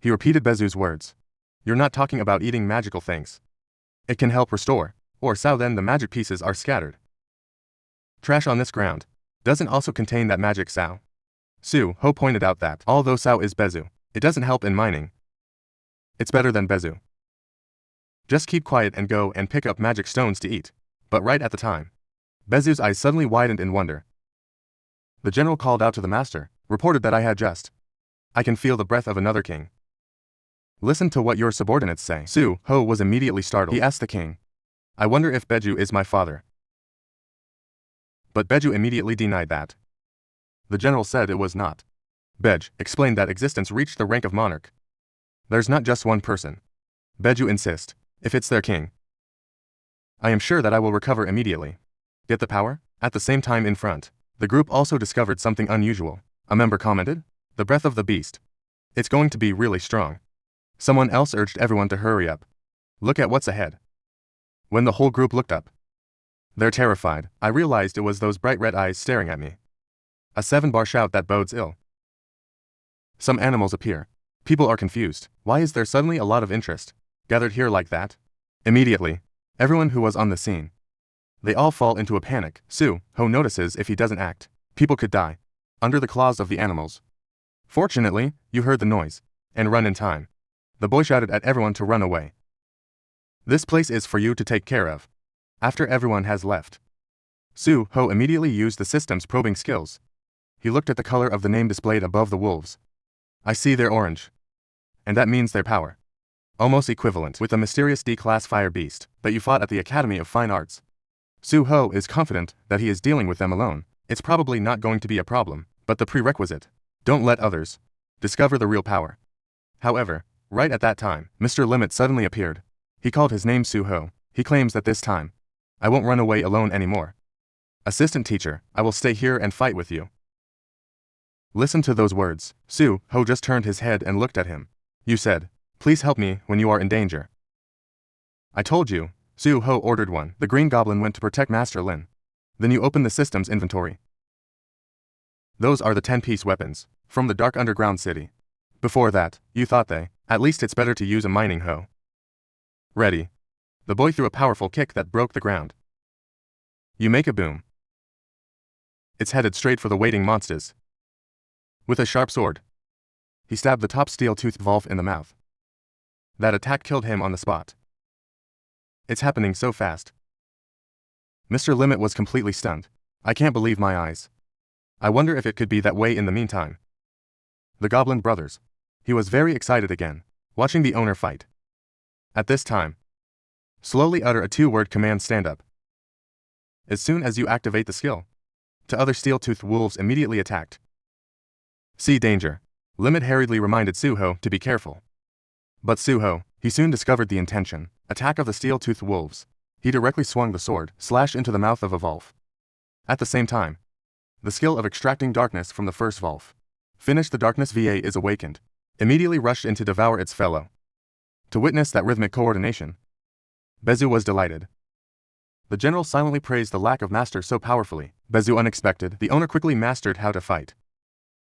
He repeated Bezu's words. You're not talking about eating magical things. It can help restore, or so then the magic pieces are scattered. Trash on this ground doesn't also contain that magic sao. Suho pointed out that, although sao is Bezu, it doesn't help in mining. It's better than Bezu. Just keep quiet and go and pick up magic stones to eat. But right at the time, Bezu's eyes suddenly widened in wonder. The general called out to the master, reported that I had just. I can feel the breath of another king. Listen to what your subordinates say. Suho was immediately startled. He asked the king. I wonder if Beju is my father. But Beju immediately denied that. The general said it was not. Bej explained that existence reached the rank of monarch. There's not just one person. Beju insist. If it's their king, I am sure that I will recover immediately. Get the power? At the same time in front, the group also discovered something unusual. A member commented, the breath of the beast. It's going to be really strong. Someone else urged everyone to hurry up. Look at what's ahead. When the whole group looked up, they're terrified. I realized it was those bright red eyes staring at me. A 7-bar shout that bodes ill. Some animals appear. People are confused. Why is there suddenly a lot of interest gathered here like that? Immediately, everyone who was on the scene. They all fall into a panic. Suho notices if he doesn't act, people could die under the claws of the animals. Fortunately, you heard the noise and run in time. The boy shouted at everyone to run away. This place is for you to take care of. After everyone has left, Suho immediately used the system's probing skills. He looked at the color of the name displayed above the wolves. I see they're orange. And that means their power. Almost equivalent with the mysterious D-class fire beast that you fought at the Academy of Fine Arts. Suho is confident that he is dealing with them alone. It's probably not going to be a problem, but the prerequisite. Don't let others discover the real power. However, right at that time, Mr. Limit suddenly appeared. He called his name Suho. He claims that this time, I won't run away alone anymore. Assistant teacher, I will stay here and fight with you. Listen to those words. Suho just turned his head and looked at him. You said, please help me when you are in danger. I told you, Suho ordered one. The green goblin went to protect Master Lin. Then you open the system's inventory. Those are the 10-piece weapons, from the dark underground city. Before that, you thought at least it's better to use a mining hoe. Ready. The boy threw a powerful kick that broke the ground. You make a boom. It's headed straight for the waiting monsters. With a sharp sword, he stabbed the top steel-toothed Wolf in the mouth. That attack killed him on the spot. It's happening so fast. Mr. Limit was completely stunned. I can't believe my eyes. I wonder if it could be that way in the meantime. The Goblin brothers. He was very excited again, watching the owner fight. At this time, slowly utter a 2-word command stand up. As soon as you activate the skill, the other steel-toothed wolves immediately attacked. See danger. Limit hurriedly reminded Suho to be careful. But Suho, he soon discovered the intention. Attack of the steel-toothed wolves. He directly swung the sword, slashed into the mouth of a wolf. At the same time, the skill of extracting darkness from the first wolf. Finished. The darkness VA is awakened. Immediately rushed in to devour its fellow. To witness that rhythmic coordination, Bezu was delighted. The general silently praised the lack of master so powerfully. Bezu unexpected, the owner quickly mastered how to fight.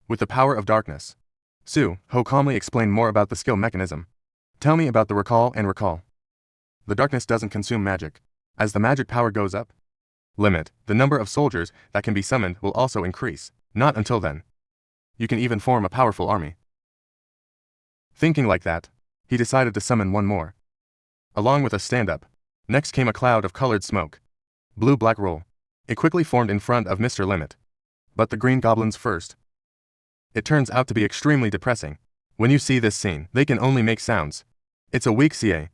With the power of darkness. Suho calmly explained more about the skill mechanism. Tell me about the recall and recall. The darkness doesn't consume magic. As the magic power goes up, limit, the number of soldiers that can be summoned will also increase. Not until then. You can even form a powerful army. Thinking like that, he decided to summon one more. Along with a stand-up. Next came a cloud of colored smoke. Blue-black roll. It quickly formed in front of Mr. Limit. But the green goblins first. It turns out to be extremely depressing. When you see this scene, they can only make sounds. It's a weak CA.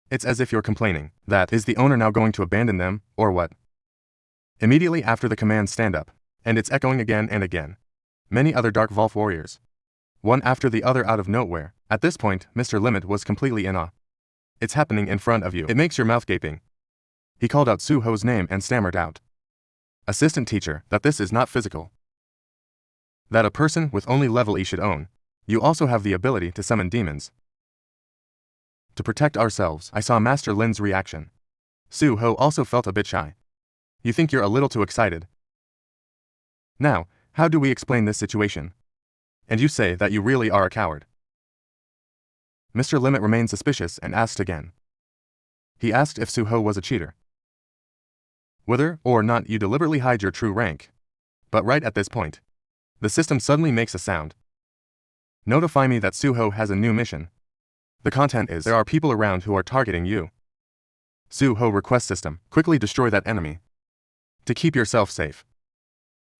It's as if you're complaining. That is the owner now going to abandon them, or what? Immediately after the command stand up, and it's echoing again and again. Many other Dark Wolf warriors. One after the other out of nowhere. At this point, Mr. Limit was completely in awe. It's happening in front of you. It makes your mouth gaping. He called out Suho's name and stammered out. Assistant teacher, that this is not physical. That a person with only level E should own. You also have the ability to summon demons. To protect ourselves, I saw Master Lin's reaction. Suho also felt a bit shy. You think you're a little too excited. Now, how do we explain this situation? And you say that you really are a coward. Mr. Limit remained suspicious and asked again. He asked if Suho was a cheater. Whether or not you deliberately hide your true rank. But right at this point, the system suddenly makes a sound. Notify me that Suho has a new mission. The content is, there are people around who are targeting you. Suho request system, quickly destroy that enemy. To keep yourself safe.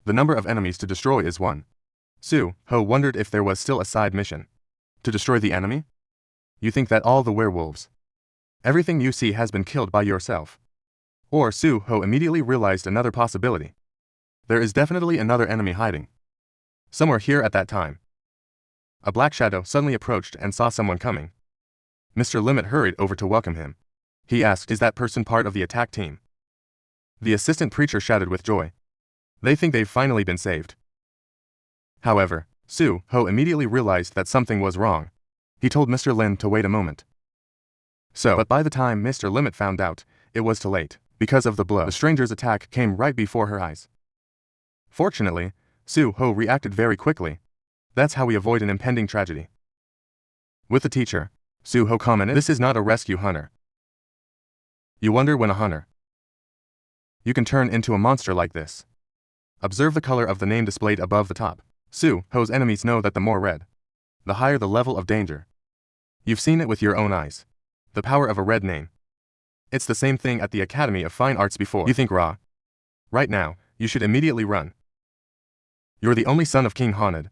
The number of enemies to destroy is 1. Suho wondered if there was still a side mission. To destroy the enemy? You think that all the werewolves, everything you see has been killed by yourself. Or Suho immediately realized another possibility. There is definitely another enemy hiding. Somewhere here at that time. A black shadow suddenly approached and saw someone coming. Mr. Limit hurried over to welcome him. He asked, is that person part of the attack team? The assistant preacher shouted with joy. They think they've finally been saved. However, Suho immediately realized that something was wrong. He told Mr. Lin to wait a moment. But by the time Mr. Limit found out, it was too late. Because of the blow, the stranger's attack came right before her eyes. Fortunately, Suho reacted very quickly. That's how we avoid an impending tragedy. With the teacher, Suho commented, this is not a rescue hunter. You wonder when a hunter, you can turn into a monster like this. Observe the color of the name displayed above the top. Suho's enemies know that the more red, the higher the level of danger. You've seen it with your own eyes. The power of a red name. It's the same thing at the Academy of Fine Arts before. You think raw? Right now, you should immediately run. You're the only son of King Haunted.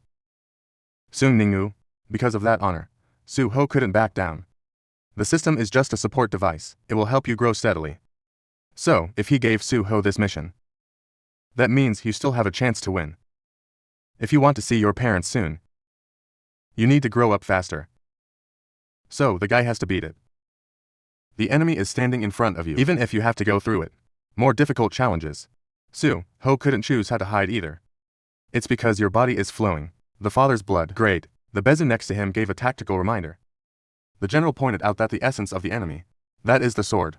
Sung Jin-Woo. Because of that honor, Suho couldn't back down. The system is just a support device. It will help you grow steadily. So, if he gave Suho this mission, that means you still have a chance to win. If you want to see your parents soon, you need to grow up faster. So, the guy has to beat it. The enemy is standing in front of you, even if you have to go through it. More difficult challenges. Suho couldn't choose how to hide either. It's because your body is flowing. The father's blood. Great. The Bezu next to him gave a tactical reminder. The general pointed out that the essence of the enemy, that is the sword.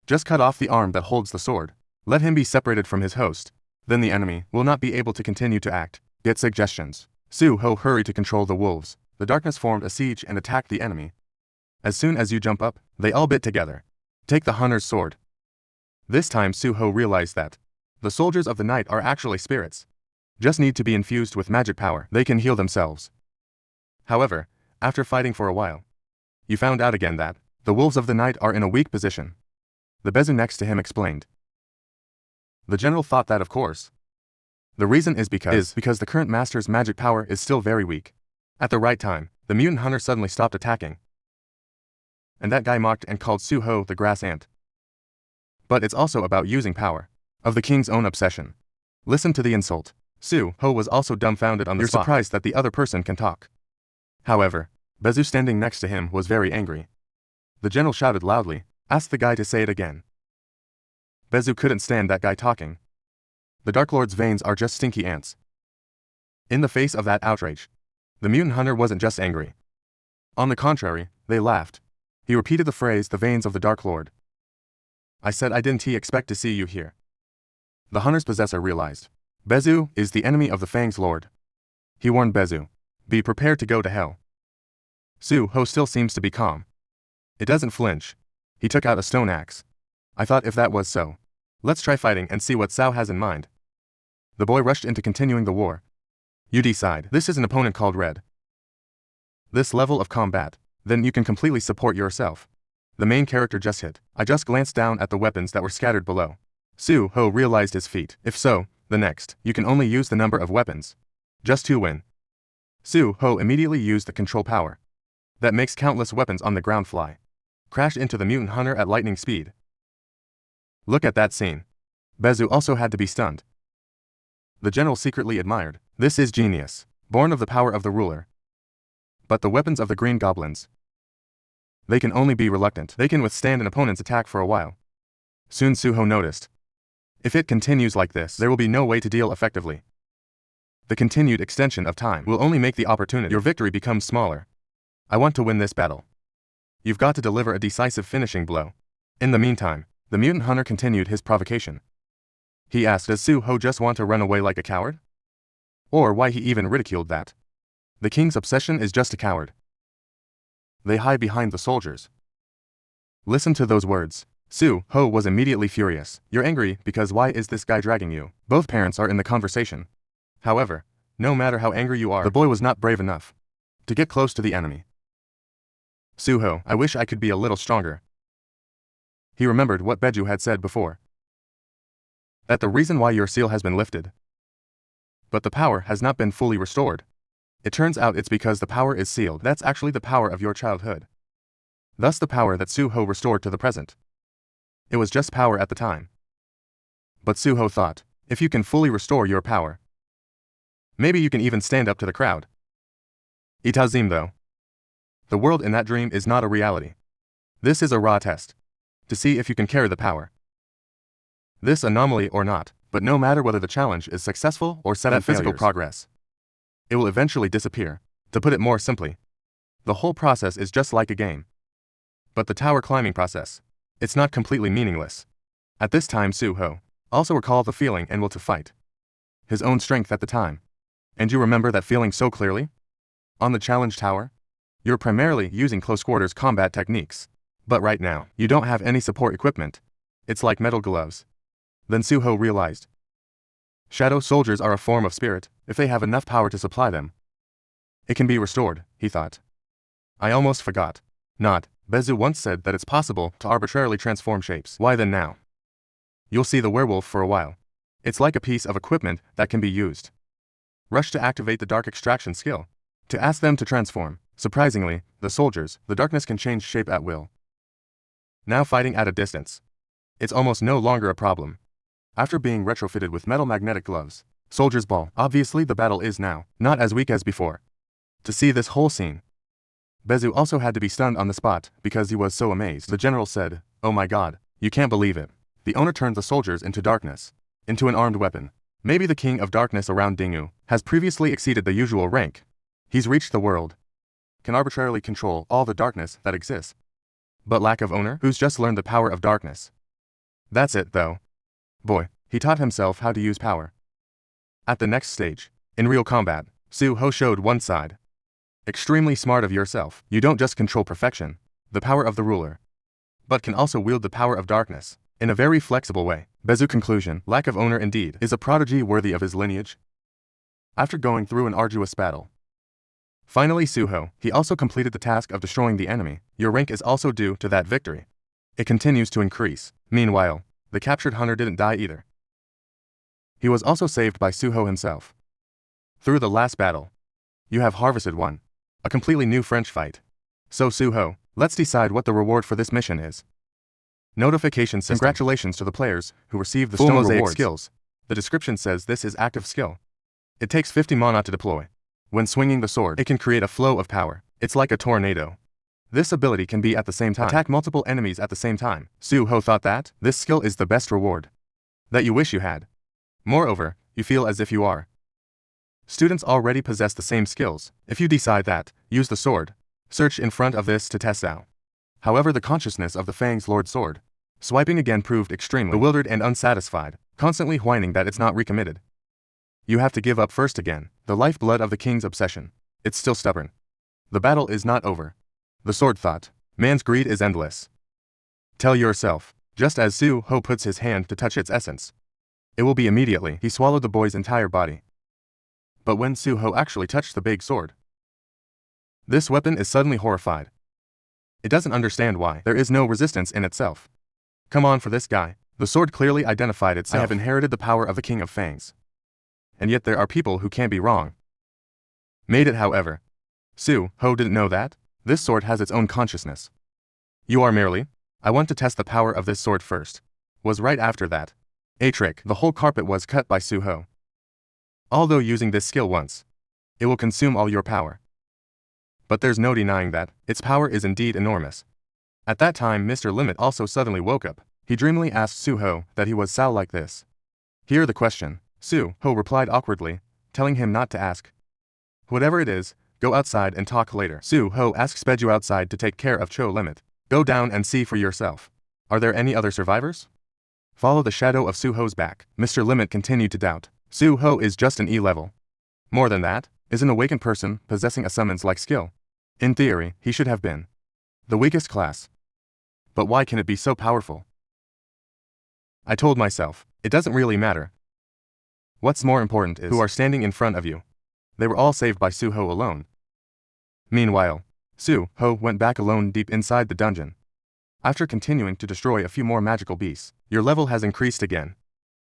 Just cut off the arm that holds the sword. Let him be separated from his host. Then the enemy will not be able to continue to act. Get suggestions. Suho hurried to control the wolves. The darkness formed a siege and attacked the enemy. As soon as you jump up, they all bit together. Take the hunter's sword. This time Suho realized that the soldiers of the night are actually spirits. Just need to be infused with magic power. They can heal themselves. However, after fighting for a while, you found out again that the wolves of the night are in a weak position. The Bezu next to him explained. The general thought that of course. The reason is because the current master's magic power is still very weak. At the right time, the mutant hunter suddenly stopped attacking. and that guy mocked and called Suho the grass ant. But it's also about using power. Of the king's own obsession. Listen to the insult. Suho was also dumbfounded on the spot. You're surprised that the other person can talk. However, Bezu standing next to him was very angry. The general shouted loudly, asked the guy to say it again. Bezu couldn't stand that guy talking. The Dark Lord's veins are just stinky ants. In the face of that outrage, the mutant hunter wasn't just angry. On the contrary, they laughed. He repeated the phrase, the veins of the Dark Lord. I said I didn't expect to see you here. The hunter's possessor realized. Bezu is the enemy of the Fang's Lord. He warned Bezu, be prepared to go to hell. Suho still seems to be calm. It doesn't flinch. He took out a stone axe. I thought if that was so, let's try fighting and see what Sao has in mind. The boy rushed into continuing the war. You decide. This is an opponent called Red. This level of combat, then you can completely support yourself. The main character just hit. I just glanced down at the weapons that were scattered below. Suho realized his feat. If so, the next, you can only use the number of weapons. Just to win. Suho immediately used the control power. That makes countless weapons on the ground fly. Crashed into the mutant hunter at lightning speed. Look at that scene. Bezu also had to be stunned. The general secretly admired. This is genius, born of the power of the ruler. But the weapons of the green goblins. They can only be reluctant. They can withstand an opponent's attack for a while. Soon Suho noticed. If it continues like this, there will be no way to deal effectively. The continued extension of time will only make the opportunity your victory become smaller. I want to win this battle. You've got to deliver a decisive finishing blow. In the meantime, the mutant hunter continued his provocation. He asked, does Suho just want to run away like a coward? Or why he even ridiculed that? The king's obsession is just a coward. They hide behind the soldiers. Listen to those words. Suho was immediately furious. You're angry because why is this guy dragging you? Both parents are in the conversation. However, no matter how angry you are, the boy was not brave enough to get close to the enemy. Suho, I wish I could be a little stronger. He remembered what Beju had said before. That the reason why your seal has been lifted. But the power has not been fully restored. It turns out it's because the power is sealed. That's actually the power of your childhood. Thus the power that Suho restored to the present. It was just power at the time. But Suho thought, if you can fully restore your power, maybe you can even stand up to the crowd. Itazim though. The world in that dream is not a reality. This is a raw test. To see if you can carry the power. This anomaly or not, but no matter whether the challenge is successful or set at physical progress, it will eventually disappear. To put it more simply, the whole process is just like a game. But the tower climbing process, it's not completely meaningless. At this time Suho also recalled the feeling and will to fight. His own strength at the time. And you remember that feeling so clearly? On the challenge tower, you're primarily using close quarters combat techniques. But right now, you don't have any support equipment. It's like metal gloves. Then Suho realized. Shadow soldiers are a form of spirit, if they have enough power to supply them. It can be restored, he thought. I almost forgot. Not, Bezu once said that it's possible to arbitrarily transform shapes. Why then now? You'll see the werewolf for a while. It's like a piece of equipment that can be used. Rush to activate the dark extraction skill. To ask them to transform. Surprisingly, the soldiers, the darkness can change shape at will. Now fighting at a distance. It's almost no longer a problem. After being retrofitted with metal magnetic gloves, soldiers ball. Obviously the battle is now not as weak as before. To see this whole scene, Bezu also had to be stunned on the spot because he was so amazed. The general said, oh my god, you can't believe it. The owner turned the soldiers into darkness, into an armed weapon. Maybe the king of darkness around Dingu has previously exceeded the usual rank. He's reached the world. Can arbitrarily control all the darkness that exists. But lack of owner who's just learned the power of darkness. That's it though. Boy, he taught himself how to use power. At the next stage, in real combat, Suho showed one side. Extremely smart of yourself. You don't just control perfection, the power of the ruler, but can also wield the power of darkness, in a very flexible way. Bezu conclusion, lack of owner indeed, is a prodigy worthy of his lineage. After going through an arduous battle, finally Suho, he also completed the task of destroying the enemy. Your rank is also due to that victory. It continues to increase. Meanwhile, the captured hunter didn't die either. He was also saved by Suho himself. Through the last battle, you have harvested one. A completely new French fight. So Suho, let's decide what the reward for this mission is. Notification system. Congratulations to the players who received the Full stone mosaic rewards. Skills. The description says this is active skill. It takes 50 mana to deploy. When swinging the sword, it can create a flow of power. It's like a tornado. This ability can be at the same time attack multiple enemies at the same time. Suho thought that this skill is the best reward that you wish you had. Moreover, you feel as if you are. Students already possess the same skills. If you decide that, use the sword. Search in front of this to test out. However, the consciousness of the Fang's Lord sword swiping again proved extremely bewildered and unsatisfied, constantly whining that it's not recommitted. You have to give up first again, the lifeblood of the king's obsession. It's still stubborn. The battle is not over. The sword thought, man's greed is endless. Tell yourself, just as Suho puts his hand to touch its essence. It will be immediately. He swallowed the boy's entire body. But when Suho actually touched the big sword, this weapon is suddenly horrified. It doesn't understand why. There is no resistance in itself. Come on for this guy. The sword clearly identified itself. I have inherited the power of the King of Fangs. And yet there are people who can't be wrong. Made it, however. Suho didn't know that. This sword has its own consciousness. You are merely. I want to test the power of this sword first. Was right after that. A trick. The whole carpet was cut by Suho. Although using this skill once, it will consume all your power. But there's no denying that its power is indeed enormous. At that time, Mr. Limit also suddenly woke up. He dreamily asked Suho that he was Sao like this. Hear the question. Suho replied awkwardly, telling him not to ask. Whatever it is, go outside and talk later. Suho asks Beju outside to take care of Cho Limit. Go down and see for yourself. Are there any other survivors? Follow the shadow of Suho's back. Mr. Limit continued to doubt. Suho is just an E level. More than that, is an awakened person possessing a summons-like skill. In theory, he should have been the weakest class. But why can it be so powerful? I told myself, it doesn't really matter. What's more important is who are standing in front of you. They were all saved by Suho alone. Meanwhile, Suho went back alone deep inside the dungeon. After continuing to destroy a few more magical beasts, your level has increased again.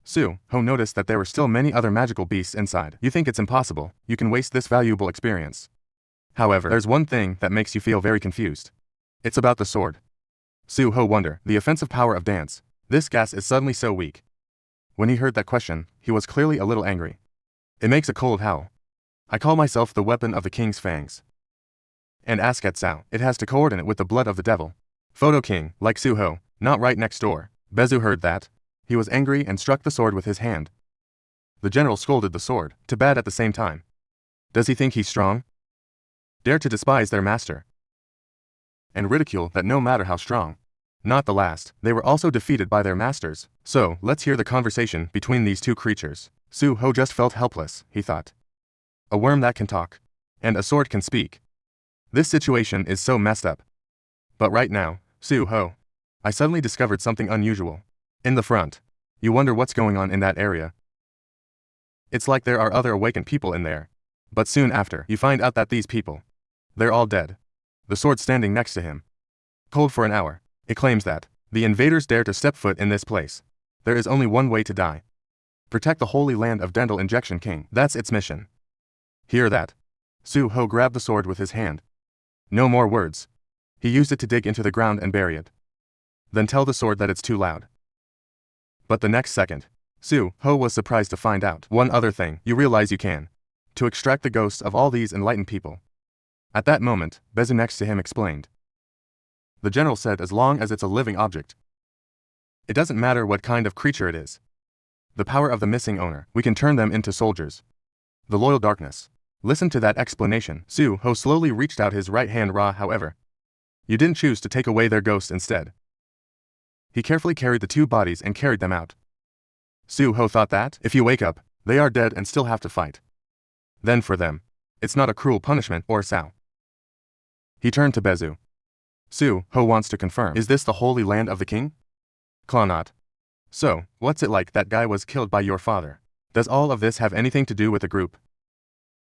Suho noticed that there were still many other magical beasts inside. You think it's impossible, you can waste this valuable experience. However, there's one thing that makes you feel very confused. It's about the sword. Suho wondered, the offensive power of dance. This gas is suddenly so weak. When he heard that question, he was clearly a little angry. It makes a cold howl. I call myself the weapon of the king's fangs. And ask at Sao, it has to coordinate with the blood of the devil. Photo king, like Suho, not right next door. Bezu heard that. He was angry and struck the sword with his hand. The general scolded the sword, to bad at the same time. Does he think he's strong? Dare to despise their master. And ridicule that no matter how strong. Not the last, they were also defeated by their masters. So, let's hear the conversation between these two creatures. Suho just felt helpless, he thought. A worm that can talk. And a sword can speak. This situation is so messed up. But right now, Suho, I suddenly discovered something unusual. In the front. You wonder what's going on in that area. It's like there are other awakened people in there. But soon after, you find out that these people, they're all dead. The sword standing next to him. Cold for an hour. It claims that the invaders dare to step foot in this place. There is only one way to die. Protect the holy land of Dental Injection King. That's its mission. Hear that? Suho grabbed the sword with his hand. No more words. He used it to dig into the ground and bury it. Then tell the sword that it's too loud. But the next second, Suho was surprised to find out one other thing. You realize you can. To extract the ghosts of all these enlightened people. At that moment, Bezu next to him explained. The general said as long as it's a living object. It doesn't matter what kind of creature it is. The power of the missing owner, we can turn them into soldiers. The loyal darkness. Listen to that explanation. Suho slowly reached out his right hand however. You didn't choose to take away their ghosts instead. He carefully carried the two bodies and carried them out. Suho thought that, if you wake up, they are dead and still have to fight. Then for them, it's not a cruel punishment or Sao. He turned to Bezu. Suho wants to confirm. Is this the holy land of the king? Clawnot. So, what's it like that guy was killed by your father? Does all of this have anything to do with the group?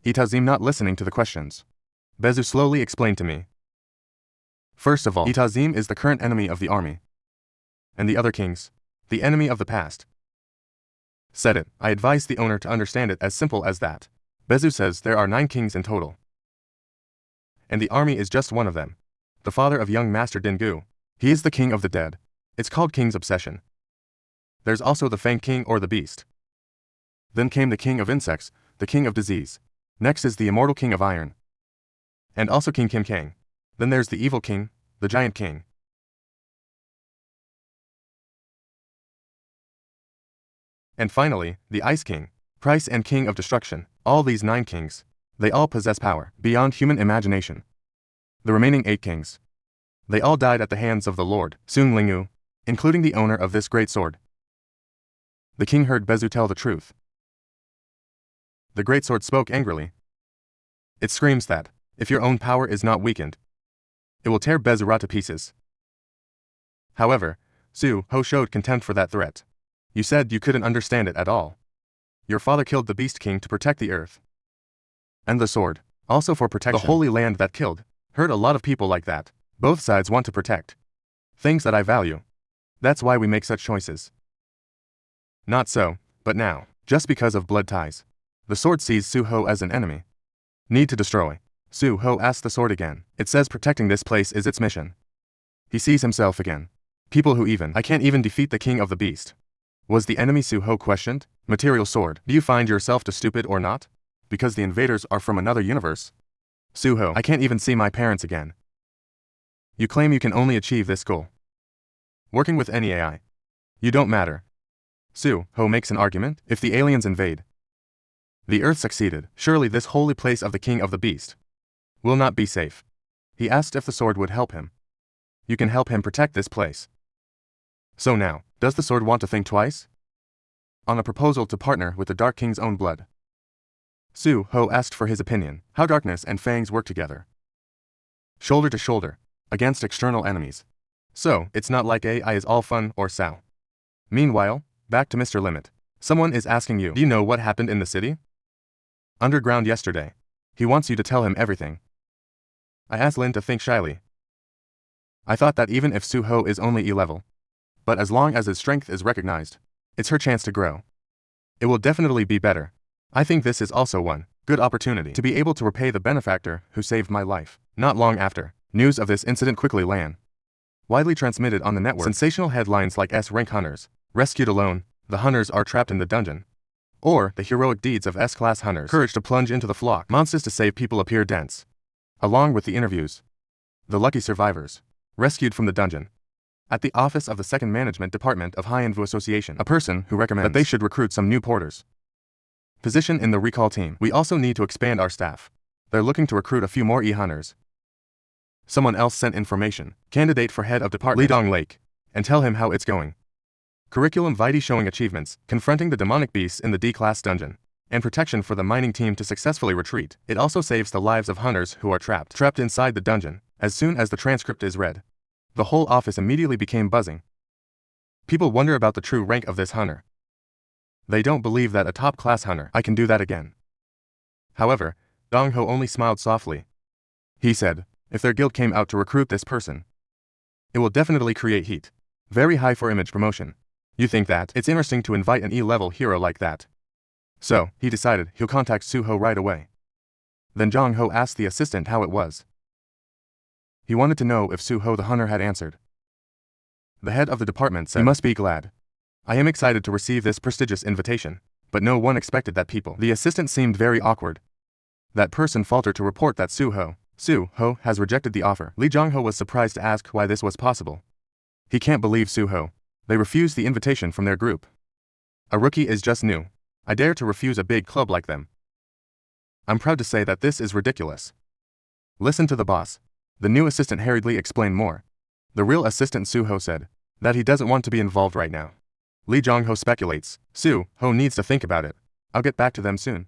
Itazim not listening to the questions. Bezu slowly explained to me. First of all, Itazim is the current enemy of the army. And the other kings, the enemy of the past. Said it, I advise the owner to understand it as simple as that. Bezu says there are 9 kings in total. And the army is just one of them. the father of young Master Din-gu. He is the king of the dead. It's called King's Obsession. There's also the Fang King or the Beast. Then came the King of Insects, the King of Disease. Next is the Immortal King of Iron. And also King Kim Kang. Then there's the Evil King, the Giant King. And finally, the Ice King, Price and King of Destruction. All these 9 kings, they all possess power beyond human imagination. The remaining 8 kings, they all died at the hands of the Lord, Sung Jin-Woo, including the owner of this great sword. The king heard Bezu tell the truth. The great sword spoke angrily. It screams that, if your own power is not weakened, it will tear Bezu to pieces. However, Su-ho showed contempt for that threat. You said you couldn't understand it at all. Your father killed the Beast King to protect the earth. And the sword, also for protection. The holy land that killed, hurt a lot of people like that. Both sides want to protect things that I value. That's why we make such choices. Not so, but now, just because of blood ties, the sword sees Su-ho as an enemy. Need to destroy. Su-ho asks the sword again. It says protecting this place is its mission. He sees himself again. People who I can't even defeat the king of the beast. Was the enemy Su-ho questioned? Material sword. Do you find yourself too stupid or not? Because the invaders are from another universe? Su-ho, I can't even see my parents again. You claim you can only achieve this goal working with any AI. You don't matter. Su-ho makes an argument. If the aliens invade the Earth succeeded, surely this holy place of the king of the beast will not be safe. He asked if the sword would help him. You can help him protect this place. So now, does the sword want to think twice on a proposal to partner with the Dark King's own blood? Su-ho asked for his opinion. How darkness and fangs work together, shoulder to shoulder, against external enemies. So, it's not like AI is all fun or sao. Meanwhile, back to Mr. Limit. Someone is asking you, do you know what happened in the city underground yesterday? He wants you to tell him everything. I asked Lin to think shyly. I thought that even if Su-ho is only E-level, but as long as his strength is recognized, it's her chance to grow. It will definitely be better. I think this is also one good opportunity to be able to repay the benefactor who saved my life. Not long after, news of this incident quickly ran widely transmitted on the network. Sensational headlines like S-rank hunters rescued alone, the hunters are trapped in the dungeon, or the heroic deeds of S-class hunters, courage to plunge into the flock, monsters to save people appear dense. Along with the interviews, the lucky survivors rescued from the dungeon. At the office of the Second Management Department of High-Envu Association, a person who recommends that they should recruit some new porters. Position in the recall team. We also need to expand our staff. They're looking to recruit a few more E-hunters. Someone else sent information. Candidate for head of department, Lee Dong Lake, and tell him how it's going. Curriculum vitae showing achievements, confronting the demonic beasts in the D-class dungeon, and protection for the mining team to successfully retreat. It also saves the lives of hunters who are trapped inside the dungeon. As soon as the transcript is read, the whole office immediately became buzzing. People wonder about the true rank of this hunter. They don't believe that a top-class hunter, I can do that again. However, Dong-ho only smiled softly. He said, if their guild came out to recruit this person, it will definitely create heat. Very high for image promotion. You think that it's interesting to invite an E-level hero like that? So, he decided he'll contact Su-ho right away. Then Jong-ho asked the assistant how it was. He wanted to know if Su-ho the hunter had answered. The head of the department said, you must be glad. I am excited to receive this prestigious invitation, but no one expected that people. The assistant seemed very awkward. That person faltered to report that Su-ho has rejected the offer. Lee Jong-ho was surprised to ask why this was possible. He can't believe Su-ho. They refused the invitation from their group. A rookie is just new. I dare to refuse a big club like them. I'm proud to say that this is ridiculous. Listen to the boss. The new assistant hurriedly explained more. The real assistant Su-ho said that he doesn't want to be involved right now. Lee Jong-ho speculates, Su-ho needs to think about it. I'll get back to them soon.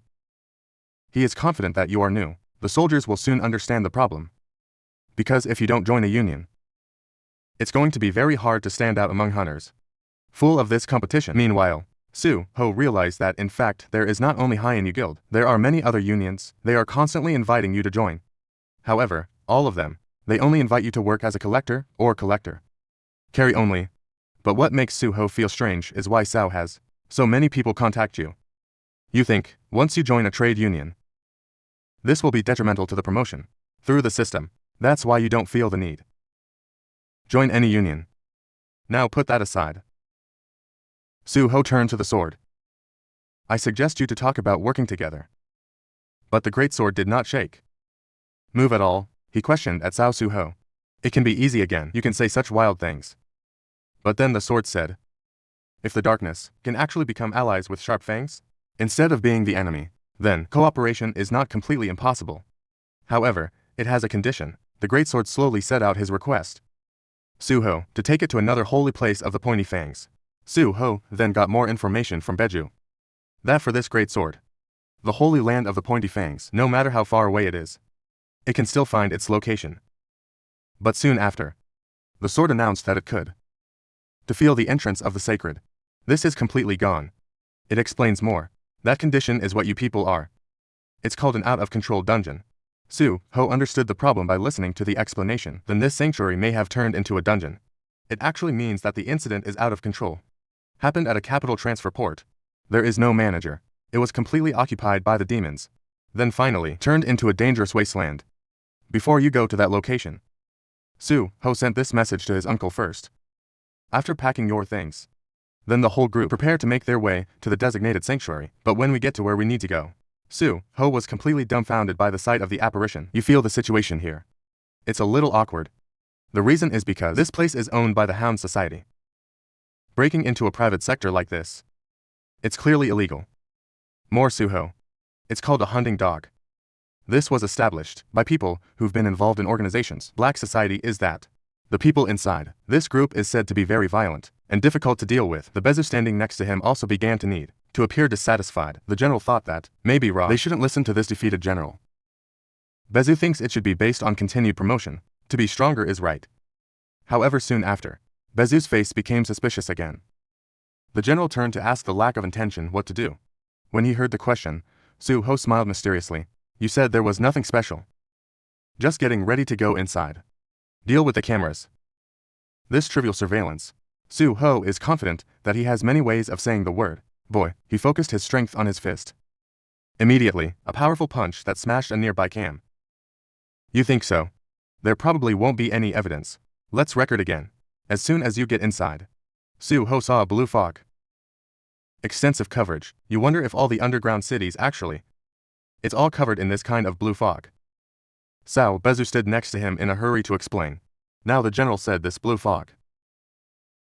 He is confident that you are new. The soldiers will soon understand the problem. Because if you don't join a union, it's going to be very hard to stand out among hunters. Full of this competition. Meanwhile, Su-ho realized that in fact there is not only High-Envu Guild, there are many other unions. They are constantly inviting you to join. However, all of them, they only invite you to work as a collector or collector. Carry only. But what makes Su-ho feel strange is why Sao has so many people contact you. You think, once you join a trade union, this will be detrimental to the promotion through the system. That's why you don't feel the need Join any union. Now put that aside. Su-ho turned to the sword. I suggest you to talk about working together. But the great sword did not shake. Move at all, he questioned at Cao Su-ho. It can be easy again, you can say such wild things. But then the sword said, if the darkness can actually become allies with sharp fangs, instead of being the enemy, then cooperation is not completely impossible. However, it has a condition. The great sword slowly set out his request. Su-ho, to take it to another holy place of the pointy fangs. Su-ho then got more information from Beju. That for this great sword, the holy land of the pointy fangs, no matter how far away it is, it can still find its location. But soon after, the sword announced that it could to feel the entrance of the sacred. This is completely gone. It explains more. That condition is what you people are. It's called an out-of-control dungeon. Su-ho understood the problem by listening to the explanation. Then this sanctuary may have turned into a dungeon. It actually means that the incident is out of control. Happened at a capital transfer port. There is no manager. It was completely occupied by the demons. Then finally turned into a dangerous wasteland. Before you go to that location, Su-ho sent this message to his uncle first. After packing your things, then the whole group prepare to make their way to the designated sanctuary. But when we get to where we need to go, Su-ho was completely dumbfounded by the sight of the apparition. You feel the situation here. It's a little awkward. The reason is because this place is owned by the Hound Society. Breaking into a private sector like this, it's clearly illegal. More Su-ho. It's called a hunting dog. This was established by people who've been involved in organizations. Black society is that. The people inside this group is said to be very violent and difficult to deal with. The Bezu standing next to him also began to need to appear dissatisfied. The general thought that, maybe wrong, they shouldn't listen to this defeated general. Bezu thinks it should be based on continued promotion. To be stronger is right. However, soon after, Bezu's face became suspicious again. The general turned to ask the lack of intention what to do. When he heard the question, Su-ho smiled mysteriously. You said there was nothing special. Just getting ready to go inside. Deal with the cameras. This trivial surveillance. Su-ho is confident that he has many ways of saying the word boy. He focused his strength on his fist. Immediately, a powerful punch that smashed a nearby cam. You think so? There probably won't be any evidence. Let's record again. As soon as you get inside. Su-ho saw a blue fog. Extensive coverage. You wonder if all the underground cities actually. It's all covered in this kind of blue fog. Sao Bezu stood next to him in a hurry to explain. Now the general said this blue fog.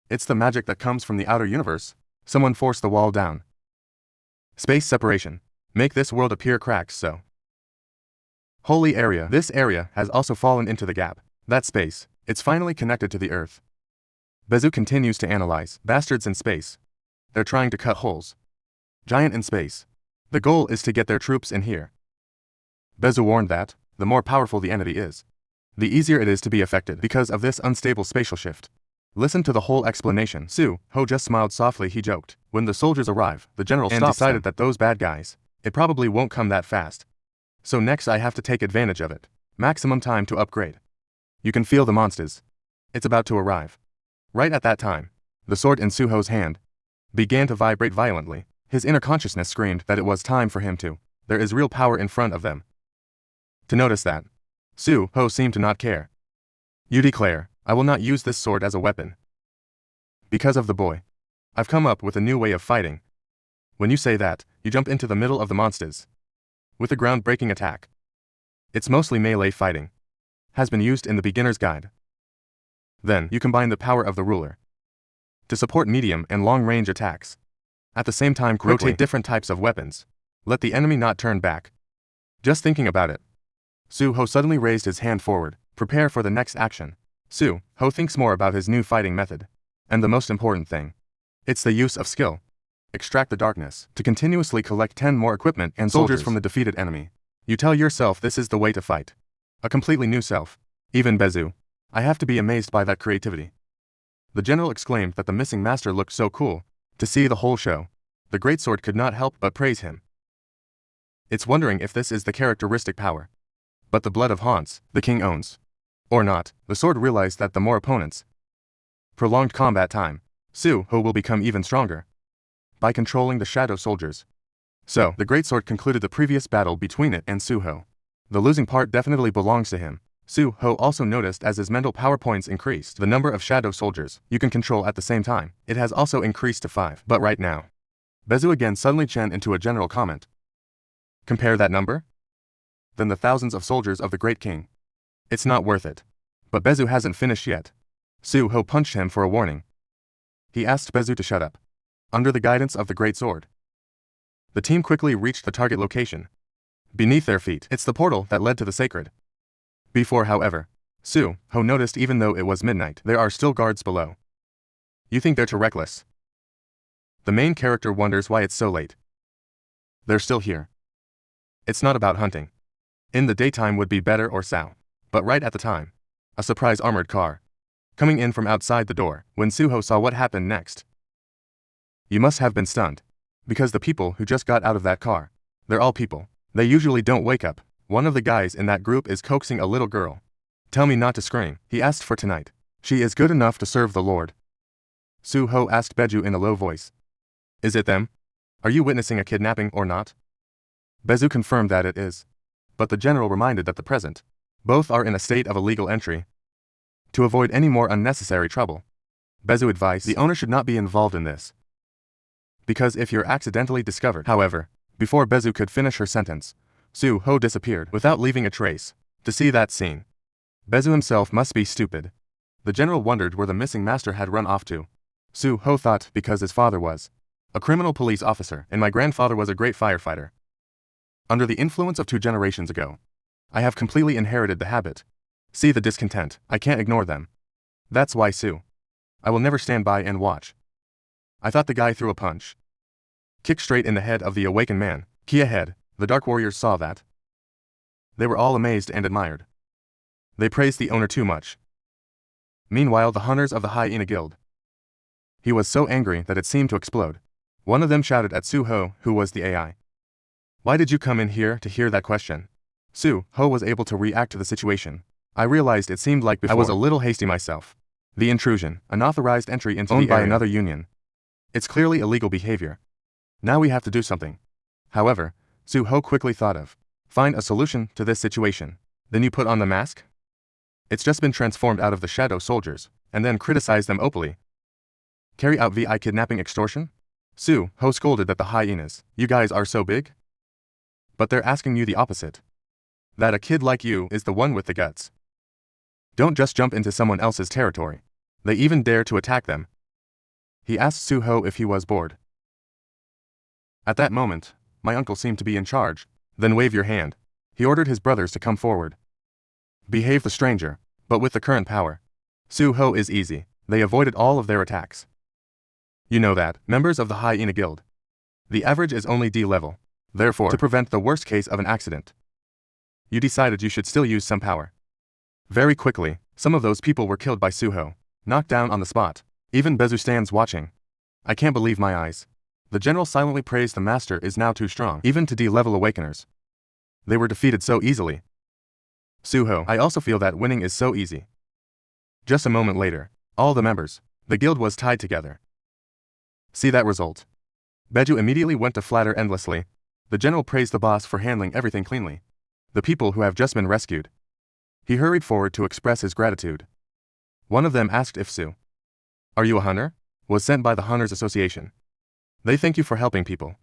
It's the magic that comes from the outer universe. Someone forced the wall down. Space separation. Make this world appear cracked so. Holy area. This area has also fallen into the gap. That space. It's finally connected to the earth. Bezu continues to analyze. Bastards in space. They're trying to cut holes. Giant in space. The goal is to get their troops in here. Bezu warned that, the more powerful the entity is, the easier it is to be affected because of this unstable spatial shift. Listen to the whole explanation. Su-ho just smiled softly. He joked. When the soldiers arrive, the general decided that those bad guys, it probably won't come that fast. So next I have to take advantage of it. Maximum time to upgrade. You can feel the monsters. It's about to arrive. Right at that time, the sword in Su-ho's hand began to vibrate violently. His inner consciousness screamed that it was time for him to. There is real power in front of them. To notice that, Su-ho seemed to not care. You declare, I will not use this sword as a weapon. Because of the boy. I've come up with a new way of fighting. When you say that, you jump into the middle of the monsters. With a groundbreaking attack. It's mostly melee fighting. Has been used in the beginner's guide. Then, you combine the power of the ruler to support medium and long-range attacks. At the same time, rotate different types of weapons. Let the enemy not turn back. Just thinking about it. Su-ho suddenly raised his hand forward. Prepare for the next action. Su-ho thinks more about his new fighting method. And the most important thing. It's the use of skill. Extract the darkness to continuously collect 10 more equipment and soldiers from the defeated enemy. You tell yourself this is the way to fight. A completely new self. Even Bezu. I have to be amazed by that creativity. The general exclaimed that the missing master looked so cool. To see the whole show, the great sword could not help but praise him. It's wondering if this is the characteristic power. But the blood of Hans, the king owns. Or not, the sword realized that the more opponents. Prolonged combat time. Su-ho will become even stronger. By controlling the shadow soldiers. So, the great sword concluded the previous battle between it and Su-ho. The losing part definitely belongs to him. Su-ho also noticed as his mental power points increased, the number of shadow soldiers you can control at the same time. It has also increased to 5. But right now, Bezu again suddenly chen into a general comment. Compare that number? Then the thousands of soldiers of the Great King. It's not worth it. But Bezu hasn't finished yet. Su-ho punched him for a warning. He asked Bezu to shut up. Under the guidance of the Great Sword, the team quickly reached the target location. Beneath their feet, it's the portal that led to the sacred. Before, however, Su-ho noticed even though it was midnight, there are still guards below. You think they're too reckless? The main character wonders why it's so late. They're still here. It's not about hunting. In the daytime would be better or so. But right at the time, a surprise armored car coming in from outside the door. When Su-ho saw what happened next, you must have been stunned. Because the people who just got out of that car, they're all people. They usually don't wake up. One of the guys in that group is coaxing a little girl. Tell me not to scream. He asked for tonight. She is good enough to serve the Lord. Su-ho asked Beju in a low voice. Is it them? Are you witnessing a kidnapping or not? Bezu confirmed that it is. But the general reminded that the present, both are in a state of illegal entry. To avoid any more unnecessary trouble, Bezu advised the owner should not be involved in this. Because if you're accidentally discovered, however, before Bezu could finish her sentence, Su-ho disappeared without leaving a trace. To see that scene, Bezu himself must be stupid. The general wondered where the missing master had run off to. Su-ho thought because his father was a criminal police officer and my grandfather was a great firefighter. Under the influence of 2 generations ago, I have completely inherited the habit. See the discontent, I can't ignore them. That's why I will never stand by and watch. I thought the guy threw a punch. Kick straight in the head of the awakened man. Key ahead, the Dark Warriors saw that. They were all amazed and admired. They praised the owner too much. Meanwhile, the hunters of the Hyena Guild. He was so angry that it seemed to explode. One of them shouted at Su-ho, who was the AI. Why did you come in here to hear that question? Su-ho was able to react to the situation. I realized it seemed like before I was a little hasty myself. The intrusion, unauthorized entry into owned the area by another union. It's clearly illegal behavior. Now we have to do something. However, Su-ho quickly thought of. Find a solution to this situation. Then you put on the mask? It's just been transformed out of the shadow soldiers, and then criticize them openly. Carry out VI kidnapping extortion? Su-ho scolded at the hyenas. You guys are so big? But they're asking you the opposite. That a kid like you is the one with the guts. Don't just jump into someone else's territory. They even dare to attack them. He asked Su-ho if he was bored. At that moment, my uncle seemed to be in charge. Then wave your hand. He ordered his brothers to come forward. Behave the stranger, but with the current power. Su-ho is easy. They avoided all of their attacks. You know that, members of the Hyena Guild. The average is only D level. Therefore, to prevent the worst case of an accident, you decided you should still use some power. Very quickly, some of those people were killed by Su-ho, knocked down on the spot. Even Bezu stands watching. I can't believe my eyes. The general silently praised the master is now too strong, even to D-level awakeners. They were defeated so easily. Su-ho, I also feel that winning is so easy. Just a moment later, all the members, the guild was tied together. See that result? Beju immediately went to flatter endlessly. The general praised the boss for handling everything cleanly. The people who have just been rescued. He hurried forward to express his gratitude. One of them asked if are you a hunter? Was sent by the Hunters Association. They thank you for helping people.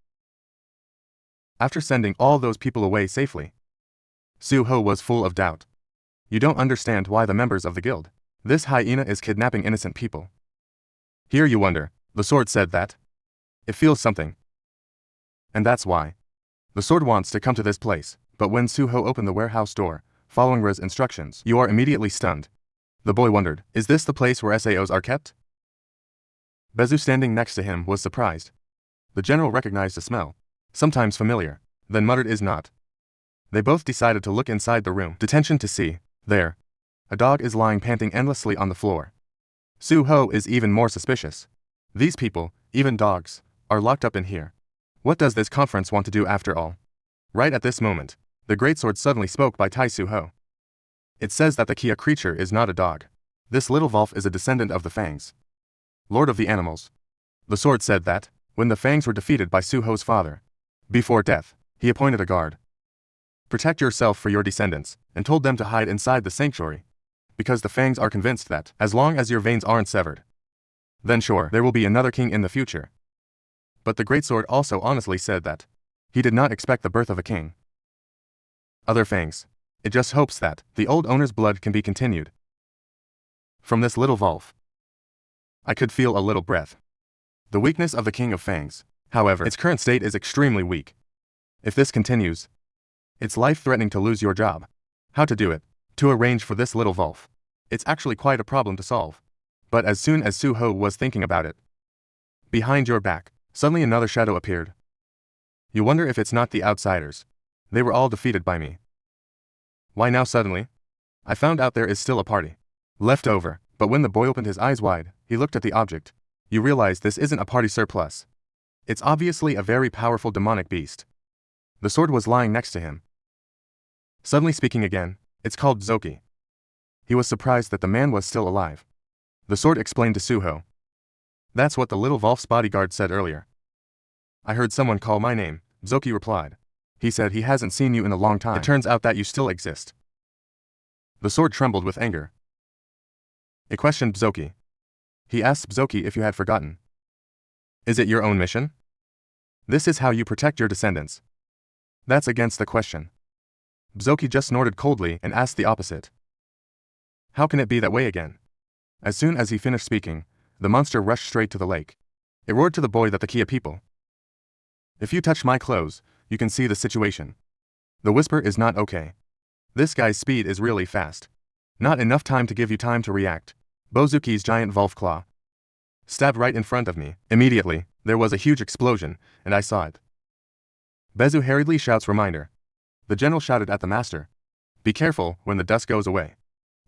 After sending all those people away safely, Su-ho was full of doubt. You don't understand why the members of the guild. This hyena is kidnapping innocent people. Here you wonder, the sword said that. It feels something. And that's why. The sword wants to come to this place, but when Su-ho opened the warehouse door, following Ra's instructions, you are immediately stunned. The boy wondered, is this the place where SAOs are kept? Bezu standing next to him was surprised. The general recognized the smell, sometimes familiar, then muttered is not. They both decided to look inside the room. Detention to see, there. A dog is lying panting endlessly on the floor. Su-ho is even more suspicious. These people, even dogs, are locked up in here. What does this conference want to do after all? Right at this moment, the greatsword suddenly spoke by Tai Su-ho. It says that the Kia creature is not a dog. This little wolf is a descendant of the Fangs, Lord of the Animals. The sword said that, when the Fangs were defeated by Su-ho's father, before death, he appointed a guard. Protect yourself for your descendants, and told them to hide inside the sanctuary. Because the Fangs are convinced that, as long as your veins aren't severed, then sure, there will be another king in the future. But the Great Sword also honestly said that he did not expect the birth of a king. Other Fangs. It just hopes that the old owner's blood can be continued. From this little Wolf, I could feel a little breath. The weakness of the King of Fangs, however, its current state is extremely weak. If this continues, it's life-threatening to lose your job. How to do it? To arrange for this little Wolf. It's actually quite a problem to solve. But as soon as Suho was thinking about it, behind your back, suddenly another shadow appeared. You wonder if it's not the outsiders. They were all defeated by me. Why now suddenly? I found out there is still a party left over, but when the boy opened his eyes wide, he looked at the object. You realize this isn't a party surplus. It's obviously a very powerful demonic beast. The sword was lying next to him. Suddenly speaking again, it's called Zoki. He was surprised that the man was still alive. The sword explained to Suho. That's what the little Wolf's bodyguard said earlier. I heard someone call my name, Zoki replied. He said he hasn't seen you in a long time. It turns out that you still exist. The sword trembled with anger. It questioned Zoki. He asked Zoki if you had forgotten. Is it your own mission? This is how you protect your descendants. That's against the question. Zoki just snorted coldly and asked the opposite. How can it be that way again? As soon as he finished speaking, the monster rushed straight to the lake. It roared to the boy that the Kia people. If you touch my clothes, you can see the situation. The whisper is not okay. This guy's speed is really fast. Not enough time to give you time to react. Bozuki's giant wolf claw stabbed right in front of me. Immediately, there was a huge explosion, and I saw it. Bezu hurriedly shouts reminder. The general shouted at the master. Be careful when the dust goes away.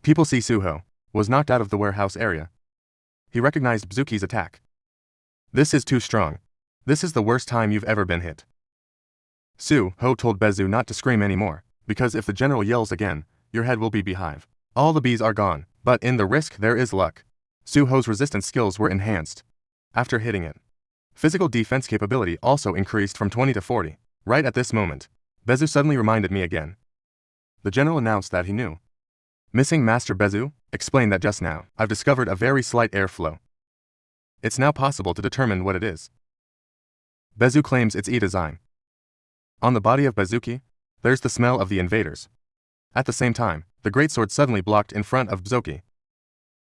People see Suho was knocked out of the warehouse area. He recognized Bzuki's attack. This is too strong. This is the worst time you've ever been hit. Suho told Bezu not to scream anymore, because if the general yells again, your head will be behive. All the bees are gone, but in the risk there is luck. Suho's resistance skills were enhanced. After hitting it, physical defense capability also increased from 20 to 40. Right at this moment, Bezu suddenly reminded me again. The general announced that he knew. Missing Master Bezu explained that just now, I've discovered a very slight airflow. It's now possible to determine what it is. Bezu claims it's E-design. On the body of Bezuki, there's the smell of the invaders. At the same time, the great sword suddenly blocked in front of Bzoki.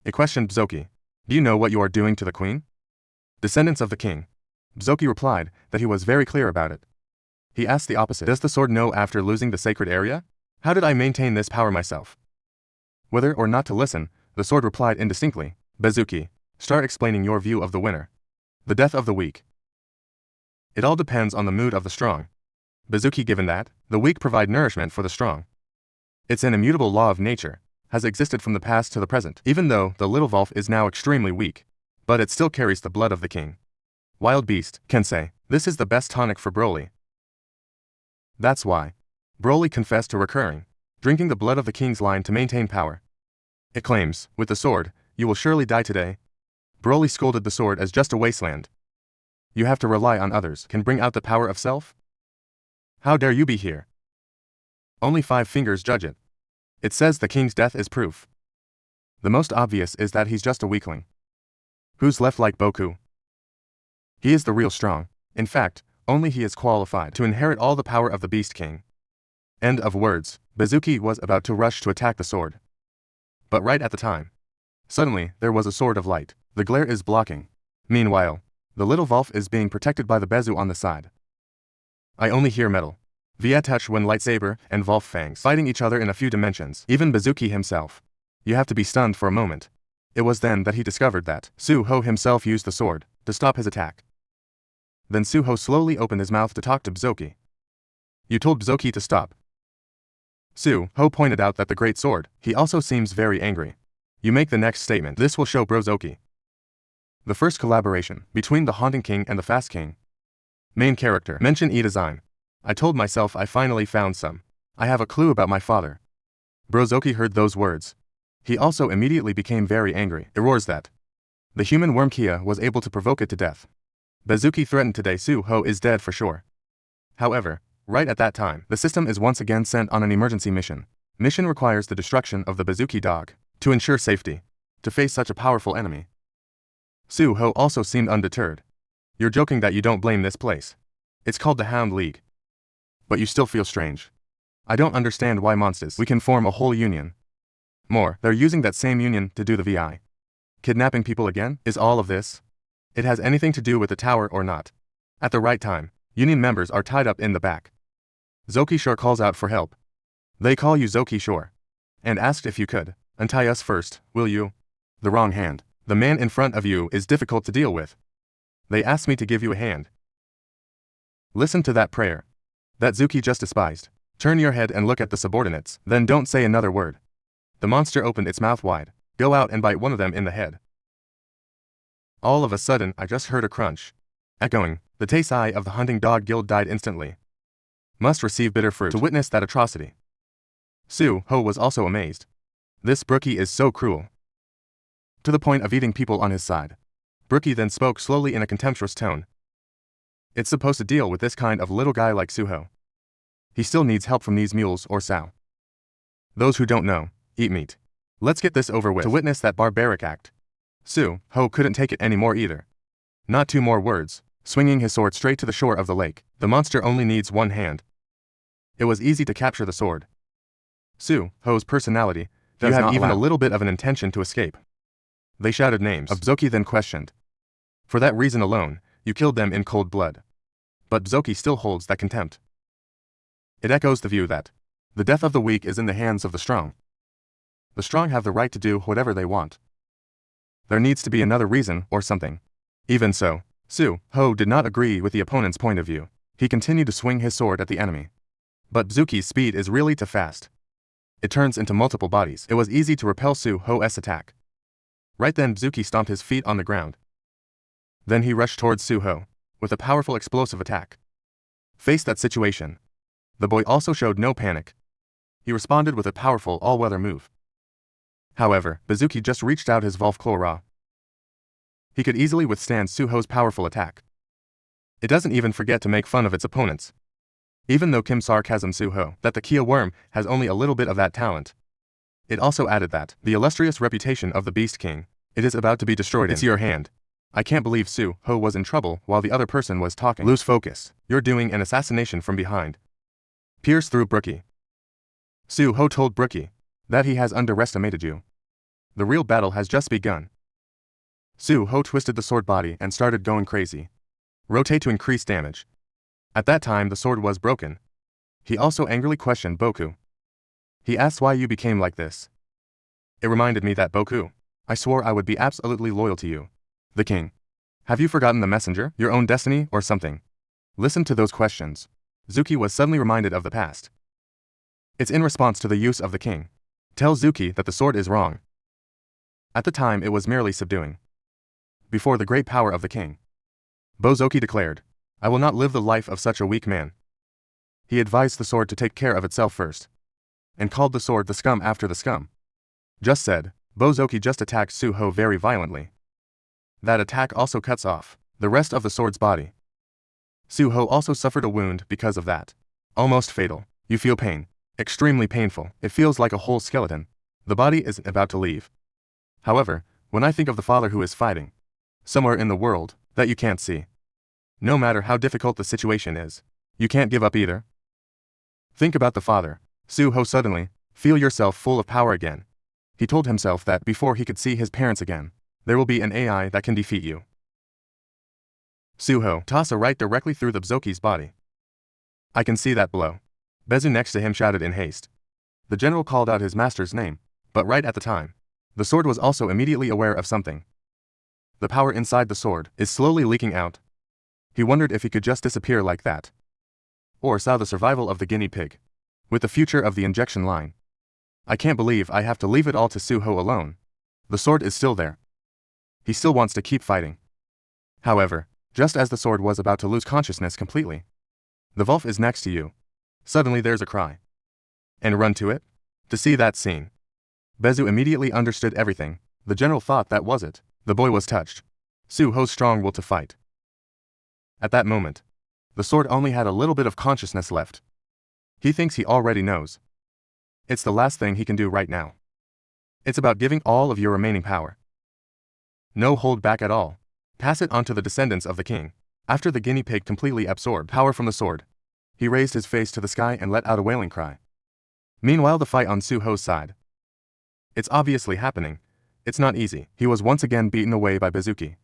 It questioned Bzoki. Do you know what you are doing to the queen? Descendants of the king. Bzoki replied that he was very clear about it. He asked the opposite. Does the sword know after losing the sacred area? How did I maintain this power myself? Whether or not to listen, the sword replied indistinctly. Bezuki, start explaining your view of the winner. The death of the weak. It all depends on the mood of the strong. Bezuki, given that, the weak provide nourishment for the strong. It's an immutable law of nature, has existed from the past to the present, even though the little wolf is now extremely weak. But it still carries the blood of the king. Wild Beast can say, this is the best tonic for Broly. That's why Broly confessed to recurring, drinking the blood of the king's line to maintain power. It claims, with the sword, you will surely die today. Broly scolded the sword as just a wasteland. You have to rely on others, can bring out the power of self? How dare you be here? Only 5 fingers judge it. It says the king's death is proof. The most obvious is that he's just a weakling. Who's left like Boku? He is the real strong. In fact, only he is qualified to inherit all the power of the Beast King. End of words. Bezuki was about to rush to attack the sword. But right at the time, suddenly, there was a sword of light. The glare is blocking. Meanwhile, the little wolf is being protected by the Bezu on the side. I only hear metal. Via touch when lightsaber and wolf fangs fighting each other in a few dimensions. Even Bezuki himself. You have to be stunned for a moment. It was then that he discovered that Suho himself used the sword to stop his attack. Then Suho slowly opened his mouth to talk to Bzoki. You told Bzoki to stop. Suho pointed out that the great sword, he also seems very angry. You make the next statement. This will show Brozoki. The first collaboration between the Haunting King and the Fast King. Main character. Mention E-design. I told myself I finally found some. I have a clue about my father. Brozoki heard those words. He also immediately became very angry. It roars that the human worm Kia was able to provoke it to death. Bezuki threatened today Suho is dead for sure. However, Right at that time, the system is once again sent on an emergency mission. Mission requires the destruction of the bazooki dog to ensure safety. To face such a powerful enemy, Suho also seemed undeterred. You're joking that you don't blame this place. It's called the Hound League. But you still feel strange. I don't understand why monsters we can form a whole union. More, they're using that same union to do the VI. Kidnapping people again? Is all of this? It has anything to do with the tower or not? At the right time, union members are tied up in the back. Zoki Shore calls out for help. They call you Zoki Shore. And asked if you could untie us first, will you? The wrong hand. The man in front of you is difficult to deal with. They asked me to give you a hand. Listen to that prayer. That Zuki just despised. Turn your head and look at the subordinates, then don't say another word. The monster opened its mouth wide. Go out and bite one of them in the head. All of a sudden, I just heard a crunch. Echoing, the Taisai of the Hunting Dog Guild died instantly. Must receive bitter fruit to witness that atrocity. Su-ho was also amazed. This Brookie is so cruel. To the point of eating people on his side. Brookie then spoke slowly in a contemptuous tone. It's supposed to deal with this kind of little guy like Suho. He still needs help from these mules or Sao. Those who don't know, eat meat. Let's get this over with. To witness that barbaric act. Su-ho couldn't take it anymore either. Not two more words, swinging his sword straight to the shore of the lake. The monster only needs one hand. It was easy to capture the sword. Su-ho's personality does not even a little bit of an intention to escape. They shouted names of Zoki then questioned. For that reason alone, you killed them in cold blood. But Zoki still holds that contempt. It echoes the view that the death of the weak is in the hands of the strong. The strong have the right to do whatever they want. There needs to be another reason or something. Even so, Su-ho did not agree with the opponent's point of view. He continued to swing his sword at the enemy. But Zuki's speed is really too fast. It turns into multiple bodies. It was easy to repel Su-ho's attack. Right then Zuki stomped his feet on the ground. Then he rushed towards Su-ho, with a powerful explosive attack. Faced that situation, the boy also showed no panic. He responded with a powerful all-weather move. However, Bazuki just reached out his Volf-Claw. He could easily withstand Su-ho's powerful attack. It doesn't even forget to make fun of its opponents. Even though Kim sarcasm Su-ho that the Kia worm has only a little bit of that talent. It also added that the illustrious reputation of the Beast King, it is about to be destroyed. It's your hand. I can't believe Su-ho was in trouble while the other person was talking. Lose focus. You're doing an assassination from behind. Pierce through Brookie. Su-ho told Brookie that he has underestimated you. The real battle has just begun. Su-ho twisted the sword body and started going crazy. Rotate to increase damage. At that time the sword was broken. He also angrily questioned Boku. He asked why you became like this. It reminded me that Boku, I swore I would be absolutely loyal to you. The king. Have you forgotten the messenger, your own destiny, or something? Listen to those questions. Zuki was suddenly reminded of the past. It's in response to the use of the king. Tell Zuki that the sword is wrong. At the time it was merely subduing. Before the great power of the king. Bozoki declared, I will not live the life of such a weak man. He advised the sword to take care of itself first. And called the sword the scum after the scum. Just said, Bozoki just attacked Su-ho very violently. That attack also cuts off the rest of the sword's body. Su-ho also suffered a wound because of that. Almost fatal. You feel pain. Extremely painful. It feels like a whole skeleton. The body isn't about to leave. However, when I think of the father who is fighting somewhere in the world that you can't see. No matter how difficult the situation is, you can't give up either. Think about the father. Su-ho suddenly, feel yourself full of power again. He told himself that before he could see his parents again, there will be an AI that can defeat you. Su-ho tossed a right directly through the Bzoki's body. I can see that blow. Bezu next to him shouted in haste. The general called out his master's name, but right at the time, the sword was also immediately aware of something. The power inside the sword is slowly leaking out. He wondered if he could just disappear like that. Or saw the survival of the guinea pig. With the future of the injection line. I can't believe I have to leave it all to Su-ho alone. The sword is still there. He still wants to keep fighting. However, just as the sword was about to lose consciousness completely. The Wolf is next to you. Suddenly there's a cry. And run to it? To see that scene. Bezu immediately understood everything. The general thought that was it. The boy was touched. Su-ho's strong will to fight. At that moment, The sword only had a little bit of consciousness left. He thinks he already knows. It's the last thing he can do right now. It's about giving all of your remaining power. No hold back at all. Pass it on to the descendants of the king. After the guinea pig completely absorbed power from the sword, he raised his face to the sky and let out a wailing cry. Meanwhile, the fight on Su-ho's side. It's obviously happening. It's not easy. He was once again beaten away by Bazuki.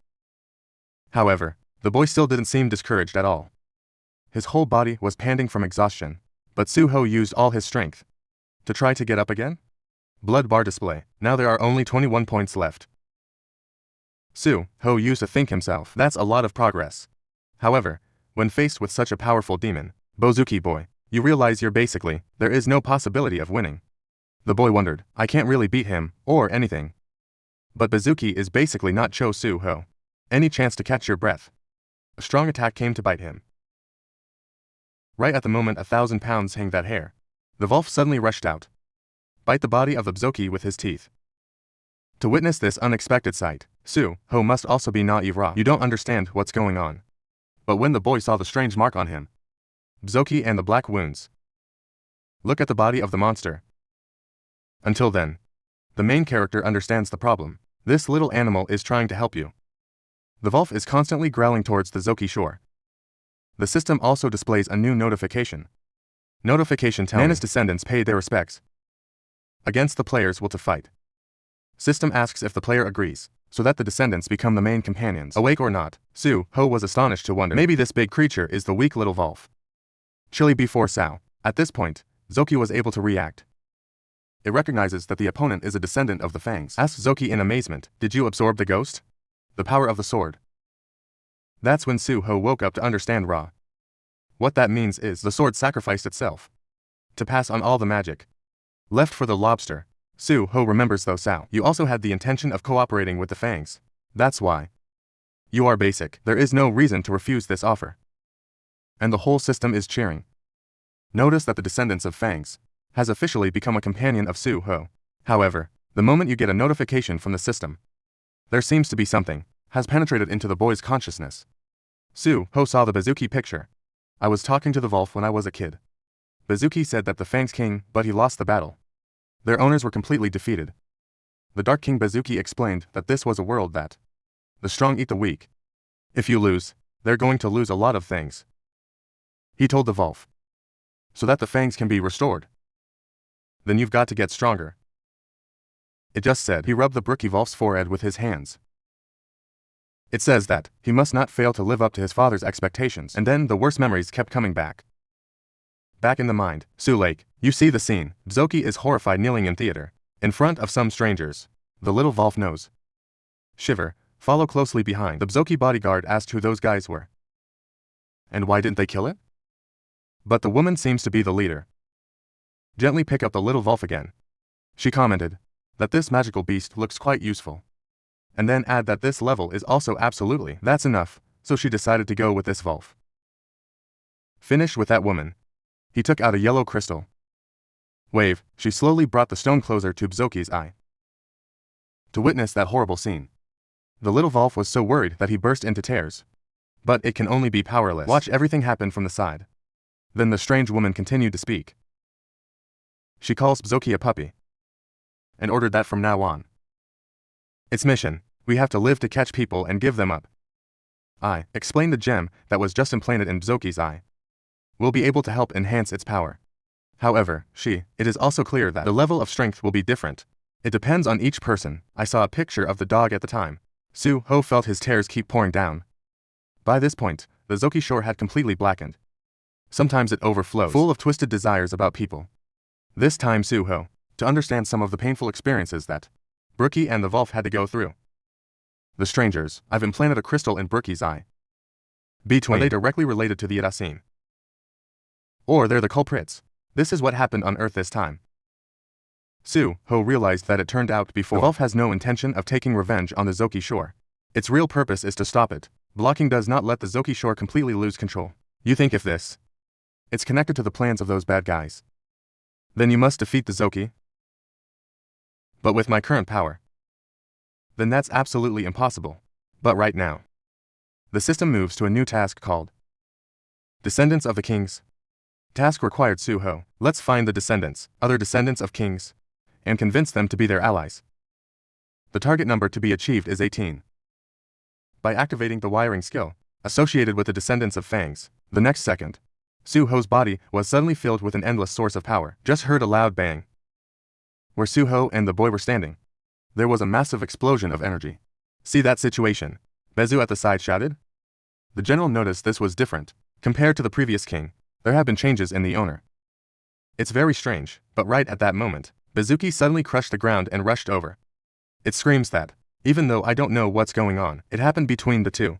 However, the boy still didn't seem discouraged at all. His whole body was panting from exhaustion, but Su-ho used all his strength to try to get up again. Blood bar display. Now there are only 21 points left. Su-ho used to think himself, that's a lot of progress. However, when faced with such a powerful demon, Bozuki boy, you realize there is no possibility of winning. The boy wondered, I can't really beat him, or anything. But Bazuki is basically not Cho Su-ho. Any chance to catch your breath. A strong attack came to bite him. Right at the moment 1,000 pounds hang that hair. The wolf suddenly rushed out. Bite the body of the Bazuki with his teeth. To witness this unexpected sight, Su-ho must also be naive raw. You don't understand what's going on. But when the boy saw the strange mark on him, Bazuki and the black wounds. Look at the body of the monster. Until then, the main character understands the problem. This little animal is trying to help you. The wolf is constantly growling towards the Zoki shore. The system also displays a new notification. Notification telling Nana's descendants paid their respects against the players will to fight. System asks if the player agrees, so that the descendants become the main companions. Awake or not, Su-ho was astonished to wonder, maybe this big creature is the weak little wolf. Chilly before Sao. At this point, Zoki was able to react. It recognizes that the opponent is a descendant of the Fangs. Asks Zoki in amazement, did you absorb the ghost? The power of the sword. That's when Su-ho woke up to understand Ra. What that means is the sword sacrificed itself to pass on all the magic left for the lobster. Su-ho remembers though Sao, you also had the intention of cooperating with the Fangs. That's why. You are basic. There is no reason to refuse this offer. And the whole system is cheering. Notice that the descendants of Fangs has officially become a companion of Su-ho. However, the moment you get a notification from the system, there seems to be something has penetrated into the boy's consciousness. Su-ho saw the Bazuki picture. I was talking to the wolf when I was a kid. Bazuki said that the Fangs king, but he lost the battle. Their owners were completely defeated. The Dark King Bazuki explained that this was a world that the strong eat the weak. If you lose, they're going to lose a lot of things. He told the wolf. So that the Fangs can be restored. Then you've got to get stronger. It just said. He rubbed the Brookie wolf's forehead with his hands. It says that he must not fail to live up to his father's expectations. And then the worst memories kept coming back. Back in the mind, Su Lake, you see the scene. Zoki is horrified kneeling in theater, in front of some strangers. The little wolf knows. Shiver, follow closely behind. The Zoki bodyguard asked who those guys were. And why didn't they kill it? But the woman seems to be the leader. Gently pick up the little wolf again. She commented that this magical beast looks quite useful. And then add that this level is also absolutely, that's enough, so she decided to go with this wolf. Finish with that woman. He took out a yellow crystal. Wave, she slowly brought the stone closer to Bzoki's eye. To witness that horrible scene, the little wolf was so worried that he burst into tears. But it can only be powerless. Watch everything happen from the side. Then the strange woman continued to speak. She calls Bzoki a puppy. And ordered that from now on. Its mission, we have to live to catch people and give them up. I explained the gem that was just implanted in Bzoki's eye. Will be able to help enhance its power. However, it is also clear that the level of strength will be different. It depends on each person. I saw a picture of the dog at the time. Su-ho felt his tears keep pouring down. By this point, the Zoki shore had completely blackened. Sometimes it overflows, full of twisted desires about people. This time Su-ho, to understand some of the painful experiences that Brookie and the wolf had to go through. The strangers, I've implanted a crystal in Brookie's eye. Are they directly related to the Irasin? Or they're the culprits? This is what happened on Earth this time. Su-ho realized that it turned out before. The wolf has no intention of taking revenge on the Zoki shore. Its real purpose is to stop it. Blocking does not let the Zoki shore completely lose control. You think if it's connected to the plans of those bad guys, then you must defeat the Zoki? But with my current power, then that's absolutely impossible. But right now, the system moves to a new task called Descendants of the kings. Task required Su-ho. Let's find the descendants, other descendants of kings, and convince them to be their allies. The target number to be achieved is 18. By activating the wiring skill associated with the descendants of fangs, the next second, Su-ho's body was suddenly filled with an endless source of power. Just heard a loud bang. Where Su-ho and the boy were standing, there was a massive explosion of energy. See that situation? Bezu at the side shouted. The general noticed this was different. Compared to the previous king, there have been changes in the owner. It's very strange, but right at that moment, Bezuki suddenly crushed the ground and rushed over. It screams that, even though I don't know what's going on, it happened between the two.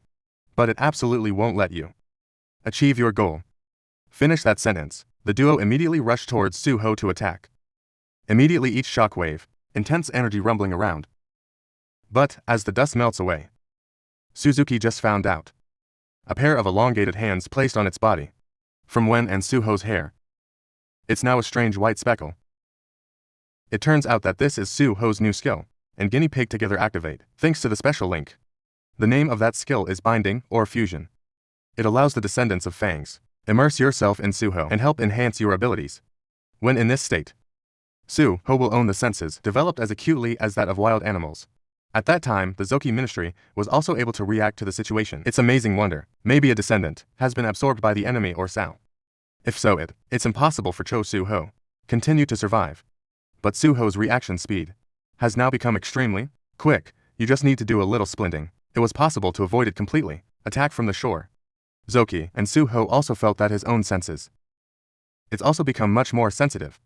But it absolutely won't let you achieve your goal. Finish that sentence. The duo immediately rushed towards Su-ho to attack. Immediately each shockwave, intense energy rumbling around. But, as the dust melts away, Suzuki just found out. A pair of elongated hands placed on its body. From Wen and Su-ho's hair. It's now a strange white speckle. It turns out that this is Su-ho's new skill, and guinea pig together activate, thanks to the special link. The name of that skill is binding, or fusion. It allows the descendants of fangs, immerse yourself in Su-ho and help enhance your abilities. When in this state, Su-ho will own the senses developed as acutely as that of wild animals. At that time, the Zoki ministry was also able to react to the situation. It's amazing wonder. Maybe a descendant has been absorbed by the enemy or Sao. If so, it's impossible for Cho Su-ho continue to survive. But Su-ho's reaction speed has now become extremely quick. You just need to do a little splinting. It was possible to avoid it completely. Attack from the shore. Zoki and Su-ho also felt that his own senses. It's also become much more sensitive.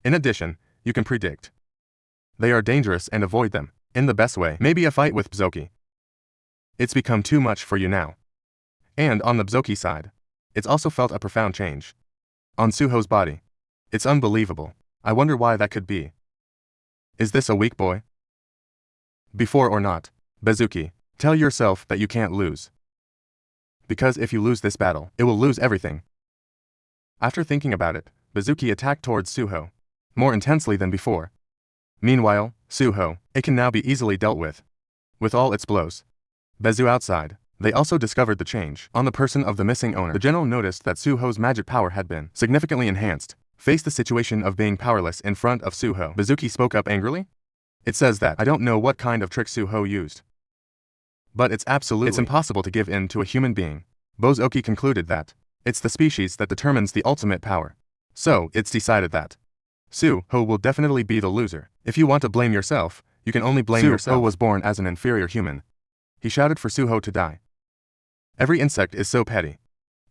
In addition, you can predict they are dangerous and avoid them. In the best way, maybe a fight with Bzoki. It's become too much for you now. And on the Bzoki side, it's also felt a profound change. On Su-ho's body. It's unbelievable. I wonder why that could be. Is this a weak boy? Before or not, Bezuki, tell yourself that you can't lose. Because if you lose this battle, it will lose everything. After thinking about it, Bezuki attacked towards Su-ho, more intensely than before. Meanwhile, Su-ho, it can now be easily dealt with. With all its blows. Bezu outside, they also discovered the change on the person of the missing owner. The general noticed that Su-ho's magic power had been significantly enhanced, faced the situation of being powerless in front of Su-ho. Bezuki spoke up angrily. It says that I don't know what kind of trick Su-ho used. But it's impossible to give in to a human being. Bozoki concluded that it's the species that determines the ultimate power. So, it's decided that Su-ho will definitely be the loser. If you want to blame yourself, you can only blame yourself. Su-ho was born as an inferior human. He shouted for Su-ho to die. Every insect is so petty.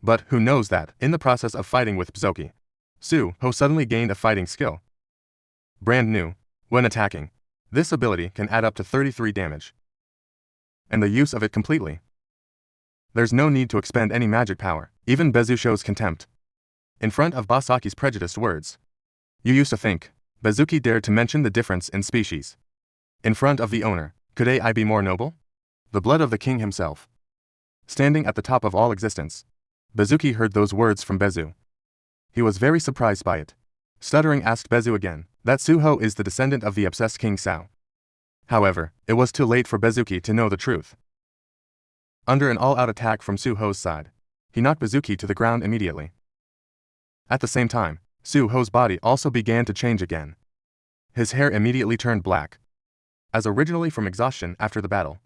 But who knows that, in the process of fighting with Bzoki, Su-ho suddenly gained a fighting skill. Brand new. When attacking, this ability can add up to 33 damage. And the use of it completely. There's no need to expend any magic power. Even Bezu shows contempt. In front of Basaki's prejudiced words. You used to think, Bezuki dared to mention the difference in species. In front of the owner, could I be more noble? The blood of the king himself. Standing at the top of all existence. Bezuki heard those words from Bezu. He was very surprised by it. Stuttering asked Bezu again, that Su-ho is the descendant of the obsessed King Sao. However, it was too late for Bezuki to know the truth. Under an all-out attack from Su-ho's side, he knocked Bezuki to the ground immediately. At the same time, Su-ho's body also began to change again. His hair immediately turned black. As originally from exhaustion after the battle.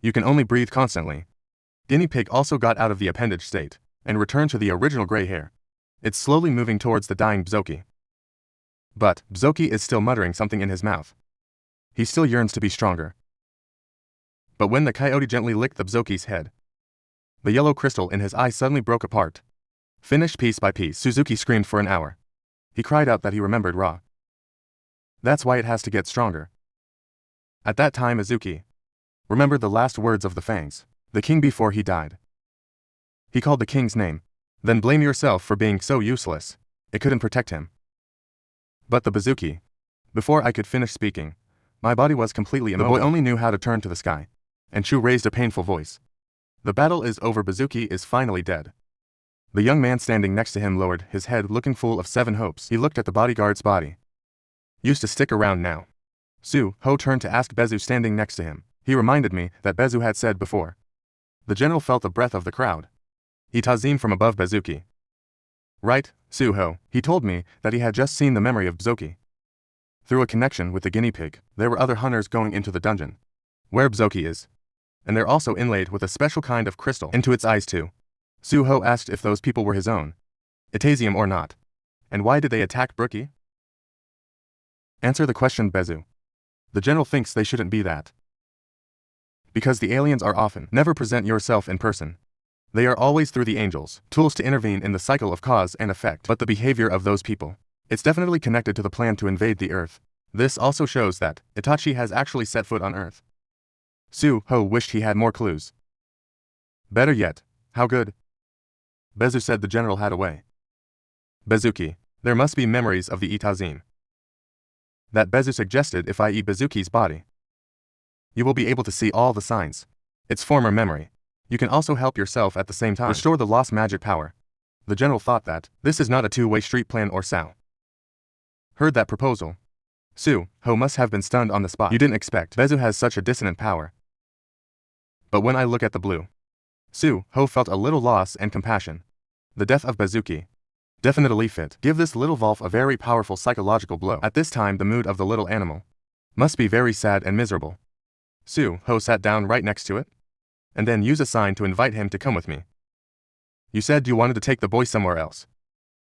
You can only breathe constantly. Guinea pig also got out of the appendage state, and returned to the original gray hair. It's slowly moving towards the dying Bzoki. But, Bzoki is still muttering something in his mouth. He still yearns to be stronger. But when the coyote gently licked the Bzoki's head, the yellow crystal in his eye suddenly broke apart. Finished piece by piece, Suzuki screamed for an hour. He cried out that he remembered Ra. That's why it has to get stronger. At that time Izuki remembered the last words of the fangs, the king before he died. He called the king's name. Then blame yourself for being so useless. It couldn't protect him. But the Bazuki. Before I could finish speaking, my body was completely immobile. The boy only knew how to turn to the sky. And Chu raised a painful voice. The battle is over. Bazuki is finally dead. The young man standing next to him lowered his head, looking full of 7 hopes. He looked at the bodyguard's body. Used to stick around now. Su-ho turned to ask Bezu standing next to him. He reminded me that Bezu had said before. The general felt the breath of the crowd. Itazim from above Bezuki. Right, Suho, he told me that he had just seen the memory of Bzoki. Through a connection with the guinea pig, there were other hunters going into the dungeon, where Bzoki is. And they're also inlaid with a special kind of crystal into its eyes too. Suho asked if those people were his own, Itazium or not. And why did they attack Brookie? Answer the question, Bezu. The general thinks they shouldn't be that. Because the aliens are often never present yourself in person. They are always through the angels, tools to intervene in the cycle of cause and effect. But the behavior of those people, it's definitely connected to the plan to invade the Earth. This also shows that Itachi has actually set foot on Earth. Suho wished he had more clues. Better yet, how good? Bezu said the general had a way. Bezuki, there must be memories of the Itazim. That Bezu suggested if I eat Bezuki's body, you will be able to see all the signs. Its former memory. You can also help yourself at the same time. Restore the lost magic power. The general thought that this is not a two-way street plan or Sao. Heard that proposal. Suho must have been stunned on the spot. You didn't expect Bezu has such a dissonant power. But when I look at the blue, Suho felt a little loss and compassion. The death of Bezuki definitely fit. Give this little Wolf a very powerful psychological blow. At this time the mood of the little animal must be very sad and miserable. Suho sat down right next to it, and then used a sign to invite him to come with me. You said you wanted to take the boy somewhere else.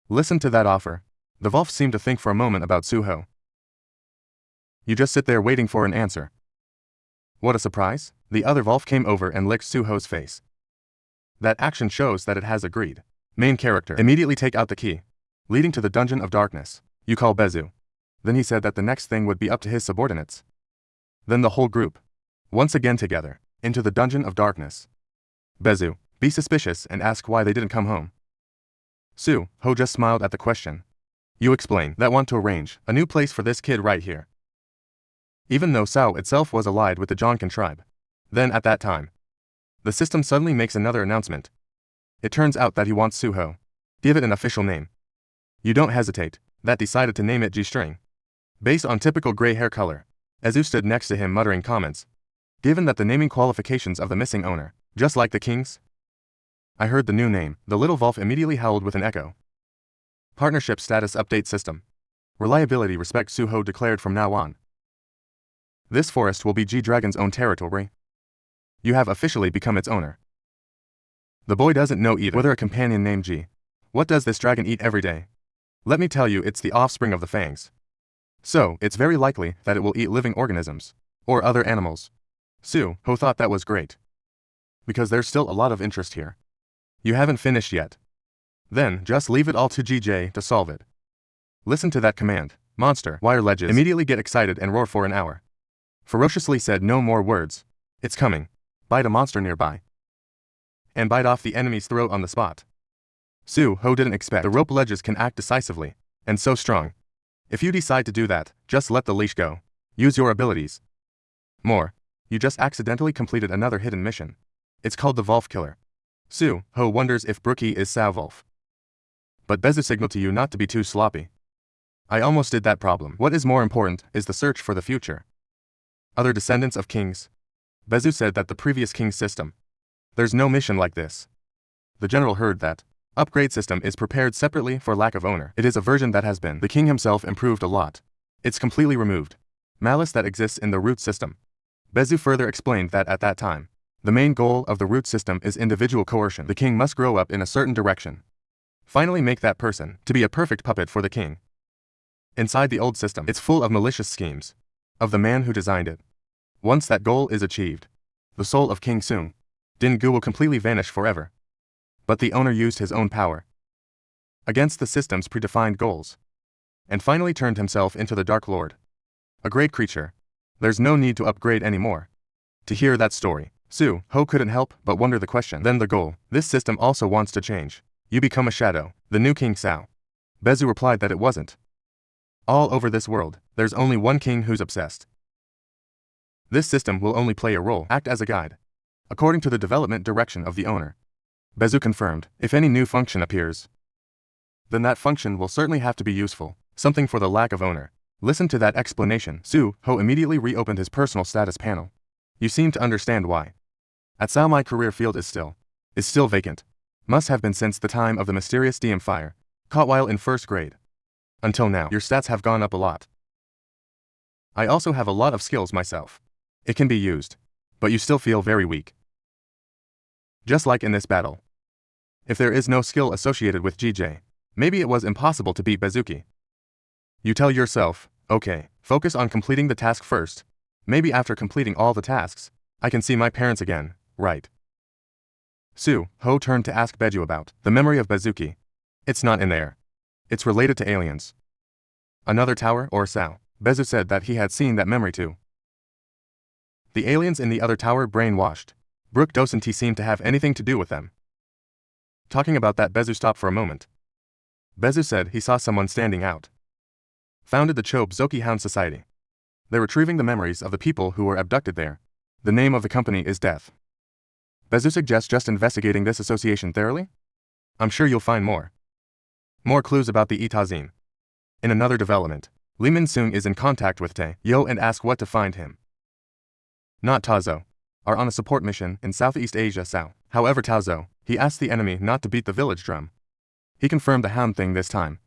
Listen to that offer. The Wolf seemed to think for a moment about Suho. You just sit there waiting for an answer. What a surprise. The other Wolf came over and licked Suho's face. That action shows that it has agreed. Main character. Immediately take out the key, leading to the Dungeon of Darkness. You call Bezu. Then he said that the next thing would be up to his subordinates. Then the whole group, once again together, into the Dungeon of Darkness. Bezu, be suspicious and ask why they didn't come home. Suho just smiled at the question. You explain that want to arrange a new place for this kid right here. Even though Sao itself was allied with the Jonkan tribe. Then at that time, the system suddenly makes another announcement. It turns out that he wants Suho. Give it an official name. You don't hesitate. That decided to name it G-string. Based on typical gray hair color. Ezu stood next to him muttering comments. Given that the naming qualifications of the missing owner, just like the king's. I heard the new name. The little Wolf immediately howled with an echo. Partnership status update system. Reliability respect Suho declared from now on. This forest will be G-Dragon's own territory. You have officially become its owner. The boy doesn't know either whether a companion named G. What does this dragon eat every day? Let me tell you, it's the offspring of the fangs. So, it's very likely that it will eat living organisms. Or other animals. Suho thought that was great. Because there's still a lot of interest here. You haven't finished yet. Then, just leave it all to GJ to solve it. Listen to that command. Monster, wire ledges, immediately get excited and roar for an hour. Ferociously said no more words. It's coming. Bite a monster nearby. And bite off the enemy's throat on the spot. Suho didn't expect the rope ledges can act decisively, and so strong. If you decide to do that, just let the leash go. Use your abilities. More. You just accidentally completed another hidden mission. It's called the Wolf Killer. Suho wonders if Brookie is Sao Wolf. But Bezu signaled to you not to be too sloppy. I almost did that problem. What is more important is the search for the future. Other descendants of kings. Bezu said that the previous king's system. There's no mission like this. The general heard that. Upgrade system is prepared separately for lack of owner. It is a version that has been. The king himself improved a lot. It's completely removed. Malice that exists in the root system. Bezu further explained that at that time, the main goal of the root system is individual coercion. The king must grow up in a certain direction. Finally make that person to be a perfect puppet for the king. Inside the old system, it's full of malicious schemes. Of the man who designed it. Once that goal is achieved, the soul of King Sung Jin-Woo will completely vanish forever. But the owner used his own power against the system's predefined goals, and finally turned himself into the Dark Lord. A great creature. There's no need to upgrade anymore. To hear that story, Suho couldn't help but wonder the question. Then the goal. This system also wants to change. You become a shadow, the new King Sao. Bezu replied that it wasn't. All over this world, there's only one king who's obsessed. This system will only play a role, act as a guide, according to the development direction of the owner. Bezu confirmed, if any new function appears, then that function will certainly have to be useful, something for the lack of owner. Listen to that explanation. Suho immediately reopened his personal status panel. You seem to understand why. At Sao my career field is still vacant. Must have been since the time of the mysterious DM fire, caught while in first grade. Until now, your stats have gone up a lot. I also have a lot of skills myself. It can be used, but you still feel very weak. Just like in this battle. If there is no skill associated with GJ, maybe it was impossible to beat Bezuki. You tell yourself, okay, focus on completing the task first. Maybe after completing all the tasks, I can see my parents again, right? Ho turned to ask Beju about the memory of Bezuki. It's not in there. It's related to aliens. Another tower or Sao? Bezu said that he had seen that memory too. The aliens in the other tower brainwashed. Brook Dosanti seemed to have anything to do with them. Talking about that, Bezu stopped for a moment. Bezu said he saw someone standing out. Founded the Chobe Zoki Hound Society. They're retrieving the memories of the people who were abducted there. The name of the company is Death. Bezu suggests just investigating this association thoroughly? I'm sure you'll find more. More clues about the Itazine. In another development, Lee Min-sung is in contact with Tae Yo and asks what to find him. Not Tazo. Are on a support mission in Southeast Asia Sao. However Tazo, he asked the enemy not to beat the village drum. He confirmed the hound thing this time.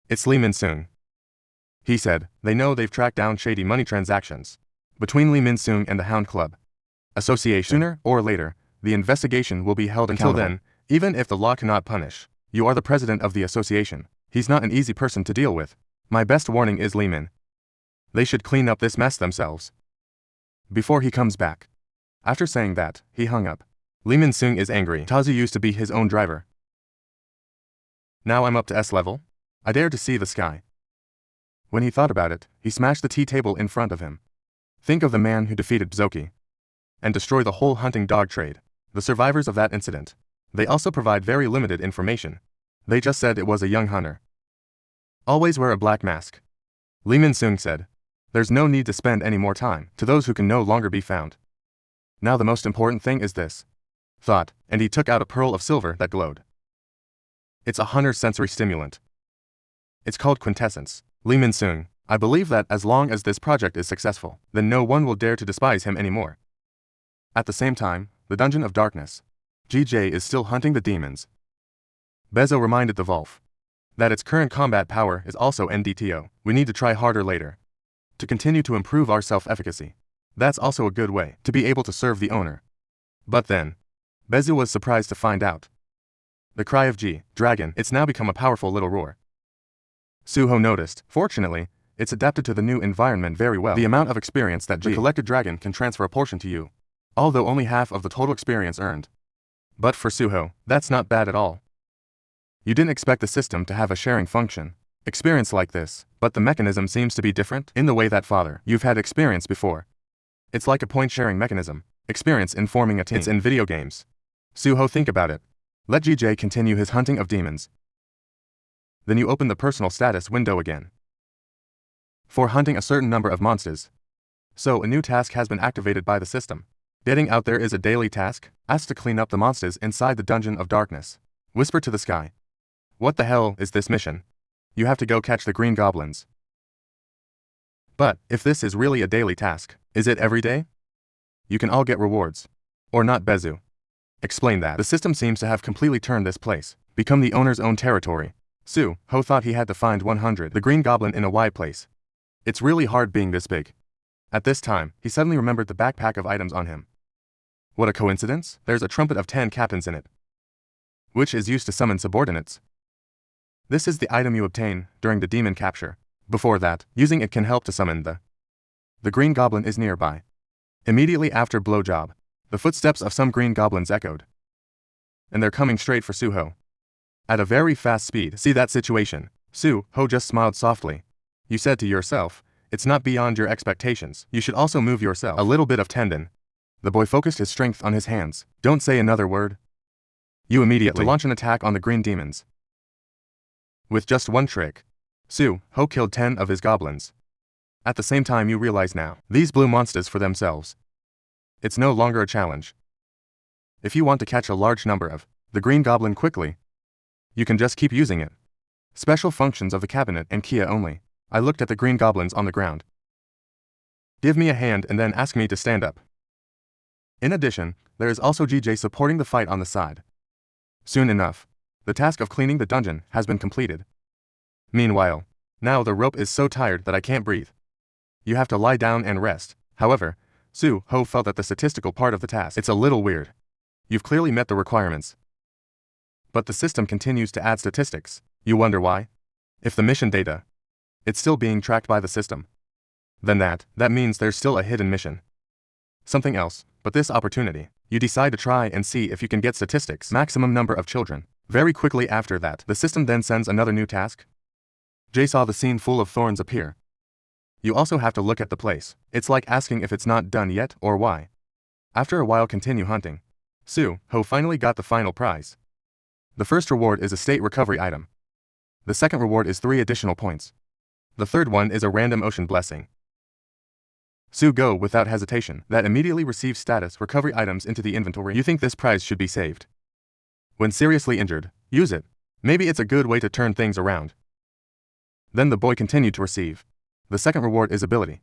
It's Lee Min-sung. He said, they know they've tracked down shady money transactions between Lee Min-sung and the Hound Club Association. Sooner or later, the investigation will be held accountable. Until then, even if the law cannot punish, you are the president of the association. He's not an easy person to deal with. My best warning is Lee Min. They should clean up this mess themselves before he comes back. After saying that, he hung up. Lee Min-sung is angry. Tazu used to be his own driver. Now I'm up to S level. I dare to see the sky. When he thought about it, he smashed the tea table in front of him. Think of the man who defeated Zoki and destroyed the whole hunting dog trade. The survivors of that incident. They also provide very limited information. They just said it was a young hunter. Always wear a black mask. Lee Min-sung said. There's no need to spend any more time to those who can no longer be found. Now the most important thing is this. Thought, and he took out a pearl of silver that glowed. It's a hunter's sensory stimulant. It's called quintessence. Lee Min-sung, I believe that as long as this project is successful, then no one will dare to despise him anymore. At the same time, the Dungeon of Darkness. GJ is still hunting the demons. Bezo reminded the Wolf that its current combat power is also NDTO. We need to try harder later to continue to improve our self-efficacy. That's also a good way to be able to serve the owner. But then, Bezu was surprised to find out. The cry of G, dragon, it's now become a powerful little roar. Suho noticed, fortunately, it's adapted to the new environment very well. The amount of experience that the collected dragon can transfer a portion to you, although only half of the total experience earned. But for Suho, that's not bad at all. You didn't expect the system to have a sharing function. Experience like this, but the mechanism seems to be different in the way that father, you've had experience before. It's like a point-sharing mechanism, experience in forming a team. It's in video games. Suho, think about it. Let GJ continue his hunting of demons. Then you open the personal status window again. For hunting a certain number of monsters. So a new task has been activated by the system. Getting out there is a daily task, asked to clean up the monsters inside the Dungeon of Darkness. Whisper to the sky. What the hell is this mission? You have to go catch the green goblins. But, if this is really a daily task, is it every day? You can all get rewards. Or not, Bezu. Explain that. The system seems to have completely turned this place, become the owner's own territory. Ho thought he had to find 100 the green goblin in a wide place. It's really hard being this big. At this time, he suddenly remembered the backpack of items on him. What a coincidence, there's a trumpet of 10 captains in it, which is used to summon subordinates. This is the item you obtain during the demon capture. Before that, using it can help to summon the green goblin is nearby. Immediately after blowjob, the footsteps of some green goblins echoed. And they're coming straight for Suho. At a very fast speed. See that situation? Suho just smiled softly. You said to yourself, it's not beyond your expectations. You should also move yourself. A little bit of tendon. The boy focused his strength on his hands. Don't say another word. You immediately launch an attack on the green demons. With just one trick, Ho killed 10 of his goblins. At the same time you realize now, these blue monsters for themselves. It's no longer a challenge. If you want to catch a large number of the green goblin quickly, you can just keep using it. Special functions of the cabinet and Kia only. I looked at the green goblins on the ground. Give me a hand and then ask me to stand up. In addition, there is also GJ supporting the fight on the side. Soon enough, the task of cleaning the dungeon has been completed. Meanwhile, now the rope is so tired that I can't breathe. You have to lie down and rest. However, Su-ho felt that the statistical part of the task, it's a little weird. You've clearly met the requirements. But the system continues to add statistics. You wonder why? If the mission data, it's still being tracked by the system. Then that means there's still a hidden mission. Something else, but this opportunity. You decide to try and see if you can get statistics. Maximum number of children. Very quickly after that, the system then sends another new task. Jay saw the scene full of thorns appear. You also have to look at the place. It's like asking if it's not done yet or why. After a while continue hunting. Su-ho finally got the final prize. The first reward is a state recovery item. The second reward is 3 additional points. The third one is a random ocean blessing. Su-go without hesitation, that immediately receives status recovery items into the inventory. You think this prize should be saved. When seriously injured, use it. Maybe it's a good way to turn things around. Then the boy continued to receive. The second reward is ability.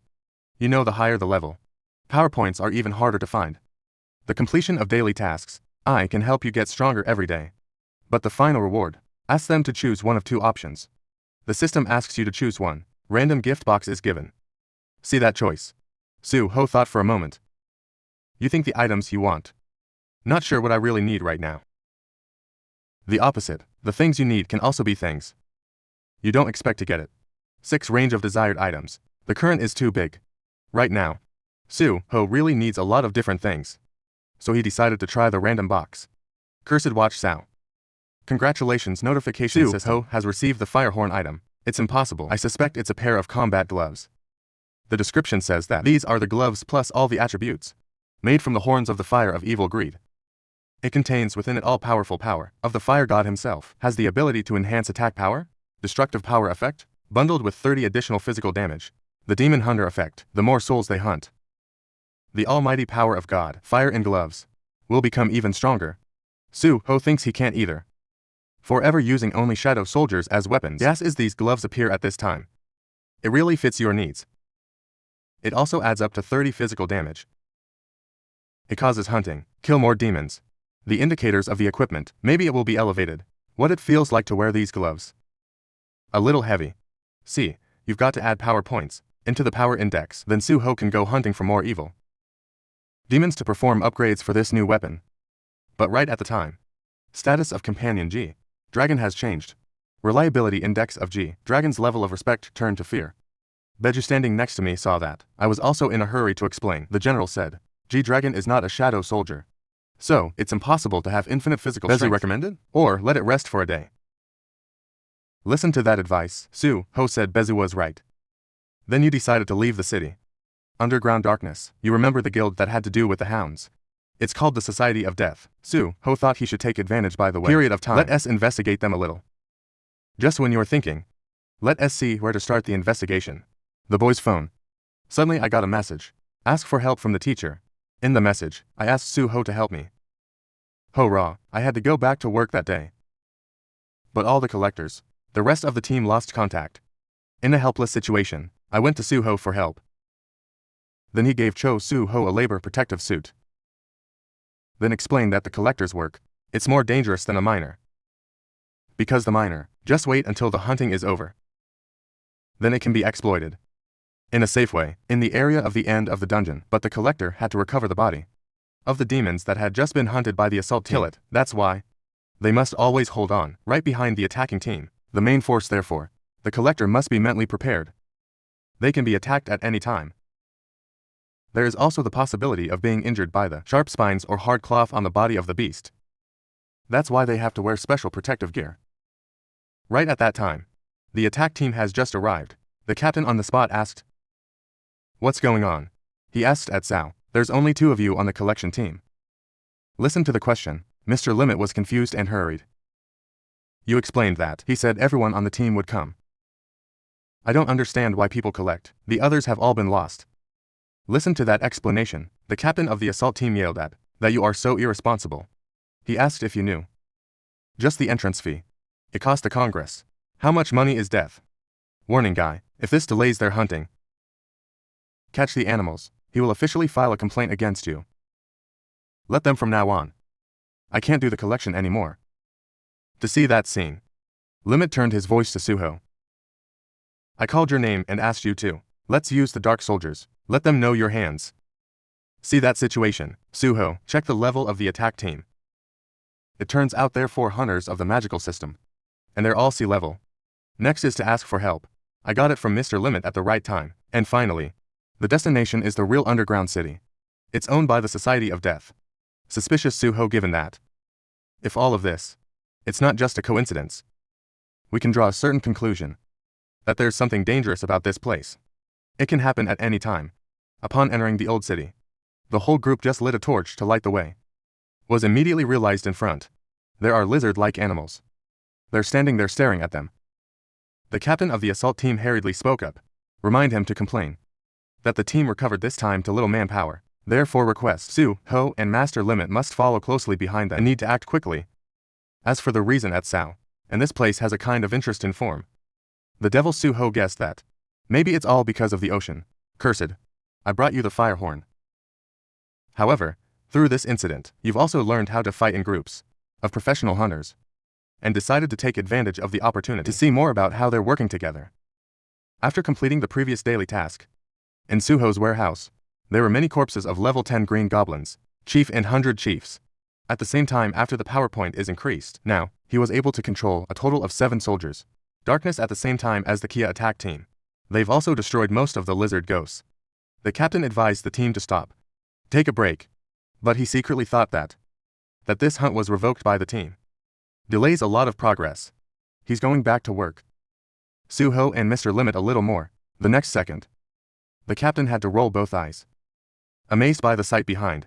You know, the higher the level, power points are even harder to find. The completion of daily tasks, I can help you get stronger every day. But the final reward, ask them to choose one of 2 options. The system asks you to choose one. Random gift box is given. See that choice. Su-ho thought for a moment. You think the items you want. Not sure what I really need right now. The opposite, the things you need can also be things you don't expect to get it. 6 range of desired items. The current is too big. Right now, Su-ho really needs a lot of different things. So he decided to try the random box. Cursed Watch Sao. Congratulations, notification system. Su-ho has received the fire horn item. It's impossible. I suspect it's a pair of combat gloves. The description says that these are the gloves plus all the attributes, made from the horns of the fire of evil greed. It contains within it all powerful power of the fire god himself, has the ability to enhance attack power, destructive power effect, bundled with 30 additional physical damage, the demon hunter effect, the more souls they hunt. The almighty power of God, fire in gloves, will become even stronger. Su-ho thinks he can't either. Forever using only shadow soldiers as weapons. Yes, is these gloves appear at this time. It really fits your needs. It also adds up to 30 physical damage. It causes hunting, kill more demons. The indicators of the equipment, maybe it will be elevated. What it feels like to wear these gloves. A little heavy. See, you've got to add power points into the power index. Then Su-ho can go hunting for more evil demons to perform upgrades for this new weapon. But right at the time, status of companion G. Dragon has changed. Reliability index of G. Dragon's level of respect turned to fear. Beju standing next to me saw that. I was also in a hurry to explain. The general said, G-Dragon is not a shadow soldier. So, it's impossible to have infinite physical strength. Bezu recommended? Or let it rest for a day. Listen to that advice. Su-ho said Bezu was right. Then you decided to leave the city. Underground darkness. You remember the guild that had to do with the hounds. It's called the Society of Death. Su-ho thought he should take advantage by the way. Period of time. Let us investigate them a little. Just when you're thinking, let us see where to start the investigation. The boy's phone. Suddenly I got a message. Ask for help from the teacher. In the message, I asked Su-ho to help me. Hurrah, I had to go back to work that day. But all the collectors, the rest of the team lost contact. In a helpless situation, I went to Su-ho for help. Then he gave Su-ho a labor protective suit. Then explained that the collector's work, it's more dangerous than a miner. Because the miner, just wait until the hunting is over. Then it can be exploited. In a safe way, in the area of the end of the dungeon. But the collector had to recover the body of the demons that had just been hunted by the assault team. Kill it. That's why they must always hold on, right behind the attacking team. The main force therefore, the collector must be mentally prepared. They can be attacked at any time. There is also the possibility of being injured by the sharp spines or hard cloth on the body of the beast. That's why they have to wear special protective gear. Right at that time, the attack team has just arrived. The captain on the spot asked, "What's going on?" He asked at Sao. There's only 2 of you on the collection team. Listen to the question. Mr. Limit was confused and hurried. You explained that. He said everyone on the team would come. I don't understand why people collect. The others have all been lost. Listen to that explanation. The captain of the assault team yelled at, that you are so irresponsible. He asked if you knew. Just the entrance fee. It cost the Congress. How much money is death? Warning guy, if this delays their hunting, catch the animals, he will officially file a complaint against you. Let them from now on. I can't do the collection anymore. To see that scene, Limit turned his voice to Suho. I called your name and asked you to. Let's use the Dark Soldiers. Let them know your hands. See that situation, Suho, check the level of the attack team. It turns out they're 4 hunters of the magical system. And they're all C level. Next is to ask for help. I got it from Mr. Limit at the right time. And finally, the destination is the real underground city. It's owned by the Society of Death. Suspicious Suho given that. If all of this, it's not just a coincidence. We can draw a certain conclusion. That there's something dangerous about this place. It can happen at any time. Upon entering the old city, the whole group just lit a torch to light the way. Was immediately realized in front. There are lizard-like animals. They're standing there staring at them. The captain of the assault team hurriedly spoke up. Remind him to complain. That the team recovered this time to little manpower. Therefore request Suho and Master Limit must follow closely behind them and need to act quickly. As for the reason at Sao, and this place has a kind of interest in form. The devil Suho guessed that. Maybe it's all because of the ocean. Cursed. I brought you the fire horn. However, through this incident, you've also learned how to fight in groups of professional hunters, and decided to take advantage of the opportunity to see more about how they're working together. After completing the previous daily task, in Suho's warehouse, there were many corpses of level 10 green goblins, chief and 100 chiefs. At the same time, after the power point is increased, now, he was able to control a total of 7 soldiers. Darkness at the same time as the Kia attack team. They've also destroyed most of the lizard ghosts. The captain advised the team to stop. Take a break. But he secretly thought that this hunt was revoked by the team. Delays a lot of progress. He's going back to work. Suho and Mr. Limit a little more. The next second, the captain had to roll both eyes. Amazed by the sight behind,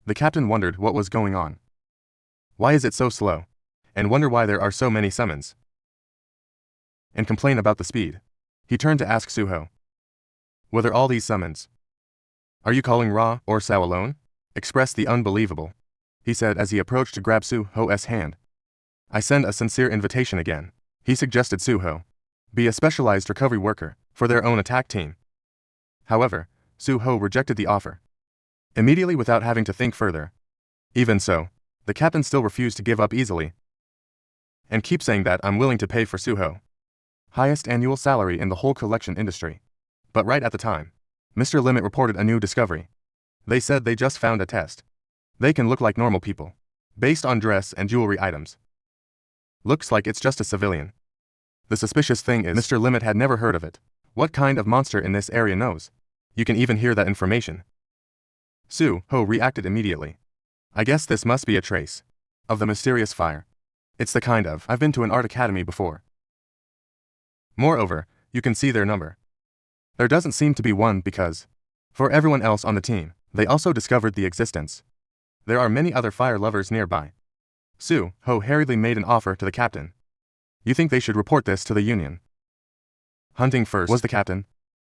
the captain wondered what was going on. Why is it so slow? And wonder why there are so many summons. And complain about the speed. He turned to ask Suho. Whether all these summons, are you calling Ra or Sao alone? Express the unbelievable, he said as he approached to grab Suho's hand. I send a sincere invitation again, he suggested Suho. Be a specialized recovery worker for their own attack team. However, Suho rejected the offer. Immediately without having to think further. Even so, the captain still refused to give up easily. And keep saying that I'm willing to pay for Suho. Highest annual salary in the whole collection industry. But right at the time, Mr. Limit reported a new discovery. They said they just found a test. They can look like normal people, based on dress and jewelry items. Looks like it's just a civilian. The suspicious thing is Mr. Limit had never heard of it. What kind of monster in this area knows? You can even hear that information. Suho reacted immediately. I guess this must be a trace of the mysterious fire. It's the kind of I've been to an art academy before. Moreover, you can see their number. There doesn't seem to be one because, for everyone else on the team, they also discovered the existence. There are many other fire lovers nearby. Suho hurriedly made an offer to the captain. You think they should report this to the union? Hunting first, was the captain.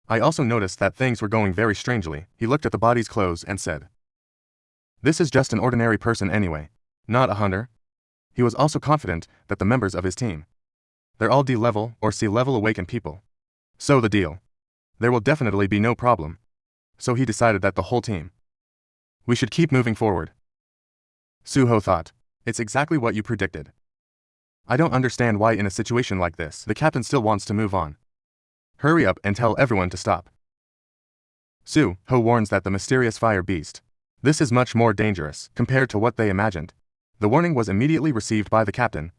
I also noticed that things were going very strangely. He looked at the body's clothes and said, this is just an ordinary person anyway, not a hunter. He was also confident that the members of his team, they're all D level or C level awakened people. So the deal. There will definitely be no problem. So he decided that the whole team, we should keep moving forward. Suho thought, it's exactly what you predicted. I don't understand why in a situation like this, the captain still wants to move on. Hurry up and tell everyone to stop. Suho warns that the mysterious fire beast, this is much more dangerous compared to what they imagined. The warning was immediately received by the captain.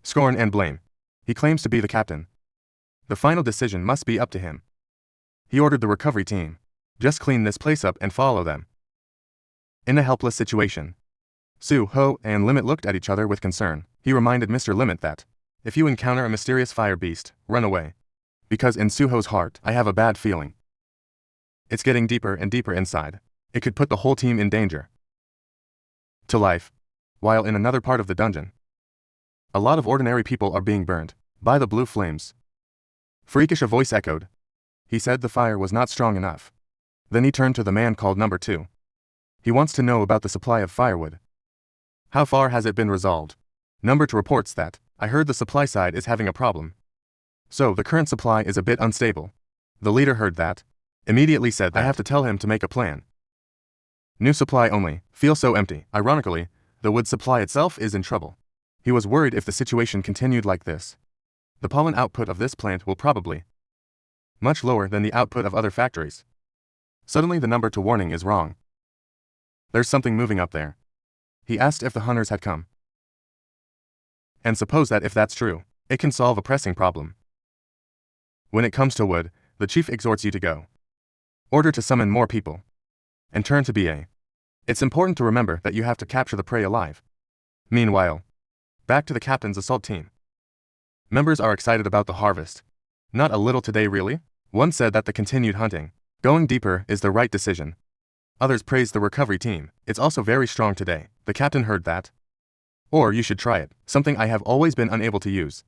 Scorn and blame. He claims to be the captain. The final decision must be up to him. He ordered the recovery team, just clean this place up and follow them. In a helpless situation, Suho and Limit looked at each other with concern. He reminded Mr. Limit that, if you encounter a mysterious fire beast, run away. Because in Suho's heart, I have a bad feeling. It's getting deeper and deeper inside. It could put the whole team in danger. To life. While in another part of the dungeon, a lot of ordinary people are being burned by the blue flames. Freakish a voice echoed. He said the fire was not strong enough. Then he turned to the man called number 2. He wants to know about the supply of firewood. How far has it been resolved? Number 2 reports that, I heard the supply side is having a problem. So the current supply is a bit unstable. The leader heard that. Immediately said that I have to tell him to make a plan. New supply only, feels so empty. Ironically, the wood supply itself is in trouble. He was worried if the situation continued like this. The pollen output of this plant will probably much lower than the output of other factories. Suddenly the number to warning is wrong. There's something moving up there. He asked if the hunters had come. And suppose that if that's true, it can solve a pressing problem. When it comes to wood, the chief exhorts you to go. Order to summon more people. And turn to BA. It's important to remember that you have to capture the prey alive. Meanwhile, back to the captain's assault team. Members are excited about the harvest. Not a little today really? One said that the continued hunting, going deeper, is the right decision. Others praised the recovery team. It's also very strong today. The captain heard that. Or you should try it, something I have always been unable to use.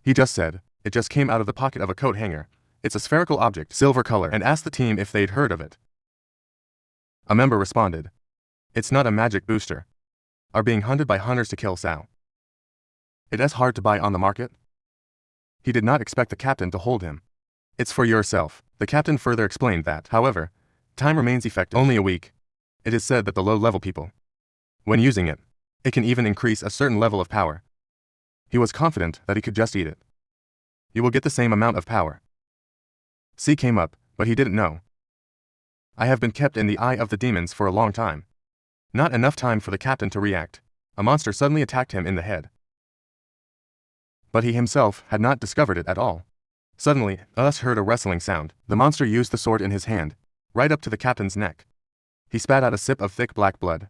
He just said, it just came out of the pocket of a coat hanger. It's a spherical object, silver color, and asked the team if they'd heard of it. A member responded, it's not a magic booster. Are being hunted by hunters to kill Sao. It is hard to buy on the market. He did not expect the captain to hold him. It's for yourself. The captain further explained that, however, time remains effective. Only a week. It is said that the low-level people, when using it, it can even increase a certain level of power. He was confident that he could just eat it. You will get the same amount of power. C came up, but he didn't know. I have been kept in the eye of the demons for a long time. Not enough time for the captain to react. A monster suddenly attacked him in the head. But he himself had not discovered it at all. Suddenly, us heard a wrestling sound. The monster used the sword in his hand, right up to the captain's neck. He spat out a sip of thick black blood.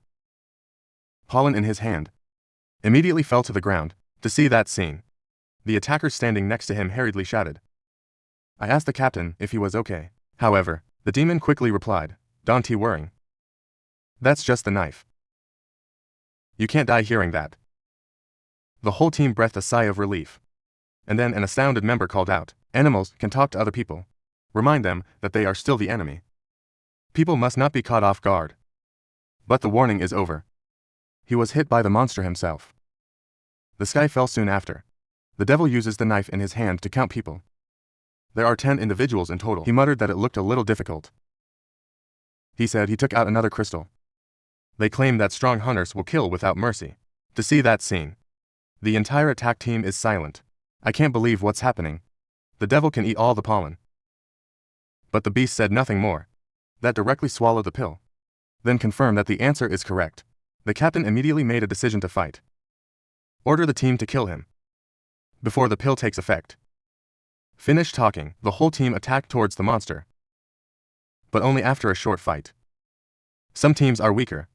Pollen in his hand. Immediately fell to the ground. To see that scene, the attacker standing next to him hurriedly shouted. I asked the captain if he was okay. However, the demon quickly replied, don't be worrying. That's just the knife. You can't die hearing that. The whole team breathed a sigh of relief. And then an astounded member called out, animals can talk to other people. Remind them that they are still the enemy. People must not be caught off guard. But the warning is over. He was hit by the monster himself. The sky fell soon after. The devil uses the knife in his hand to count people. There are 10 individuals in total. He muttered that it looked a little difficult. He said he took out another crystal. They claim that strong hunters will kill without mercy. To see that scene, the entire attack team is silent. I can't believe what's happening. The devil can eat all the pollen. But the beast said nothing more. That directly swallowed the pill. Then confirmed that the answer is correct. The captain immediately made a decision to fight. Order the team to kill him before the pill takes effect. Finished talking, the whole team attacked towards the monster. But only after a short fight. Some teams are weaker.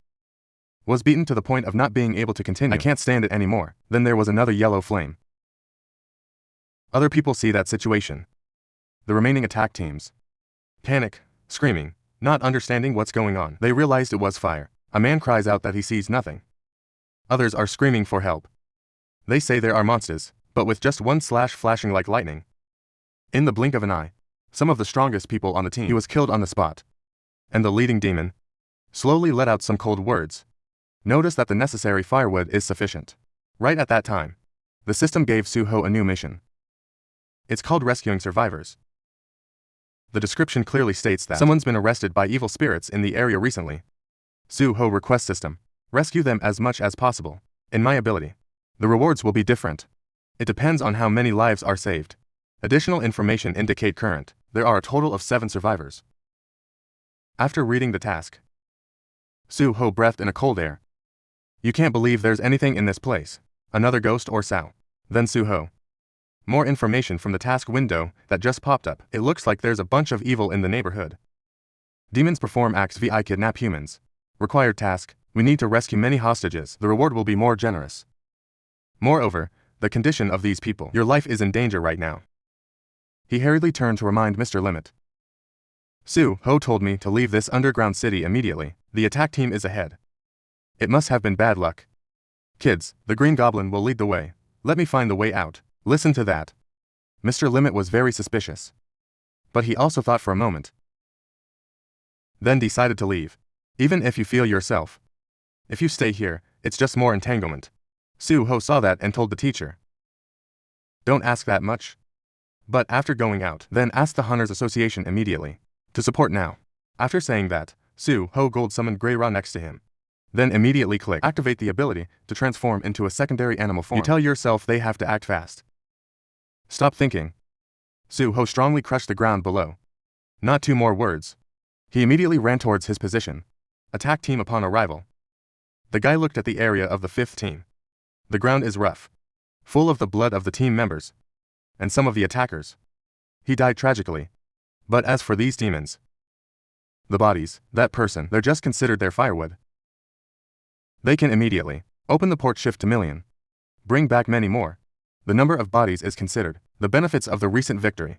Was beaten to the point of not being able to continue. I can't stand it anymore. Then there was another yellow flame. Other people see that situation. The remaining attack teams panic, screaming, not understanding what's going on. They realized it was fire. A man cries out that he sees nothing. Others are screaming for help. They say there are monsters, but with just one slash flashing like lightning. In the blink of an eye, some of the strongest people on the team, he was killed on the spot. And the leading demon slowly let out some cold words. Notice that the necessary firewood is sufficient. Right at that time, the system gave Suho a new mission. It's called Rescuing Survivors. The description clearly states that someone's been arrested by evil spirits in the area recently. Suho request system. Rescue them as much as possible. In my ability, the rewards will be different. It depends on how many lives are saved. Additional information indicate current. There are a total of 7 survivors. After reading the task, Suho breathed in a cold air. You can't believe there's anything in this place. Another ghost or Sao. Then Suho. More information from the task window that just popped up. It looks like there's a bunch of evil in the neighborhood. Demons perform acts vi kidnap humans. Required task, we need to rescue many hostages. The reward will be more generous. Moreover, the condition of these people. Your life is in danger right now. He hurriedly turned to remind Mr. Limit. Suho told me to leave this underground city immediately. The attack team is ahead. It must have been bad luck. Kids, the Green Goblin will lead the way. Let me find the way out. Listen to that. Mr. Limit was very suspicious. But he also thought for a moment. Then decided to leave. Even if you feel yourself. If you stay here, it's just more entanglement. Suho saw that and told the teacher. Don't ask that much. But after going out, then asked the Hunters Association immediately. To support now. After saying that, Suho Gold summoned Grey Ra next to him. Then immediately click activate the ability to transform into a secondary animal form. You tell yourself they have to act fast. Stop thinking. Soo-ho strongly crushed the ground below. Not two more words. He immediately ran towards his position. Attack team upon arrival. The guy looked at the area of the 5th team. The ground is rough, full of the blood of the team members, and some of the attackers. He died tragically. But as for these demons, the bodies, that person, they're just considered their firewood. They can immediately open the port shift to million. Bring back many more. The number of bodies is considered the benefits of the recent victory.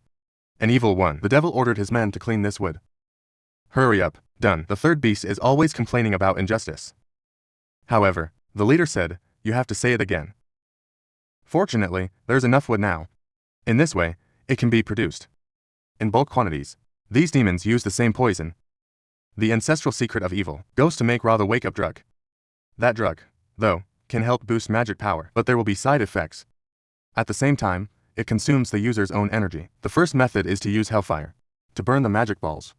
An evil one. The devil ordered his men to clean this wood. Hurry up, done. The third beast is always complaining about injustice. However, the leader said, you have to say it again. Fortunately, there's enough wood now. In this way, it can be produced in bulk quantities. These demons use the same poison, the ancestral secret of evil, goes to make Ra the wake-up drug. That drug, though, can help boost magic power, but there will be side effects. At the same time, it consumes the user's own energy. The first method is to use hellfire to burn the magic balls.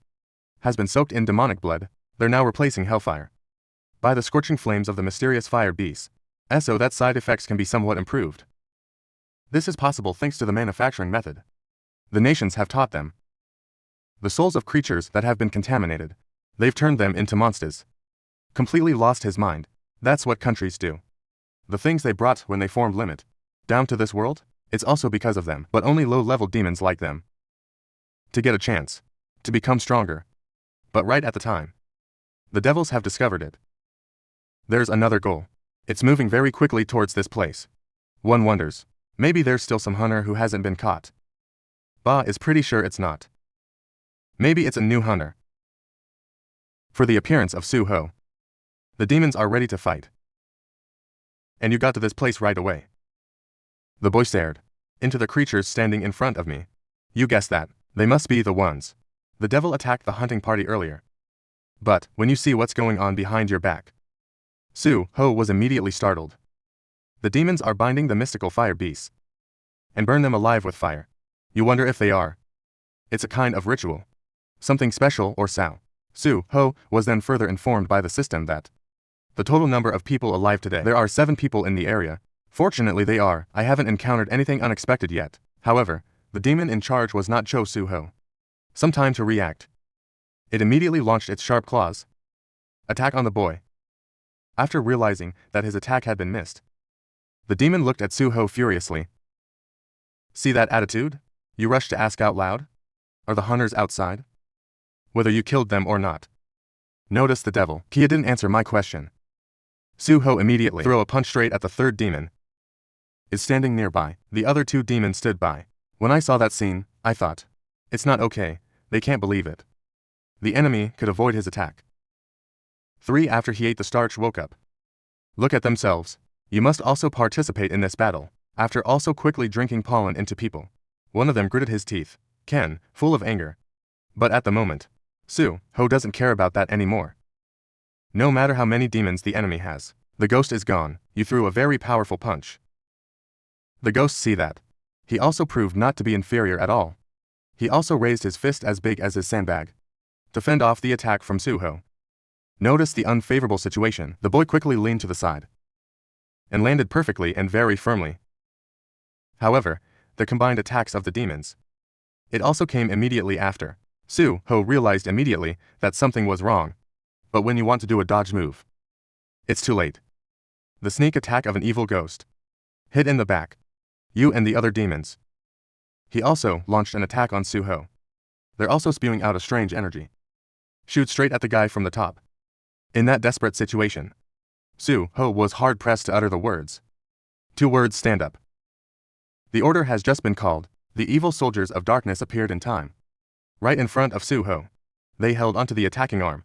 Has been soaked in demonic blood, they're now replacing hellfire by the scorching flames of the mysterious fire beasts, so that side effects can be somewhat improved. This is possible thanks to the manufacturing method. The nations have taught them. The souls of creatures that have been contaminated, they've turned them into monsters. Completely lost his mind. That's what countries do. The things they brought when they formed Limit down to this world, it's also because of them, but only low-level demons like them to get a chance to become stronger. But right at the time, the devils have discovered it. There's another goal. It's moving very quickly towards this place. One wonders, maybe there's still some hunter who hasn't been caught. Ba is pretty sure it's not. Maybe it's a new hunter. For the appearance of Soo-ho, the demons are ready to fight. And you got to this place right away. The boy stared into the creatures standing in front of me. You guessed that, they must be the ones. The devil attacked the hunting party earlier. But, when you see what's going on behind your back, Soo-ho was immediately startled. The demons are binding the mystical fire beasts and burn them alive with fire. You wonder if they are. It's a kind of ritual. Something special or sao. Soo-ho was then further informed by the system that the total number of people alive today, there are 7 people in the area. Fortunately I haven't encountered anything unexpected yet. However, the demon in charge was not Cho Soo-ho. Some time to react. It immediately launched its sharp claws. Attack on the boy. After realizing that his attack had been missed, the demon looked at Soo-ho furiously. See that attitude? You rush to ask out loud? Are the hunters outside? Whether you killed them or not. Notice the devil. Kia didn't answer my question. Soo-ho immediately threw a punch straight at the third demon. Is standing nearby. The other 2 demons stood by. When I saw that scene, I thought, it's not okay, they can't believe it. The enemy could avoid his attack. 3 after he ate the starch woke up. Look at themselves. You must also participate in this battle. After also quickly drinking pollen into people. One of them gritted his teeth. Ken, full of anger. But at the moment, Soo-ho doesn't care about that anymore. No matter how many demons the enemy has, the ghost is gone. You threw a very powerful punch. The ghosts see that. He also proved not to be inferior at all. He also raised his fist as big as his sandbag to fend off the attack from Soo-ho. Notice the unfavorable situation. The boy quickly leaned to the side and landed perfectly and very firmly. However, the combined attacks of the demons, it also came immediately after. Soo-ho realized immediately that something was wrong. But when you want to do a dodge move, it's too late. The sneak attack of an evil ghost. Hit in the back. You and the other demons. He also launched an attack on Soo-ho. They're also spewing out a strange energy. Shoot straight at the guy from the top. In that desperate situation, Soo-ho was hard-pressed to utter the words. 2 words stand up. The order has just been called. The evil soldiers of darkness appeared in time. Right in front of Soo-ho. They held onto the attacking arm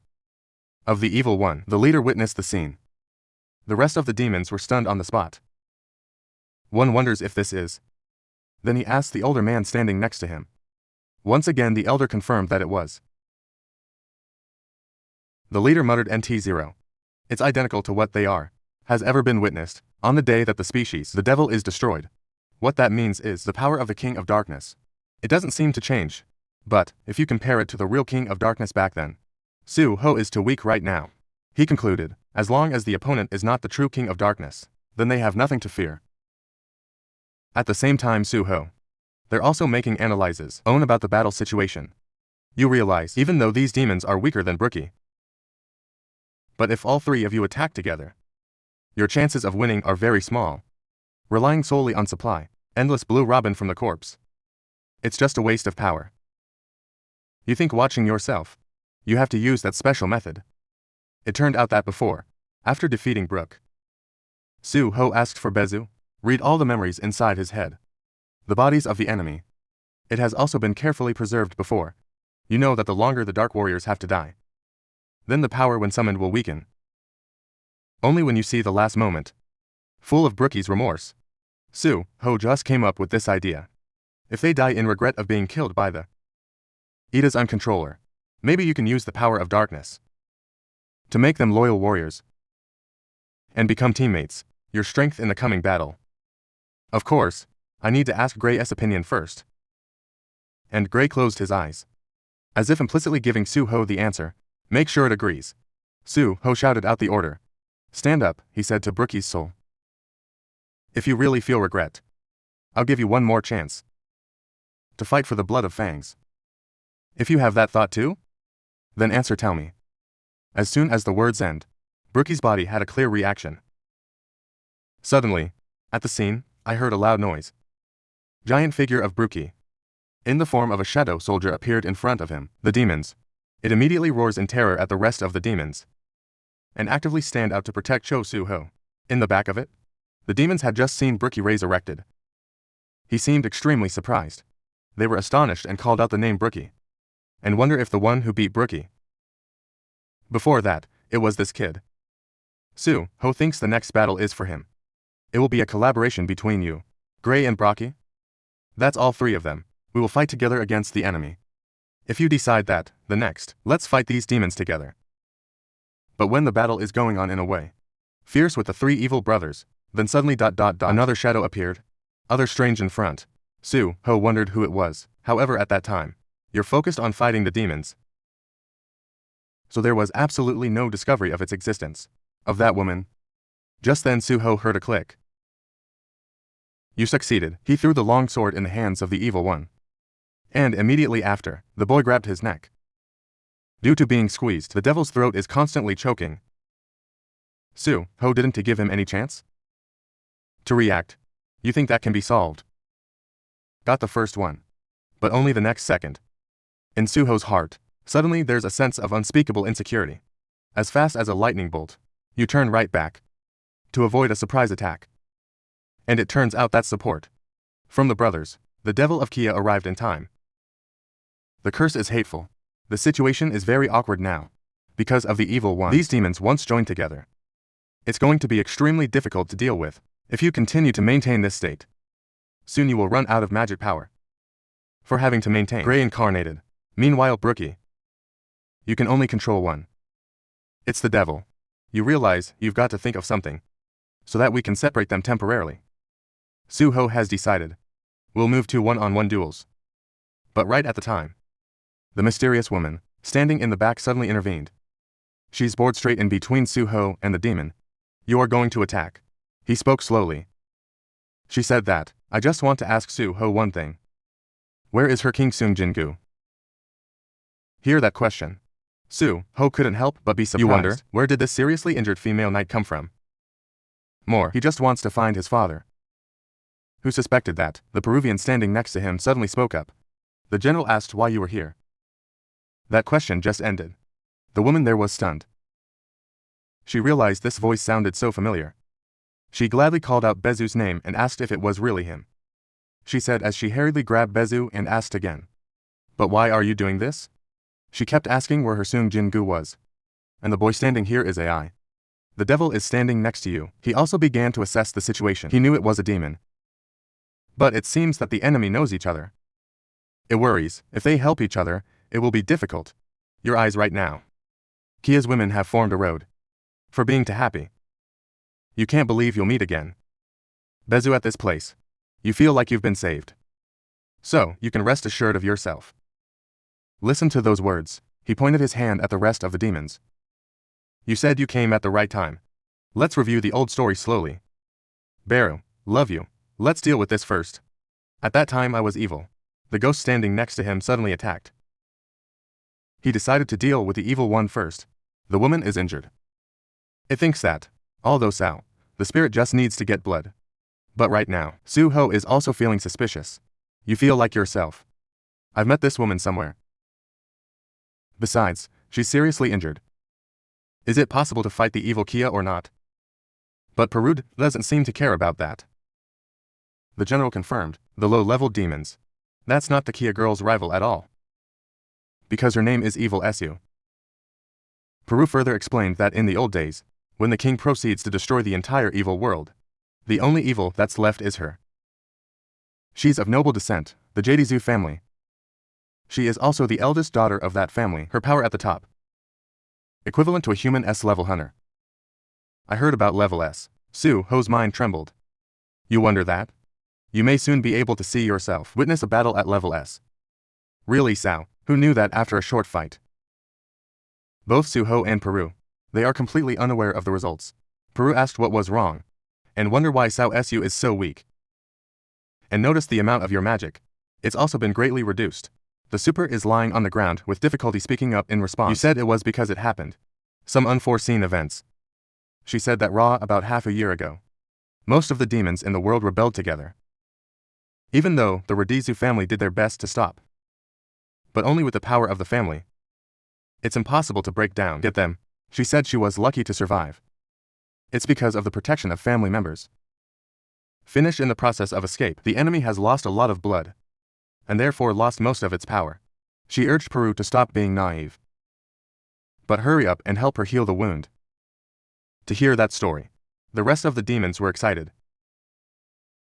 of the evil one. The leader witnessed the scene. The rest of the demons were stunned on the spot. One wonders if this is. Then he asked the older man standing next to him. Once again the elder confirmed that it was. The leader muttered NT0. It's identical to what they are. Has ever been witnessed, on the day that the species, the devil, is destroyed. What that means is the power of the King of Darkness. It doesn't seem to change. But, if you compare it to the real King of Darkness back then, Soo-ho is too weak right now. He concluded. As long as the opponent is not the true king of darkness, then they have nothing to fear. At the same time, Soo-ho, they're also making analyses on about the battle situation. You realize, even though these demons are weaker than Brookie, but if all three of you attack together, your chances of winning are very small. Relying solely on supply, endless blue robin from the corpse, it's just a waste of power. You think watching yourself, you have to use that special method. It turned out that before, after defeating Brook, Soo-ho asked for Bezu, read all the memories inside his head. The bodies of the enemy. It has also been carefully preserved before. You know that the longer the Dark Warriors have to die, then the power when summoned will weaken. Only when you see the last moment, full of Brookie's remorse, Soo-ho just came up with this idea. If they die in regret of being killed by the Ida's uncontroller, maybe you can use the power of darkness to make them loyal warriors and become teammates, your strength in the coming battle. Of course, I need to ask Gray's opinion first. And Gray closed his eyes, as if implicitly giving Soo-ho the answer. Make sure it agrees. Soo-ho shouted out the order. Stand up, he said to Brookie's soul. If you really feel regret, I'll give you one more chance to fight for the blood of fangs. If you have that thought too, then answer, tell me. As soon as the words end, Brookie's body had a clear reaction. Suddenly, at the scene, I heard a loud noise. Giant figure of Brookie, in the form of a shadow soldier, appeared in front of him. The demons. It immediately roars in terror at the rest of the demons, and actively stand out to protect Soo-ho. In the back of it, the demons had just seen Brookie resurrected. He seemed extremely surprised. They were astonished and called out the name Brookie, and wonder if the one who beat Brookie before that, it was this kid. Soo-ho thinks the next battle is for him. It will be a collaboration between you, Gray and Brookie. That's all three of them. We will fight together against the enemy. If you decide that, the next, let's fight these demons together. But when the battle is going on in a way fierce with the three evil brothers, then suddenly another shadow appeared, other strange in front. Soo-ho wondered who it was. However, at that time, you're focused on fighting the demons, so there was absolutely no discovery of its existence, of that woman. Just then Soo-ho heard a click. You succeeded. He threw the long sword in the hands of the evil one. And immediately after, the boy grabbed his neck. Due to being squeezed, the devil's throat is constantly choking. Soo-ho didn't give him any chance to react. You think that can be solved? Got the first one, but only the next second. In Soo-ho's heart, suddenly there's a sense of unspeakable insecurity. As fast as a lightning bolt, you turn right back to avoid a surprise attack. And it turns out that support from the brothers, the devil of Kia, arrived in time. The curse is hateful. The situation is very awkward now, because of the evil one. These demons once joined together. It's going to be extremely difficult to deal with. If you continue to maintain this state, soon you will run out of magic power for having to maintain. Gray incarnated. Meanwhile, Brookie, you can only control one. It's the devil. You realize you've got to think of something so that we can separate them temporarily. Soo-ho has decided. We'll move to one-on-one duels. But right at the time, the mysterious woman, standing in the back, suddenly intervened. She's bored straight in between Soo-ho and the demon. You are going to attack. He spoke slowly. She said that, I just want to ask Soo-ho one thing. Where is her king Sung Jin-Woo? Hear that question. Soo-ho couldn't help but be surprised. You wonder, where did this seriously injured female knight come from? More, he just wants to find his father. Who suspected that? The Peruvian standing next to him suddenly spoke up. The general asked why you were here. That question just ended. The woman there was stunned. She realized this voice sounded so familiar. She gladly called out Bezu's name and asked if it was really him. She said as she hurriedly grabbed Bezu and asked again. But why are you doing this? She kept asking where her Sung Jin-Woo was. And the boy standing here is AI. The devil is standing next to you. He also began to assess the situation. He knew it was a demon. But it seems that the enemy knows each other. It worries, if they help each other, it will be difficult. Your eyes right now. Kia's women have formed a road for being to happy. You can't believe you'll meet again. Bezu, at this place, you feel like you've been saved. So, you can rest assured of yourself. Listen to those words. He pointed his hand at the rest of the demons. You said you came at the right time. Let's review the old story slowly. Baru, love you. Let's deal with this first. At that time I was evil. The ghost standing next to him suddenly attacked. He decided to deal with the evil one first. The woman is injured. It thinks that, although Sao, the spirit just needs to get blood. But right now, Su-ho is also feeling suspicious. You feel like yourself. I've met this woman somewhere. Besides, she's seriously injured. Is it possible to fight the evil Kia or not? But Perud doesn't seem to care about that. The general confirmed, the low-level demons. That's not the Kia girl's rival at all. Because her name is Evil Su. Peru further explained that in the old days, when the king proceeds to destroy the entire evil world, the only evil that's left is her. She's of noble descent, the Jadizu family. She is also the eldest daughter of that family, her power at the top. Equivalent to a human S-level hunter. I heard about level S. Su-ho's mind trembled. You wonder that? You may soon be able to see yourself witness a battle at level S. Really, Sao, who knew that after a short fight? Both Su-ho and Peru, they are completely unaware of the results. Peru asked what was wrong, and wonder why Sao Su is so weak. And notice the amount of your magic. It's also been greatly reduced. The super is lying on the ground with difficulty speaking up in response. You said it was because it happened. Some unforeseen events. She said that about half a year ago. Most of the demons in the world rebelled together. Even though the Radizu family did their best to stop. But only with the power of the family. It's impossible to break down. Get them. She said she was lucky to survive. It's because of the protection of family members. Finished in the process of escape, the enemy has lost a lot of blood. And therefore lost most of its power. She urged Peru to stop being naive. But hurry up and help her heal the wound. To hear that story, the rest of the demons were excited.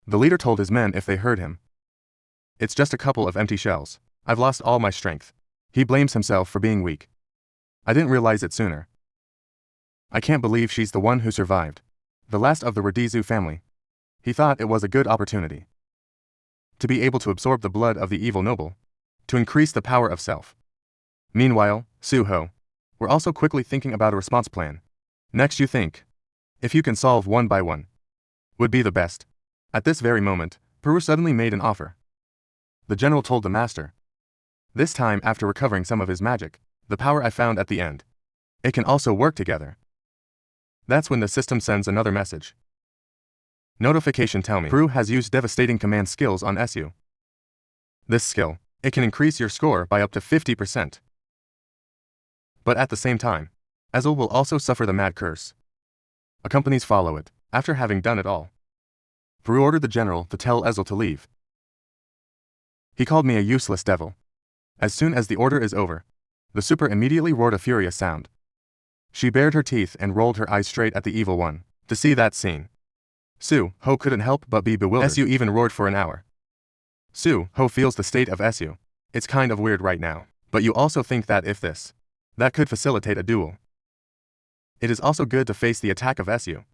The leader told his men if they heard him. It's just a couple of empty shells. I've lost all my strength. He blames himself for being weak. I didn't realize it sooner. I can't believe she's the one who survived. The last of the Radizu family. He thought it was a good opportunity. To be able to absorb the blood of the evil noble. To increase the power of self. Meanwhile, Su-ho, we're also quickly thinking about a response plan. Next you think. If you can solve one by one. Would be the best. At this very moment, Peru suddenly made an offer. The general told the master. This time after recovering some of his magic, the power I found at the end. It can also work together. That's when the system sends another message. Notification tell me Peru has used devastating command skills on Su. This skill, it can increase your score by up to 50%. But at the same time, Ezel will also suffer the mad curse. Accompanies follow it, after having done it all. Peru ordered the general to tell Ezel to leave. He called me a useless devil. As soon as the order is over, the super immediately roared a furious sound. She bared her teeth and rolled her eyes straight at the evil one. To see that scene, Su-ho couldn't help but be bewildered. Su even roared for an hour. Su-ho feels the state of Su. It's kind of weird right now, but you also think that if that could facilitate a duel. It is also good to face the attack of Su.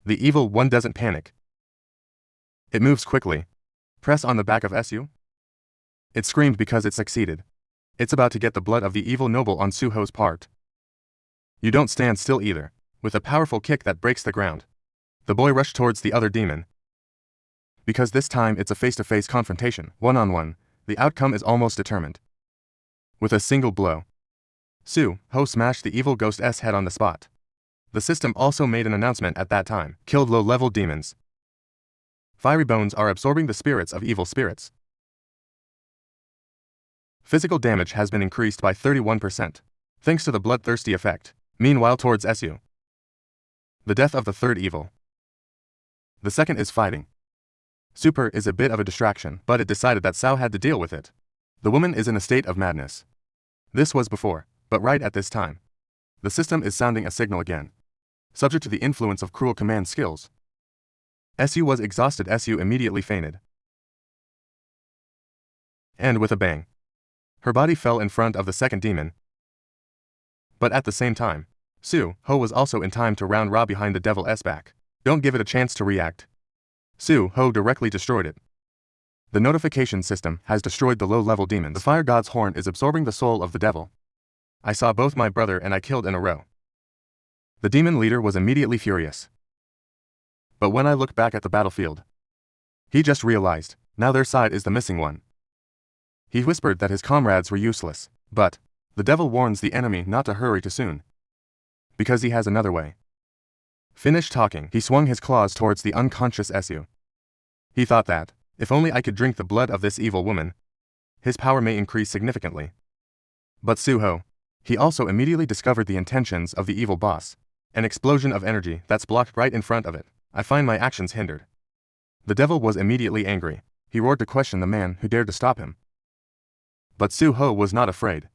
The evil one doesn't panic. It moves quickly. Press on the back of Su. It screamed because it succeeded. It's about to get the blood of the evil noble on Su-ho's part. You don't stand still either. With a powerful kick that breaks the ground, the boy rushed towards the other demon. Because this time it's a face-to-face confrontation, one-on-one, the outcome is almost determined. With a single blow, Su-ho smashed the evil ghost's head on the spot. The system also made an announcement at that time, killed low-level demons. Fiery bones are absorbing the spirits of evil spirits. Physical damage has been increased by 31%, thanks to the bloodthirsty effect. Meanwhile towards Su. The death of the third evil. The second is fighting. Super is a bit of a distraction, but it decided that Sao had to deal with it. The woman is in a state of madness. This was before, but right at this time. The system is sounding a signal again. Subject to the influence of cruel command skills. Su was exhausted. Su immediately fainted. And with a bang, her body fell in front of the second demon. But at the same time, Su-ho was also in time to round Ra behind the devil's back. Don't give it a chance to react. Su-ho directly destroyed it. The notification system has destroyed the low-level demons. The fire god's horn is absorbing the soul of the devil. I saw both my brother and I killed in a row. The demon leader was immediately furious. But when I looked back at the battlefield, he just realized, now their side is the missing one. He whispered that his comrades were useless, but the devil warns the enemy not to hurry too soon, because he has another way. Finished talking, he swung his claws towards the unconscious Su. He thought that, if only I could drink the blood of this evil woman, his power may increase significantly. But Suho, he also immediately discovered the intentions of the evil boss, an explosion of energy that's blocked right in front of it. I find my actions hindered. The devil was immediately angry. He roared to question the man who dared to stop him. But Suho was not afraid.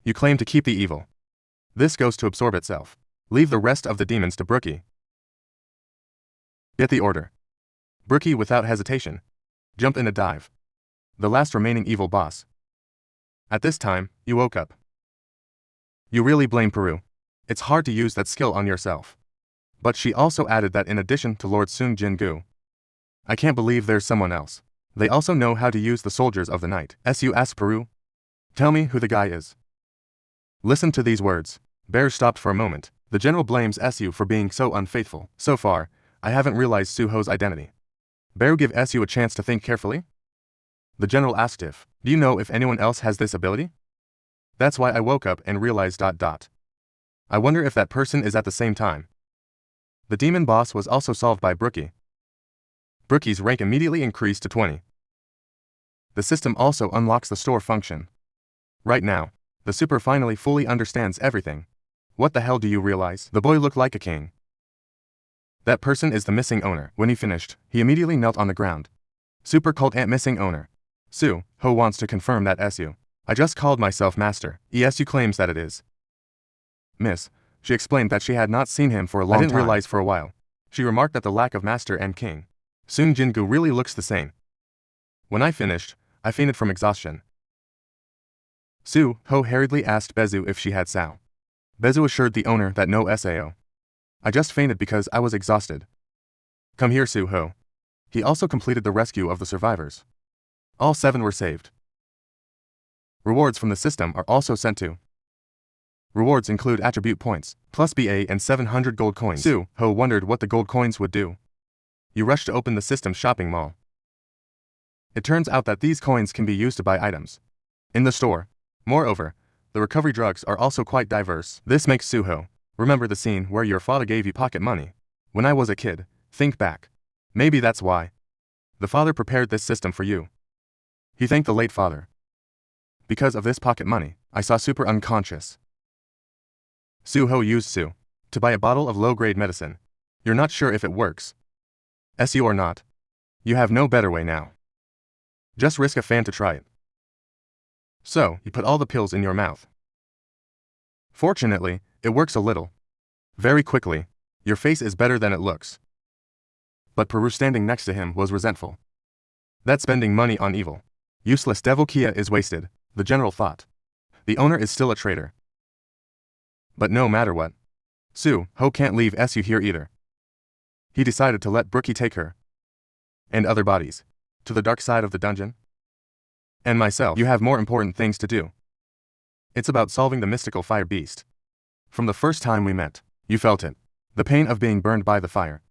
You claim to keep the evil. This goes to absorb itself. Leave the rest of the demons to Brookie. Get the order. Brookie, without hesitation, jump in a dive. The last remaining evil boss. At this time, you woke up. You really blame Peru. It's hard to use that skill on yourself. But she also added that in addition to Lord Sung Jin-Woo, I can't believe there's someone else. They also know how to use the soldiers of the night. Su asked Peru. Tell me who the guy is. Listen to these words. Bear stopped for a moment. The general blames Su for being so unfaithful. So far, I haven't realized Suho's identity. Bear give Su a chance to think carefully? The general asked if, do you know if anyone else has this ability? That's why I woke up and realized ... I wonder if that person is at the same time. The demon boss was also solved by Brookie. Brookie's rank immediately increased to 20. The system also unlocks the store function. Right now, the super finally fully understands everything. What the hell do you realize? The boy looked like a king. That person is the missing owner. When he finished, he immediately knelt on the ground. Super cult ant missing owner. Su Ho wants to confirm that Su. I just called myself master. Su claims that it is. Miss, she explained that she had not seen him for a long time. I didn't realize for a while. She remarked at the lack of master and king. Sung Jin-Woo really looks the same. When I finished, I fainted from exhaustion. Su Ho hurriedly asked Bezu if she had Sao. Bezu assured the owner that no Sao. I just fainted because I was exhausted. Come here, Su Ho. He also completed the rescue of the survivors. All 7 were saved. Rewards from the system are also sent to. Rewards include attribute points, plus BA and 700 gold coins. Su Ho wondered what the gold coins would do. You rushed to open the system's shopping mall. It turns out that these coins can be used to buy items in the store. Moreover, the recovery drugs are also quite diverse. This makes Suho remember the scene where your father gave you pocket money. When I was a kid, think back. Maybe that's why. The father prepared this system for you. He thanked the late father. Because of this pocket money, I saw super unconscious. Suho used Su to buy a bottle of low-grade medicine. You're not sure if it works. Su or not. You have no better way now. Just risk a fan to try it. So, you put all the pills in your mouth. Fortunately, it works a little. Very quickly. Your face is better than it looks. But Peru standing next to him was resentful. That's spending money on evil. Useless devil Kia is wasted, the general thought. The owner is still a traitor. But no matter what, Su Ho can't leave Su here either. He decided to let Brookie take her and other bodies to the dark side of the dungeon. And myself, you have more important things to do. It's about solving the mystical fire beast. From the first time we met, you felt it. The pain of being burned by the fire.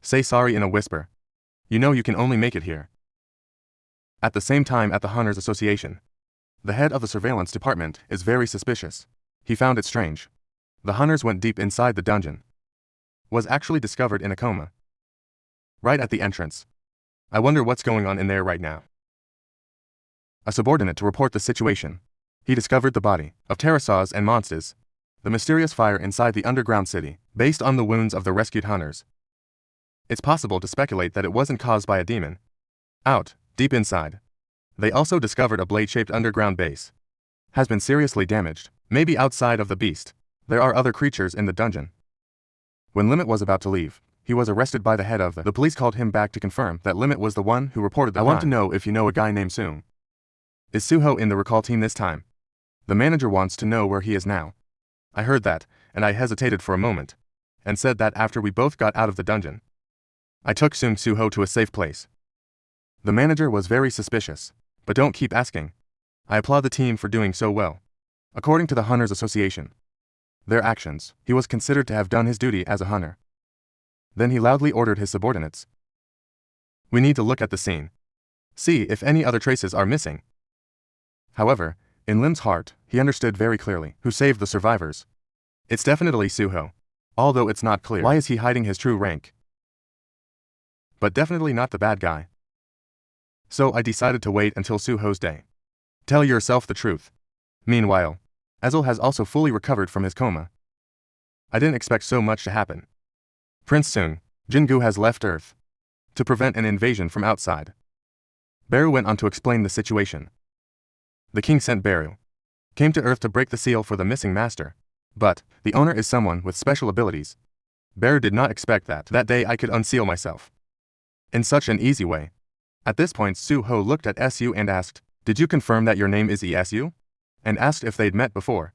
Say sorry in a whisper. You know you can only make it here. At the same time at the Hunters Association, the head of the surveillance department is very suspicious. He found it strange. The hunters went deep inside the dungeon. Was actually discovered in a coma. Right at the entrance. I wonder what's going on in there right now. A subordinate to report the situation. He discovered the body of pterosaurs and monsters. The mysterious fire inside the underground city, based on the wounds of the rescued hunters. It's possible to speculate that it wasn't caused by a demon. Out, deep inside. They also discovered a blade-shaped underground base. Has been seriously damaged, maybe outside of the beast. There are other creatures in the dungeon. When Limit was about to leave, he was arrested by the head of the police called him back to confirm that Limit was the one who reported the crime. I want to know if you know a guy named Sung. Is Suho in the recall team this time? The manager wants to know where he is now. I heard that, and I hesitated for a moment, and said that after we both got out of the dungeon. I took Sung Suho to a safe place. The manager was very suspicious, but don't keep asking. I applaud the team for doing so well. According to the Hunters Association, their actions, he was considered to have done his duty as a hunter. Then he loudly ordered his subordinates. We need to look at the scene. See if any other traces are missing. However, in Lim's heart, he understood very clearly who saved the survivors. It's definitely Suho. Although it's not clear why is he hiding his true rank. But definitely not the bad guy. So I decided to wait until Suho's day. Tell yourself the truth. Meanwhile, Ezel has also fully recovered from his coma. I didn't expect so much to happen. Prince Sung Jin-Woo has left Earth to prevent an invasion from outside. Beru went on to explain the situation. The king sent Beru. Came to Earth to break the seal for the missing master. But the owner is someone with special abilities. Beru did not expect that day I could unseal myself. In such an easy way. At this point Suho looked at Su and asked, "Did you confirm that your name is Esu?" And asked if they'd met before.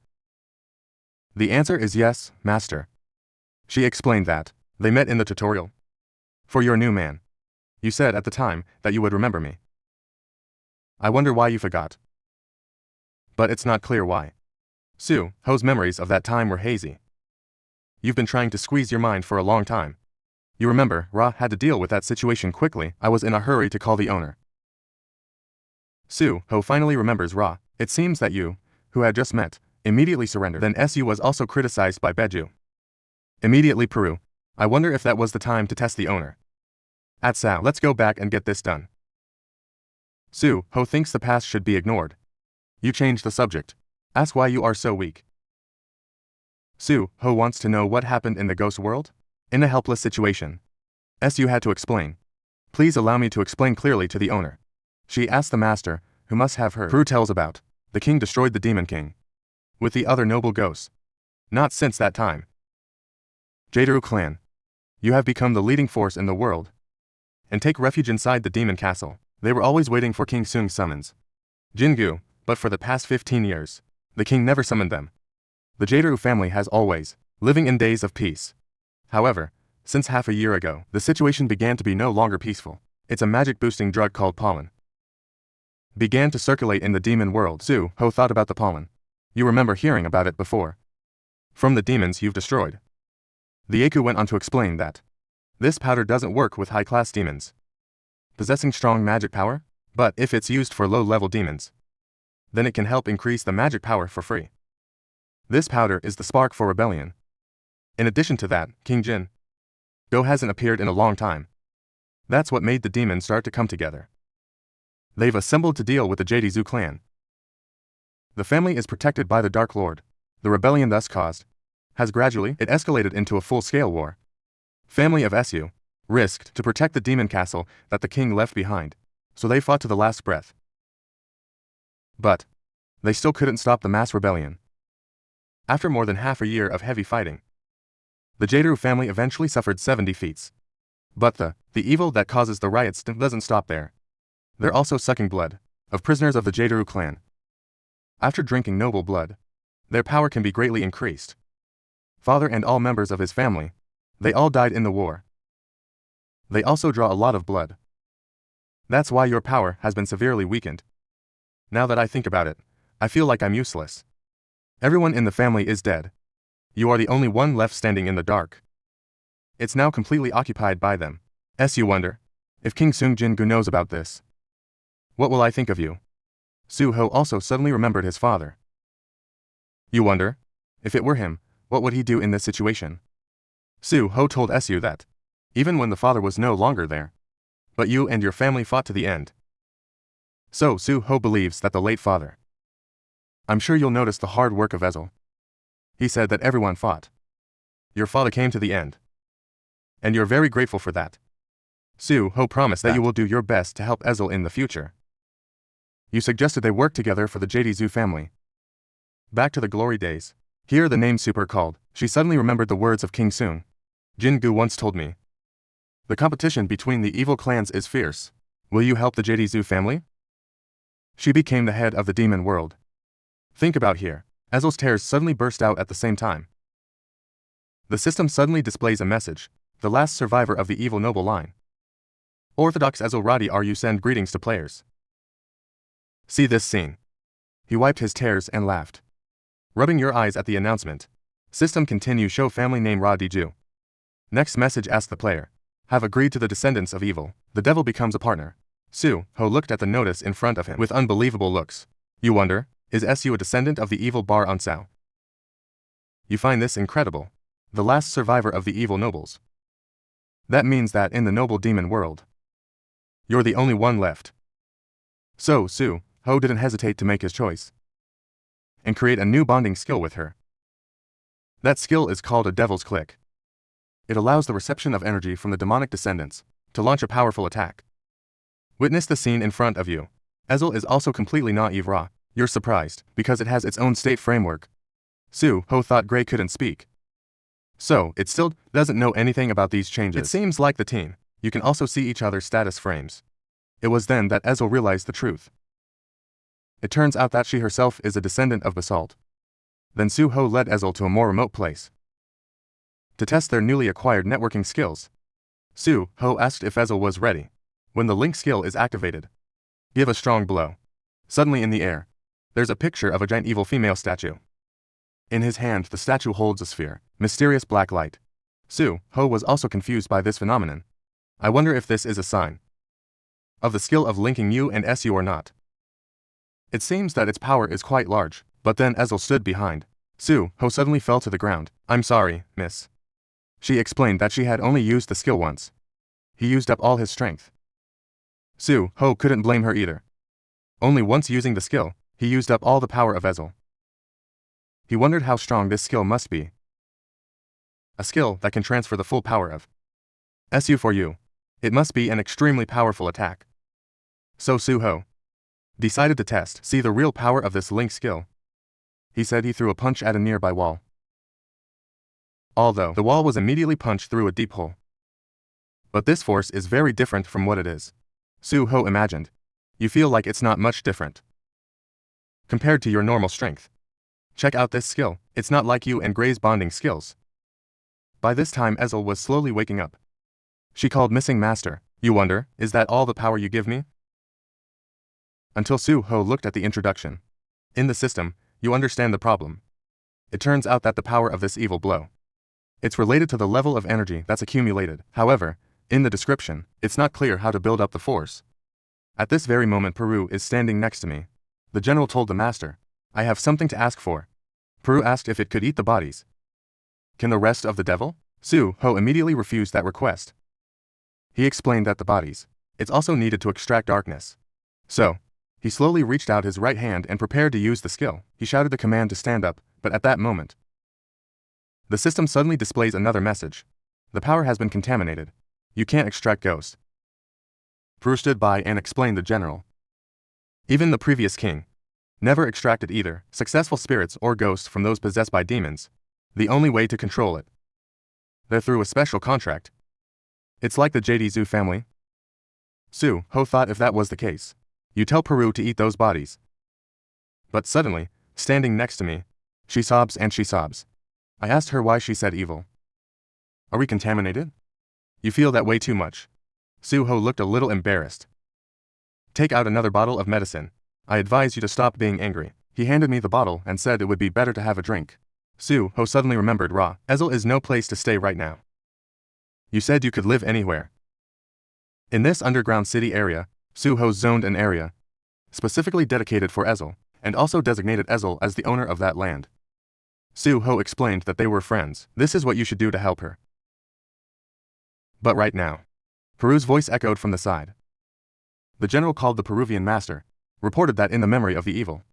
The answer is yes, master. She explained that they met in the tutorial. For your new man. You said at the time that you would remember me. I wonder why you forgot. But it's not clear why. Suho's memories of that time were hazy. You've been trying to squeeze your mind for a long time. You remember, Ra had to deal with that situation quickly. I was in a hurry to call the owner. Suho finally remembers Ra. It seems that you, who had just met, immediately surrendered. Then Su was also criticized by Beju. Immediately Peru. I wonder if that was the time to test the owner. At Sao, let's go back and get this done. Suho thinks the past should be ignored. You change the subject. Ask why you are so weak. Suho wants to know what happened in the ghost world? In a helpless situation. Su had to explain. Please allow me to explain clearly to the owner. She asked the master, who must have heard. Peru tells about. The king destroyed the demon king. With the other noble ghosts. Not since that time. Jaderu clan. You have become the leading force in the world. And take refuge inside the demon castle. They were always waiting for King Sung's summons. Jin-Woo, but for the past 15 years, the king never summoned them. The Jaderu family has always living in days of peace. However, since half a year ago, the situation began to be no longer peaceful. It's a magic-boosting drug called pollen. Began to circulate in the demon world. Suho thought about the pollen. You remember hearing about it before. From the demons you've destroyed. The Aku went on to explain that this powder doesn't work with high-class demons possessing strong magic power, but if it's used for low-level demons, then it can help increase the magic power for free. This powder is the spark for rebellion. In addition to that, King Jin-Woo hasn't appeared in a long time. That's what made the demons start to come together. They've assembled to deal with the Jadezu clan. The family is protected by the Dark Lord. The rebellion thus caused has gradually escalated into a full-scale war. Family of Su risked to protect the demon castle that the king left behind, so they fought to the last breath. But they still couldn't stop the mass rebellion. After more than half a year of heavy fighting, the Jaderu family eventually suffered 7 defeats. But the evil that causes the riots doesn't stop there. They're also sucking blood of prisoners of the Jaderu clan. After drinking noble blood, their power can be greatly increased. Father and all members of his family, they all died in the war. They also draw a lot of blood. That's why your power has been severely weakened. Now that I think about it, I feel like I'm useless. Everyone in the family is dead. You are the only one left standing in the dark. It's now completely occupied by them. You wonder if King Sung Jin-Woo knows about this. What will I think of you? Suho also suddenly remembered his father. You wonder if it were him, what would he do in this situation? Suho told Su that even when the father was no longer there, but you and your family fought to the end. So Suho believes that the late father. I'm sure you'll notice the hard work of Ezel. He said that everyone fought. Your father came to the end. And you're very grateful for that. Suho promised that you will do your best to help Ezel in the future. You suggested they work together for the Jadezu family. Back to the glory days. Here the name Super called. She suddenly remembered the words of King Sung Jin-Woo once told me. The competition between the evil clans is fierce. Will you help the Jadezu family? She became the head of the demon world. Think about here. Ezel's tears suddenly burst out at the same time. The system suddenly displays a message. The last survivor of the evil noble line. Orthodox Ezel Radi you send greetings to players. See this scene. He wiped his tears and laughed. Rubbing your eyes at the announcement. System continue show family name Ra Diju. Next message asks the player. Have agreed to the descendants of evil. The devil becomes a partner. Su-ho looked at the notice in front of him with unbelievable looks. You wonder, is Su a descendant of the evil Bar Unsao? You find this incredible. The last survivor of the evil nobles. That means that in the noble demon world, you're the only one left. So Su-ho didn't hesitate to make his choice and create a new bonding skill with her. That skill is called a Devil's Click. It allows the reception of energy from the demonic descendants to launch a powerful attack. Witness the scene in front of you. Ezel is also completely naive Ra. You're surprised, because it has its own state framework. Su-ho thought Gray couldn't speak. So, it still doesn't know anything about these changes. It seems like the team. You can also see each other's status frames. It was then that Ezel realized the truth. It turns out that she herself is a descendant of Basalt. Then Su-ho led Ezel to a more remote place to test their newly acquired networking skills. Su-ho asked if Ezel was ready. When the link skill is activated, give a strong blow. Suddenly in the air, there's a picture of a giant evil female statue. In his hand the statue holds a sphere, mysterious black light. Su-ho was also confused by this phenomenon. I wonder if this is a sign of the skill of linking you and Su or not. It seems that its power is quite large, but then Ezel stood behind. Su-ho suddenly fell to the ground. I'm sorry, miss. She explained that she had only used the skill once. He used up all his strength. Su-ho couldn't blame her either. Only once using the skill, he used up all the power of Ezel. He wondered how strong this skill must be. A skill that can transfer the full power of Su for you. It must be an extremely powerful attack. So Su-ho decided to see the real power of this link skill. He said he threw a punch at a nearby wall. Although the wall was immediately punched through a deep hole. But this force is very different from what it is. Su-ho imagined. You feel like it's not much different compared to your normal strength. Check out this skill. It's not like you and Gray's bonding skills. By this time Ezel was slowly waking up. She called Missing Master. You wonder, is that all the power you give me? Until Su-ho looked at the introduction. In the system, you understand the problem. It turns out that the power of this evil blow, it's related to the level of energy that's accumulated. However, in the description, it's not clear how to build up the force. At this very moment Peru is standing next to me. The general told the master, I have something to ask for. Peru asked if it could eat the bodies. Can the rest of the devil? Su-ho immediately refused that request. He explained that the bodies, it's also needed to extract darkness. So, he slowly reached out his right hand and prepared to use the skill. He shouted the command to stand up, but at that moment, the system suddenly displays another message. The power has been contaminated. You can't extract ghosts. Peru stood by and explained the general. Even the previous king never extracted either successful spirits or ghosts from those possessed by demons. The only way to control it, they're through a special contract. It's like the JD Zhu family. Su-ho thought if that was the case, you tell Peru to eat those bodies. But suddenly, standing next to me, she sobs and she sobs. I asked her why she said evil. Are we contaminated? You feel that way too much. Su-ho looked a little embarrassed. Take out another bottle of medicine. I advise you to stop being angry. He handed me the bottle and said it would be better to have a drink. Su-ho suddenly remembered Ra. Ezel is no place to stay right now. You said you could live anywhere. In this underground city area, Su-ho zoned an area specifically dedicated for Ezel, and also designated Ezel as the owner of that land. Su-ho explained that they were friends. This is what you should do to help her. But right now, Peru's voice echoed from the side. The general called the Peruvian master, reported that in the memory of the evil,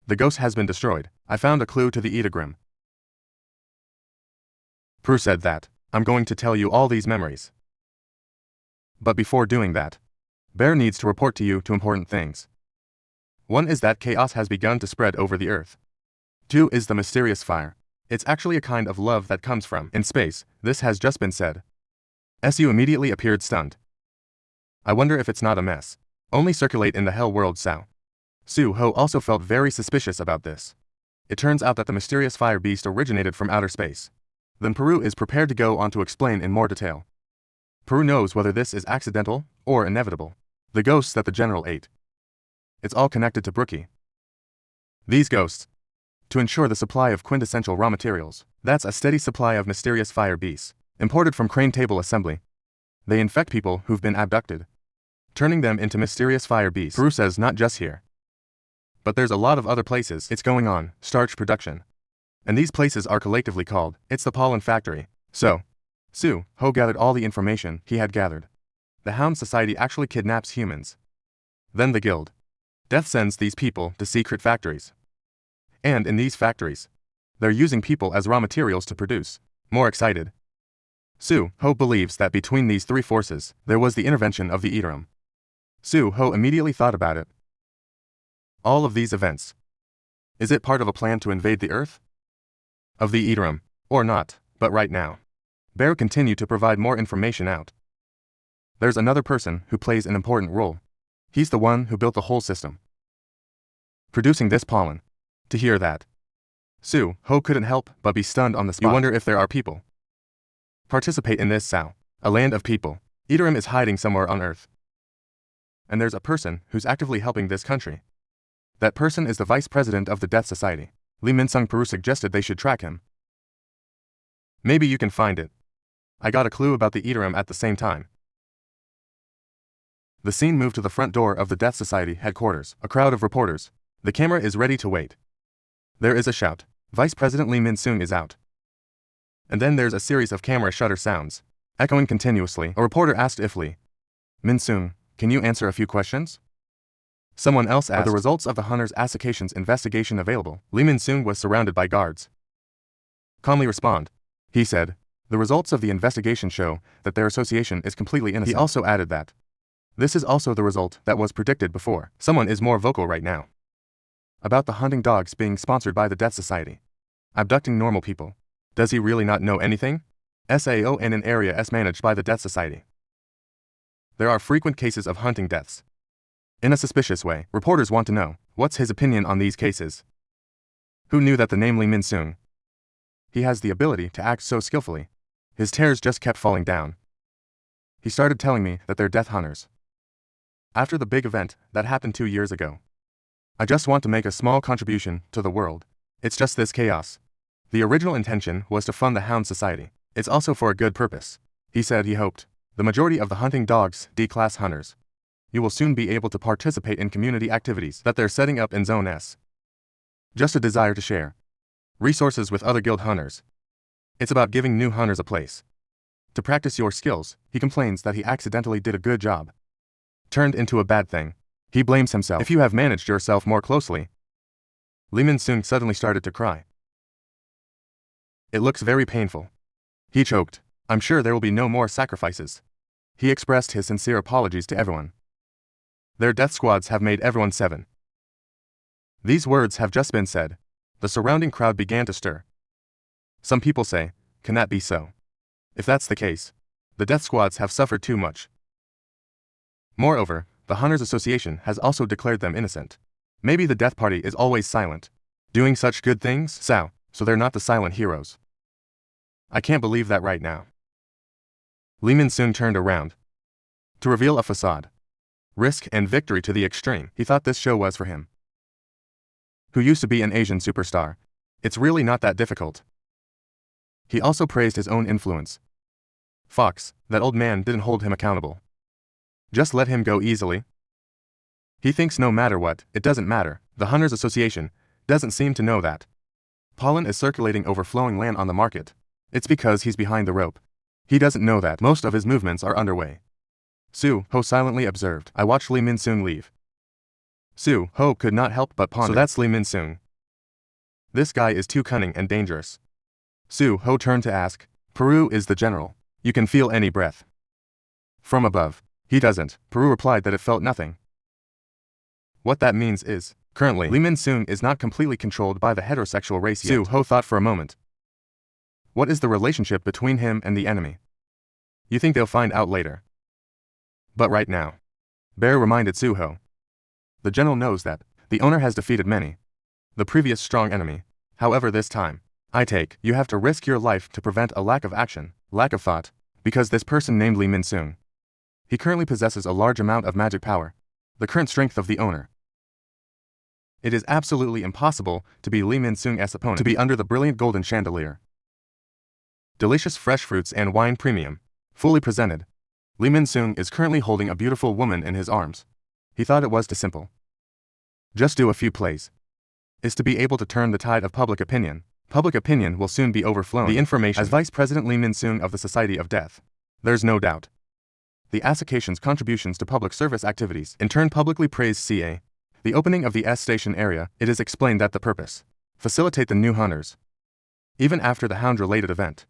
the ghost has been destroyed. I found a clue to the Edagrim. Peru said that, I'm going to tell you all these memories. But before doing that, Bear needs to report to you two important things. One is that chaos has begun to spread over the earth. Two is the mysterious fire. It's actually a kind of love that comes from in space. This has just been said. Su immediately appeared stunned. I wonder if it's not a mess. Only circulate in the hell world Sao. Su-ho also felt very suspicious about this. It turns out that the mysterious fire beast originated from outer space. Then Peru is prepared to go on to explain in more detail. Peru knows whether this is accidental or inevitable. The ghosts that the general ate. It's all connected to Brookie. These ghosts, to ensure the supply of quintessential raw materials. That's a steady supply of mysterious fire beasts, imported from Crane Table Assembly. They infect people who've been abducted, turning them into mysterious fire beasts. Peru says not just here, but there's a lot of other places it's going on, starch production. And these places are collectively called, it's the pollen factory. So, Soo-ho gathered all the information he had gathered. The Hound Society actually kidnaps humans. Then the guild. Death sends these people to secret factories. And in these factories, they're using people as raw materials to produce. More excited. Soo-ho believes that between these three forces, there was the intervention of the Eterum. Soo-ho immediately thought about it. All of these events. Is it part of a plan to invade the Earth? Of the Eterum, or not, but right now. Bear continued to provide more information out. There's another person who plays an important role. He's the one who built the whole system, producing this pollen. To hear that, Soo-ho couldn't help but be stunned on the spot. You wonder if there are people participate in this Sao, a land of people. Eterum is hiding somewhere on Earth. And there's a person who's actively helping this country. That person is the vice president of the Death Society. Lee Min-sung Peru suggested they should track him. Maybe you can find it. I got a clue about the Eterum at the same time. The scene moved to the front door of the Death Society headquarters. A crowd of reporters. The camera is ready to wait. There is a shout. Vice President Lee Min-sung is out. And then there's a series of camera shutter sounds, echoing continuously. A reporter asked if Lee Min-sung, can you answer a few questions? Someone else asked, are the results of the Hunter's assassinations investigation available? Lee Min-sung was surrounded by guards. Calmly respond. He said, the results of the investigation show that their association is completely innocent. He also added that this is also the result that was predicted before. Someone is more vocal right now about the hunting dogs being sponsored by the Death Society, abducting normal people. Does he really not know anything? SAO in an area S managed by the Death Society. There are frequent cases of hunting deaths. In a suspicious way, reporters want to know, what's his opinion on these cases? Who knew that the name Lee Min-sung? He has the ability to act so skillfully. His tears just kept falling down. He started telling me that they're death hunters. After the big event that happened 2 years ago, I just want to make a small contribution to the world. It's just this chaos. The original intention was to fund the Hound Society. It's also for a good purpose. He said he hoped the majority of the hunting dogs, D-class hunters, you will soon be able to participate in community activities that they're setting up in Zone S. Just a desire to share resources with other guild hunters. It's about giving new hunters a place to practice your skills. He complains that he accidentally did a good job, turned into a bad thing. He blames himself. If you have managed yourself more closely. Lee Min-sung suddenly started to cry. It looks very painful. He choked. I'm sure there will be no more sacrifices. He expressed his sincere apologies to everyone. Their death squads have made everyone 7. These words have just been said. The surrounding crowd began to stir. Some people say, can that be so? If that's the case, the death squads have suffered too much. Moreover, the Hunters Association has also declared them innocent. Maybe the death party is always silent, doing such good things, so they're not the silent heroes. I can't believe that right now. Lee Min-sung turned around to reveal a facade. Risk and victory to the extreme. He thought this show was for him, who used to be an Asian superstar. It's really not that difficult. He also praised his own influence. Fox, that old man didn't hold him accountable. Just let him go easily. He thinks no matter what, it doesn't matter. The Hunters Association doesn't seem to know that pollen is circulating over flowing land on the market. It's because he's behind the rope. He doesn't know that most of his movements are underway. Soo-ho silently observed. I watched Lee Min-sung leave. Soo-ho could not help but ponder. So that's Lee Min-sung. This guy is too cunning and dangerous. Soo-ho turned to ask, Peru is the general. You can feel any breath from above. He doesn't. Peru replied that it felt nothing. What that means is, currently, Lee Min-sung is not completely controlled by the heterosexual race yet. Soo-ho thought for a moment. What is the relationship between him and the enemy? You think they'll find out later. But right now, Bear reminded Soo-ho. The general knows that the owner has defeated many, the previous strong enemy. However, this time, you have to risk your life to prevent a lack of action, lack of thought, because this person named Lee Min-sung. He currently possesses a large amount of magic power, the current strength of the owner. It is absolutely impossible to be Lee Min-sung's opponent, to be under the brilliant golden chandelier. Delicious fresh fruits and wine premium, fully presented. Lee Min-sung is currently holding a beautiful woman in his arms. He thought it was too simple. Just do a few plays. Is to be able to turn the tide of public opinion. Public opinion will soon be overflowing. The information as Vice President Lee Min-sung of the Society of Death. There's no doubt. The association's contributions to public service activities in turn publicly praised CA. The opening of the S station area, it is explained that the purpose. Facilitate the new hunters. Even after the hound-related event.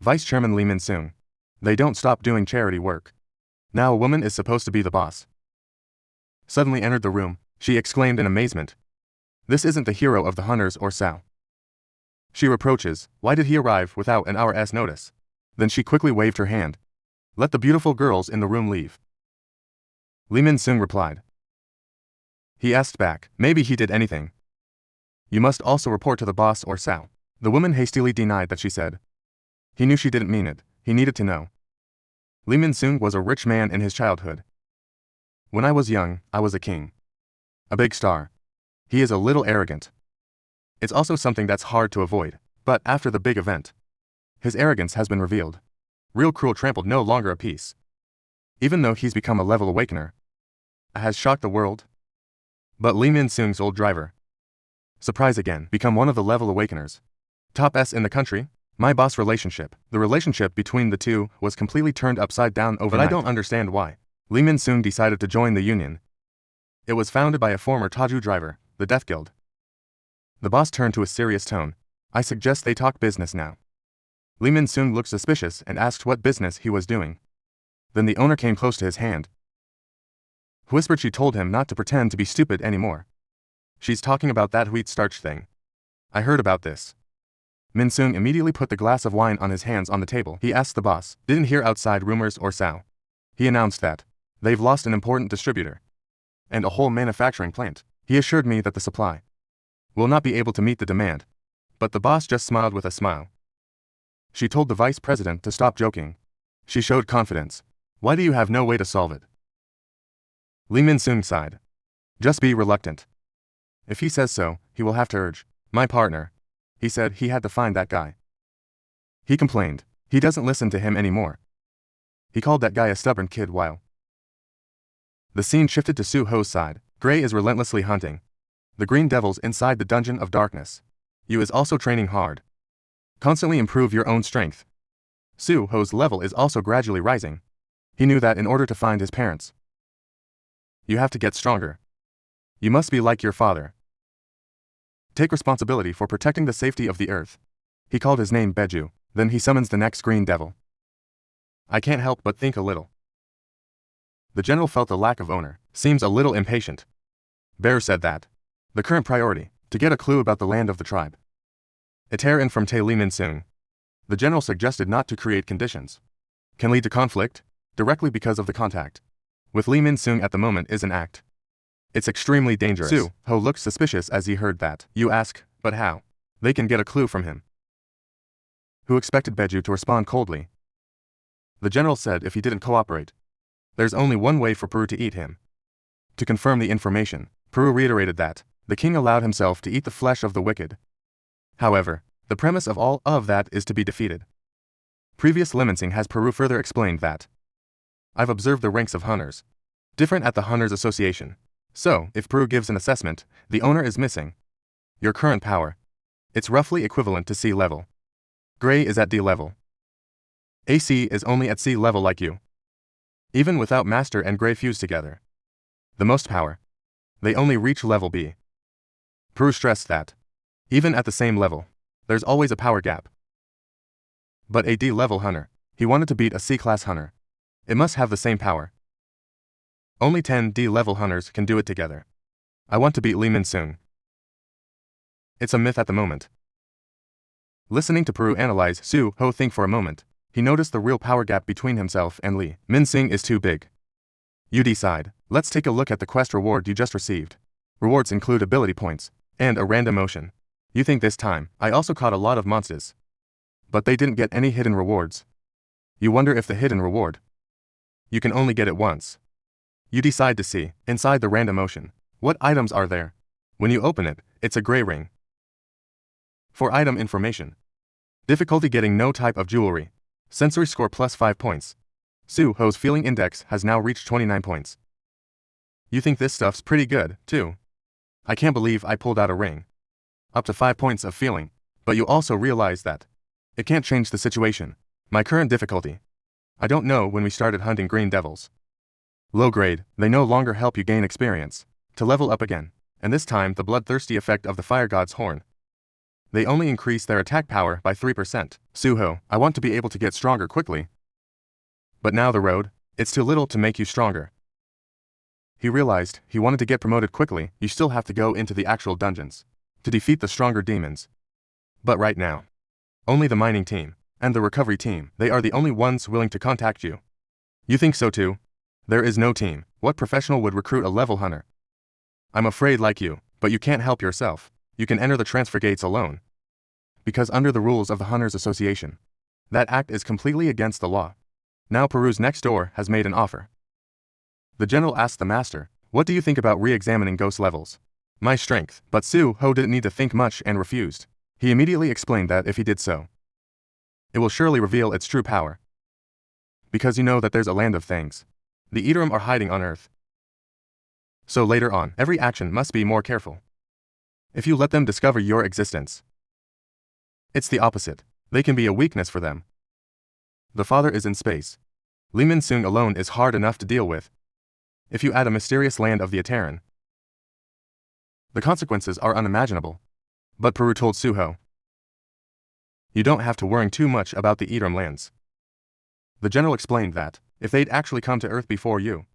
Vice Chairman Lee Min-sung. They don't stop doing charity work. Now a woman is supposed to be the boss. Suddenly entered the room, she exclaimed in amazement. This isn't the hero of the hunters or Sao. She reproaches, why did he arrive without an hour's notice? Then she quickly waved her hand. Let the beautiful girls in the room leave. Lee Min-sung replied. He asked back, maybe he did anything. You must also report to the boss or Sao. The woman hastily denied that she said. He knew she didn't mean it, he needed to know. Lee Min-sung was a rich man in his childhood. When I was young, I was a king. A big star. He is a little arrogant. It's also something that's hard to avoid, but after the big event, his arrogance has been revealed. Real cruel trampled no longer a peace. Even though he's become a level awakener. Has shocked the world. But Lee Min-sung's old driver. Surprise again, become one of the level awakeners. Top S in the country, my boss relationship. The relationship between the two was completely turned upside down overnight. But I don't understand why. Lee Min-sung decided to join the union. It was founded by a former Taju driver, the Death Guild. The boss turned to a serious tone. I suggest they talk business now. Lee Min-sung looked suspicious and asked what business he was doing. Then the owner came close to his hand. Whispered she told him not to pretend to be stupid anymore. She's talking about that wheat starch thing. I heard about this. Min-sung immediately put the glass of wine on his hands on the table. He asked the boss, didn't hear outside rumors or Sao. He announced that they've lost an important distributor and a whole manufacturing plant. He assured me that the supply will not be able to meet the demand. But the boss just smiled with a smile. She told the vice president to stop joking. She showed confidence. Why do you have no way to solve it? Lee Min-sung sighed. Just be reluctant. If he says so, he will have to urge. My partner. He said he had to find that guy. He complained. He doesn't listen to him anymore. He called that guy a stubborn kid while. The scene shifted to Soo-ho's side. Gray is relentlessly hunting the green devils inside the dungeon of darkness. You is also training hard. Constantly improve your own strength. Soo-ho's level is also gradually rising. He knew that in order to find his parents, you have to get stronger. You must be like your father. Take responsibility for protecting the safety of the earth. He called his name Beju, then he summons the next green devil. I can't help but think a little. The general felt the lack of owner, seems a little impatient. Bear said that the current priority, to get a clue about the land of the tribe. A tear-in from Lee Min-sung. The general suggested not to create conditions. Can lead to conflict, directly because of the contact. With Lee Min-sung at the moment is an act. It's extremely dangerous. Soo-ho looked suspicious as he heard that. You ask, but how? They can get a clue from him. Who expected Beju to respond coldly? The general said if he didn't cooperate, there's only one way for Peru to eat him. To confirm the information, Peru reiterated that the king allowed himself to eat the flesh of the wicked. However, the premise of all of that is to be defeated. Previous Limensing has Peru further explained that I've observed the ranks of hunters. Different at the Hunters Association. So, if Peru gives an assessment, the owner is missing. Your current power. It's roughly equivalent to C level. Gray is at D level. AC is only at C level like you. Even without Master and Gray fused together. The most power. They only reach level B. Peru stressed that even at the same level, there's always a power gap. But a D-level hunter, he wanted to beat a C-class hunter. It must have the same power. Only 10 D-level hunters can do it together. I want to beat Lee Min-sung. It's a myth at the moment. Listening to Peru analyze Soo-ho think for a moment, he noticed the real power gap between himself and Lee Min-sung is too big. You decide. Let's take a look at the quest reward you just received. Rewards include ability points and a random motion. You think this time, I also caught a lot of monsters. But they didn't get any hidden rewards. You wonder if the hidden reward, you can only get it once. You decide to see, inside the random motion, what items are there. When you open it, it's a gray ring. For item information. Difficulty getting no type of jewelry. Sensory score +5 points. Suho's feeling index has now reached 29 points. You think this stuff's pretty good, too. I can't believe I pulled out a ring. Up to 5 points of feeling. But you also realize that it can't change the situation. My current difficulty. I don't know when we started hunting green devils. Low grade, they no longer help you gain experience. To level up again. And this time the bloodthirsty effect of the fire god's horn. They only increase their attack power by 3%. Suho, I want to be able to get stronger quickly. But now the road, it's too little to make you stronger. He realized he wanted to get promoted quickly. You still have to go into the actual dungeons to defeat the stronger demons. But right now, only the mining team and the recovery team, they are the only ones willing to contact you. You think so too? There is no team. What professional would recruit a level hunter? I'm afraid like you, but you can't help yourself. You can enter the transfer gates alone. Because under the rules of the Hunters Association, that act is completely against the law. Now Peru's next door has made an offer. The general asked the master, what do you think about re-examining ghost levels? My strength. But Suho didn't need to think much and refused. He immediately explained that if he did so, it will surely reveal its true power. Because you know that there's a land of things. The Eterim are hiding on Earth. So later on, every action must be more careful. If you let them discover your existence, it's the opposite. They can be a weakness for them. The father is in space. Lee Min-sung alone is hard enough to deal with. If you add a mysterious land of the Eteran, the consequences are unimaginable. But Peru told Suho, you don't have to worry too much about the Eterim lands. The general explained that, if they'd actually come to Earth before you,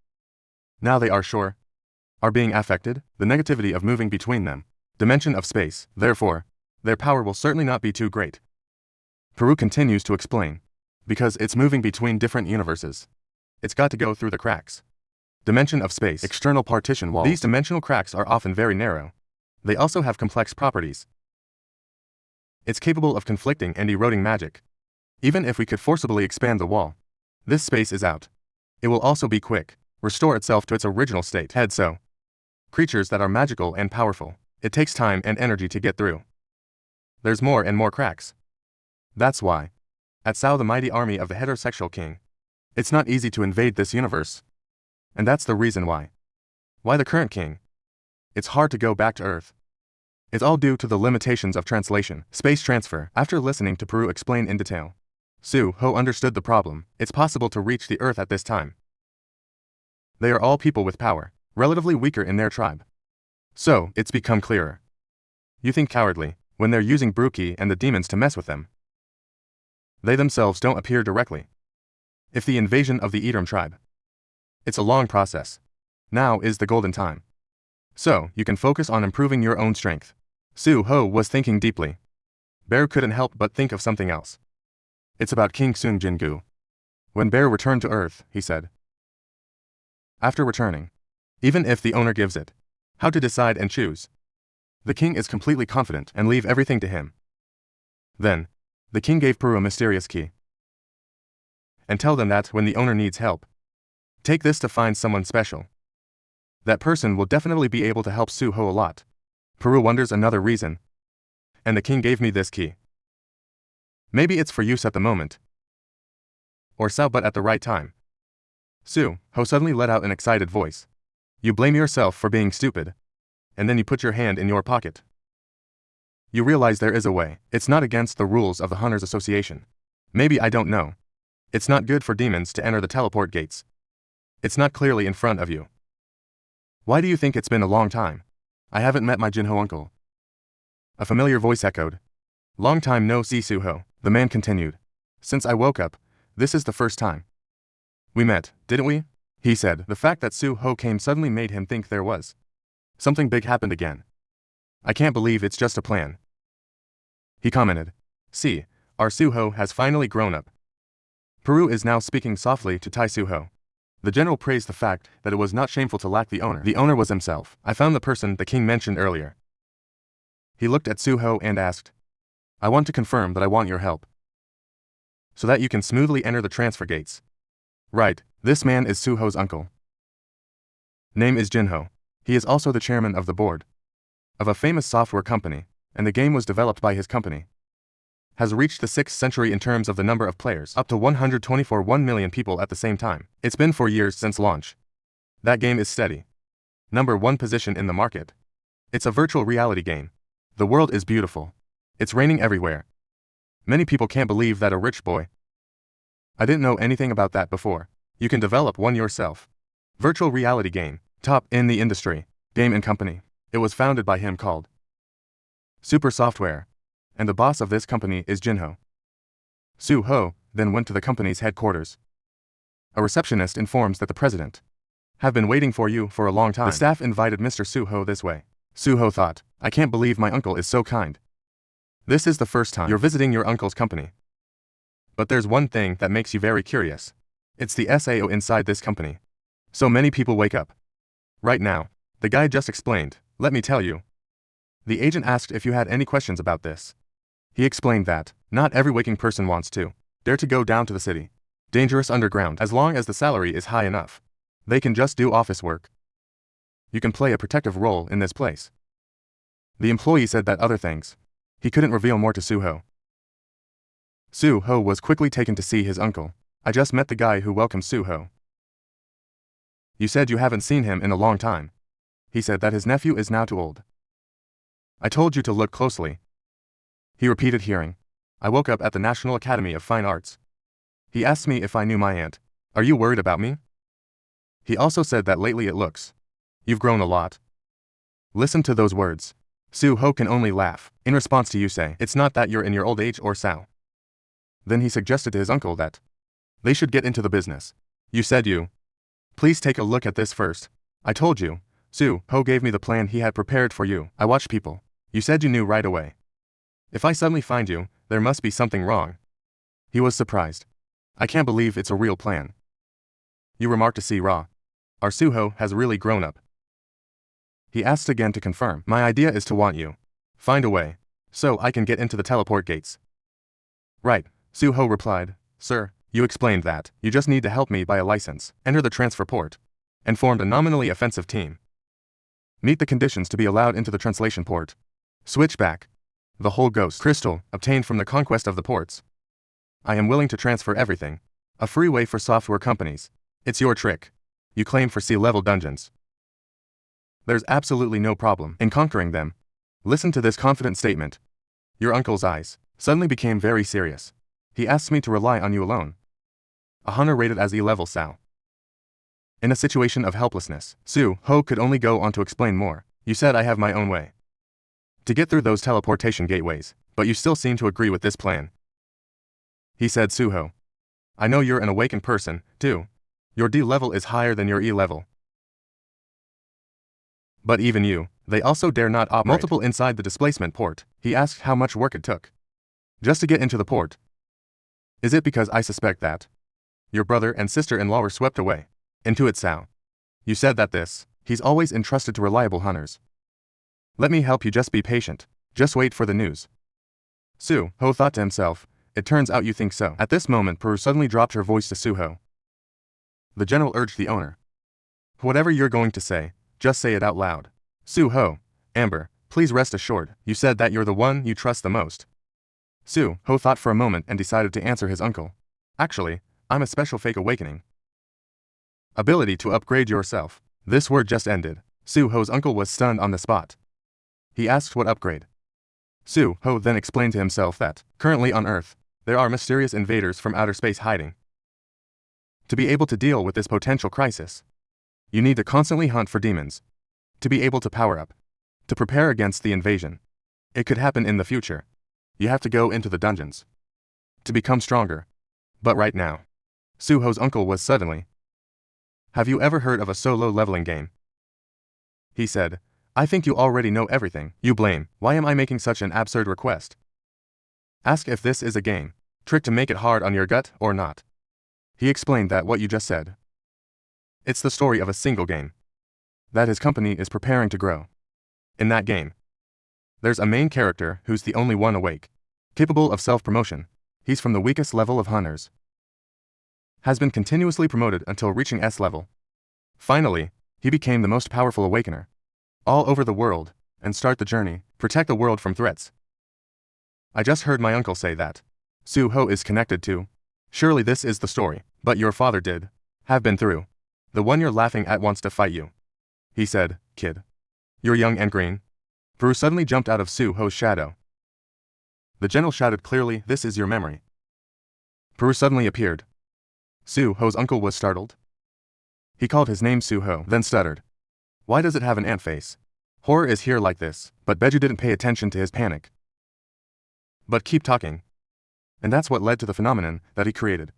now they are sure, are being affected, the negativity of moving between them, dimension of space, therefore, their power will certainly not be too great. Peru continues to explain, because it's moving between different universes. It's got to go through the cracks. Dimension of space, external partition walls. These dimensional cracks are often very narrow. They also have complex properties. It's capable of conflicting and eroding magic. Even if we could forcibly expand the wall, this space is out. It will also be quick, restore itself to its original state. Head so. Creatures that are magical and powerful, it takes time and energy to get through. There's more and more cracks. That's why, at Sao the mighty army of the heterosexual king, it's not easy to invade this universe. And that's the reason why. Why the current king? It's hard to go back to Earth. It's all due to the limitations of translation, space transfer. After listening to Peru explain in detail, Suho understood the problem. It's possible to reach the Earth at this time. They are all people with power, relatively weaker in their tribe. So, it's become clearer. You think cowardly, when they're using Brookie and the demons to mess with them. They themselves don't appear directly. If the invasion of the Eterim tribe, it's a long process. Now is the golden time. So, you can focus on improving your own strength. Suho was thinking deeply. Bear couldn't help but think of something else. It's about King Sung Jin-Woo. When Bear returned to Earth, he said, after returning, even if the owner gives it, how to decide and choose. The king is completely confident and leave everything to him. Then, the king gave Peru a mysterious key. And tell them that when the owner needs help, take this to find someone special. That person will definitely be able to help Suho a lot. Peru wonders another reason. And the king gave me this key. Maybe it's for use at the moment. Or so, but at the right time. Suho suddenly let out an excited voice. You blame yourself for being stupid. And then you put your hand in your pocket. You realize there is a way. It's not against the rules of the Hunters Association. Maybe I don't know. It's not good for demons to enter the teleport gates. It's not clearly in front of you. Why do you think it's been a long time? I haven't met my Jinho uncle. A familiar voice echoed. Long time no see, Suho, the man continued. Since I woke up, this is the first time. We met, didn't we? He said. The fact that Suho came suddenly made him think there was something big happened again. I can't believe it's just a plan. He commented. See, our Suho has finally grown up. Peru is now speaking softly to Tai Suho. The general praised the fact that it was not shameful to lack the owner. The owner was himself. I found the person the king mentioned earlier. He looked at Suho and asked, I want to confirm that I want your help. So that you can smoothly enter the transfer gates. Right, this man is Suho's uncle. Name is Jinho. He is also the chairman of the board. of a famous software company, and the game was developed by his company. Has reached the 6th century in terms of the number of players, up to 124 1 million people at the same time. It's been 4 years since launch. That game is steady. Number 1 position in the market. It's a virtual reality game. The world is beautiful. It's raining everywhere. Many people can't believe that a rich boy. I didn't know anything about that before. You can develop one yourself. Virtual reality game, top in the industry, game and company. It was founded by him called Super Software, and the boss of this company is Jin-Ho. Su-ho then went to the company's headquarters. A receptionist informs that the president have been waiting for you for a long time. The staff invited Mr. Su-ho this way. Su-ho thought, I can't believe my uncle is so kind. This is the first time you're visiting your uncle's company. But there's one thing that makes you very curious. It's the SAO inside this company. So many people wake up. Right now, the guy just explained, let me tell you. The agent asked if you had any questions about this. He explained that, not every waking person wants to dare to go down to the city. Dangerous underground. As long as the salary is high enough, they can just do office work. You can play a protective role in this place. The employee said that other things. He couldn't reveal more to Su-ho. Su-ho was quickly taken to see his uncle. I just met the guy who welcomed Su-ho. You said you haven't seen him in a long time. He said that his nephew is now too old. I told you to look closely. He repeated, hearing. I woke up at the National Academy of Fine Arts. He asked me if I knew my aunt. Are you worried about me? He also said that lately it looks. You've grown a lot. Listen to those words. Su-ho can only laugh. In response to you say, it's not that you're in your old age or so. Then he suggested to his uncle that they should get into the business. You said you. Please take a look at this first. I told you. Su-ho gave me the plan he had prepared for you. I watch people. You said you knew right away. If I suddenly find you, there must be something wrong. He was surprised. I can't believe it's a real plan. You remarked to see Ra. Our Su-ho has really grown up. He asked again to confirm. My idea is to want you. Find a way. So I can get into the teleport gates. Right, Su-ho replied. Sir, you explained that. You just need to help me buy a license, enter the transfer port, and formed a nominally offensive team. Meet the conditions to be allowed into the translation port. Switch back. The whole ghost crystal obtained from the conquest of the ports. I am willing to transfer everything. A free way for software companies. It's your trick. You claim for sea-level dungeons. There's absolutely no problem in conquering them. Listen to this confident statement. Your uncle's eyes suddenly became very serious. He asked me to rely on you alone. A hunter rated as E-level Sao. In a situation of helplessness, Su-ho could only go on to explain more. You said I have my own way to get through those teleportation gateways, but you still seem to agree with this plan. He said, Su-ho. I know you're an awakened person, too. Your D level is higher than your E level. But even you, they also dare not operate multiple inside the displacement port. He asked how much work it took just to get into the port. Is it because I suspect that your brother and sister-in-law were swept away into it, Sao? You said that he's always entrusted to reliable hunters. Let me help you, just be patient. Just wait for the news. Su-ho thought to himself, it turns out you think so. At this moment, Peru suddenly dropped her voice to Su-ho. The general urged the owner. Whatever you're going to say, just say it out loud. Su-ho, Amber, please rest assured, you said that you're the one you trust the most. Su-ho thought for a moment and decided to answer his uncle. Actually, I'm a special fake awakening. Ability to upgrade yourself. This word just ended. Su-ho's uncle was stunned on the spot. He asked what upgrade. Su-ho then explained to himself that, currently on Earth, there are mysterious invaders from outer space hiding. To be able to deal with this potential crisis, you need to constantly hunt for demons. To be able to power up. To prepare against the invasion. It could happen in the future. You have to go into the dungeons to become stronger. But right now, Su-ho's uncle was suddenly. Have you ever heard of a solo leveling game? He said, I think you already know everything. You blame. Why am I making such an absurd request? Ask if this is a game trick to make it hard on your gut or not. He explained that what you just said. It's the story of a single game that his company is preparing to grow. In that game, there's a main character who's the only one awake, capable of self-promotion. He's from the weakest level of hunters. Has been continuously promoted until reaching S level. Finally, he became the most powerful awakener. All over the world, and start the journey, protect the world from threats. I just heard my uncle say that Suho is connected to. Surely this is the story, but your father did have been through. The one you're laughing at wants to fight you. He said, kid. You're young and green. Peru suddenly jumped out of Suho's shadow. The general shouted clearly, this is your memory. Peru suddenly appeared. Suho's uncle was startled. He called his name Suho, then stuttered. Why does it have an ant face? Horror is here like this, but Beju didn't pay attention to his panic. But keep talking. And that's what led to the phenomenon that he created.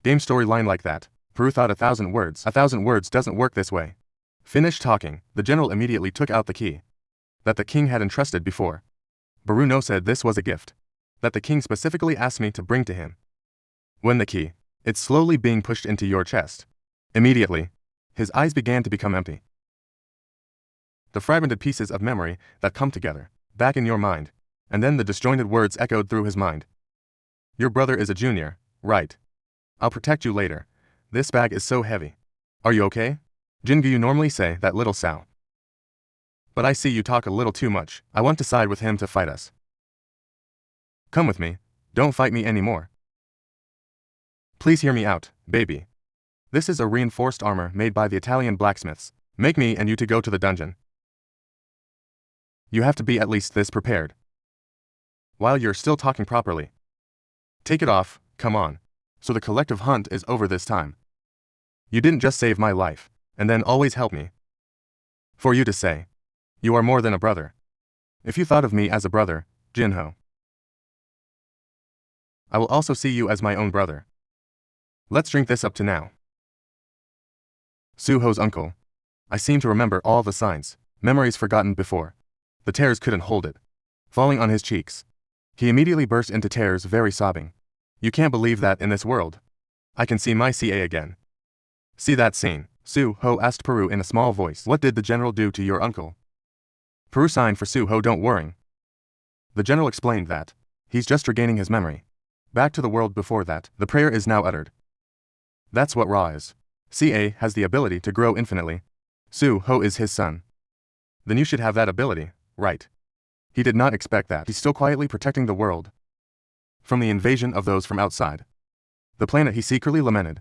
Game storyline like that. Peru thought 1,000 words. 1,000 words doesn't work this way. Finished talking, the general immediately took out the key that the king had entrusted before. Bruno said this was a gift that the king specifically asked me to bring to him. When the key, it's slowly being pushed into your chest. Immediately, his eyes began to become empty. The fragmented pieces of memory that come together, back in your mind, and then the disjointed words echoed through his mind. Your brother is a junior, right? I'll protect you later. This bag is so heavy. Are you okay? Jin-Woo, you normally say that little Sao. But I see you talk a little too much. I want to side with him to fight us. Come with me. Don't fight me anymore. Please hear me out, baby. This is a reinforced armor made by the Italian blacksmiths. Make me and you to go to the dungeon. You have to be at least this prepared. While you're still talking properly. Take it off, come on. So the collective hunt is over this time. You didn't just save my life, and then always help me. For you to say, you are more than a brother. If you thought of me as a brother, Jinho, I will also see you as my own brother. Let's drink this up to now. Suho's uncle. I seem to remember all the signs, memories forgotten before. The tears couldn't hold it, falling on his cheeks. He immediately burst into tears, very sobbing. You can't believe that in this world. I can see my CA again. See that scene? Suho asked Peru in a small voice. What did the general do to your uncle? Peru signed for Suho, don't worry. The general explained that he's just regaining his memory. Back to the world before that, the prayer is now uttered. That's what Ra is. CA has the ability to grow infinitely. Suho is his son. Then you should have that ability, right? He did not expect that. He's still quietly protecting the world from the invasion of those from outside the planet, he secretly lamented.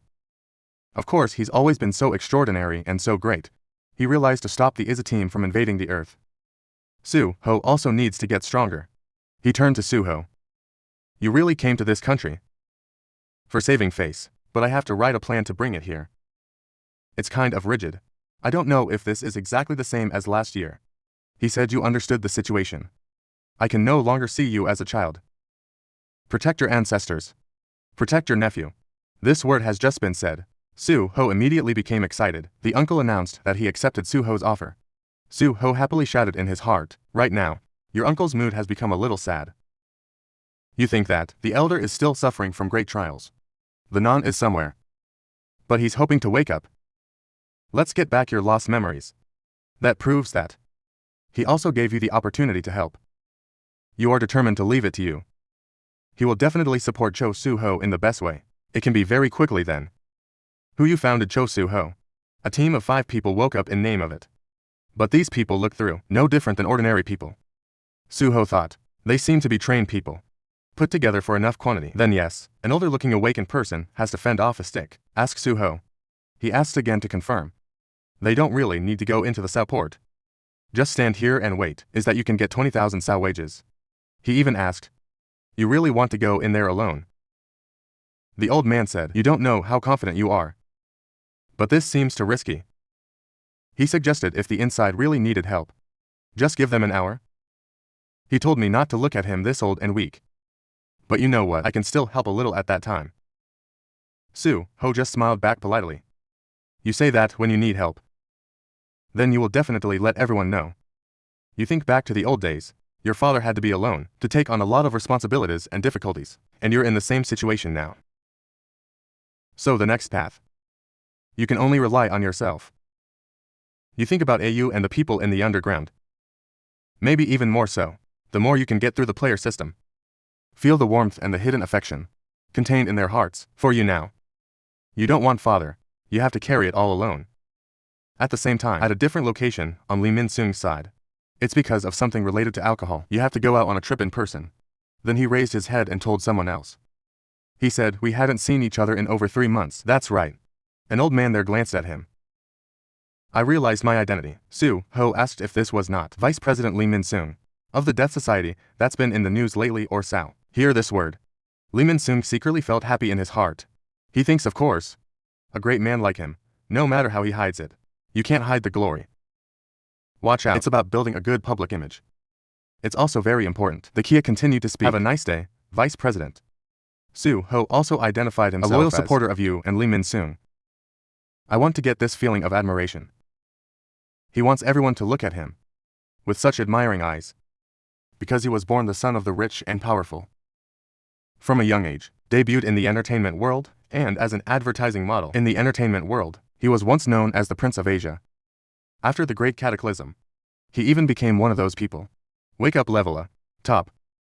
Of course, he's always been so extraordinary and so great. He realized to stop the Iza team from invading the Earth. Suho also needs to get stronger. He turned to Suho. You really came to this country for saving face, but I have to write a plan to bring it here. It's kind of rigid. I don't know if this is exactly the same as last year. He said you understood the situation. I can no longer see you as a child. Protect your ancestors. Protect your nephew. This word has just been said. Suho immediately became excited. The uncle announced that he accepted Suho's offer. Suho happily shouted in his heart, right now, your uncle's mood has become a little sad. You think that the elder is still suffering from great trials. The non is somewhere. But he's hoping to wake up. Let's get back your lost memories. That proves that he also gave you the opportunity to help. You are determined to leave it to you. He will definitely support Cho Suho in the best way. It can be very quickly then. Who you founded Cho Suho? A team of 5 people woke up in name of it. But these people look through, no different than ordinary people. Suho thought, they seem to be trained people. Put together for enough quantity, then yes, an older looking awakened person has to fend off a stick. Ask Suho. He asked again to confirm. They don't really need to go into the Sao port. Just stand here and wait, is that you can get 20,000 Sao wages. He even asked, you really want to go in there alone? The old man said, you don't know how confident you are. But this seems too risky. He suggested if the inside really needed help, just give them an hour. He told me not to look at him this old and weak. But you know what, I can still help a little at that time. Suho just smiled back politely. You say that when you need help. Then you will definitely let everyone know. You think back to the old days, your father had to be alone, to take on a lot of responsibilities and difficulties, and you're in the same situation now. So the next path. You can only rely on yourself. You think about AU and the people in the underground. Maybe even more so, the more you can get through the player system. Feel the warmth and the hidden affection contained in their hearts for you now. You don't want father, you have to carry it all alone. At the same time, at a different location, on Lee Min-sung's side, It's because of something related to alcohol. You have to go out on a trip in person. Then he raised his head and told someone else. He said, we hadn't seen each other in over 3 months. That's right. An old man there glanced at him. I realized my identity. Soo Ho asked if this was not Vice President Lee Min-sung of the Death Society that's been in the news lately or Sao. Hear this word. Lee Min-sung secretly felt happy in his heart. He thinks, of course. A great man like him, no matter how he hides it. You can't hide the glory. Watch out. It's about building a good public image. It's also very important. The Kia continued to speak. Have a nice day, Vice President. Soo Ho also identified himself as a loyal supporter of you and Lee Min-sung. I want to get this feeling of admiration. He wants everyone to look at him with such admiring eyes, because he was born the son of the rich and powerful. From a young age, debuted in the entertainment world, and as an advertising model in the entertainment world, he was once known as the Prince of Asia. After the Great Cataclysm, he even became one of those people. Wake up, level up, top.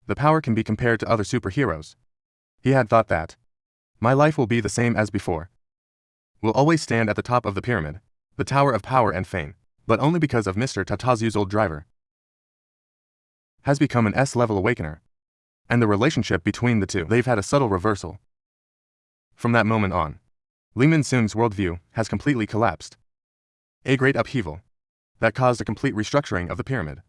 The power can be compared to other superheroes. He had thought that my life will be the same as before. Will always stand at the top of the pyramid, the tower of power and fame, but only because of Mr. Tatazu's old driver has become an S-level awakener. And the relationship between the two, they've had a subtle reversal. From that moment on, Lee Min-sung's worldview has completely collapsed. A great upheaval that caused a complete restructuring of the pyramid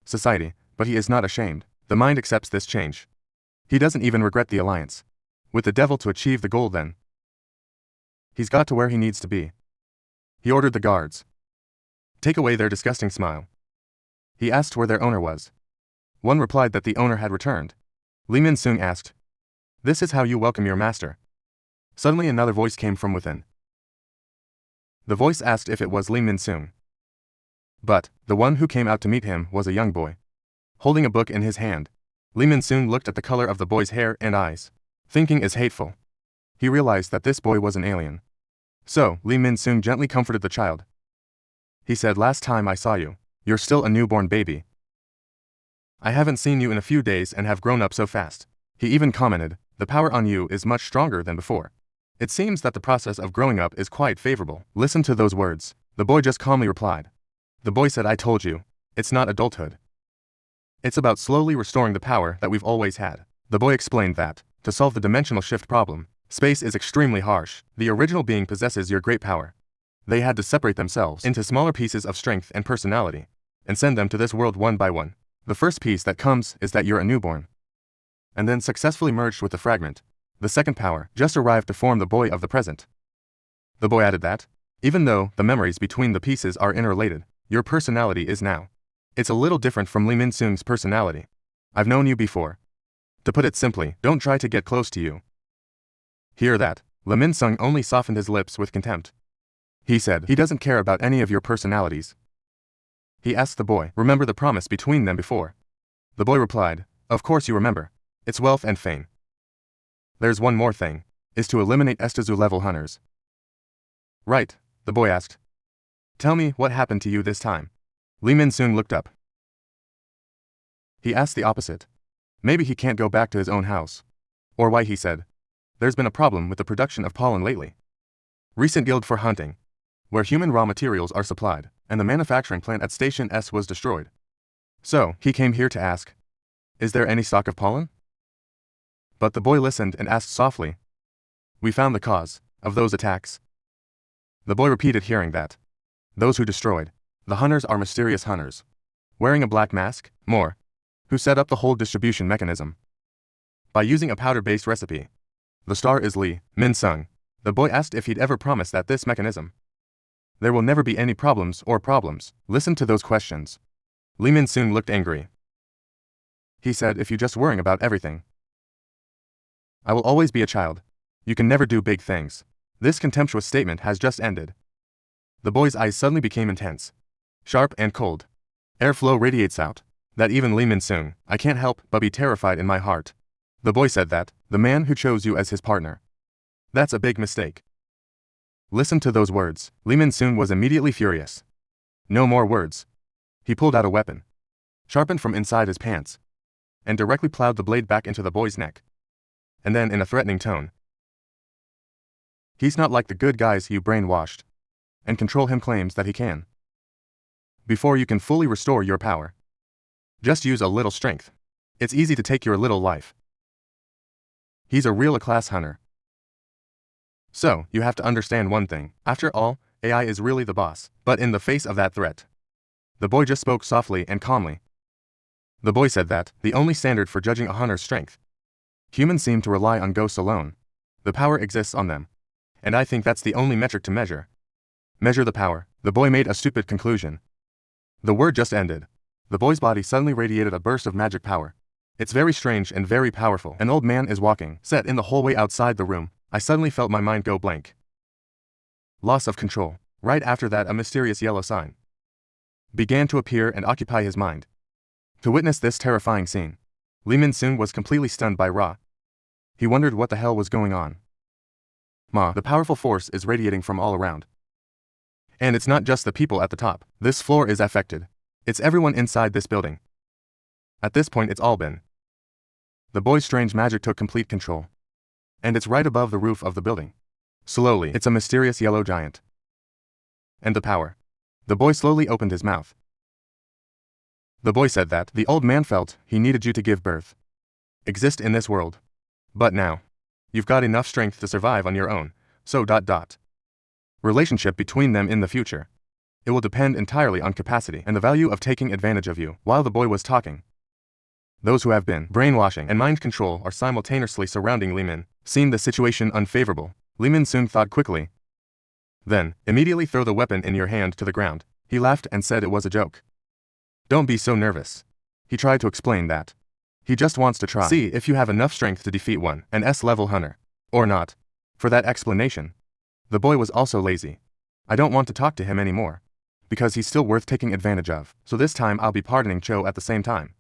society, but he is not ashamed. The mind accepts this change. He doesn't even regret the alliance with the devil to achieve the goal. Then he's got to where he needs to be. He ordered the guards take away their disgusting smile. He asked where their owner was. One replied that the owner had returned. Lee Min-sung asked, "This is how you welcome your master?" Suddenly another voice came from within. The voice asked if it was Lee Min-sung. But the one who came out to meet him was a young boy, holding a book in his hand. Lee Min-sung looked at the color of the boy's hair and eyes. Thinking is hateful. He realized that this boy was an alien. So, Lee Min-sung gently comforted the child. He said, "Last time I saw you, you're still a newborn baby. I haven't seen you in a few days and have grown up so fast." He even commented, "The power on you is much stronger than before. It seems that the process of growing up is quite favorable." Listen to those words. The boy just calmly replied. The boy said, "I told you, it's not adulthood. It's about slowly restoring the power that we've always had." The boy explained that, to solve the dimensional shift problem, space is extremely harsh. The original being possesses your great power. They had to separate themselves into smaller pieces of strength and personality, and send them to this world one by one. The first piece that comes is that you're a newborn, and then successfully merged with the fragment. The second power just arrived to form the boy of the present. The boy added that, even though the memories between the pieces are interrelated, your personality is now. It's a little different from Lee Min-sung's personality. I've known you before. To put it simply, don't try to get close to you. Hear that? Lee Min-sung only softened his lips with contempt. He said, he doesn't care about any of your personalities. He asked the boy, remember the promise between them before? The boy replied, of course you remember. It's wealth and fame. There's one more thing, is to eliminate Estazu level hunters. Right, the boy asked. Tell me what happened to you this time. Lee Min-sung looked up. He asked the opposite. Maybe he can't go back to his own house. Or why, he said. There's been a problem with the production of pollen lately. Recent guild for hunting, where human raw materials are supplied, and the manufacturing plant at Station S was destroyed. So, he came here to ask, is there any stock of pollen? But the boy listened and asked softly, we found the cause of those attacks. The boy repeated, hearing that. Those who destroyed the hunters are mysterious hunters, wearing a black mask, more, who set up the whole distribution mechanism by using a powder-based recipe. The star is Lee Min-sung. The boy asked if he'd ever promised that this mechanism, there will never be any problems or problems. Listen to those questions. Lee Min-sung looked angry. He said, if you're just worrying about everything, I will always be a child. You can never do big things. This contemptuous statement has just ended. The boy's eyes suddenly became intense, sharp and cold. Airflow radiates out. That even Lee Min-sung, I can't help but be terrified in my heart. The boy said that, the man who chose you as his partner. That's a big mistake. Listen to those words. Lee Min-sung was immediately furious. No more words. He pulled out a weapon, sharpened from inside his pants, and directly plowed the blade back into the boy's neck. And then in a threatening tone, he's not like the good guys you brainwashed and control him claims that he can. before you can fully restore your power. Just use a little strength. It's easy to take your little life. He's a real class hunter. So, you have to understand one thing. After all, AI is really the boss. But in the face of that threat, the boy just spoke softly and calmly. The boy said that the only standard for judging a hunter's strength. Humans seem to rely on ghosts alone. The power exists on them. And I think that's the only metric to measure. Measure the power. The boy made a stupid conclusion. The word just ended. The boy's body suddenly radiated a burst of magic power. It's very strange and very powerful. An old man is walking, set in the hallway outside the room. I suddenly felt my mind go blank. Loss of control. Right after that, a mysterious yellow sign began to appear and occupy his mind. To witness this terrifying scene, Lee Min-soon was completely stunned by Ra. He wondered what the hell was going on. The powerful force is radiating from all around. And it's not just the people at the top. This floor is affected. It's everyone inside this building. At this point, it's all been. The boy's strange magic took complete control. And it's right above the roof of the building. Slowly, it's a mysterious yellow giant. And the power. The boy slowly opened his mouth. The boy said that the old man felt he needed you to give birth. Exist in this world. But now, you've got enough strength to survive on your own, so ... Relationship between them in the future. It will depend entirely on capacity and the value of taking advantage of you. While the boy was talking, those who have been brainwashing and mind control are simultaneously surrounding Lee Min. Seeing the situation unfavorable, Lee Min-soon thought quickly. Then, immediately throw the weapon in your hand to the ground. He laughed and said it was a joke. Don't be so nervous. He tried to explain that. He just wants to try. See if you have enough strength to defeat an S-level hunter. Or not. For that explanation. The boy was also lazy. I don't want to talk to him anymore. Because he's still worth taking advantage of. So this time I'll be pardoning Cho at the same time.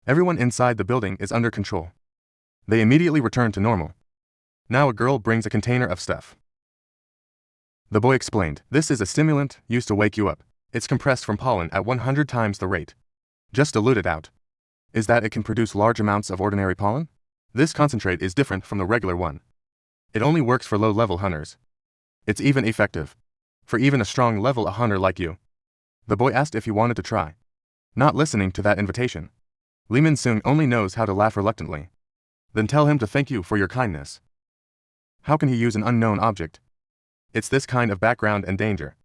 Everyone inside the building is under control. They immediately return to normal. Now a girl brings a container of stuff. The boy explained, this is a stimulant used to wake you up. It's compressed from pollen at 100 times the rate. Just dilute it out. Is that it can produce large amounts of ordinary pollen? This concentrate is different from the regular one. It only works for low-level hunters. It's even effective. For even a strong level a hunter like you. The boy asked if he wanted to try. Not listening to that invitation. Lee Min-soon only knows how to laugh reluctantly. Then tell him to thank you for your kindness. How can he use an unknown object? It's this kind of background and danger.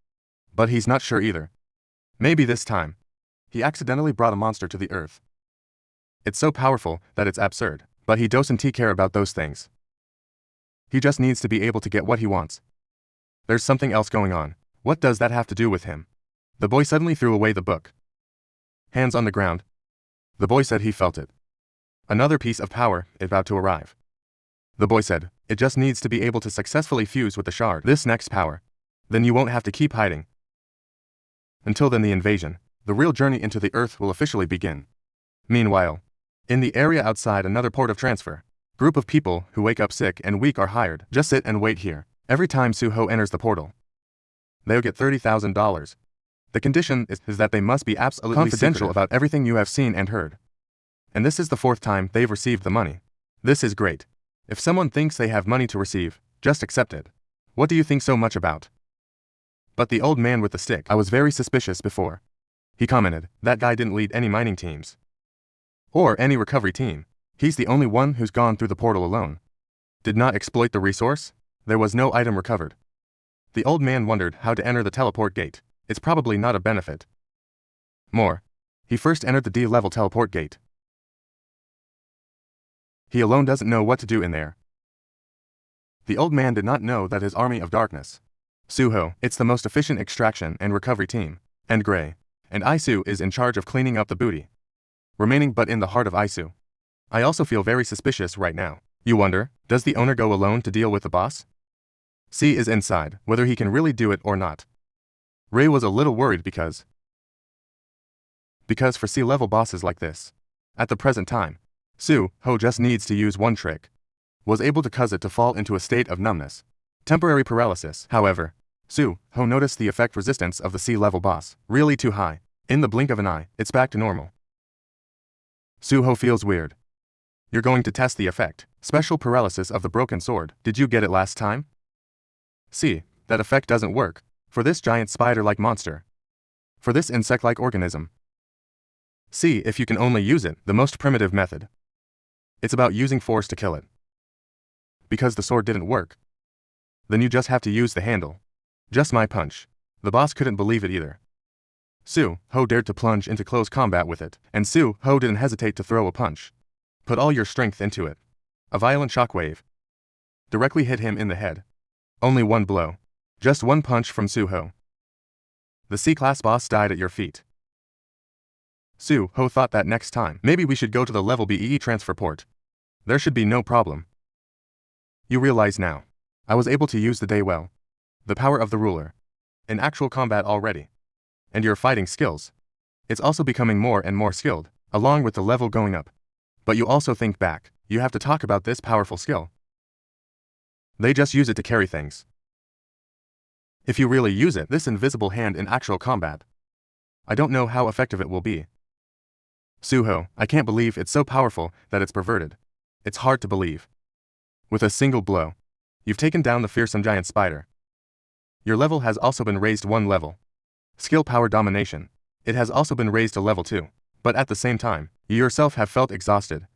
But he's not sure either. Maybe this time, he accidentally brought a monster to the earth. It's so powerful that it's absurd, but he doesn't care about those things. He just needs to be able to get what he wants. There's something else going on. What does that have to do with him? The boy suddenly threw away the book. Hands on the ground. The boy said he felt it. Another piece of power is about to arrive. The boy said, it just needs to be able to successfully fuse with the shard. This next power. Then you won't have to keep hiding. Until then the invasion, the real journey into the earth will officially begin. Meanwhile, in the area outside another port of transfer, group of people who wake up sick and weak are hired. Just sit and wait here. Every time Suho enters the portal, they'll get $30,000. The condition is that they must be absolutely confidential about everything you have seen and heard. And this is the 4th time they've received the money. This is great. If someone thinks they have money to receive, just accept it. What do you think so much about? But the old man with the stick, I was very suspicious before. He commented, that guy didn't lead any mining teams. Or any recovery team. He's the only one who's gone through the portal alone. Did not exploit the resource? There was no item recovered. The old man wondered how to enter the teleport gate. It's probably not a benefit. More. He first entered the D-level teleport gate. He alone doesn't know what to do in there. The old man did not know that his army of darkness. Suho, it's the most efficient extraction and recovery team. And Gray. And Isu is in charge of cleaning up the booty. Remaining but in the heart of Isu. I also feel very suspicious right now. You wonder, does the owner go alone to deal with the boss? C is inside, whether he can really do it or not. Ray was a little worried because for C-level bosses like this, at the present time, Su-ho just needs to use one trick. Was able to cause it to fall into a state of numbness. Temporary paralysis. However, Su-ho noticed the effect resistance of the C-level boss, really too high. In the blink of an eye, it's back to normal. Su-ho feels weird. You're going to test the effect. Special paralysis of the broken sword. Did you get it last time? See, that effect doesn't work. For this giant spider-like monster. for this insect-like organism. See if you can only use it, the most primitive method. It's about using force to kill it. Because the sword didn't work, then you just have to use the handle. Just my punch. The boss couldn't believe it either. Su-ho dared to plunge into close combat with it, and Su-ho didn't hesitate to throw a punch. Put all your strength into it. A violent shockwave directly hit him in the head. Only one blow. Just one punch from Su-ho. The C-class boss died at your feet. Su-ho thought that next time, maybe we should go to the level BEE transfer port. There should be no problem. You realize now. I was able to use the day well. The power of the ruler. In actual combat already. And your fighting skills. It's also becoming more and more skilled, along with the level going up. But you also think back, you have to talk about this powerful skill. They just use it to carry things. If you really use it, this invisible hand in actual combat, I don't know how effective it will be. Su-ho, I can't believe it's so powerful that it's perverted. It's hard to believe. With a single blow, you've taken down the fearsome giant spider. Your level has also been raised one level. Skill power domination. It has also been raised to level 2. But at the same time, you yourself have felt exhausted.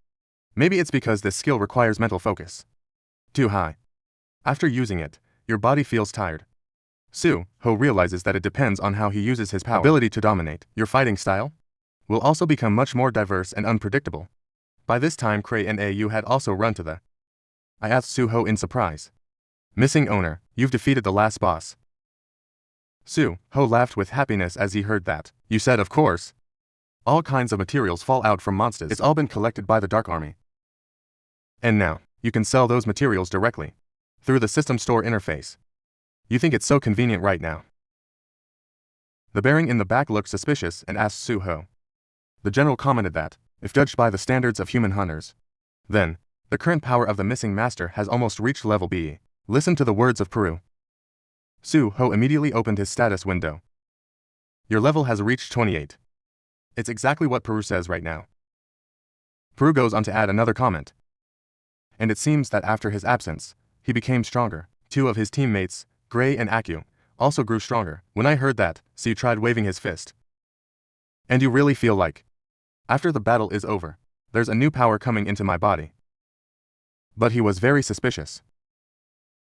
Maybe it's because this skill requires mental focus. Too high. After using it, your body feels tired. Su-ho realizes that it depends on how he uses his power. Ability to dominate. Your fighting style will also become much more diverse and unpredictable. By this time Cray and AU had also run to the... I asked Su-ho in surprise. Missing owner, you've defeated the last boss. Su-ho laughed with happiness as he heard that. You said of course. All kinds of materials fall out from monsters. It's all been collected by the Dark Army. And now, you can sell those materials directly. Through the system store interface. You think it's so convenient right now. The bearing in the back looked suspicious and asked Su-ho. The general commented that, if judged by the standards of human hunters, then, the current power of the missing master has almost reached level B. Listen to the words of Peru. Su-ho immediately opened his status window. Your level has reached 28. It's exactly what Peru says right now. Peru goes on to add another comment. And it seems that after his absence, he became stronger. 2 of his teammates, Gray and Aku, also grew stronger. When I heard that, Su tried waving his fist. And you really feel like, after the battle is over, there's a new power coming into my body. But he was very suspicious.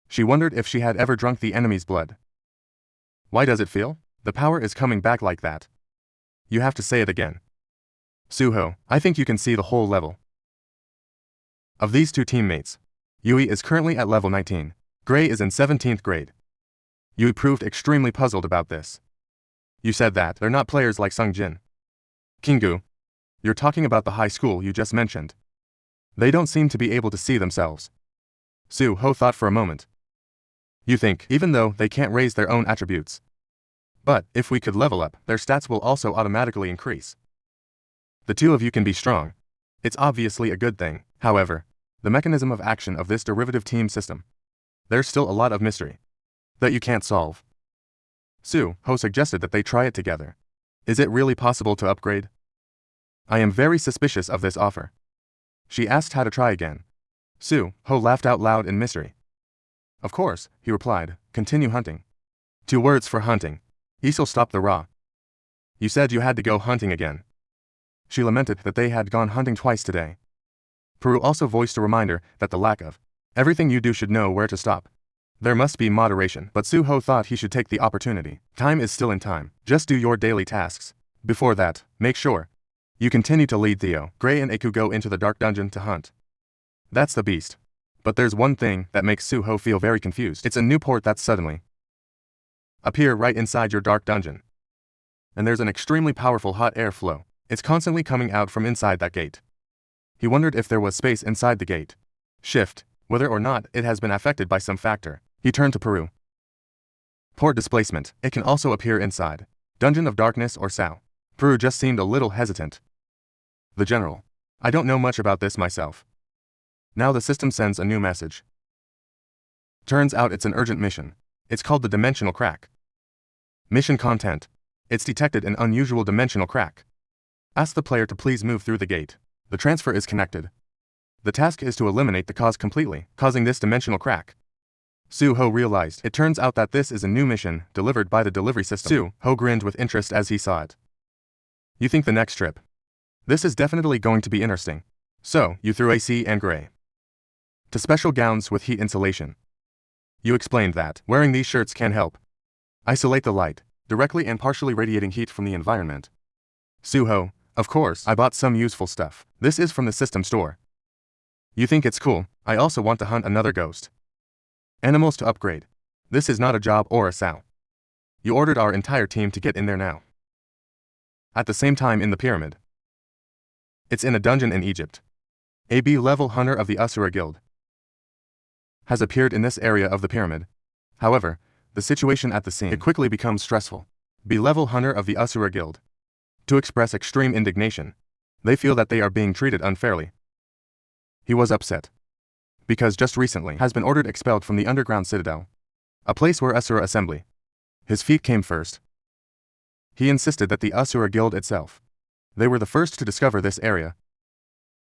She wondered if she had ever drunk the enemy's blood. Why does it feel? The power is coming back like that. You have to say it again. Su-ho, I think you can see the whole level. Of these 2 teammates, Yui is currently at level 19. Gray is in 17th grade. Yui proved extremely puzzled about this. You said that they're not players like Sung Jin. Kingu, you're talking about the high school you just mentioned. They don't seem to be able to see themselves. Su-ho thought for a moment. You think, even though they can't raise their own attributes. But, if we could level up, their stats will also automatically increase. The 2 of you can be strong. It's obviously a good thing. However, the mechanism of action of this derivative team system. There's still a lot of mystery that you can't solve. Su-ho suggested that they try it together. Is it really possible to upgrade? I am very suspicious of this offer. She asked how to try again. Su-ho laughed out loud in mystery. Of course, he replied, continue hunting. 2 words for hunting. Isel stopped the raw. You said you had to go hunting again. She lamented that they had gone hunting twice today. Peru also voiced a reminder that the lack of everything you do should know where to stop. There must be moderation, but Su-ho thought he should take the opportunity. Time is still in time. Just do your daily tasks. Before that, make sure you continue to lead Theo. Gray and Aku go into the dark dungeon to hunt. That's the beast. But there's one thing that makes Su-ho feel very confused. It's a new port that suddenly appear right inside your dark dungeon. And there's an extremely powerful hot air flow. It's constantly coming out from inside that gate. He wondered if there was space inside the gate. Shift, whether or not it has been affected by some factor. He turned to Peru. Port displacement. It can also appear inside Dungeon of Darkness or Sao. Peru just seemed a little hesitant. The general. I don't know much about this myself. Now the system sends a new message. Turns out it's an urgent mission. It's called the Dimensional Crack. Mission content. It's detected an unusual dimensional crack. Ask the player to please move through the gate. The transfer is connected. The task is to eliminate the cause completely, causing this dimensional crack. Su-ho realized. It turns out that this is a new mission delivered by the delivery system. Su-ho grinned with interest as he saw it. You think the next trip? This is definitely going to be interesting. So, you threw AC and gray to special gowns with heat insulation. You explained that wearing these shirts can help isolate the light, directly and partially radiating heat from the environment. Su-ho, of course, I bought some useful stuff. This is from the system store. You think it's cool? I also want to hunt another ghost. Animals to upgrade. This is not a job or a sow. You ordered our entire team to get in there now. At the same time in the pyramid. It's in a dungeon in Egypt. A B-level hunter of the Asura Guild has appeared in this area of the pyramid. However, the situation at the scene, it quickly becomes stressful. B-level hunter of the Asura Guild to express extreme indignation. They feel that they are being treated unfairly. He was upset because just recently has been ordered expelled from the underground citadel, a place where Asura assembly. His feet came first. He insisted that the Asura Guild itself, they were the first to discover this area.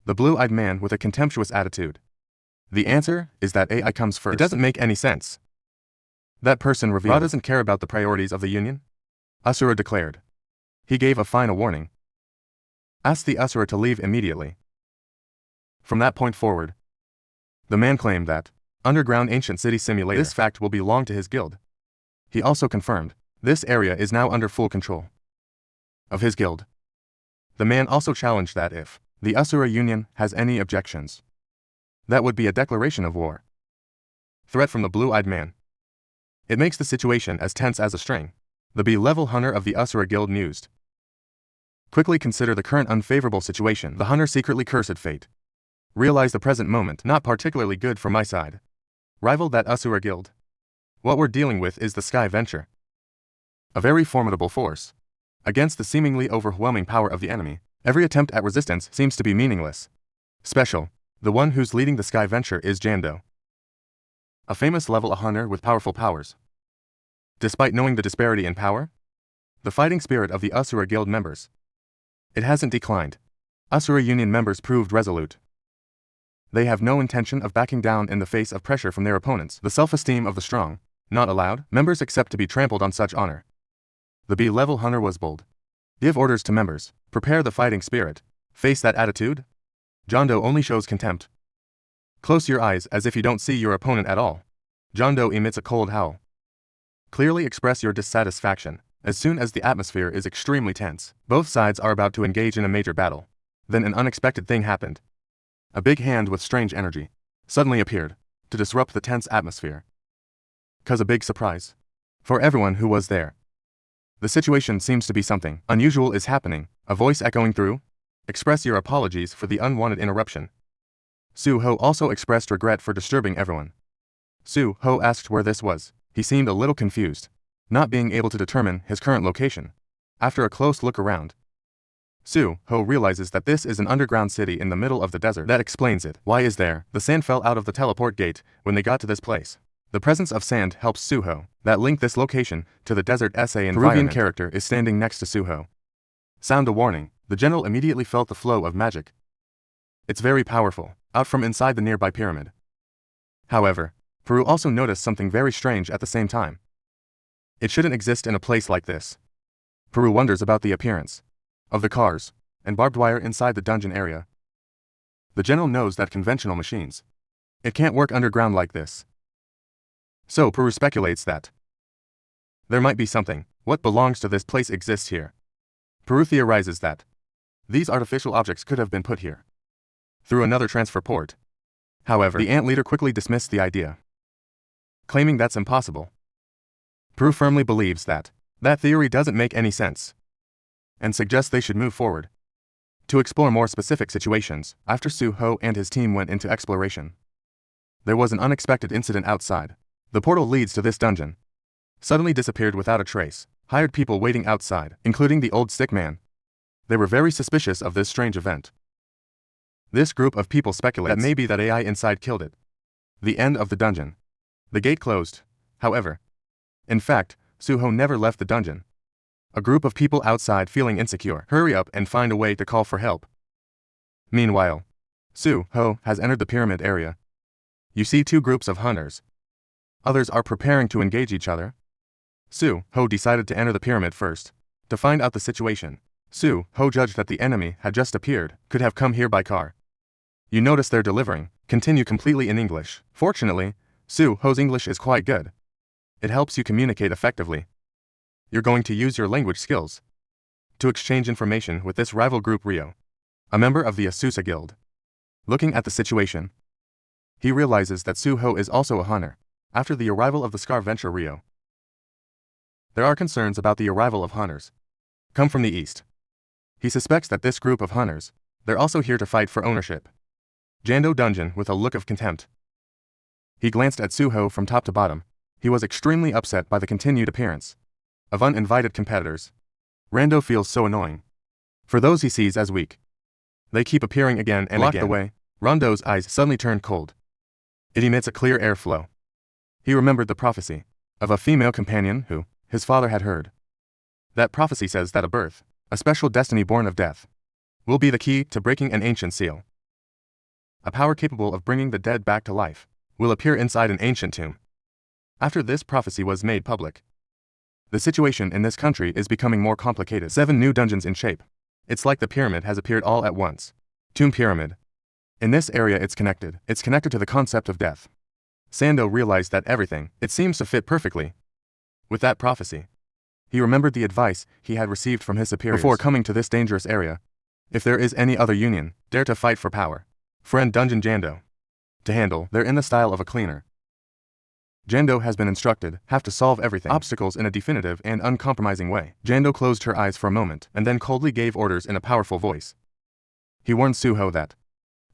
The blue-eyed man with a contemptuous attitude. The answer is that AI comes first. It doesn't make any sense. That person revealed. Ra doesn't care about the priorities of the Union? Asura declared. He gave a final warning. Asked the Asura to leave immediately. From that point forward, the man claimed that underground ancient city simulator, this fact will belong to his guild. He also confirmed this area is now under full control of his guild. The man also challenged that if the Asura Union has any objections, that would be a declaration of war. Threat from the blue-eyed man. It makes the situation as tense as a string. The B-level hunter of the Asura Guild mused. Quickly consider the current unfavorable situation. The hunter secretly cursed fate. Realize the present moment not particularly good for my side. Rivaled that Asura Guild. What we're dealing with is the Sky Venture. A very formidable force. Against the seemingly overwhelming power of the enemy, every attempt at resistance seems to be meaningless. Special. The one who's leading the Sky Venture is Jando, a famous level hunter with powerful powers. Despite knowing the disparity in power, the fighting spirit of the Asura Guild members, it hasn't declined. Asura Union members proved resolute. They have no intention of backing down in the face of pressure from their opponents. The self-esteem of the strong, not allowed, members accept to be trampled on such honor. The B-level hunter was bold. Give orders to members, prepare the fighting spirit. Face that attitude? Jando only shows contempt. Close your eyes as if you don't see your opponent at all. Jando emits a cold howl. Clearly express your dissatisfaction. As soon as the atmosphere is extremely tense, both sides are about to engage in a major battle. Then an unexpected thing happened. A big hand with strange energy suddenly appeared to disrupt the tense atmosphere. 'Cause a big surprise for everyone who was there. The situation seems to be something unusual is happening. A voice echoing through. Express your apologies for the unwanted interruption. Su-ho also expressed regret for disturbing everyone. Su-ho asked where this was. He seemed a little confused, not being able to determine his current location. After a close look around, Su-ho realizes that this is an underground city in the middle of the desert. That explains it. Why is there? The sand fell out of the teleport gate when they got to this place. The presence of sand helps Su-ho. That link this location to the desert SA environment. Peruvian character is standing next to Su-ho. Sound a warning. The general immediately felt the flow of magic. It's very powerful, out from inside the nearby pyramid. However, Peru also noticed something very strange at the same time. It shouldn't exist in a place like this. Peru wonders about the appearance of the cars and barbed wire inside the dungeon area. The general knows that conventional machines, it can't work underground like this. So Peru speculates that there might be something. What belongs to this place exists here. Peru theorizes that these artificial objects could have been put here through another transfer port. However, the ant leader quickly dismissed the idea, claiming that's impossible. Peru firmly believes that theory doesn't make any sense, and suggests they should move forward to explore more specific situations. After Su-ho and his team went into exploration, there was an unexpected incident outside. The portal leads to this dungeon suddenly disappeared without a trace. Hired people waiting outside, including the old stick man. They were very suspicious of this strange event. This group of people speculates that maybe that AI inside killed it. The end of the dungeon. The gate closed, however. In fact, Su-ho never left the dungeon. A group of people outside feeling insecure hurry up and find a way to call for help. Meanwhile, Su-ho has entered the pyramid area. You see two groups of hunters Others are preparing to engage each other. Su-ho decided to enter the pyramid first, to find out the situation. Su-ho judged that the enemy had just appeared, could have come here by car. You notice they're delivering, continue completely in English. Fortunately, Su-ho's English is quite good. It helps you communicate effectively. You're going to use your language skills to exchange information with this rival group Rio, a member of the Asusa Guild. Looking at the situation, he realizes that Su-ho is also a hunter. After the arrival of the Scar Venture Rio, there are concerns about the arrival of hunters come from the east. He suspects that this group of hunters, they're also here to fight for ownership. Jando Dungeon with a look of contempt. He glanced at Su-ho from top to bottom. He was extremely upset by the continued appearance of uninvited competitors. Rando feels so annoying. For those he sees as weak, they keep appearing again and blocked the way. Rando's eyes suddenly turned cold. It emits a clear airflow. He remembered the prophecy of a female companion who his father had heard. That prophecy says that a birth, a special destiny born of death, will be the key to breaking an ancient seal. A power capable of bringing the dead back to life will appear inside an ancient tomb. After this prophecy was made public, the situation in this country is becoming more complicated. 7 new dungeons in shape. It's like the pyramid has appeared all at once. Tomb pyramid. In this area it's connected to the concept of death. Sando realized that everything, it seems to fit perfectly with that prophecy. He remembered the advice he had received from his superiors before coming to this dangerous area. If there is any other union, dare to fight for power. Friend Dungeon Jando. To handle, they're in the style of a cleaner. Jando has been instructed, have to solve everything, obstacles in a definitive and uncompromising way. Jando closed her eyes for a moment and then coldly gave orders in a powerful voice. He warned Su-ho that,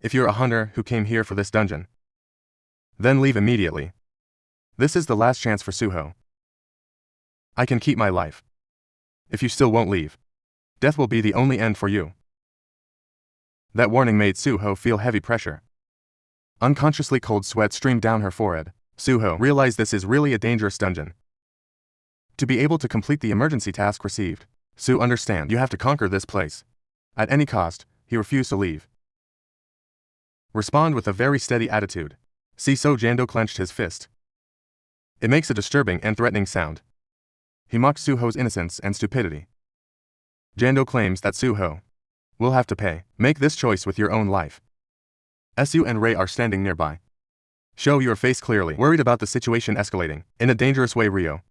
if you're a hunter who came here for this dungeon, then leave immediately. This is the last chance for Su-ho. I can keep my life. If you still won't leave, death will be the only end for you. That warning made Su-ho feel heavy pressure. Unconsciously cold sweat streamed down her forehead. Su-ho realized this is really a dangerous dungeon. To be able to complete the emergency task received, Su understand you have to conquer this place. At any cost, he refused to leave. Respond with a very steady attitude. So Jando clenched his fist. It makes a disturbing and threatening sound. He mocked Su-ho's innocence and stupidity. Jando claims that Su-ho will have to pay. Make this choice with your own life. Su and Ray are standing nearby. Show your face clearly. Worried about the situation escalating in a dangerous way, Rio.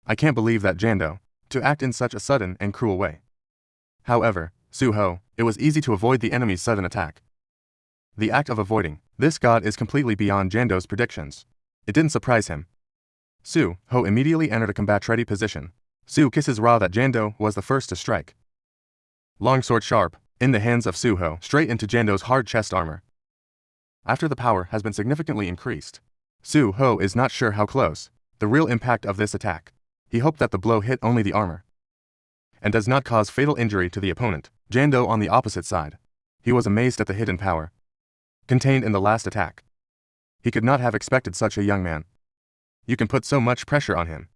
I can't believe that Jando to act in such a sudden and cruel way. However, Su-ho, it was easy to avoid the enemy's sudden attack. The act of avoiding this god is completely beyond Jando's predictions. It didn't surprise him. Su-ho immediately entered a combat-ready position. Su kisses Ra that Jando was the first to strike. Long sword sharp, in the hands of Su-ho, straight into Jando's hard chest armor. After the power has been significantly increased, Su-ho is not sure how close the real impact of this attack. He hoped that the blow hit only the armor and does not cause fatal injury to the opponent. Jando on the opposite side. He was amazed at the hidden power contained in the last attack. He could not have expected such a young man. You can put so much pressure on him.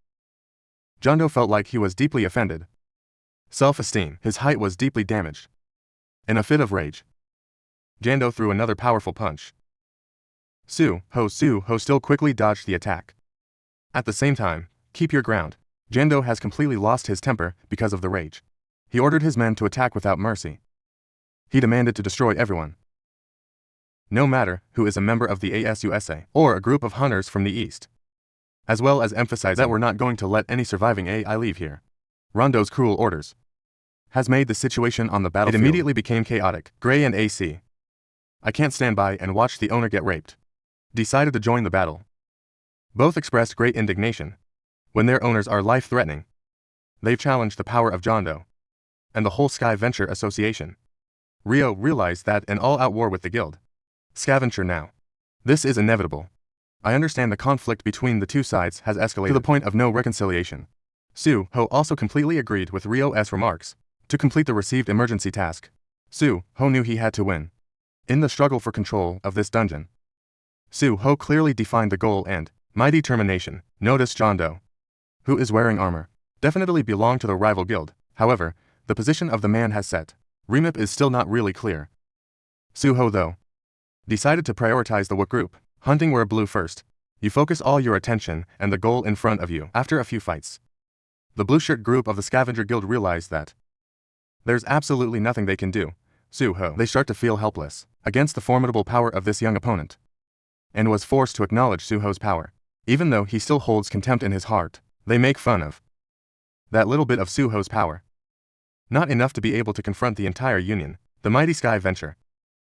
Jando felt like he was deeply offended. Self-esteem, his height was deeply damaged. In a fit of rage, Jando threw another powerful punch. Su-ho still quickly dodged the attack. At the same time, keep your ground. Jando has completely lost his temper because of the rage. He ordered his men to attack without mercy. He demanded to destroy everyone, no matter who is a member of the ASUSA or a group of hunters from the east, as well as emphasize that we're not going to let any surviving AI leave here. Rando's cruel orders has made the situation on the battlefield. It immediately became chaotic. Gray and AC, I can't stand by and watch the owner get raped, decided to join the battle. Both expressed great indignation. When their owners are life-threatening, they've challenged the power of Jando and the whole Sky Venture Association. Rio realized that an all-out war with the guild Scavenger now. This is inevitable. I understand the conflict between the two sides has escalated to the point of no reconciliation. Su-ho also completely agreed with Rio's remarks to complete the received emergency task. Su-ho knew he had to win in the struggle for control of this dungeon. Su-ho clearly defined the goal and my determination. Notice Jando, who is wearing armor, definitely belonged to the rival guild. However, the position of the man has set. Remap is still not really clear. Su-ho, though, decided to prioritize the work group. Hunting were blue first. You focus all your attention and the goal in front of you. After a few fights, the blue shirt group of the Scavenger Guild realized that there's absolutely nothing they can do. They start to feel helpless against the formidable power of this young opponent, and was forced to acknowledge Suho's power. Even though he still holds contempt in his heart, they make fun of that little bit of Suho's power. Not enough to be able to confront the entire union, the mighty Sky Venture.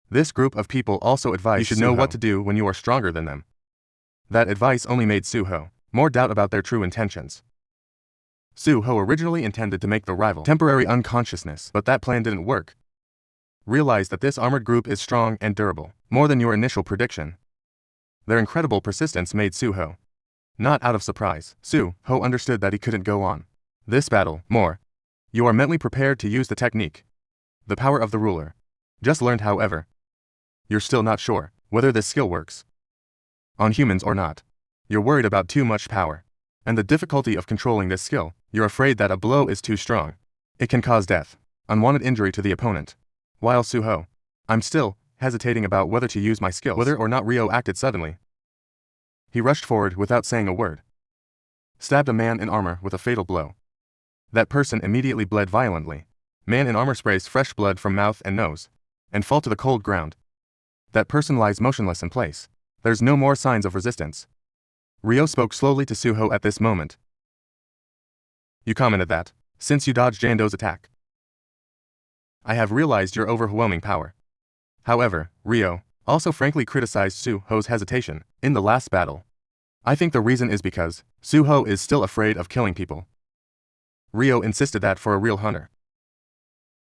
This group of people also advised you should know what to do when you are stronger than them. That advice only made Suho more doubt about their true intentions. Suho originally intended to make the rival temporary unconsciousness, but that plan didn't work. Realize that this armored group is strong and durable, more than your initial prediction. Their incredible persistence made Suho not out of surprise. Suho understood that he couldn't go on this battle more. You are mentally prepared to use the technique, the power of the ruler. Just learned, however. You're still not sure whether this skill works on humans or not. You're worried about too much power and the difficulty of controlling this skill. You're afraid that a blow is too strong. It can cause death, unwanted injury to the opponent. While Suho, I'm still hesitating about whether to use my skills. Whether or not Ryo acted suddenly. He rushed forward without saying a word. Stabbed a man in armor with a fatal blow. That person immediately bled violently. Man in armor sprays fresh blood from mouth and nose, and fall to the cold ground. That person lies motionless in place. There's no more signs of resistance. Ryo spoke slowly to Suho at this moment. You commented that, since you dodged Jando's attack, I have realized your overwhelming power. However, Ryo also frankly criticized Suho's hesitation in the last battle. I think the reason is because Suho is still afraid of killing people. Ryo insisted that for a real hunter,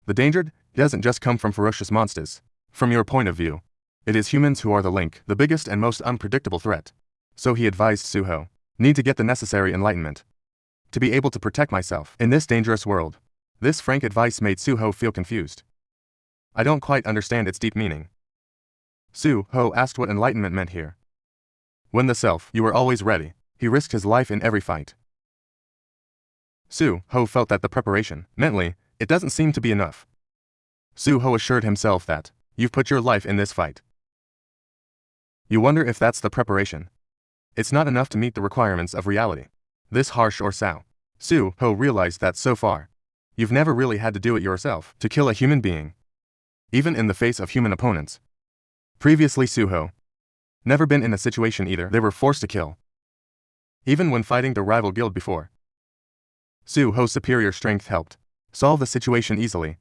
the danger doesn't just come from ferocious monsters. From your point of view, it is humans who are the link, the biggest and most unpredictable threat. So he advised Suho, need to get the necessary enlightenment to be able to protect myself in this dangerous world. This frank advice made Suho feel confused. I don't quite understand its deep meaning. Suho asked what enlightenment meant here. When the self, you were always ready. He risked his life in every fight. Suho felt that the preparation, mentally, it doesn't seem to be enough. Suho assured himself that, you've put your life in this fight. You wonder if that's the preparation. It's not enough to meet the requirements of reality. This harsh or Sao. Suho realized that so far, you've never really had to do it yourself to kill a human being, even in the face of human opponents. Previously Suho never been in a situation either they were forced to kill, even when fighting the rival guild before. Suho's superior strength helped solve the situation easily.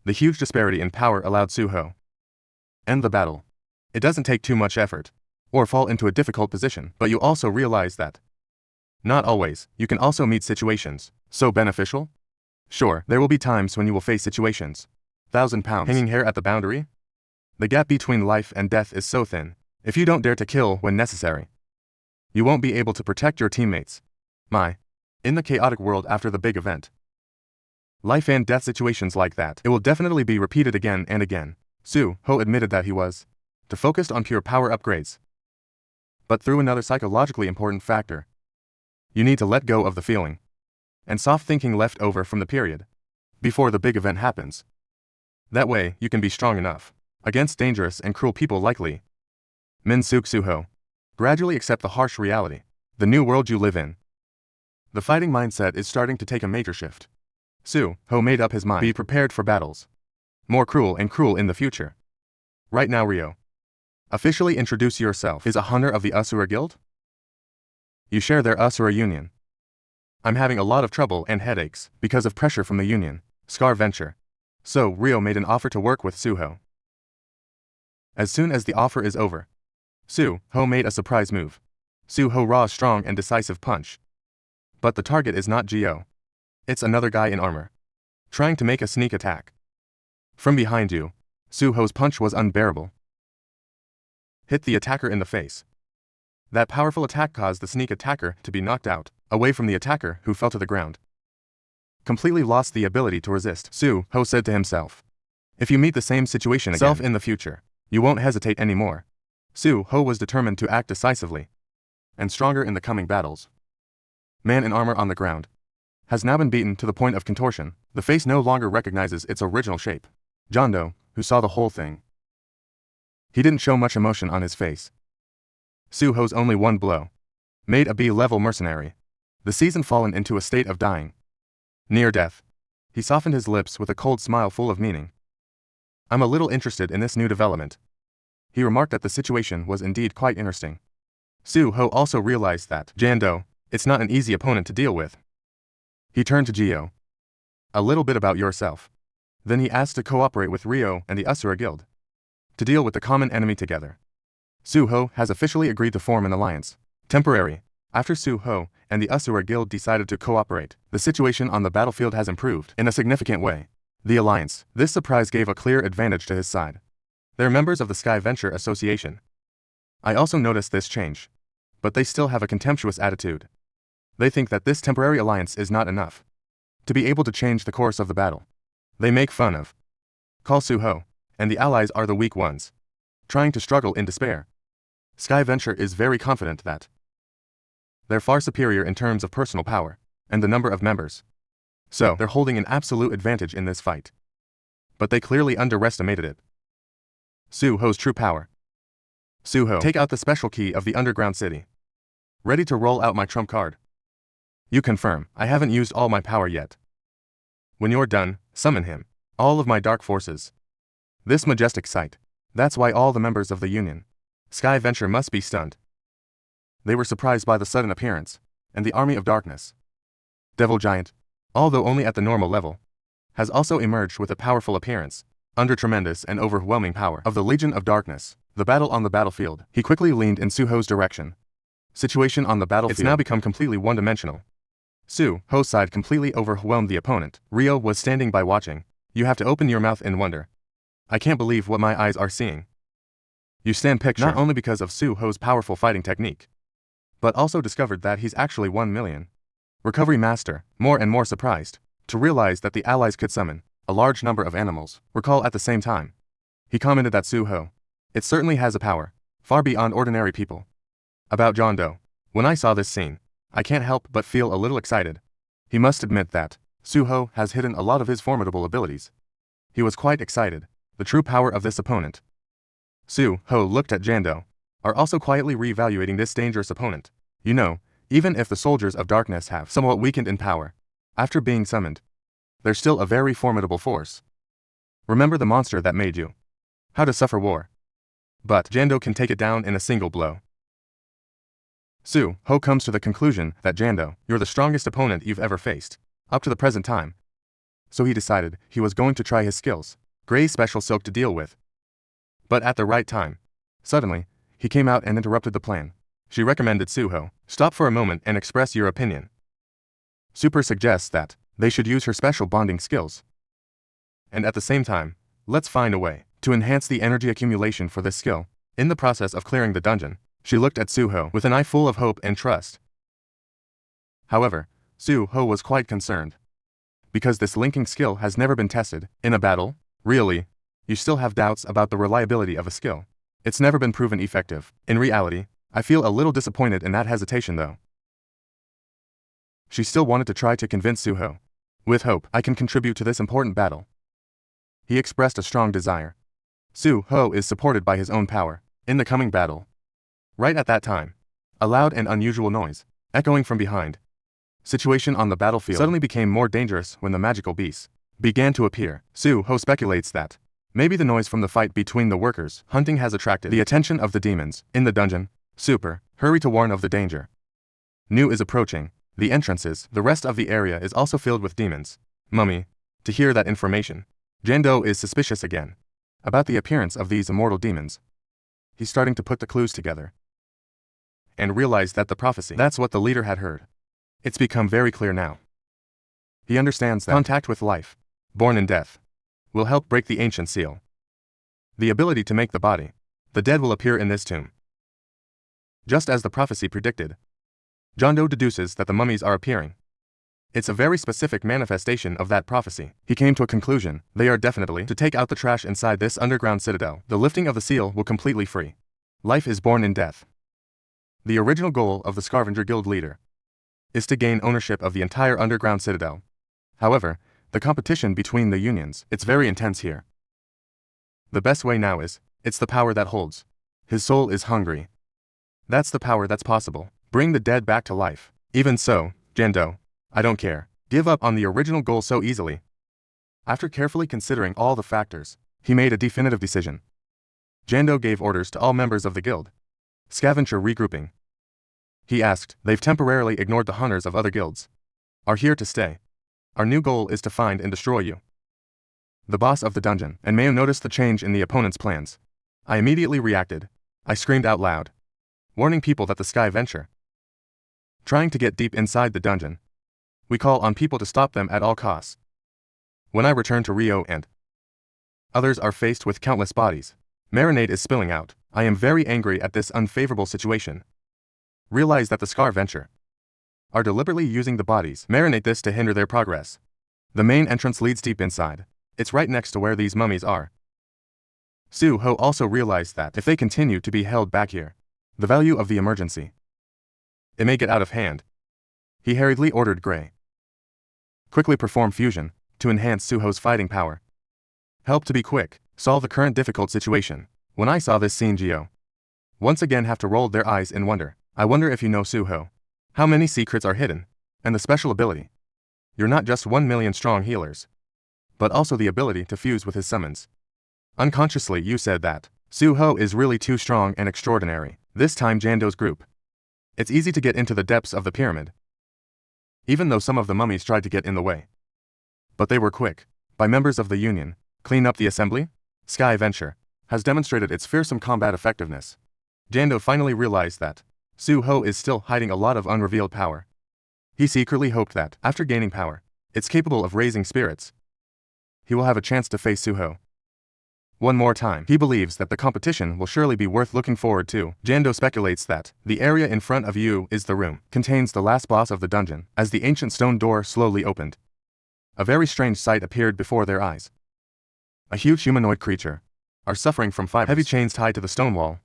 The huge disparity in power allowed Suho end the battle. It doesn't take too much effort or fall into a difficult position, but you also realize that not always, you can also meet situations so beneficial. Sure, there will be times when you will face situations 1,000 pounds hanging hair at the boundary. The gap between life and death is so thin. If you don't dare to kill when necessary, you won't be able to protect your teammates. In the chaotic world after the big event, life and death situations like that, it will definitely be repeated again and again. Suho admitted that he was too focused on pure power upgrades. But through another psychologically important factor, you need to let go of the feeling and soft thinking left over from the period before the big event happens. That way, you can be strong enough against dangerous and cruel people like Lee Min-suk. Suho gradually accept the harsh reality, the new world you live in. The fighting mindset is starting to take a major shift. Suho made up his mind. Be prepared for battles more cruel and cruel in the future. Right now, Ryo, officially introduce yourself. Is a hunter of the Asura Guild? You share their Asura union. I'm having a lot of trouble and headaches because of pressure from the union, Scar Venture. So Ryo made an offer to work with Suho. As soon as the offer is over, Suho made a surprise move. Suho raw strong and decisive punch. But the target is not Gio. It's another guy in armor, trying to make a sneak attack. From behind you, Suho's punch was unbearable. Hit the attacker in the face. That powerful attack caused the sneak attacker to be knocked out, away from the attacker who fell to the ground. Completely lost the ability to resist. Suho said to himself, if you meet the same situation again in the future, you won't hesitate anymore. Suho was determined to act decisively and stronger in the coming battles. Man in armor on the ground has now been beaten to the point of contortion. The face no longer recognizes its original shape. Jando, who saw the whole thing, he didn't show much emotion on his face. Suho's only one blow made a B-level mercenary the season fallen into a state of dying. Near death. He softened his lips with a cold smile full of meaning. I'm a little interested in this new development. He remarked that the situation was indeed quite interesting. Suho also realized that Jando, it's not an easy opponent to deal with. He turned to Gio. A little bit about yourself. Then he asked to cooperate with Ryo and the Asura Guild to deal with the common enemy together. Suho has officially agreed to form an alliance. Temporary. After Suho and the Asura Guild decided to cooperate, the situation on the battlefield has improved in a significant way. The alliance. This surprise gave a clear advantage to his side. They're members of the Sky Venture Association. I also noticed this change. But they still have a contemptuous attitude. They think that this temporary alliance is not enough to be able to change the course of the battle. They make fun of Call Suho, and the allies are the weak ones, trying to struggle in despair. Sky Venture is very confident that they're far superior in terms of personal power and the number of members. So, they're holding an absolute advantage in this fight. But they clearly underestimated it. Suho's true power. Suho, take out the special key of the underground city. Ready to roll out my trump card. You confirm, I haven't used all my power yet. When you're done, summon him. All of my dark forces. This majestic sight. That's why all the members of the Union Sky Venture must be stunned. They were surprised by the sudden appearance, and the Army of Darkness. Devil Giant, although only at the normal level, has also emerged with a powerful appearance, under tremendous and overwhelming power of the Legion of Darkness. The battle on the battlefield. He quickly leaned in Suho's direction. Situation on the battlefield. It's now become completely one-dimensional. Suho's side completely overwhelmed the opponent. Ryo was standing by watching. You have to open your mouth in wonder. I can't believe what my eyes are seeing. You stand picture not only because of Suho's powerful fighting technique, but also discovered that he's actually 1 million. Recovery Master, more and more surprised, to realize that the allies could summon a large number of animals, recall at the same time. He commented that Suho, it certainly has a power, far beyond ordinary people. About Jando, when I saw this scene, I can't help but feel a little excited. He must admit that Suho has hidden a lot of his formidable abilities. He was quite excited, the true power of this opponent. Suho looked at Jando, are also quietly reevaluating this dangerous opponent. You know, even if the soldiers of darkness have somewhat weakened in power, after being summoned, they're still a very formidable force. Remember the monster that made you. How to suffer war. But Jando can take it down in a single blow. Suho comes to the conclusion that Jando, you're the strongest opponent you've ever faced, up to the present time. So he decided he was going to try his skills, Gray's special silk to deal with. But at the right time, suddenly, he came out and interrupted the plan. She recommended Suho, stop for a moment and express your opinion. Super suggests that they should use her special bonding skills. And at the same time, let's find a way to enhance the energy accumulation for this skill. In the process of clearing the dungeon, she looked at Suho with an eye full of hope and trust. However, Suho was quite concerned. Because this linking skill has never been tested in a battle, really, you still have doubts about the reliability of a skill. It's never been proven effective. In reality, I feel a little disappointed in that hesitation though. She still wanted to try to convince Suho. With hope, I can contribute to this important battle. He expressed a strong desire. Suho is supported by his own power in the coming battle. Right at that time, a loud and unusual noise, echoing from behind. Situation on the battlefield suddenly became more dangerous when the magical beasts began to appear. Suho speculates that maybe the noise from the fight between the workers hunting has attracted the attention of the demons in the dungeon. Super, hurry to warn of the danger. New is approaching. The entrances, the rest of the area is also filled with demons. Mummy, to hear that information, Jando is suspicious again about the appearance of these immortal demons. He's starting to put the clues together and realized that the prophecy, that's what the leader had heard. It's become very clear now. He understands that contact with life, born in death, will help break the ancient seal. The ability to make the dead will appear in this tomb. Just as the prophecy predicted, Jando deduces that the mummies are appearing. It's a very specific manifestation of that prophecy. He came to a conclusion, they are definitely to take out the trash inside this underground citadel. The lifting of the seal will completely free. Life is born in death. The original goal of the Scavenger Guild leader is to gain ownership of the entire underground citadel. However, the competition between the unions, it's very intense here. The best way now is, it's the power that holds. His soul is hungry. That's the power that's possible. Bring the dead back to life. Even so, Jando, I don't care. Give up on the original goal so easily. After carefully considering all the factors, he made a definitive decision. Jando gave orders to all members of the guild. Scavenger regrouping. He asked, they've temporarily ignored the hunters of other guilds. Are here to stay. Our new goal is to find and destroy you. The boss of the dungeon and Mayo noticed the change in the opponent's plans. I immediately reacted. I screamed out loud, warning people that the sky venture trying to get deep inside the dungeon. We call on people to stop them at all costs. When I return to Rio and others are faced with countless bodies, marinade is spilling out. I am very angry at this unfavorable situation. Realize that the Scar Venture are deliberately using the bodies, marinate this to hinder their progress. The main entrance leads deep inside. It's right next to where these mummies are. Su-ho also realized that if they continue to be held back here, the value of the emergency, it may get out of hand. He hurriedly ordered Gray. Quickly perform fusion to enhance Su-ho's fighting power. Help to be quick, solve the current difficult situation. When I saw this scene, Gio once again have to roll their eyes in wonder. I wonder if you know Su-ho. How many secrets are hidden? And the special ability. You're not just 1 million strong healers, but also the ability to fuse with his summons. Unconsciously you said that. Su-ho is really too strong and extraordinary. This time Jando's group. It's easy to get into the depths of the pyramid, even though some of the mummies tried to get in the way. But they were quick. By members of the Union, clean up the assembly? Sky Venture has demonstrated its fearsome combat effectiveness. Jando finally realized that Su-ho is still hiding a lot of unrevealed power. He secretly hoped that, after gaining power, it's capable of raising spirits. He will have a chance to face Su-ho one more time. He believes that the competition will surely be worth looking forward to. Jando speculates that the area in front of you is the room, contains the last boss of the dungeon. As the ancient stone door slowly opened, a very strange sight appeared before their eyes. A huge humanoid creature, are suffering from fibers, heavy chains tied to the stone wall,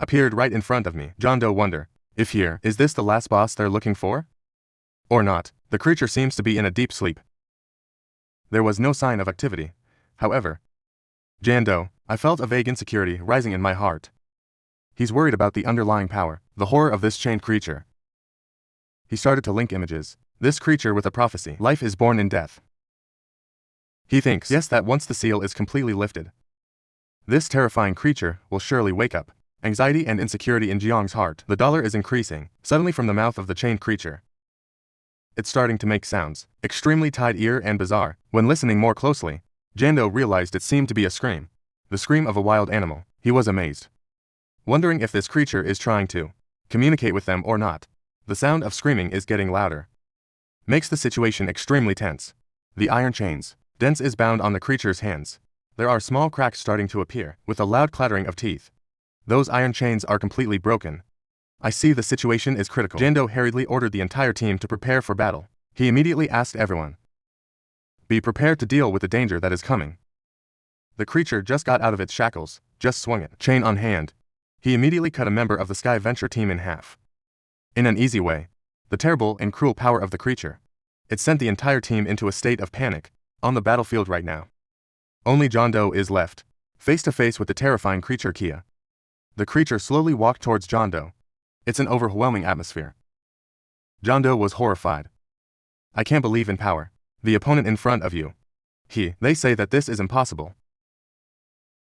appeared right in front of me. Jando wonder, if here, is this the last boss they're looking for? Or not? The creature seems to be in a deep sleep. There was no sign of activity. However, Jando, I felt a vague insecurity rising in my heart. He's worried about the underlying power, the horror of this chained creature. He started to link images. This creature with a prophecy. Life is born in death. He thinks, yes, that once the seal is completely lifted, this terrifying creature will surely wake up. Anxiety and insecurity in Jiang's heart. The dollar is increasing, suddenly from the mouth of the chained creature. It's starting to make sounds, extremely tied ear and bizarre. When listening more closely, Jando realized it seemed to be a scream. The scream of a wild animal. He was amazed, wondering if this creature is trying to communicate with them or not. The sound of screaming is getting louder. Makes the situation extremely tense. The iron chains, dense, is bound on the creature's hands. There are small cracks starting to appear, with a loud clattering of teeth. Those iron chains are completely broken. I see the situation is critical. Jando hurriedly ordered the entire team to prepare for battle. He immediately asked everyone, be prepared to deal with the danger that is coming. The creature just got out of its shackles, just swung it, chain on hand. He immediately cut a member of the Sky Venture team in half. In an easy way. The terrible and cruel power of the creature. It sent the entire team into a state of panic. On the battlefield right now, only Jando is left, face to face with the terrifying creature Kia. The creature slowly walked towards Jando. It's an overwhelming atmosphere. Jando was horrified. I can't believe in power. The opponent in front of you. They say that this is impossible.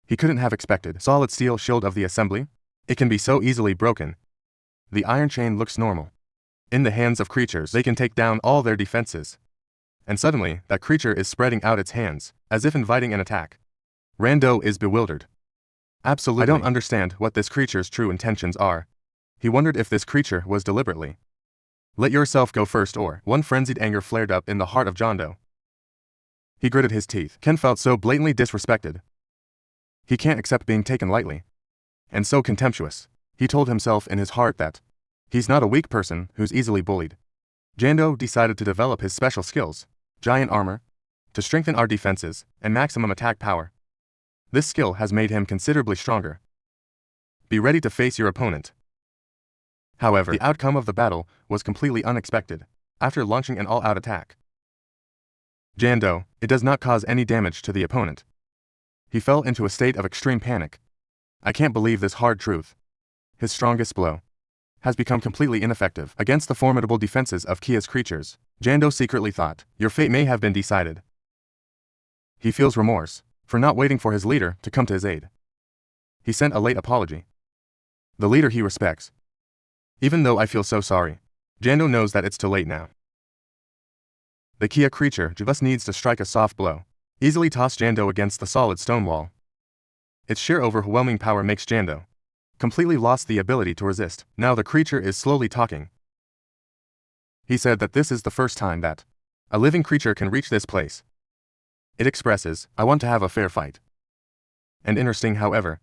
He couldn't have expected solid steel shield of the assembly. It can be so easily broken. The iron chain looks normal. In the hands of creatures, they can take down all their defenses. And suddenly, that creature is spreading out its hands, as if inviting an attack. Rando is bewildered. Absolutely. I don't understand what this creature's true intentions are. He wondered if this creature was deliberately let yourself go first, or one frenzied anger flared up in the heart of Jando. He gritted his teeth. Ken felt so blatantly disrespected. He can't accept being taken lightly. And so contemptuous. He told himself in his heart that he's not a weak person who's easily bullied. Jando decided to develop his special skills, giant armor, to strengthen our defenses, and maximum attack power. This skill has made him considerably stronger. Be ready to face your opponent. However, the outcome of the battle was completely unexpected. After launching an all-out attack, Jando, it does not cause any damage to the opponent. He fell into a state of extreme panic. I can't believe this hard truth. his strongest blow, has become completely ineffective against the formidable defenses of Kia's creatures. Jando secretly thought, your fate may have been decided. He feels remorse for not waiting for his leader to come to his aid. He sent a late apology. The leader he respects. Even though I feel so sorry, Jando knows that it's too late now. The Kia creature just needs to strike a soft blow, easily toss Jando against the solid stone wall. Its sheer overwhelming power makes Jando completely lost the ability to resist. Now the creature is slowly talking. He said that this is the first time that a living creature can reach this place. It expresses, I want to have a fair fight. And interesting, however,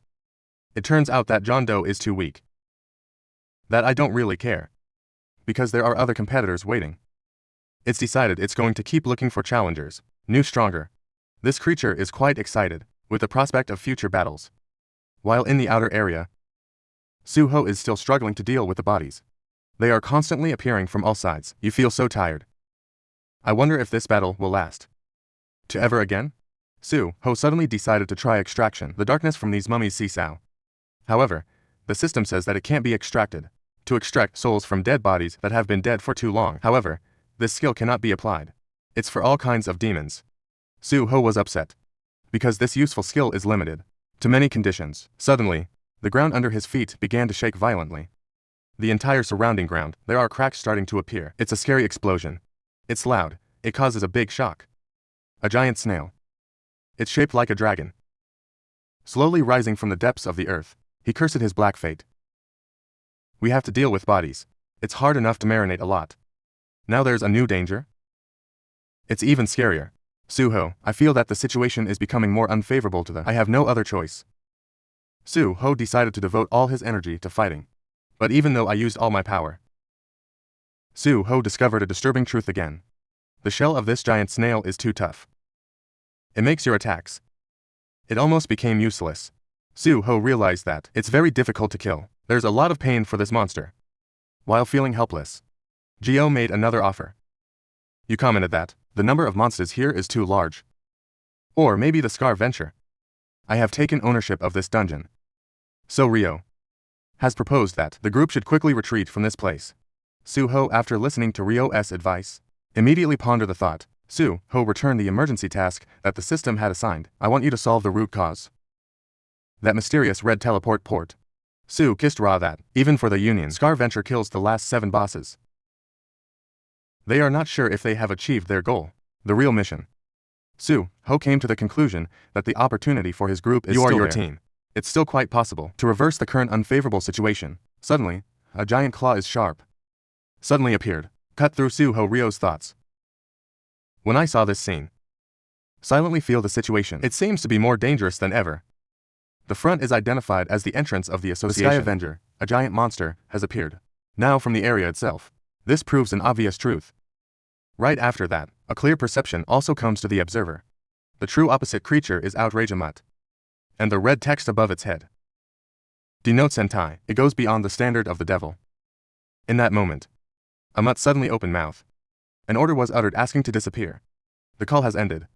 it turns out that Jando is too weak. That I don't really care, because there are other competitors waiting. It's decided it's going to keep looking for challengers, new stronger. This creature is quite excited with the prospect of future battles. While in the outer area, Suho is still struggling to deal with the bodies. They are constantly appearing from all sides. You feel so tired. I wonder if this battle will last to ever again? Suho suddenly decided to try extraction the darkness from these mummies Sisao. However, the system says that it can't be extracted to extract souls from dead bodies that have been dead for too long. However, this skill cannot be applied. It's for all kinds of demons. Suho was upset because this useful skill is limited to many conditions. Suddenly, the ground under his feet began to shake violently. The entire surrounding ground, there are cracks starting to appear. It's a scary explosion. It's loud. It causes a big shock. A giant snail. It's shaped like a dragon. Slowly rising from the depths of the earth, he cursed his black fate. We have to deal with bodies. It's hard enough to marinate a lot. Now there's a new danger? It's even scarier. Suho, I feel that the situation is becoming more unfavorable to the I have no other choice. Suho decided to devote all his energy to fighting. But even though I used all my power, Suho discovered a disturbing truth again. The shell of this giant snail is too tough. It makes your attacks. It almost became useless. Suho realized that it's very difficult to kill. There's a lot of pain for this monster. While feeling helpless, Gio made another offer. You commented that the number of monsters here is too large. Or maybe the Scar venture. I have taken ownership of this dungeon. So Rio has proposed that the group should quickly retreat from this place. Suho, after listening to Ryo's advice, immediately pondered the thought. Suho returned the emergency task that the system had assigned. I want you to solve the root cause. That mysterious red teleport port. Su kissed Ra that, even for the Union, Scar venture kills the last 7 bosses. They are not sure if they have achieved their goal, the real mission. Suho came to the conclusion that the opportunity for his group is still your team. It's still quite possible to reverse the current unfavorable situation. Suddenly, a giant claw is sharp. Suddenly appeared, cut through Suho Ryo's thoughts. When I saw this scene, silently feel the situation. It seems to be more dangerous than ever. The front is identified as the entrance of the association. The Sky Avenger, a giant monster, has appeared. Now from the area itself. This proves an obvious truth. Right after that, a clear perception also comes to the observer. The true opposite creature is Outrage Amut. And the red text above its head denotes hentai. It goes beyond the standard of the devil. In that moment, Amut suddenly opened mouth. An order was uttered asking to disappear. The call has ended.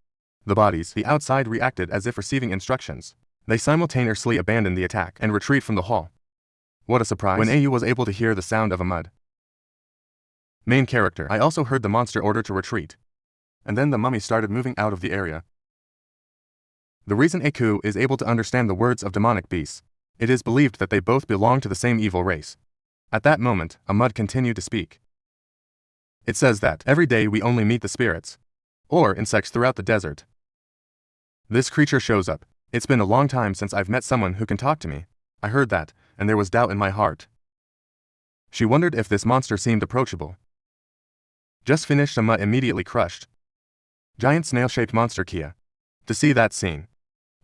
The bodies, the outside, reacted as if receiving instructions. They simultaneously abandoned the attack and retreat from the hall. What a surprise when AU was able to hear the sound of Amut. Main character. I also heard the monster order to retreat. And then the mummy started moving out of the area. The reason Aku is able to understand the words of demonic beasts, it is believed that they both belong to the same evil race. At that moment, Amut continued to speak. It says that every day we only meet the spirits, or insects throughout the desert. This creature shows up. It's been a long time since I've met someone who can talk to me. I heard that, and there was doubt in my heart. She wondered if this monster seemed approachable. Just finished. Amut immediately crushed. Giant snail-shaped monster Kia. To see that scene,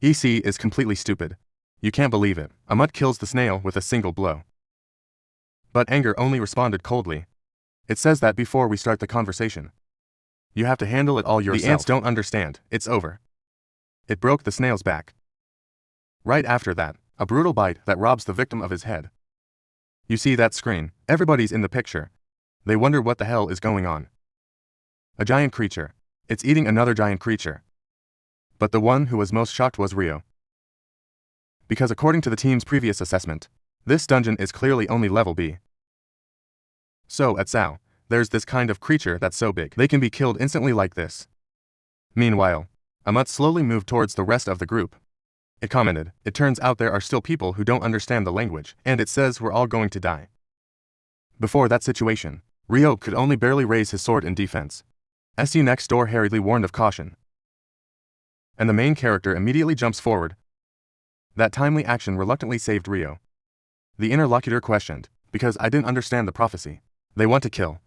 EC is completely stupid. You can't believe it. Amut kills the snail with a single blow. But anger only responded coldly. It says that before we start the conversation, you have to handle it all yourself. The ants don't understand. It's over. It broke the snail's back. Right after that, a brutal bite that robs the victim of his head. You see that screen? Everybody's in the picture. They wonder what the hell is going on. A giant creature. It's eating another giant creature. But the one who was most shocked was Rio. Because according to the team's previous assessment, This dungeon is clearly only level B. So at Sao, there's this kind of creature that's so big they can be killed instantly like this. Meanwhile, Amat slowly moved towards the rest of the group. It commented, "It turns out there are still people who don't understand the language, and it says we're all going to die." Before that situation, Ryo could only barely raise his sword in defense. SU next door hurriedly warned of caution. And the main character immediately jumps forward. That timely action reluctantly saved Ryo. The interlocutor questioned, "Because I didn't understand the prophecy. They want to kill."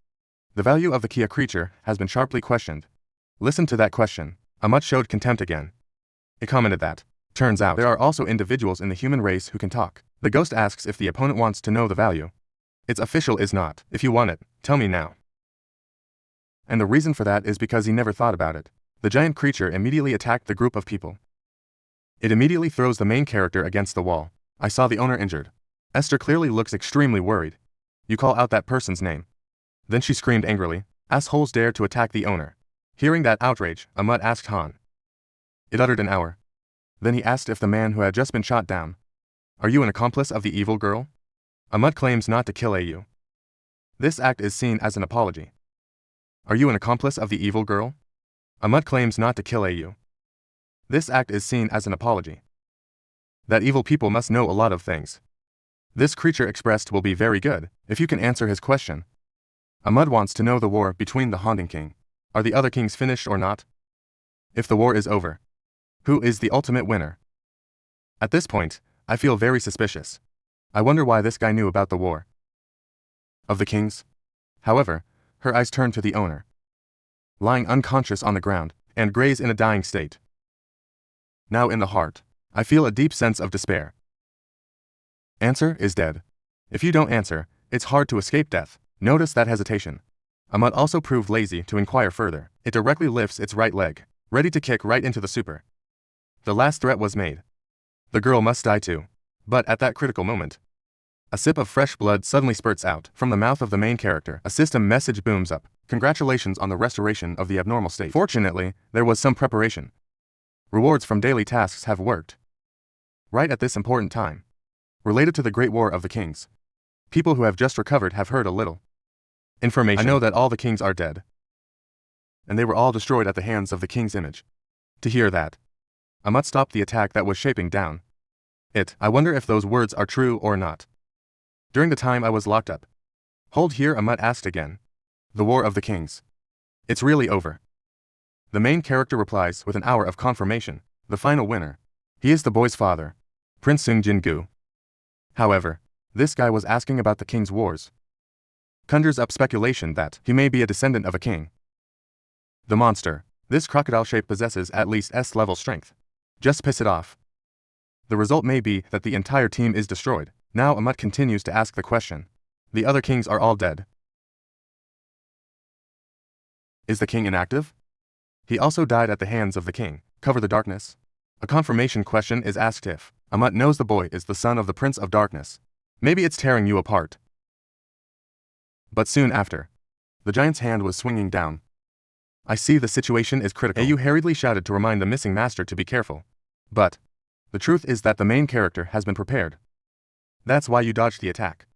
The value of the Kia creature has been sharply questioned. Listen to that question. Amat showed contempt again. It commented that, "Turns out there are also individuals in the human race who can talk." The ghost asks if the opponent wants to know the value. It's official is not. "If you want it, tell me now." And the reason for that is because he never thought about it. The giant creature immediately attacked the group of people. It immediately throws the main character against the wall. I saw the owner injured. Esther clearly looks extremely worried. You call out that person's name. Then she screamed angrily, "Assholes dare to attack the owner." Hearing that outrage, Amat asked Han. It uttered an hour. Then he asked if the man who had just been shot down. "Are you an accomplice of the evil girl?" Amat claims not to kill AU. This act is seen as an apology. "Are you an accomplice of the evil girl?" Amat claims not to kill AU. This act is seen as an apology. That evil people must know a lot of things. This creature expressed will be very good if you can answer his question. Amat wants to know the war between the Haunting King. Are the other kings finished or not? If the war is over, who is the ultimate winner? At this point, I feel very suspicious. I wonder why this guy knew about the war of the kings. However, her eyes turn to the owner, lying unconscious on the ground, and Gray's in a dying state. Now in the heart, I feel a deep sense of despair. Answer is dead. If you don't answer, it's hard to escape death. Notice that hesitation. Amat also proved lazy to inquire further. It directly lifts its right leg, ready to kick right into the super. The last threat was made. The girl must die too. But at that critical moment, a sip of fresh blood suddenly spurts out from the mouth of the main character. A system message booms up. Congratulations on the restoration of the abnormal state. Fortunately, there was some preparation. Rewards from daily tasks have worked. Right at this important time. Related to the Great War of the Kings. People who have just recovered have heard a little information. I know that all the kings are dead. And they were all destroyed at the hands of the king's image. To hear that, Amat stopped the attack that was shaping down. I wonder if those words are true or not. During the time I was locked up. Hold here, Amat asked again. The War of the Kings. It's really over. The main character replies with an hour of confirmation. The final winner. He is the boy's father, Prince Sung Jin-Woo. However, this guy was asking about the king's wars. Conjures up speculation that he may be a descendant of a king. The monster, this crocodile shape possesses at least S-level strength. Just piss it off. The result may be that the entire team is destroyed. Now Amat continues to ask the question. The other kings are all dead. Is the king inactive? He also died at the hands of the king. Cover the darkness. A confirmation question is asked if Amat knows the boy is the son of the Prince of Darkness. Maybe it's tearing you apart. But soon after, the giant's hand was swinging down. I see the situation is critical. AU hurriedly shouted to remind the missing master to be careful. But the truth is that the main character has been prepared. That's why you dodged the attack.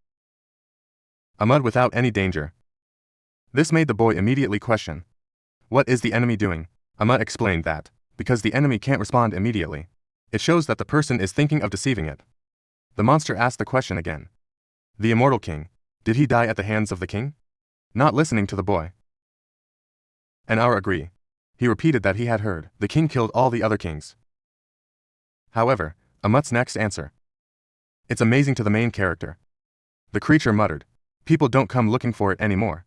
Amat without any danger. This made the boy immediately question. What is the enemy doing? Amat explained that, because the enemy can't respond immediately, it shows that the person is thinking of deceiving it. The monster asked the question again. The immortal king, did he die at the hands of the king? Not listening to the boy. An hour agree. He repeated that he had heard the king killed all the other kings. However, Amat's next answer. It's amazing to the main character. The creature muttered. People don't come looking for it anymore.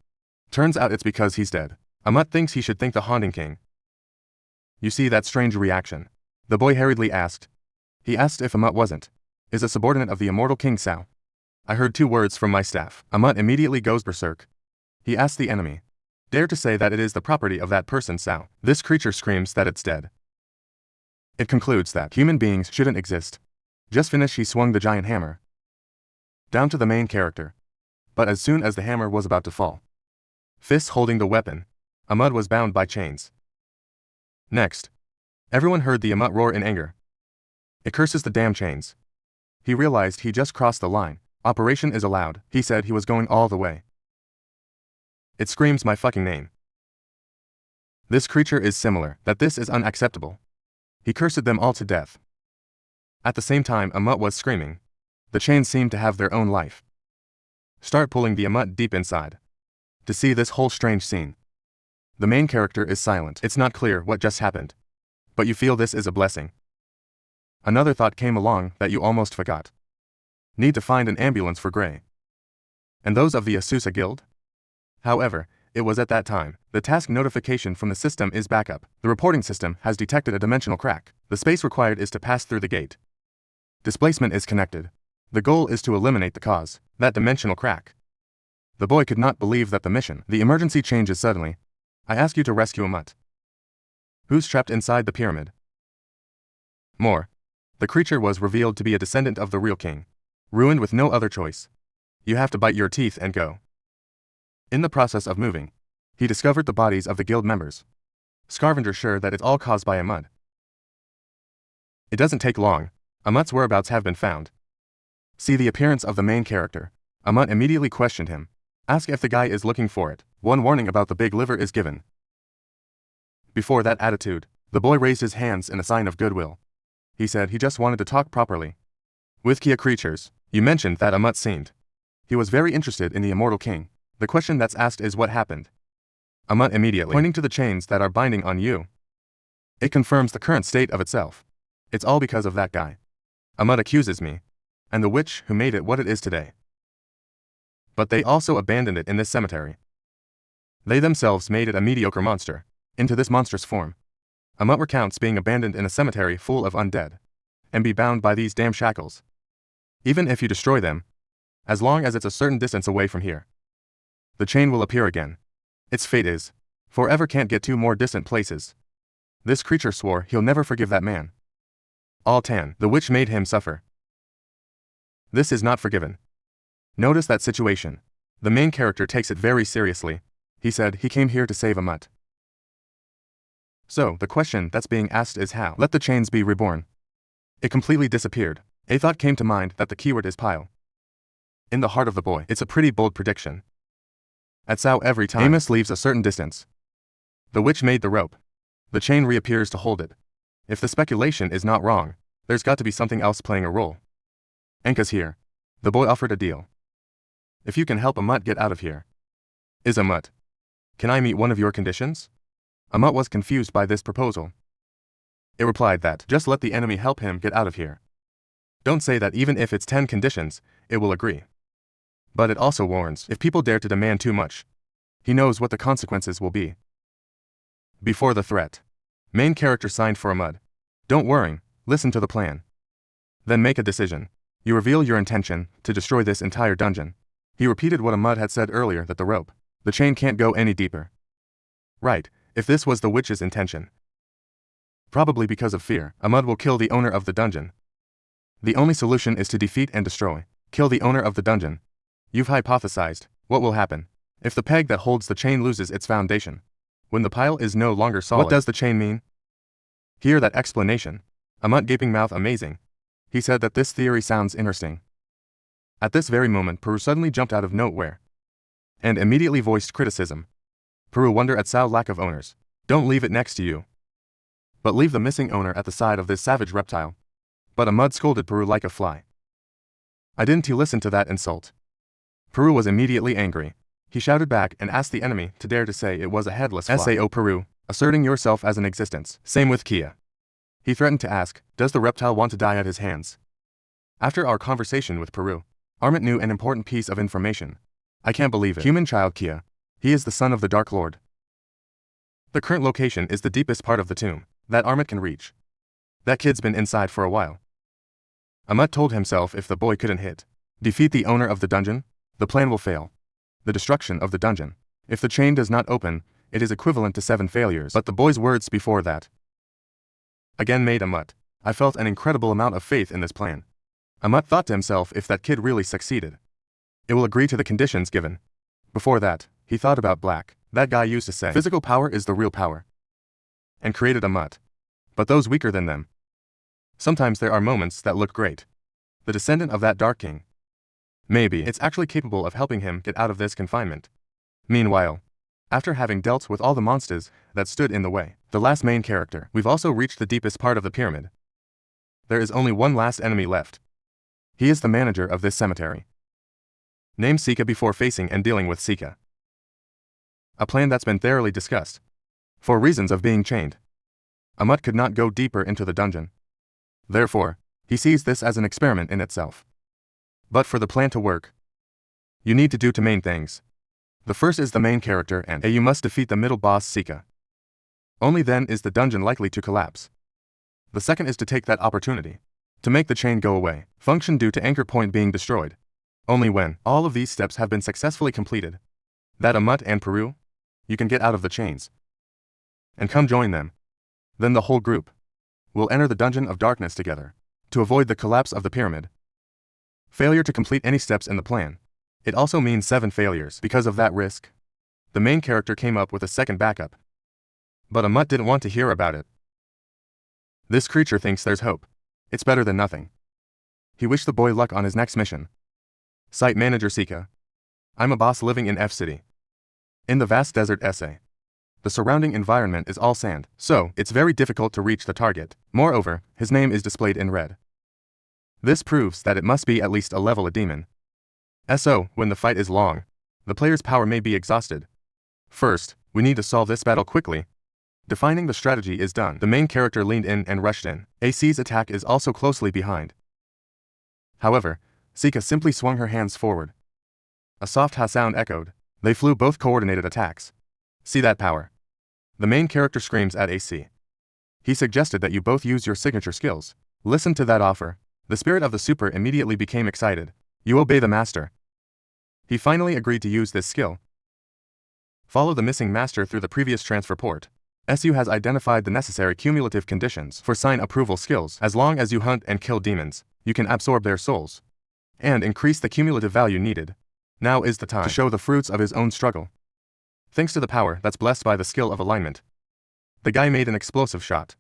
Turns out it's because he's dead. Amat thinks he should thank the Haunting King. You see that strange reaction? The boy hurriedly asked. He asked if Amat wasn't. Is a subordinate of the immortal King Sao. I heard 2 words from my staff. Amat immediately goes berserk. He asks the enemy. Dare to say that it is the property of that person Sao. This creature screams that it's dead. It concludes that human beings shouldn't exist. Just finished he swung the giant hammer down to the main character. But as soon as the hammer was about to fall, fists holding the weapon, Amat was bound by chains. Next, everyone heard the Amat roar in anger. It curses the damn chains. He realized he just crossed the line. Operation is allowed. He said he was going all the way. It screams my fucking name. This creature is similar, that this is unacceptable. He cursed them all to death. At the same time Amut was screaming. The chains seemed to have their own life. Start pulling the Amut deep inside. To see this whole strange scene. The main character is silent. It's not clear what just happened. But you feel this is a blessing. Another thought came along that you almost forgot. Need to find an ambulance for Gray. And those of the Asusa Guild? However, it was at that time. The task notification from the system is backup. The reporting system has detected a dimensional crack. The space required is to pass through the gate. Displacement is connected. The goal is to eliminate the cause, that dimensional crack. The boy could not believe that the emergency changes suddenly. I ask you to rescue Amut. Who's trapped inside the pyramid? More. The creature was revealed to be a descendant of the real king. Ruined with no other choice. You have to bite your teeth and go. In the process of moving, he discovered the bodies of the guild members. Scavenger sure that it's all caused by Amut. It doesn't take long. Amut's whereabouts have been found. See the appearance of the main character. Amut immediately questioned him. Ask if the guy is looking for it. One warning about the big liver is given. Before that attitude, the boy raised his hands in a sign of goodwill. He said he just wanted to talk properly. With Kia creatures, you mentioned that Amut seemed. He was very interested in the immortal king. The question that's asked is what happened. Amut immediately, pointing to the chains that are binding on you. It confirms the current state of itself. It's all because of that guy. Amut accuses me. And the witch who made it what it is today. But they also abandoned it in this cemetery. They themselves made it a mediocre monster, into this monstrous form. Amut recounts being abandoned in a cemetery full of undead. And be bound by these damn shackles. Even if you destroy them, as long as it's a certain distance away from here, the chain will appear again. Its fate is, forever can't get to more distant places. This creature swore he'll never forgive that man. All Tan, the witch made him suffer. This is not forgiven. Notice that situation. The main character takes it very seriously. He said he came here to save Amut. So, the question that's being asked is how? Let the chains be reborn. It completely disappeared. A thought came to mind that the keyword is pile. In the heart of the boy, it's a pretty bold prediction. At Sao every time Amos leaves a certain distance. The witch made the rope. The chain reappears to hold it. If the speculation is not wrong, there's got to be something else playing a role. Enka's here. The boy offered a deal. If you can help Amut get out of here. Is Amut. Can I meet one of your conditions? Amut was confused by this proposal. It replied that just let the enemy help him get out of here. Don't say that even if it's 10 conditions, it will agree. But it also warns, if people dare to demand too much, he knows what the consequences will be. Before the threat, main character signed for Amut. Don't worry, listen to the plan. Then make a decision. You reveal your intention to destroy this entire dungeon. He repeated what Amut had said earlier, that the chain can't go any deeper. Right, if this was the witch's intention. Probably because of fear, Amut will kill the owner of the dungeon. The only solution is to defeat and destroy. Kill the owner of the dungeon. You've hypothesized what will happen if the peg that holds the chain loses its foundation. When the pile is no longer solid. What does the chain mean? Hear that explanation. Amut gaping mouth amazing. He said that this theory sounds interesting. At this very moment Peru suddenly jumped out of nowhere. And immediately voiced criticism. Peru wonder at Sao's lack of owners. Don't leave it next to you. But leave the missing owner at the side of this savage reptile. But Amut scolded Peru like a fly. I didn't listen to that insult. Peru was immediately angry. He shouted back and asked the enemy to dare to say it was a headless fly. Sao Peru, asserting yourself as an existence. Same with Kia. He threatened to ask, does the reptile want to die at his hands? After our conversation with Peru, Armit knew an important piece of information. I can't believe it. Human child Kia. He is the son of the Dark Lord. The current location is the deepest part of the tomb that Armit can reach. That kid's been inside for a while. Amut told himself if the boy couldn't defeat the owner of the dungeon, the plan will fail. The destruction of the dungeon. If the chain does not open, it is equivalent to 7 failures. But the boy's words before that again made Amut. I felt an incredible amount of faith in this plan. Amut thought to himself if that kid really succeeded, it will agree to the conditions given. Before that, he thought about Black. That guy used to say, physical power is the real power. And created Amut. But those weaker than them. Sometimes there are moments that look great. the descendant of that Dark King. Maybe it's actually capable of helping him get out of this confinement. Meanwhile, after having dealt with all the monsters that stood in the way, the last main character, we've also reached the deepest part of the pyramid. There is only one last enemy left. He is the manager of this cemetery. Name Sika before facing and dealing with Sika. A plan that's been thoroughly discussed. For reasons of being chained, Ahmad could not go deeper into the dungeon. Therefore, he sees this as an experiment in itself. But for the plan to work, you need to do two main things. The first is the main character and you must defeat the middle boss Sika. Only then is the dungeon likely to collapse. The second is to take that opportunity to make the chain go away, function due to anchor point being destroyed. Only when all of these steps have been successfully completed, that Ahmad and Peru, you can get out of the chains and come join them. Then the whole group will enter the dungeon of darkness together to avoid the collapse of the pyramid. Failure to complete any steps in the plan. It also means 7 failures. Because of that risk, the main character came up with a second backup. But Ahmad didn't want to hear about it. This creature thinks there's hope. It's better than nothing. He wished the boy luck on his next mission. Site manager Sika. I'm a boss living in F City. In the vast desert SA. The surrounding environment is all sand, so it's very difficult to reach the target. Moreover, his name is displayed in red. This proves that it must be at least a level a demon. So, when the fight is long, the player's power may be exhausted. First, we need to solve this battle quickly. Defining the strategy is done. The main character leaned in and rushed in. AC's attack is also closely behind. However, Sika simply swung her hands forward. A soft ha sound echoed. They flew both coordinated attacks. See that power? The main character screams at AC. He suggested that you both use your signature skills. Listen to that offer. The spirit of the super immediately became excited. You obey the master. He finally agreed to use this skill. Follow the missing master through the previous transfer port. SU has identified the necessary cumulative conditions for sign approval skills. As long as you hunt and kill demons, you can absorb their souls and increase the cumulative value needed. Now is the time to show the fruits of his own struggle. Thanks to the power that's blessed by the skill of alignment, the guy made an explosive shot.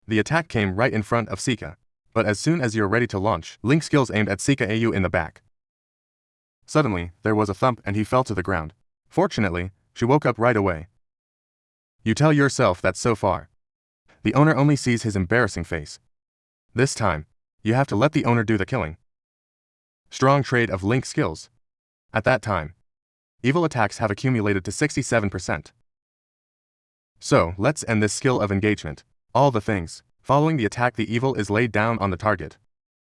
The attack came right in front of Sika, but as soon as you're ready to launch, Link skills aimed at Sika AU in the back. Suddenly, there was a thump and he fell to the ground. Fortunately, she woke up right away. You tell yourself that so far. The owner only sees his embarrassing face. This time, you have to let the owner do the killing. Strong trade of Link skills. At that time, evil attacks have accumulated to 67%. So, let's end this skill of engagement. All the things. Following the attack, the evil is laid down on the target.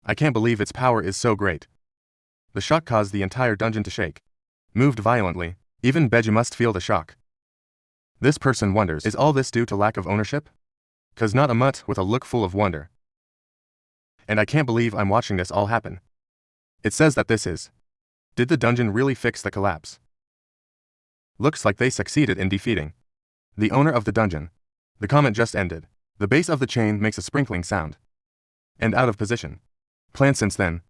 I can't believe its power is so great. The shock caused the entire dungeon to shake. Moved violently, even Beji must feel the shock. This person wonders, is all this due to lack of ownership? 'Cause not a mutt with a look full of wonder. And I can't believe I'm watching this all happen. It says that this is. Did the dungeon really fix the collapse? Looks like they succeeded in defeating the owner of the dungeon. The comment just ended. The base of the chain makes a sprinkling sound. And out of position. Planned since then.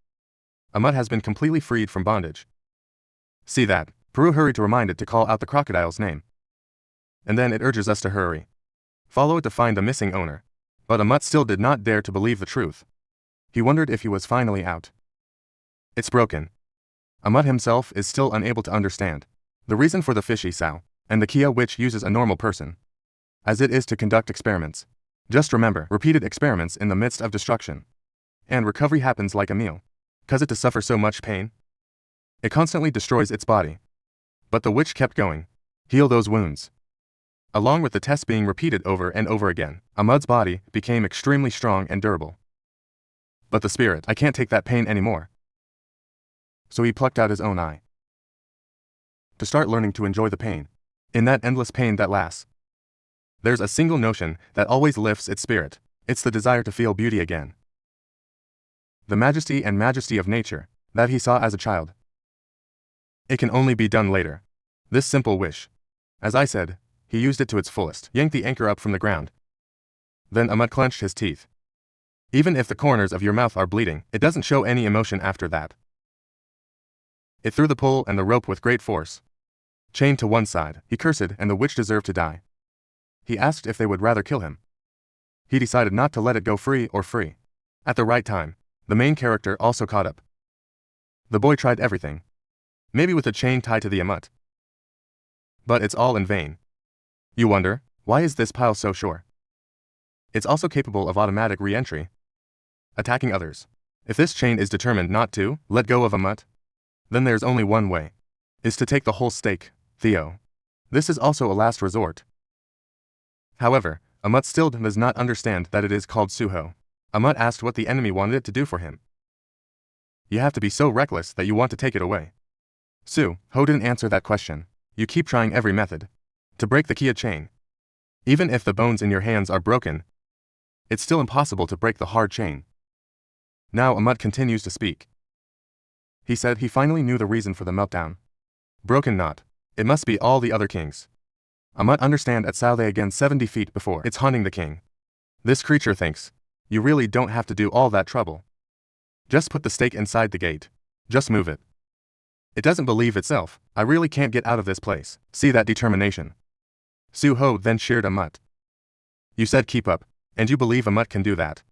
Ahmad has been completely freed from bondage. See that? Peru hurried to remind it to call out the crocodile's name. And then it urges us to hurry. Follow it to find the missing owner. But Ahmad still did not dare to believe the truth. He wondered if he was finally out. It's broken. Ahmad himself is still unable to understand the reason for the fishy sow, and the Kia which uses a normal person, as it is to conduct experiments. Just remember, repeated experiments in the midst of destruction. And recovery happens like a meal. 'Cause it to suffer so much pain? It constantly destroys its body. But the witch kept going. Heal those wounds. Along with the test being repeated over and over again, Ahmad's body became extremely strong and durable. But the spirit, I can't take that pain anymore. So he plucked out his own eye. To start learning to enjoy the pain. In that endless pain that lasts. There's a single notion that always lifts its spirit. It's the desire to feel beauty again. The majesty and majesty of nature, that he saw as a child. It can only be done later. This simple wish. As I said, he used it to its fullest, yanked the anchor up from the ground. Then Ahmad clenched his teeth. Even if the corners of your mouth are bleeding, it doesn't show any emotion after that. It threw the pole and the rope with great force. Chained to one side, he cursed and the witch deserved to die. He asked if they would rather kill him. He decided not to let it go free or free. At the right time, The main character also caught up. The boy tried everything. Maybe with a chain tied to the amut. But it's all in vain. You wonder, why is this pile so sure? It's also capable of automatic re-entry. Attacking others. If this chain is determined not to let go of amut, then there's only one way. Is to take the whole stake, Theo. This is also a last resort. However, Amut still does not understand that it is called Suho. Amut asked what the enemy wanted it to do for him. You have to be so reckless that you want to take it away. Suho didn't answer that question. You keep trying every method to break the Kia chain. Even if the bones in your hands are broken, it's still impossible to break the hard chain. Now Amut continues to speak. He said he finally knew the reason for the meltdown. Broken knot. It must be all the other kings. Amut understand at Sao they again 70 feet before it's haunting the king. This creature thinks, you really don't have to do all that trouble. Just put the stake inside the gate. Just move it. It doesn't believe itself. I really can't get out of this place. See that determination. Suho then cheered Amut. You said keep up, and you believe Amut can do that.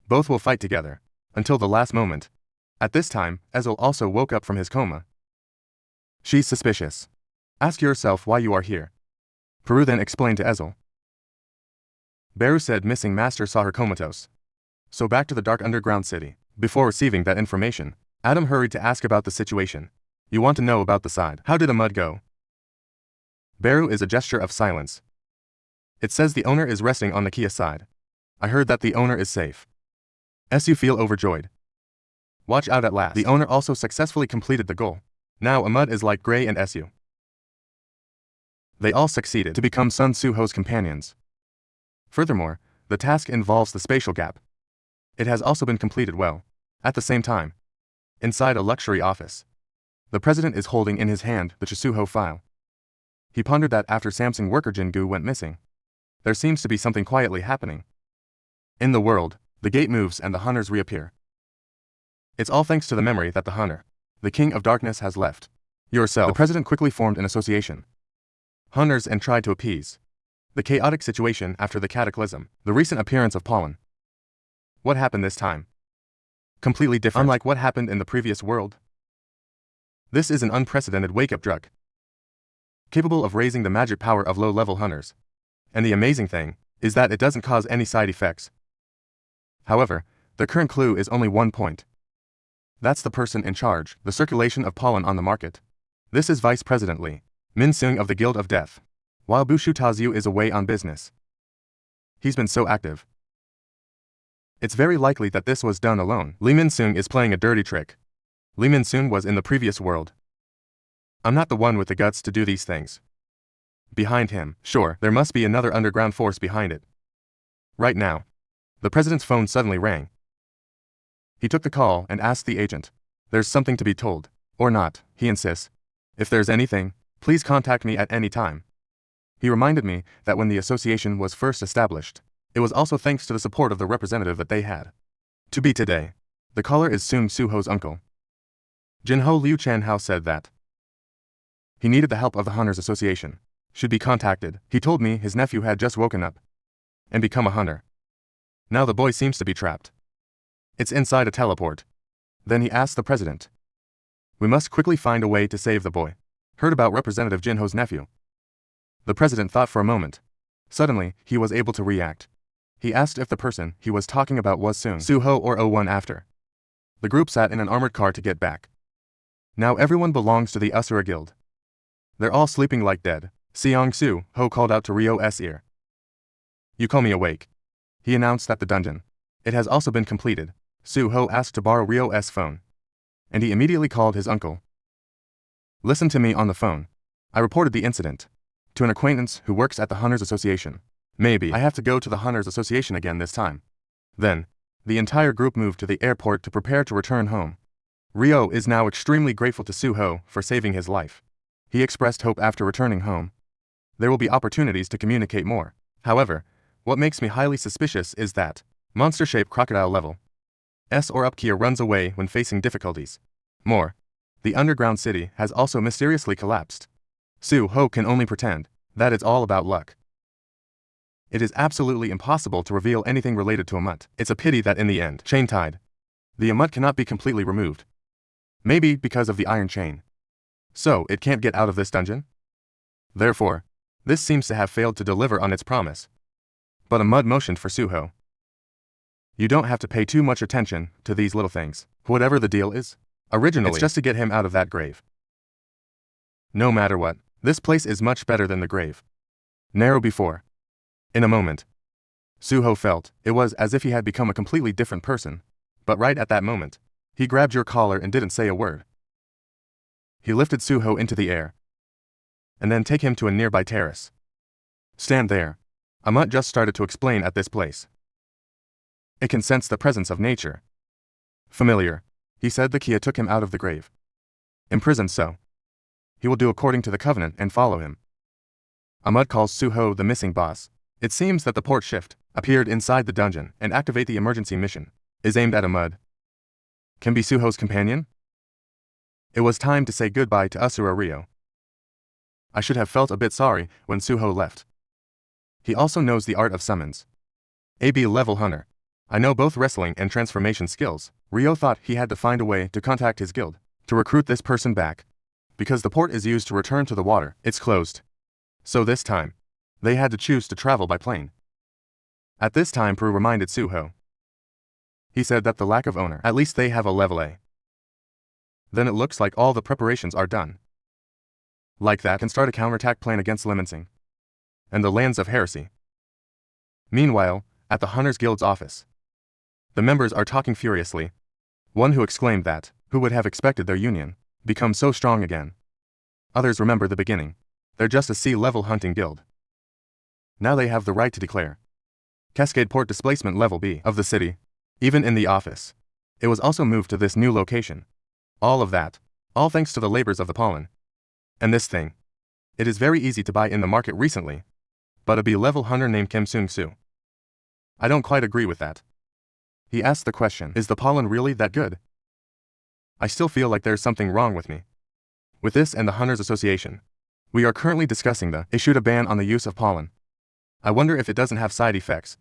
Both will fight together, until the last moment. At this time, Ezel also woke up from his coma. She's suspicious. Ask yourself why you are here. Peru then explained to Ezel. Beru said missing master saw her comatose. So back to the dark underground city. Before receiving that information, Adam hurried to ask about the situation. You want to know about the side. How did Amut go? Beru is a gesture of silence. It says the owner is resting on the Kia side. I heard that the owner is safe. You feel overjoyed. Watch out at last. The owner also successfully completed the goal. Now Amut is like Gray and Su. They all succeeded to become Sun Suho's companions. Furthermore, the task involves the spatial gap. It has also been completed well. At the same time, inside a luxury office, the president is holding in his hand the Chisuho file. He pondered that after Samsung worker Jin-Gu went missing, there seems to be something quietly happening. In the world, the gate moves and the hunters reappear. It's all thanks to the memory that the hunter, the king of darkness, has left. Yourself. The president quickly formed an association. Hunters and tried to appease the chaotic situation after the cataclysm, the recent appearance of pollen. What happened this time? Completely different. Unlike what happened in the previous world. This is an unprecedented wake-up drug, capable of raising the magic power of low-level hunters. And the amazing thing is that it doesn't cause any side effects. However, the current clue is only one point. That's the person in charge, the circulation of pollen on the market. This is Vice President Lee Min-sung of the Guild of Death, while Bushu Tazu is away on business. He's been so active. It's very likely that this was done alone. Lee Min-sung is playing a dirty trick. Lee Min-sung was in the previous world. I'm not the one with the guts to do these things. Behind him, sure, there must be another underground force behind it. Right now, the president's phone suddenly rang. He took the call and asked the agent. There's something to be told. Or not, he insists. If there's anything, please contact me at any time. He reminded me that when the association was first established, it was also thanks to the support of the representative that they had. To be today. The caller is Sung Suho's uncle. Jinho Liu Chanhao said that he needed the help of the Hunters Association. Should be contacted. He told me his nephew had just woken up and become a hunter. Now the boy seems to be trapped. It's inside a teleport. Then he asked the president. We must quickly find a way to save the boy. Heard about Representative Jinho's nephew. The president thought for a moment. Suddenly, he was able to react. He asked if the person he was talking about was Sung Suho or O1 after. The group sat in an armored car to get back. Now everyone belongs to the Usura Guild. They're all sleeping like dead. Seong Su-ho called out to Ryo's ear. You call me awake. He announced that the dungeon. It has also been completed. Su-ho asked to borrow Ryo's phone. And he immediately called his uncle. Listen to me on the phone. I reported the incident to an acquaintance who works at the Hunters Association. Maybe I have to go to the Hunters Association again this time. Then, the entire group moved to the airport to prepare to return home. Ryo is now extremely grateful to Su-ho for saving his life. He expressed hope after returning home. There will be opportunities to communicate more. However, what makes me highly suspicious is that monster-shaped crocodile level S or up Kia runs away when facing difficulties. More, the underground city has also mysteriously collapsed. Su-ho can only pretend that it's all about luck. It is absolutely impossible to reveal anything related to Amut. It's a pity that in the end, chain-tied, The amut cannot be completely removed. Maybe because of the iron chain. So, it can't get out of this dungeon? Therefore, this seems to have failed to deliver on its promise. But Ahmad motioned for Suho. You don't have to pay too much attention to these little things. Whatever the deal is, originally it's just to get him out of that grave. No matter what, this place is much better than the grave. Narrow before. In a moment, Suho felt it was as if he had become a completely different person, but right at that moment, he grabbed your collar and didn't say a word. He lifted Suho into the air, and then take him to a nearby terrace. Stand there. Ahmad just started to explain at this place. It can sense the presence of nature. Familiar, he said. The Kia took him out of the grave. Imprisoned so. He will do according to the covenant and follow him. Ahmad calls Suho the missing boss. It seems that the port shift appeared inside the dungeon and activate the emergency mission is aimed at Ahmad. Can be Suho's companion? It was time to say goodbye to Asura Rio. I should have felt a bit sorry when Suho left. He also knows the art of summons. AB level hunter. I know both wrestling and transformation skills. Rio thought he had to find a way to contact his guild to recruit this person back. Because the port is used to return to the water, it's closed. So this time, they had to choose to travel by plane. At this time, Prue reminded Suho. He said that the lack of owner, at least they have a level A. Then it looks like all the preparations are done. Like that can start a counterattack plan against Lemonsing and the lands of heresy. Meanwhile, at the Hunters Guild's office, the members are talking furiously. One who exclaimed that, who would have expected their union become so strong again? Others remember the beginning. They're just a C-level hunting guild. Now they have the right to declare Cascade Port displacement level B of the city. Even in the office, it was also moved to this new location. All of that, all thanks to the labors of the pollen. And this thing, it is very easy to buy in the market recently. But a B-level hunter named Kim Sung-Soo. I don't quite agree with that. He asked the question, is the pollen really that good? I still feel like there's something wrong with me. With this and the Hunters Association, we are currently discussing the issued a ban on the use of pollen. I wonder if it doesn't have side effects.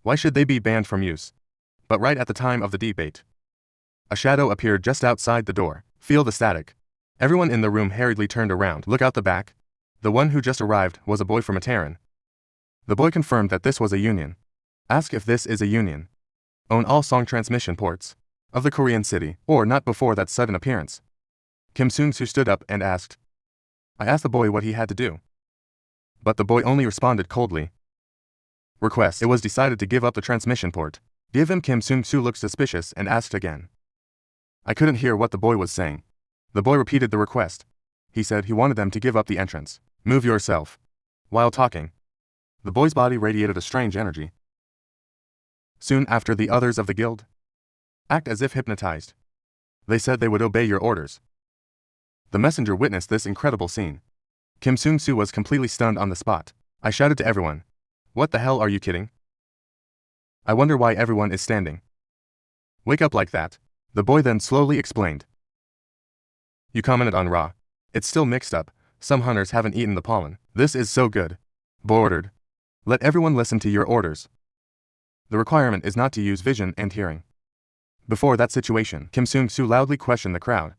Why should they be banned from use? But right at the time of the debate, a shadow appeared just outside the door. Feel the static. Everyone in the room hurriedly turned around. Look out the back. The one who just arrived was a boy from Ataran. The boy confirmed that this was a union. Ask if this is a union. Own all song transmission ports of the Korean city, or not before that sudden appearance. Kim Sung-Soo stood up and asked. I asked the boy what he had to do. But the boy only responded coldly. Request. It was decided to give up the transmission port. Give him. Kim Sung-Soo looked suspicious and asked again. I couldn't hear what the boy was saying. The boy repeated the request. He said he wanted them to give up the entrance. Move yourself. While talking, the boy's body radiated a strange energy. Soon after, the others of the guild act as if hypnotized. They said they would obey your orders. The messenger witnessed this incredible scene. Kim Sung-Soo was completely stunned on the spot. I shouted to everyone. What the hell, are you kidding? I wonder why everyone is standing. Wake up like that. The boy then slowly explained. You commented on Ra. It's still mixed up. Some hunters haven't eaten the pollen. This is so good. Boy ordered. Let everyone listen to your orders. The requirement is not to use vision and hearing. Before that situation, Kim Sung-Soo loudly questioned the crowd.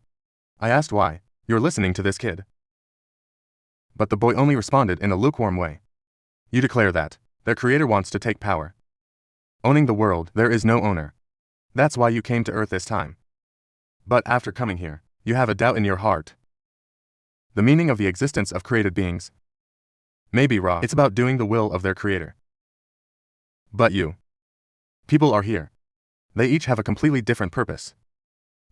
I asked why. You're listening to this kid. But the boy only responded in a lukewarm way. You declare that their creator wants to take power. Owning the world, there is no owner. That's why you came to Earth this time. But after coming here, you have a doubt in your heart. The meaning of the existence of created beings. Maybe Ra. It's about doing the will of their creator. But you. People are here. They each have a completely different purpose.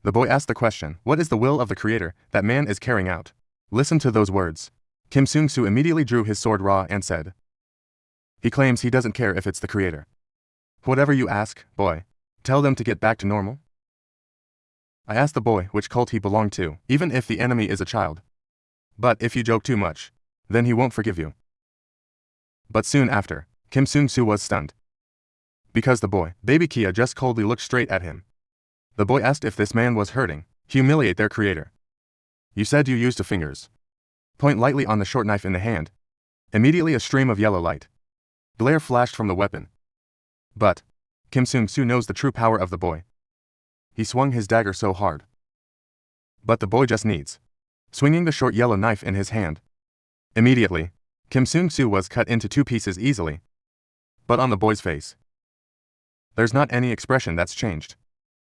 The boy asked the question, what is the will of the creator that man is carrying out? Listen to those words. Kim Sung-Soo immediately drew his sword Ra and said. He claims he doesn't care if it's the creator. Whatever you ask, boy. Tell them to get back to normal. I asked the boy which cult he belonged to, even if the enemy is a child. But if you joke too much, then he won't forgive you. But soon after, Kim Sung-Soo was stunned. Because the boy, baby Kia, just coldly looked straight at him. The boy asked if this man was hurting. Humiliate their creator. You said you used the fingers. Point lightly on the short knife in the hand. Immediately a stream of yellow light. Glare flashed from the weapon. But Kim Sung-Soo knows the true power of the boy. He swung his dagger so hard. But the boy just needs. Swinging the short yellow knife in his hand. Immediately, Kim Seung-soo was cut into 2 pieces easily. But on the boy's face, there's not any expression that's changed.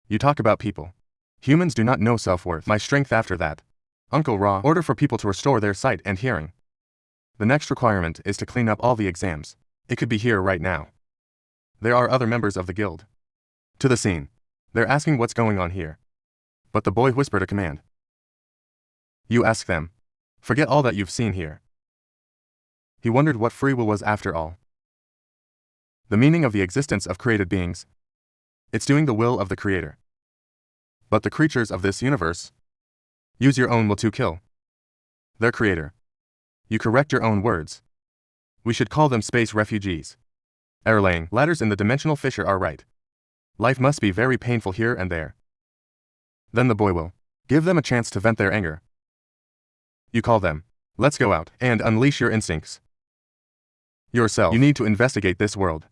You talk about people. Humans do not know self-worth. My strength after that. Uncle Ra, order for people to restore their sight and hearing. The next requirement is to clean up all the exams. It could be here right now. There are other members of the guild. To the scene. They're asking what's going on here. But the boy whispered a command. You ask them. Forget all that you've seen here. He wondered what free will was after all. The meaning of the existence of created beings. It's doing the will of the Creator. But the creatures of this universe use your own will to kill their Creator. You correct your own words. We should call them space refugees. Laying ladders in the dimensional fissure are right. Life must be very painful here and there. Then the boy will give them a chance to vent their anger. You call them. Let's go out and unleash your instincts. Yourself. You need to investigate this world.